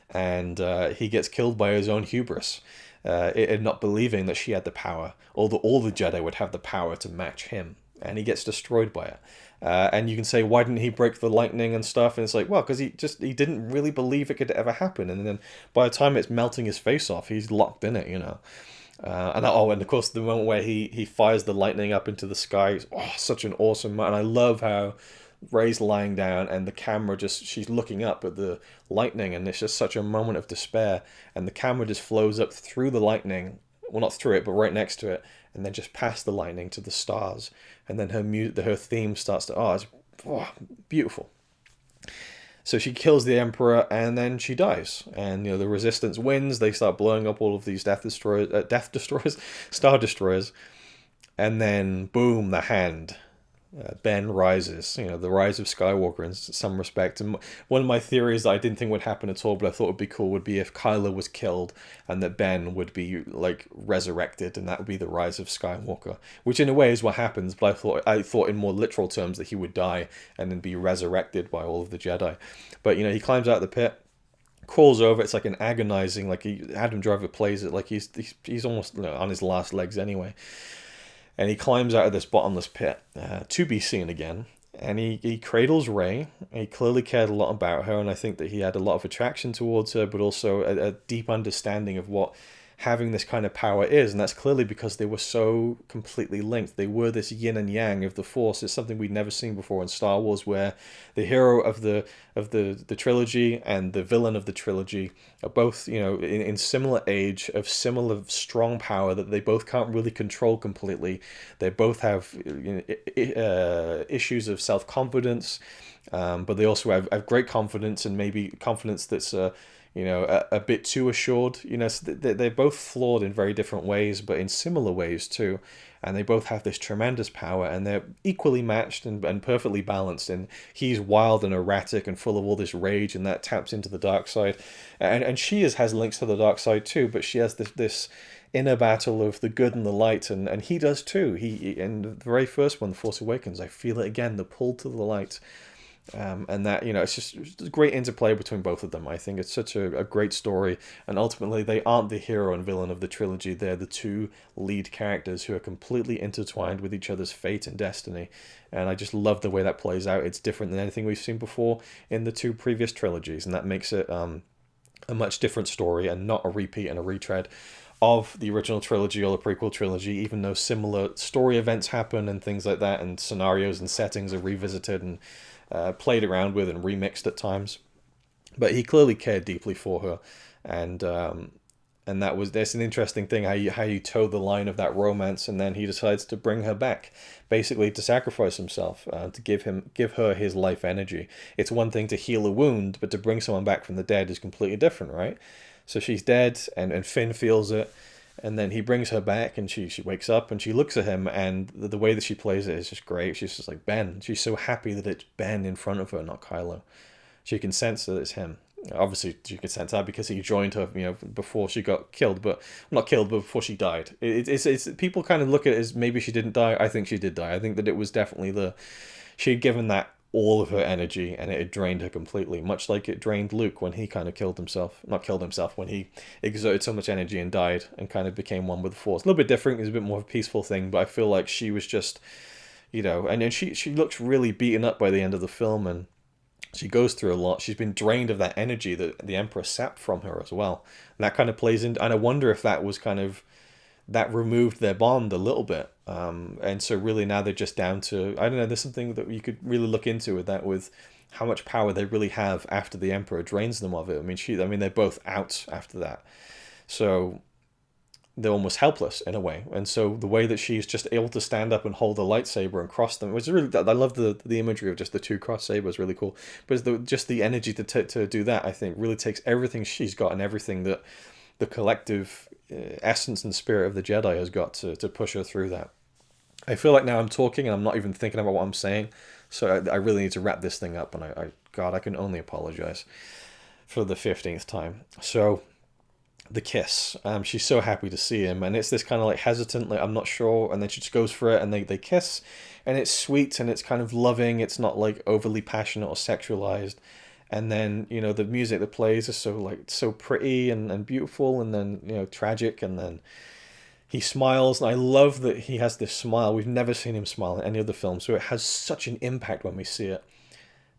[SPEAKER 1] And he gets killed by his own hubris, in not believing that she had the power, or that all the Jedi would have the power to match him. And he gets destroyed by it. And you can say, why didn't he break the lightning and stuff? And it's like, well, because he didn't really believe it could ever happen. And then by the time it's melting his face off, he's locked in it, you know. And of course, the moment where he fires the lightning up into the sky, is such an awesome moment. And I love how Rey's lying down, and the camera she's looking up at the lightning, and it's just such a moment of despair, and the camera just flows up through the lightning, well, not through it, but right next to it, and then just past the lightning to the stars, and then her theme starts to, it's beautiful. So she kills the Emperor, and then she dies. And the Resistance wins. They start blowing up all of these Star Destroyers, and then boom, the hand. Ben rises. The rise of Skywalker in some respect. And one of my theories that I didn't think would happen at all, but I thought would be cool, would be if Kylo was killed and that Ben would be like resurrected, and that would be the rise of Skywalker. Which in a way is what happens, but I thought in more literal terms that he would die and then be resurrected by all of the Jedi. But he climbs out of the pit, crawls over. It's like an agonizing, like Adam Driver plays it like he's almost on his last legs anyway. And he climbs out of this bottomless pit, to be seen again. And he cradles Rey. He clearly cared a lot about her, and I think that he had a lot of attraction towards her, but also a deep understanding of what having this kind of power is. And that's clearly because they were so completely linked. They were this yin and yang of the Force. It's something we'd never seen before in Star Wars, where the hero of the trilogy and the villain of the trilogy are both, in similar age, of similar strong power that they both can't really control completely. They both have issues of self-confidence, but they also have great confidence, and maybe confidence that's a bit too assured. So they're both flawed in very different ways, but in similar ways too. And they both have this tremendous power, and they're equally matched and perfectly balanced. And he's wild and erratic and full of all this rage, and that taps into the dark side. And she has links to the dark side too, but she has this inner battle of the good and the light, and he does too. He in the very first one, The Force Awakens, I feel it again, the pull to the light. And that, it's just a great interplay between both of them. I think it's such a great story, and ultimately they aren't the hero and villain of the trilogy. They're the two lead characters who are completely intertwined with each other's fate and destiny, and I just love the way that plays out. It's different than anything we've seen before in the two previous trilogies, and that makes it a much different story and not a repeat and a retread of the original trilogy or the prequel trilogy, even though similar story events happen and things like that, and scenarios and settings are revisited and played around with and remixed at times. But he clearly cared deeply for her, and that's an interesting thing, how you toe the line of that romance, and then he decides to bring her back, basically to sacrifice himself, to give her his life energy. It's one thing to heal a wound, but to bring someone back from the dead is completely different, right? So she's dead, and Finn feels it, and then he brings her back, and she wakes up, and she looks at him, and the way that she plays it is just great. She's just like, Ben. She's so happy that it's Ben in front of her, not Kylo. She can sense that it's him. Obviously, she can sense that because he joined her, before she got killed, but not killed, but before she died. It's people kind of look at it as maybe she didn't die. I think she did die. I think that it was definitely she had given that all of her energy, and it had drained her completely, much like it drained Luke when he kind of when he exerted so much energy and died and kind of became one with the Force. A little bit different, it's a bit more of a peaceful thing, but I feel like she was just, and then she looks really beaten up by the end of the film, and she goes through a lot. She's been drained of that energy that the Emperor sapped from her as well. And that kind of plays in, and I wonder if that was kind of, that removed their bond a little bit. And so really now they're just down to, I don't know, there's something that you could really look into with that, with how much power they really have after the Emperor drains them of it. I mean, they're both out after that. So they're almost helpless in a way. And so the way that she's just able to stand up and hold a lightsaber and cross them, which is really, I love the imagery of just the two cross sabers, really cool. But just the energy to do that, I think, really takes everything she's got and everything that the collective essence and spirit of the Jedi has got to push her through that. I feel like now I'm talking and I'm not even thinking about what I'm saying, so I really need to wrap this thing up, and I can only apologize for the 15th time. So the kiss, she's so happy to see him, and it's this kind of like hesitant, like I'm not sure, and then she just goes for it, and they kiss, and it's sweet and it's kind of loving. It's not like overly passionate or sexualized. And then, the music that plays is so pretty and beautiful, and then, tragic, and then he smiles, and I love that he has this smile. We've never seen him smile in any other film, so it has such an impact when we see it.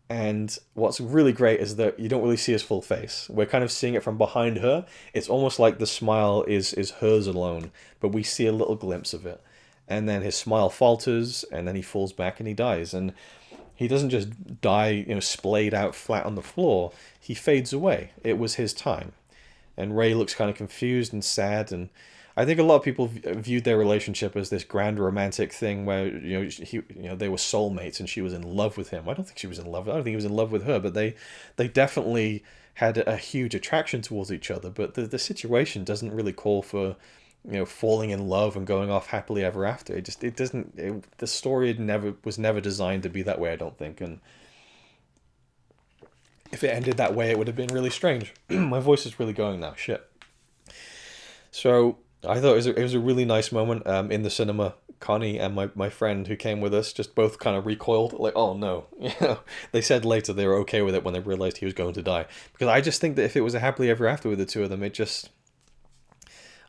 [SPEAKER 1] And what's really great is that you don't really see his full face. We're kind of seeing it from behind her. It's almost like the smile is hers alone, but we see a little glimpse of it. And then his smile falters, and then he falls back and he dies. And He doesn't just die, splayed out flat on the floor. He fades away. It was his time. And Rey looks kind of confused and sad, and I think a lot of people viewed their relationship as this grand romantic thing where they were soulmates and she was in love with him. I don't think she was in love. I don't think he was in love with her, but they definitely had a huge attraction towards each other. But the situation doesn't really call for falling in love and going off happily ever after. It doesn't. The story was never designed to be that way, I don't think. And if it ended that way, it would have been really strange. My voice is really going now. Shit. So I thought it was a really nice moment in the cinema. Connie and my friend who came with us just both kind of recoiled, like, oh no. They said later they were okay with it when they realized he was going to die. Because I just think that if it was a happily ever after with the two of them, it just,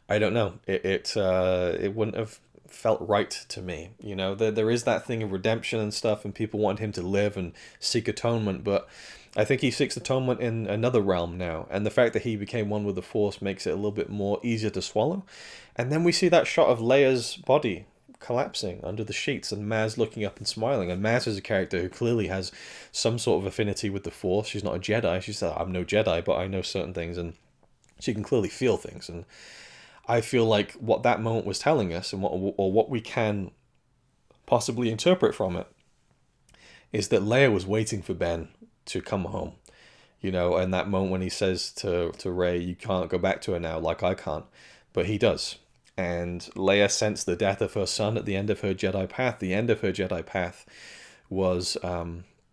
[SPEAKER 1] I don't know, it wouldn't have felt right to me. There is that thing of redemption and stuff, and people want him to live and seek atonement, but I think he seeks atonement in another realm now, and the fact that he became one with the Force makes it a little bit more easier to swallow. And then we see that shot of Leia's body collapsing under the sheets, and Maz looking up and smiling. And Maz is a character who clearly has some sort of affinity with the Force. She's not a Jedi. She said, "I'm no Jedi, but I know certain things," and she can clearly feel things. And I feel like what that moment was telling us, and what we can possibly interpret from it, is that Leia was waiting for Ben to come home, and that moment when he says to Rey, "You can't go back to her now, like I can't," but he does. And Leia sensed the death of her son at the end of her Jedi path. The end of her Jedi path was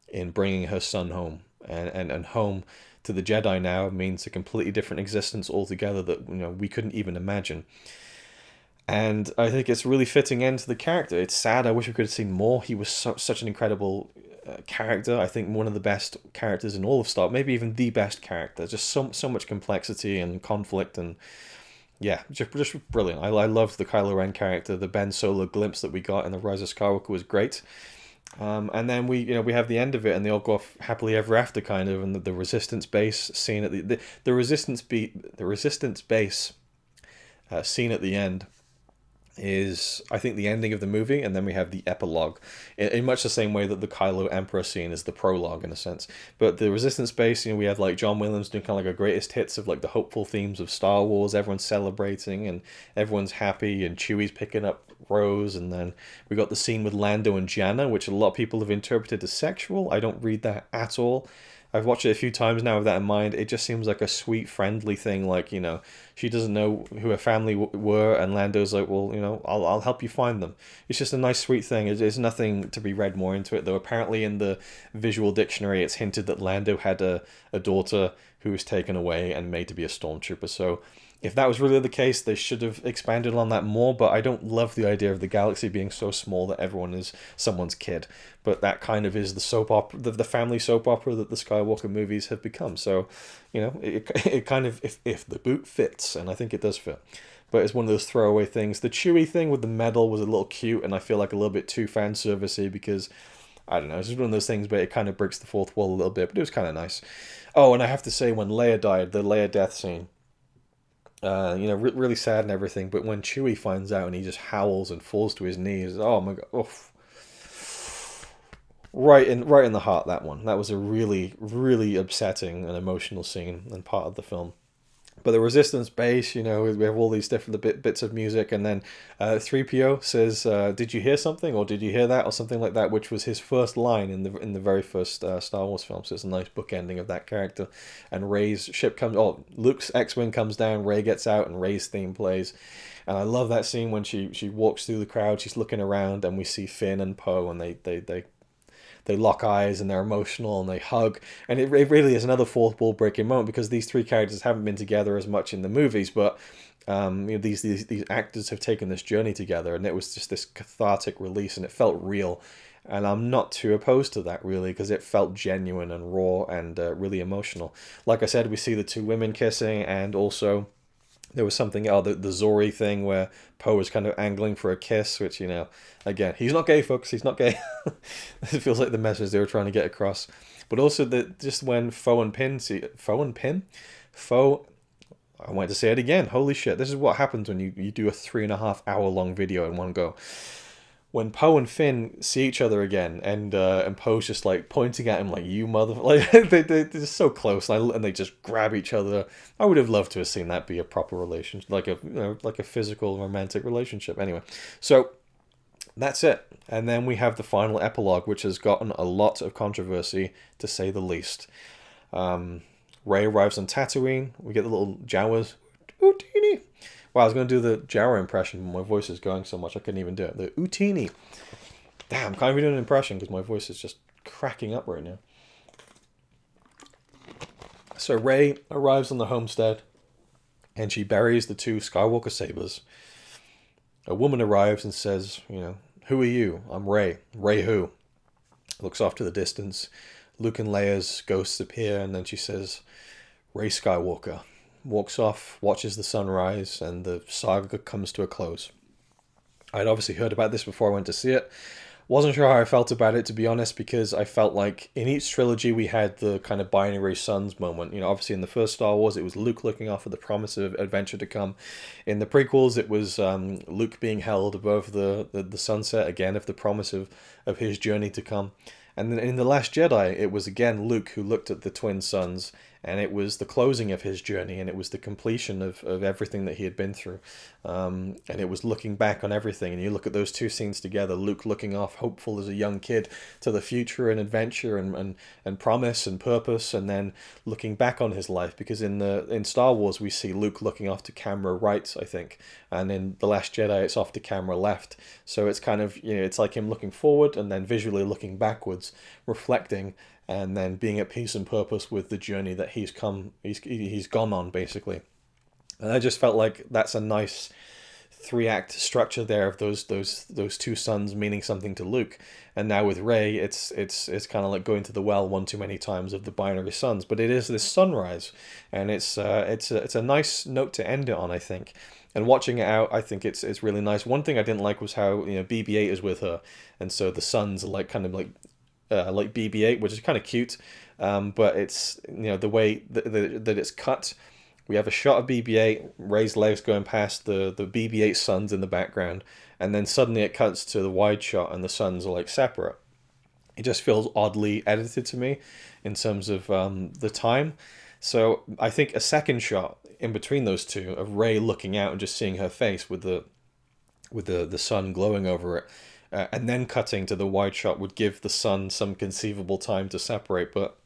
[SPEAKER 1] in bringing her son home, and home to the Jedi now means a completely different existence altogether that we couldn't even imagine. And I think it's really fitting end to the character. It's sad. I wish we could have seen more. He was such an incredible character. I think one of the best characters in all of Star, maybe even the best character. Just so much complexity and conflict, and yeah, just brilliant. I loved the Kylo Ren character. The Ben Solo glimpse that we got in the Rise of Skywalker was great. And then we have the end of it, and they all go off happily ever after, kind of, and the Resistance base scene at the Resistance base scene at the end is, I think, the ending of the movie, and then we have the epilogue in much the same way that the Kylo Emperor scene is the prologue in a sense. But the Resistance base, we have like John Williams doing kind of like a greatest hits of like the hopeful themes of Star Wars. Everyone's celebrating and everyone's happy, and Chewie's picking up Rose, and then we got the scene with Lando and Janna, which a lot of people have interpreted as sexual. I don't read that at all. I've watched it a few times now with that in mind. It just seems like a sweet, friendly thing. Like, she doesn't know who her family were, and Lando's like, well, I'll help you find them. It's just a nice, sweet thing. There's nothing to be read more into it, though. Apparently in the visual dictionary, it's hinted that Lando had a daughter who was taken away and made to be a stormtrooper. So if that was really the case, they should have expanded on that more, but I don't love the idea of the galaxy being so small that everyone is someone's kid. But that kind of is the soap opera, the family soap opera that the Skywalker movies have become. So, it kind of, if the boot fits, and I think it does fit. But it's one of those throwaway things. The Chewie thing with the medal was a little cute, and I feel like a little bit too fan servicey because, I don't know, it's just one of those things, but it kind of breaks the fourth wall a little bit, but it was kind of nice. Oh, and I have to say, when Leia died, the Leia death scene, really sad and everything, but when Chewie finds out and he just howls and falls to his knees, oh my god, oof. Right in the heart, that one. That was a really, really upsetting and emotional scene and part of the film. But the Resistance base, we have all these different bits of music, and then 3PO says, "Did you hear something?" or "Did you hear that?" or something like that, which was his first line in the very first Star Wars film. So it's a nice bookending of that character. And Rey's ship comes. Oh, Luke's X-wing comes down. Rey gets out, and Rey's theme plays. And I love that scene when she walks through the crowd. She's looking around, and we see Finn and Poe, and they lock eyes and they're emotional and they hug, and it really is another fourth wall breaking moment because these three characters haven't been together as much in the movies, but these actors have taken this journey together, and it was just this cathartic release, and it felt real, and I'm not too opposed to that really because it felt genuine and raw and really emotional. Like I said, we see the two women kissing, and also there was something, the Zori thing where Poe was kind of angling for a kiss, which, again, he's not gay, folks. He's not gay. It feels like the message they were trying to get across. But also just when Foe and Pin, I wanted to say it again. Holy shit. This is what happens when you do a 3.5 hour long video in one go. when Poe and Finn see each other again, and Poe's just like pointing at him like, "You mother," like they're just so close, and they just grab each other. I would have loved to have seen that be a proper relationship, like like a physical romantic relationship. Anyway, so that's it, and then we have the final epilogue, which has gotten a lot of controversy, to say the least. Rey arrives on Tatooine. We get the little Jawas. Utini. Wow, I was going to do the Jawa impression, but my voice is going so much I couldn't even do it. The Utini. Damn, can't even do an impression because my voice is just cracking up right now. So Rey arrives on the homestead, and she buries the 2 Skywalker sabers. A woman arrives and says, "Who are you?" "I'm Rey." "Rey who?" Looks off to the distance. Luke and Leia's ghosts appear, and then she says, "Rey Skywalker." Walks off, watches the sunrise, and the saga comes to a close. I'd obviously heard about this before I went to see it. Wasn't sure how I felt about it, to be honest, because I felt like in each trilogy we had the kind of binary sons moment. Obviously in the first Star Wars it was Luke looking off at the promise of adventure to come. In the prequels it was Luke being held above the sunset, again, of the promise of his journey to come. And then in The Last Jedi, it was again Luke who looked at the twin sons, and it was the closing of his journey, and it was the completion of everything that he had been through. And it was looking back on everything, and you look at those 2 scenes together, Luke looking off, hopeful as a young kid, to the future and adventure and promise and purpose, and then looking back on his life, because in Star Wars we see Luke looking off to camera right, I think, and in The Last Jedi it's off to camera left. So it's kind of, it's like him looking forward and then visually looking backwards, reflecting, and then being at peace and purpose with the journey that he's gone on, basically. And I just felt like that's a nice 3-act structure there of those 2 sons meaning something to Luke. And now with Rey, it's kind of like going to the well one too many times of the binary sons. But it is this sunrise, and it's a nice note to end it on, I think. And watching it out, I think it's really nice. One thing I didn't like was how BB-8 is with her, and so the sons are like kind of like BB-8, which is kind of cute, but it's the way that it's cut. We have a shot of BB-8, Rey's legs going past the BB-8 sons in the background, and then suddenly it cuts to the wide shot and the sons are like separate. It just feels oddly edited to me in terms of the time. So I think a second shot in between those 2 of Rey looking out and just seeing her face with the sun glowing over it, and then cutting to the wide shot would give the sun some conceivable time to separate, but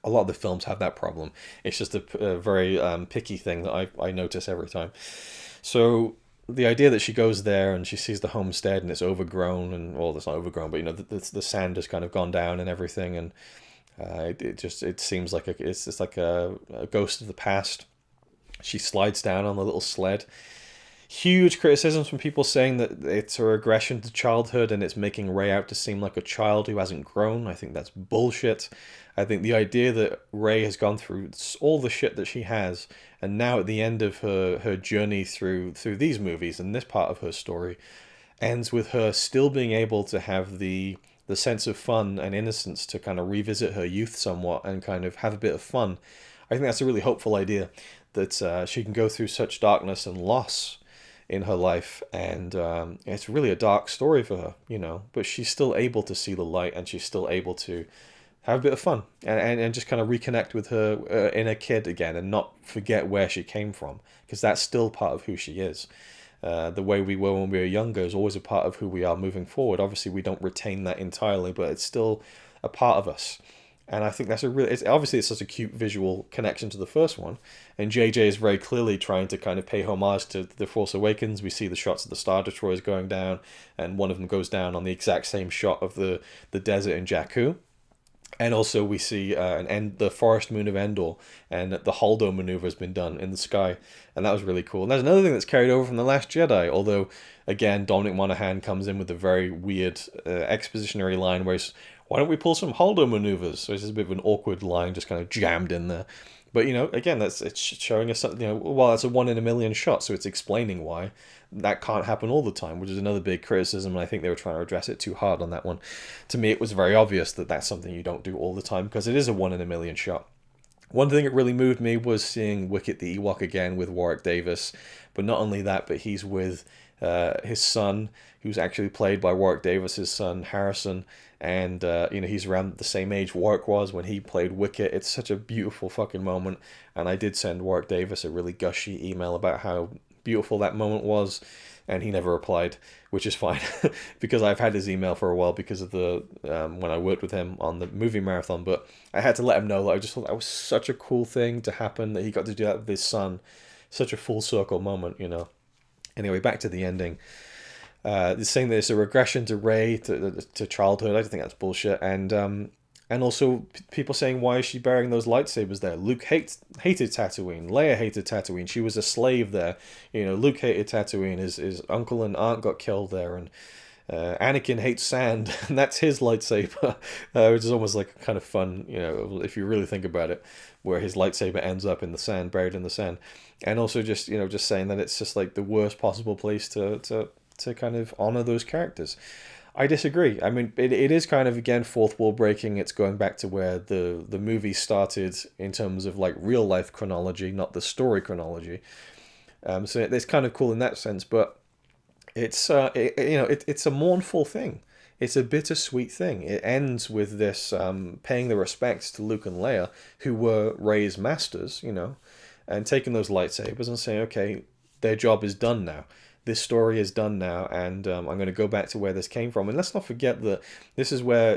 [SPEAKER 1] a lot of the films have that problem. It's just a very picky thing that I notice every time. So the idea that she goes there and she sees the homestead and it's overgrown, and well, it's not overgrown, but the sand has kind of gone down and everything, and it seems like it's just like a ghost of the past. She slides down on the little sled. Huge criticisms from people saying that it's a regression to childhood and it's making Rey out to seem like a child who hasn't grown. I think that's bullshit. I think the idea that Rey has gone through all the shit that she has, and now at the end of her journey through these movies and this part of her story, ends with her still being able to have the sense of fun and innocence to kind of revisit her youth somewhat and kind of have a bit of fun. I think that's a really hopeful idea, that she can go through such darkness and loss in her life, and it's really a dark story for her, but she's still able to see the light, and she's still able to have a bit of fun and just kind of reconnect with her inner kid again and not forget where she came from, because that's still part of who she is. The way we were when we were younger is always a part of who we are moving forward. Obviously we don't retain that entirely, but it's still a part of us. And I think that's it's such a cute visual connection to the first one. And JJ is very clearly trying to kind of pay homage to The Force Awakens. We see the shots of the Star Destroyers going down, and one of them goes down on the exact same shot of the desert in Jakku. And also we see the forest moon of Endor, and the Holdo maneuver has been done in the sky. And that was really cool. And there's another thing that's carried over from The Last Jedi, although, again, Dominic Monaghan comes in with a very weird expositionary line where he's, why don't we pull some Holdo maneuvers? So it's just a bit of an awkward line just kind of jammed in there. But, again, it's showing us something, well, that's a 1 in a million shot, so it's explaining why that can't happen all the time, which is another big criticism, and I think they were trying to address it too hard on that one. To me, it was very obvious that that's something you don't do all the time, because it is a 1 in a million shot. One thing that really moved me was seeing Wicket the Ewok again with Warwick Davis But not only that, but he's with his son, who's actually played by Warwick Davis's son, Harrison. And, he's around the same age Warwick was when he played Wicket. It's such a beautiful fucking moment. And I did send Warwick Davis a really gushy email about how beautiful that moment was. And he never replied, which is fine, because I've had his email for a while because of the when I worked with him on the movie marathon. But I had to let him know that I just thought that was such a cool thing to happen, that he got to do that with his son. Such a full circle moment, Anyway, back to the ending. Saying that it's a regression to Rey, to childhood. I think that's bullshit. And also people saying, why is she bearing those lightsabers there? Luke hated Tatooine. Leia hated Tatooine. She was a slave there. Luke hated Tatooine. His uncle and aunt got killed there. And Anakin hates sand, and that's his lightsaber, which is almost like kind of fun, if you really think about it, where his lightsaber ends up in the sand, buried in the sand. And also just saying that it's just like the worst possible place to kind of honor those characters. I disagree. I mean, it is kind of, again, fourth wall breaking. It's going back to where the movie started in terms of like real life chronology, not the story chronology. So it's kind of cool in that sense, but it's it's a mournful thing. It's a bittersweet thing. It ends with this paying the respects to Luke and Leia, who were Rey's masters, and taking those lightsabers and saying, okay, their job is done now. This story is done now, and I'm going to go back to where this came from. And let's not forget that this is where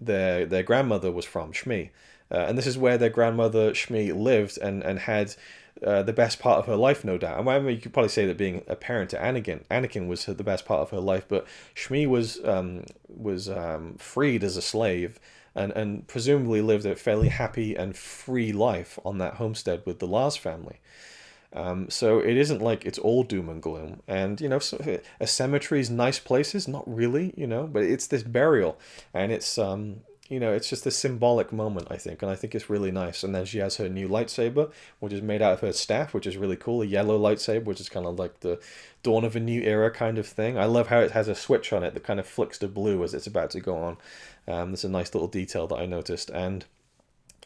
[SPEAKER 1] their grandmother was from, Shmi. And this is where their grandmother, Shmi, lived and had the best part of her life, no doubt. And I mean, you could probably say that being a parent to Anakin was the best part of her life, but Shmi was freed as a slave and presumably lived a fairly happy and free life on that homestead with the Lars family. So it isn't like it's all doom and gloom. And, a cemetery's nice places, not really, but it's this burial. And it's, it's just a symbolic moment, I think. And I think it's really nice. And then she has her new lightsaber, which is made out of her staff, which is really cool. A yellow lightsaber, which is kind of like the dawn of a new era kind of thing. I love how it has a switch on it that kind of flicks to blue as it's about to go on. There's a nice little detail that I noticed. And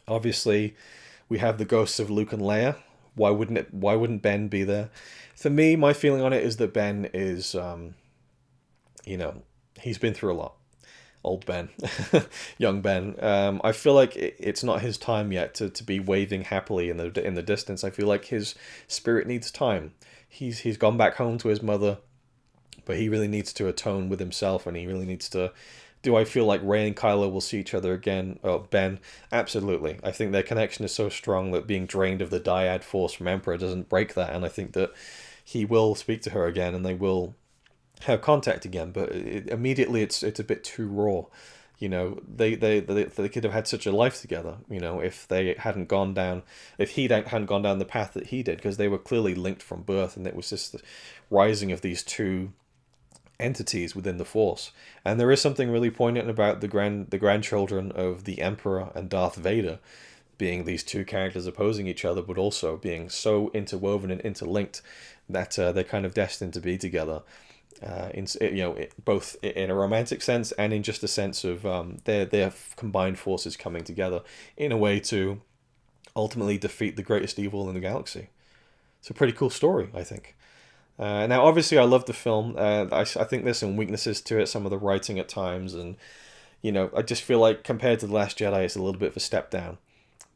[SPEAKER 1] obviously we have the ghosts of Luke and Leia. Why wouldn't Ben be there? For me, my feeling on it is that Ben is, he's been through a lot. Old Ben, young Ben. I feel like it's not his time yet to be waving happily in the distance. I feel like his spirit needs time. He's gone back home to his mother, but he really needs to atone with himself, and he really needs to. Do I feel like Rey and Kylo will see each other again? Oh, Ben, absolutely. I think their connection is so strong that being drained of the dyad force from Emperor doesn't break that, and I think that he will speak to her again, and they will have contact again. But immediately, it's a bit too raw. They could have had such a life together. If they hadn't gone down, if he hadn't gone down the path that he did, because they were clearly linked from birth, and it was just the rising of these two entities within the Force. And there is something really poignant about the grandchildren of the Emperor and Darth Vader being these two characters opposing each other, but also being so interwoven and interlinked that they're kind of destined to be together. Both in a romantic sense and in just a sense of their combined forces coming together in a way to ultimately defeat the greatest evil in the galaxy. It's a pretty cool story, I think. Now, obviously, I love the film. I think there's some weaknesses to it, some of the writing at times, and, I just feel like compared to The Last Jedi, it's a little bit of a step down.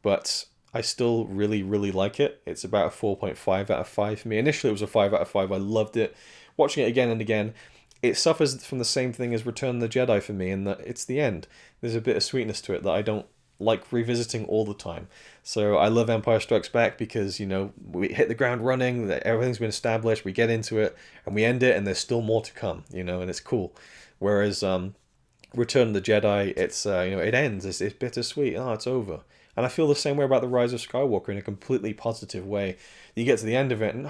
[SPEAKER 1] But I still really, really like it. It's about a 4.5 out of 5 for me. Initially, it was a 5 out of 5. I loved it. Watching it again and again, it suffers from the same thing as Return of the Jedi for me, in that it's the end. There's a bit of sweetness to it that I don't like revisiting all the time. So I love Empire Strikes Back because, we hit the ground running, everything's been established, we get into it, and we end it, and there's still more to come, and it's cool. Whereas Return of the Jedi, it's, it ends, it's bittersweet, it's over. And I feel the same way about The Rise of Skywalker in a completely positive way. You get to the end of it, and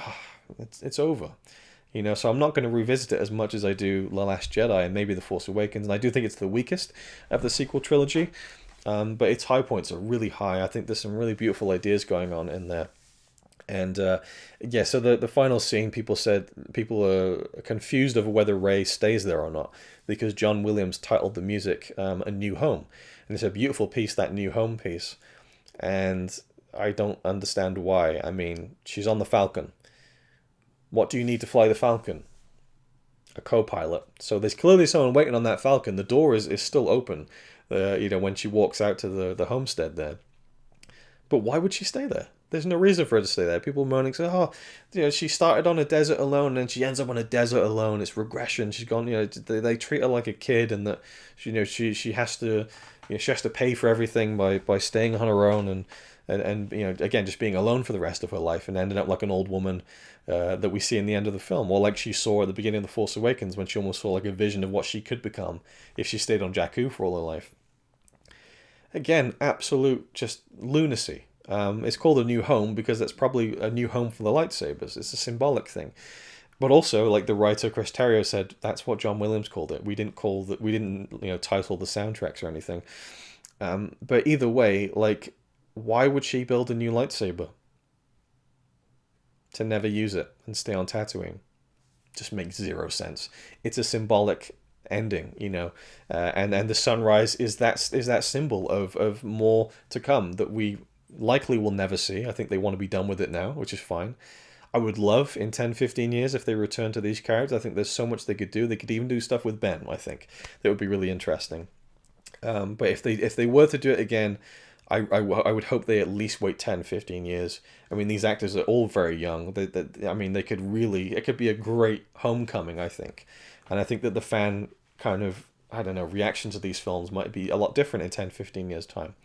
[SPEAKER 1] it's over. So I'm not going to revisit it as much as I do The Last Jedi and maybe The Force Awakens, and I do think it's the weakest of the sequel trilogy. But its high points are really high. I think there's some really beautiful ideas going on in there. And so the final scene, people are confused over whether Rey stays there or not, because John Williams titled the music A New Home. And it's a beautiful piece, that New Home piece. And I don't understand why. I mean, she's on the Falcon. What do you need to fly the Falcon? A co-pilot. So there's clearly someone waiting on that Falcon. The door is still open, when she walks out to the homestead there. But why would she stay there? There's no reason for her to stay there. People moaning, say, she started on a desert alone and she ends up on a desert alone. It's regression. She's gone, they treat her like a kid, and that, she has to, she has to pay for everything by staying on her own and again, just being alone for the rest of her life and ending up like an old woman that we see in the end of the film, or like she saw at the beginning of The Force Awakens when she almost saw like a vision of what she could become if she stayed on Jakku for all her life. Again, absolute just lunacy. It's called A New Home because that's probably a new home for the lightsabers. It's a symbolic thing. But also, like the writer Chris Terrio said, that's what John Williams called it. We didn't title the soundtracks or anything. But either way, like, why would she build a new lightsaber? To never use it and stay on Tatooine. Just makes zero sense. It's a symbolic ending, and the sunrise is that symbol of more to come that we likely will never see. I think they want to be done with it now, which is fine. I would love in 10-15 years if they return to these characters. I think there's so much they could do. They could even do stuff with Ben, I think. That would be really interesting. But if they were to do it again, I would hope they at least wait 10-15 years. I mean, these actors are all very young. They could really... It could be a great homecoming, I think. And I think that the fan kind of, reaction to these films might be a lot different in 10-15 years' time.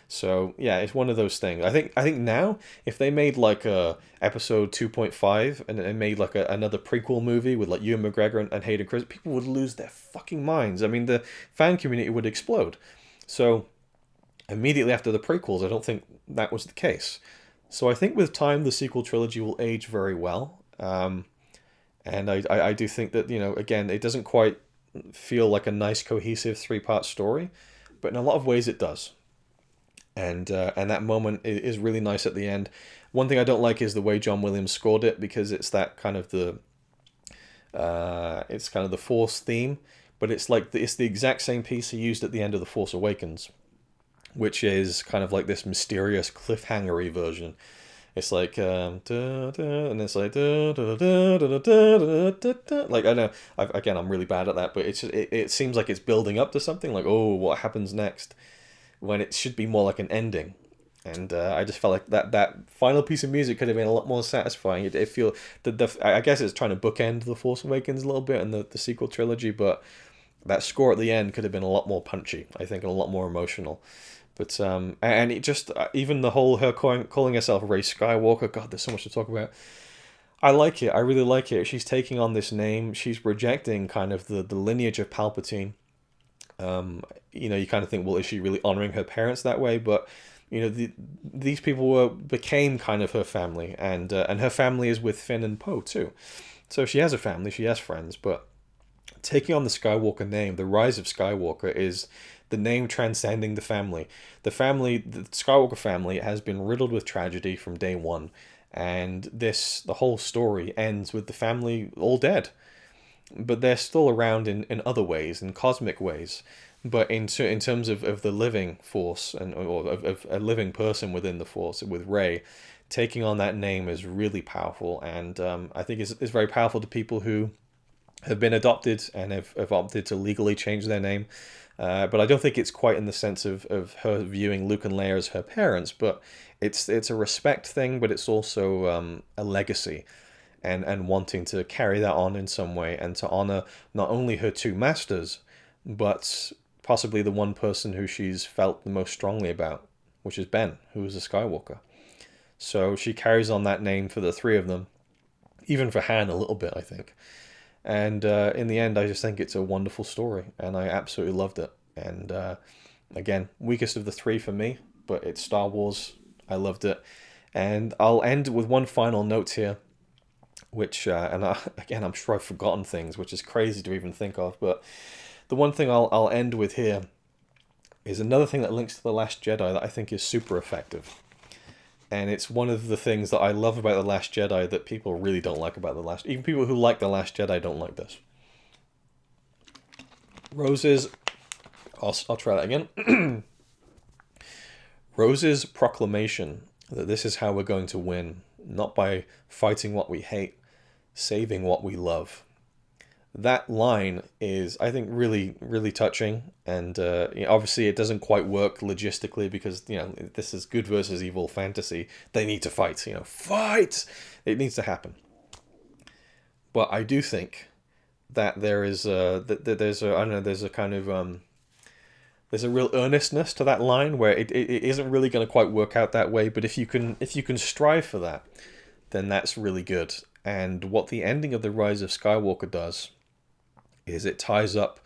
[SPEAKER 1] So yeah, it's one of those things. I think now if they made like a episode 2.5 and made like another prequel movie with like Ewan McGregor and Hayden Christensen, people would lose their fucking minds. I mean, the fan community would explode. So immediately after the prequels, I don't think that was the case. So I think with time, the sequel trilogy will age very well. And I do think that, again, it doesn't quite feel like a nice cohesive 3-part story, but in a lot of ways it does. And that moment is really nice at the end. One thing I don't like is the way John Williams scored it, because it's that kind of the Force theme, but it's the exact same piece he used at the end of The Force Awakens, which is kind of like this mysterious cliffhanger-y version. It's like and it's like like, I know I'm really bad at that, but it seems like it's building up to something, like, oh, what happens next, when it should be more like an ending. And I just felt like that final piece of music could have been a lot more satisfying. It feel I guess it's trying to bookend The Force Awakens a little bit and the sequel trilogy, but that score at the end could have been a lot more punchy, I think, and a lot more emotional. But and it just, even the whole her calling herself Rey Skywalker, God, there's so much to talk about. I like it. I really like it. She's taking on this name. She's rejecting kind of the lineage of Palpatine. You kind of think, well, is she really honoring her parents that way? But these people became kind of her family, and her family is with Finn and Poe too. So she has a family, she has friends, but taking on the Skywalker name, the Rise of Skywalker, is the name transcending the family. The Skywalker family, has been riddled with tragedy from day one, and the whole story ends with the family all dead. But they're still around in other ways, in cosmic ways. But in terms of the living Force, or of a living person within the Force, with Rey, taking on that name is really powerful, and I think it's very powerful to people who have been adopted and have opted to legally change their name. But I don't think it's quite in the sense of her viewing Luke and Leia as her parents, but it's a respect thing, but it's also a legacy, and wanting to carry that on in some way, and to honor not only her two masters, but possibly the one person who she's felt the most strongly about, which is Ben, who is a Skywalker. So she carries on that name for the three of them, even for Han a little bit, I think. And in the end, I just think it's a wonderful story, and I absolutely loved it. And again, weakest of the three for me, but it's Star Wars. I loved it. And I'll end with one final note here, which, again, I'm sure I've forgotten things, which is crazy to even think of, but the one thing I'll end with here is another thing that links to The Last Jedi that I think is super effective. And it's one of the things that I love about The Last Jedi that people really don't like about even people who like The Last Jedi don't like this. I'll try that again. Rose's proclamation that this is how we're going to win, not by fighting what we hate, saving what we love. That line is, I think, really, really touching, and obviously it doesn't quite work logistically because this is good versus evil fantasy. They need to fight, fight. It needs to happen. But I do think that there's a real earnestness to that line where it isn't really going to quite work out that way. But if you can strive for that, then that's really good. And what the ending of the Rise of Skywalker does is it ties up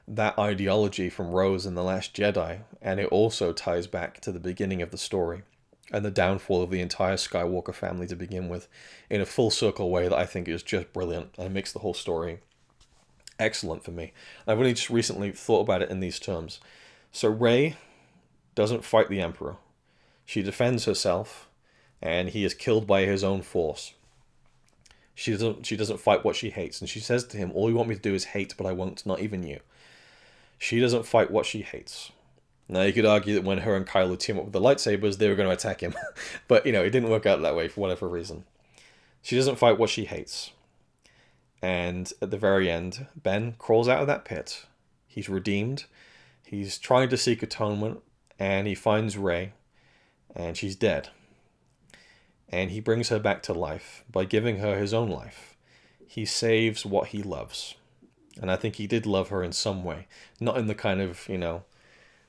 [SPEAKER 1] that ideology from Rose and the Last Jedi, and it also ties back to the beginning of the story and the downfall of the entire Skywalker family to begin with, in a full circle way that I think is just brilliant and makes the whole story excellent for me. I've only just recently thought about it in these terms. So Rey doesn't fight the Emperor. She defends herself, and he is killed by his own force. She doesn't fight what she hates, and she says to him, all you want me to do is hate, but I won't, not even you. She doesn't fight what she hates. Now, you could argue that when her and Kylo team up with the lightsabers, they were going to attack him. But, it didn't work out that way for whatever reason. She doesn't fight what she hates. And at the very end, Ben crawls out of that pit. He's redeemed. He's trying to seek atonement, and he finds Rey, and she's dead. And he brings her back to life by giving her his own life. He saves what he loves. And I think he did love her in some way. Not in the kind of,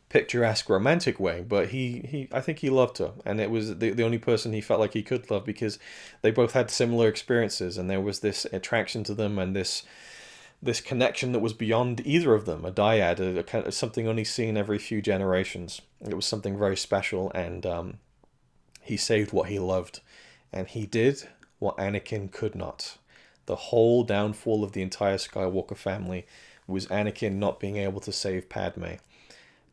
[SPEAKER 1] picturesque romantic way, but I think he loved her. And it was the only person he felt like he could love, because they both had similar experiences, and there was this attraction to them and this connection that was beyond either of them. A dyad, a kind of something only seen every few generations. It was something very special, and he saved what he loved. And he did what Anakin could not. The whole downfall of the entire Skywalker family was Anakin not being able to save Padme.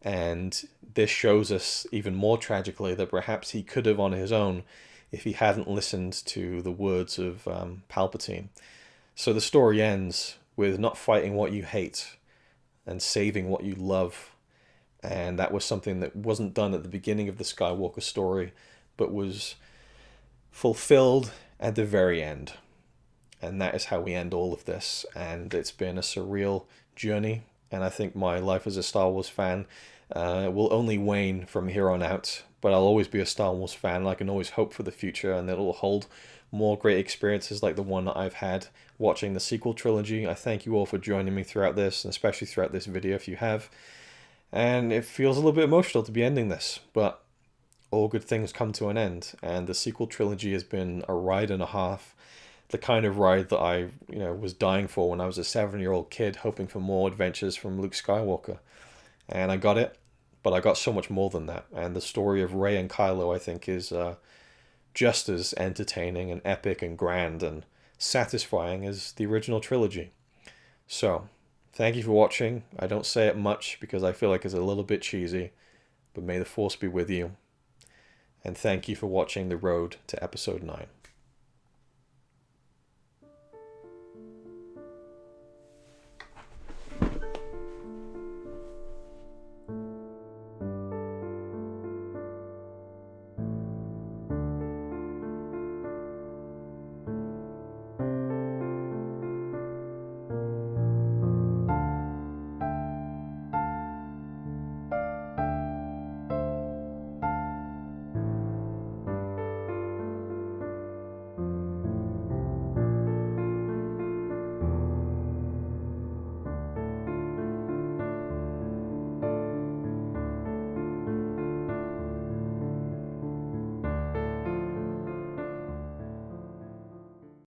[SPEAKER 1] And this shows us even more tragically that perhaps he could have on his own if he hadn't listened to the words of Palpatine. So the story ends with not fighting what you hate and saving what you love. And that was something that wasn't done at the beginning of the Skywalker story, but was fulfilled at the very end. And that is how we end all of this. And it's been a surreal journey. And I think my life as a Star Wars fan will only wane from here on out. But I'll always be a Star Wars fan. I can always hope for the future, and it'll hold more great experiences like the one that I've had watching the sequel trilogy. I thank you all for joining me throughout this, and especially throughout this video if you have. And it feels a little bit emotional to be ending this, but all good things come to an end. And the sequel trilogy has been a ride and a half. The kind of ride that I was dying for when I was a 7-year-old kid, hoping for more adventures from Luke Skywalker. And I got it, but I got so much more than that. And the story of Rey and Kylo, I think, is just as entertaining and epic and grand and satisfying as the original trilogy. So, thank you for watching. I don't say it much because I feel like it's a little bit cheesy, but may the Force be with you. And thank you for watching The Road to Episode 9.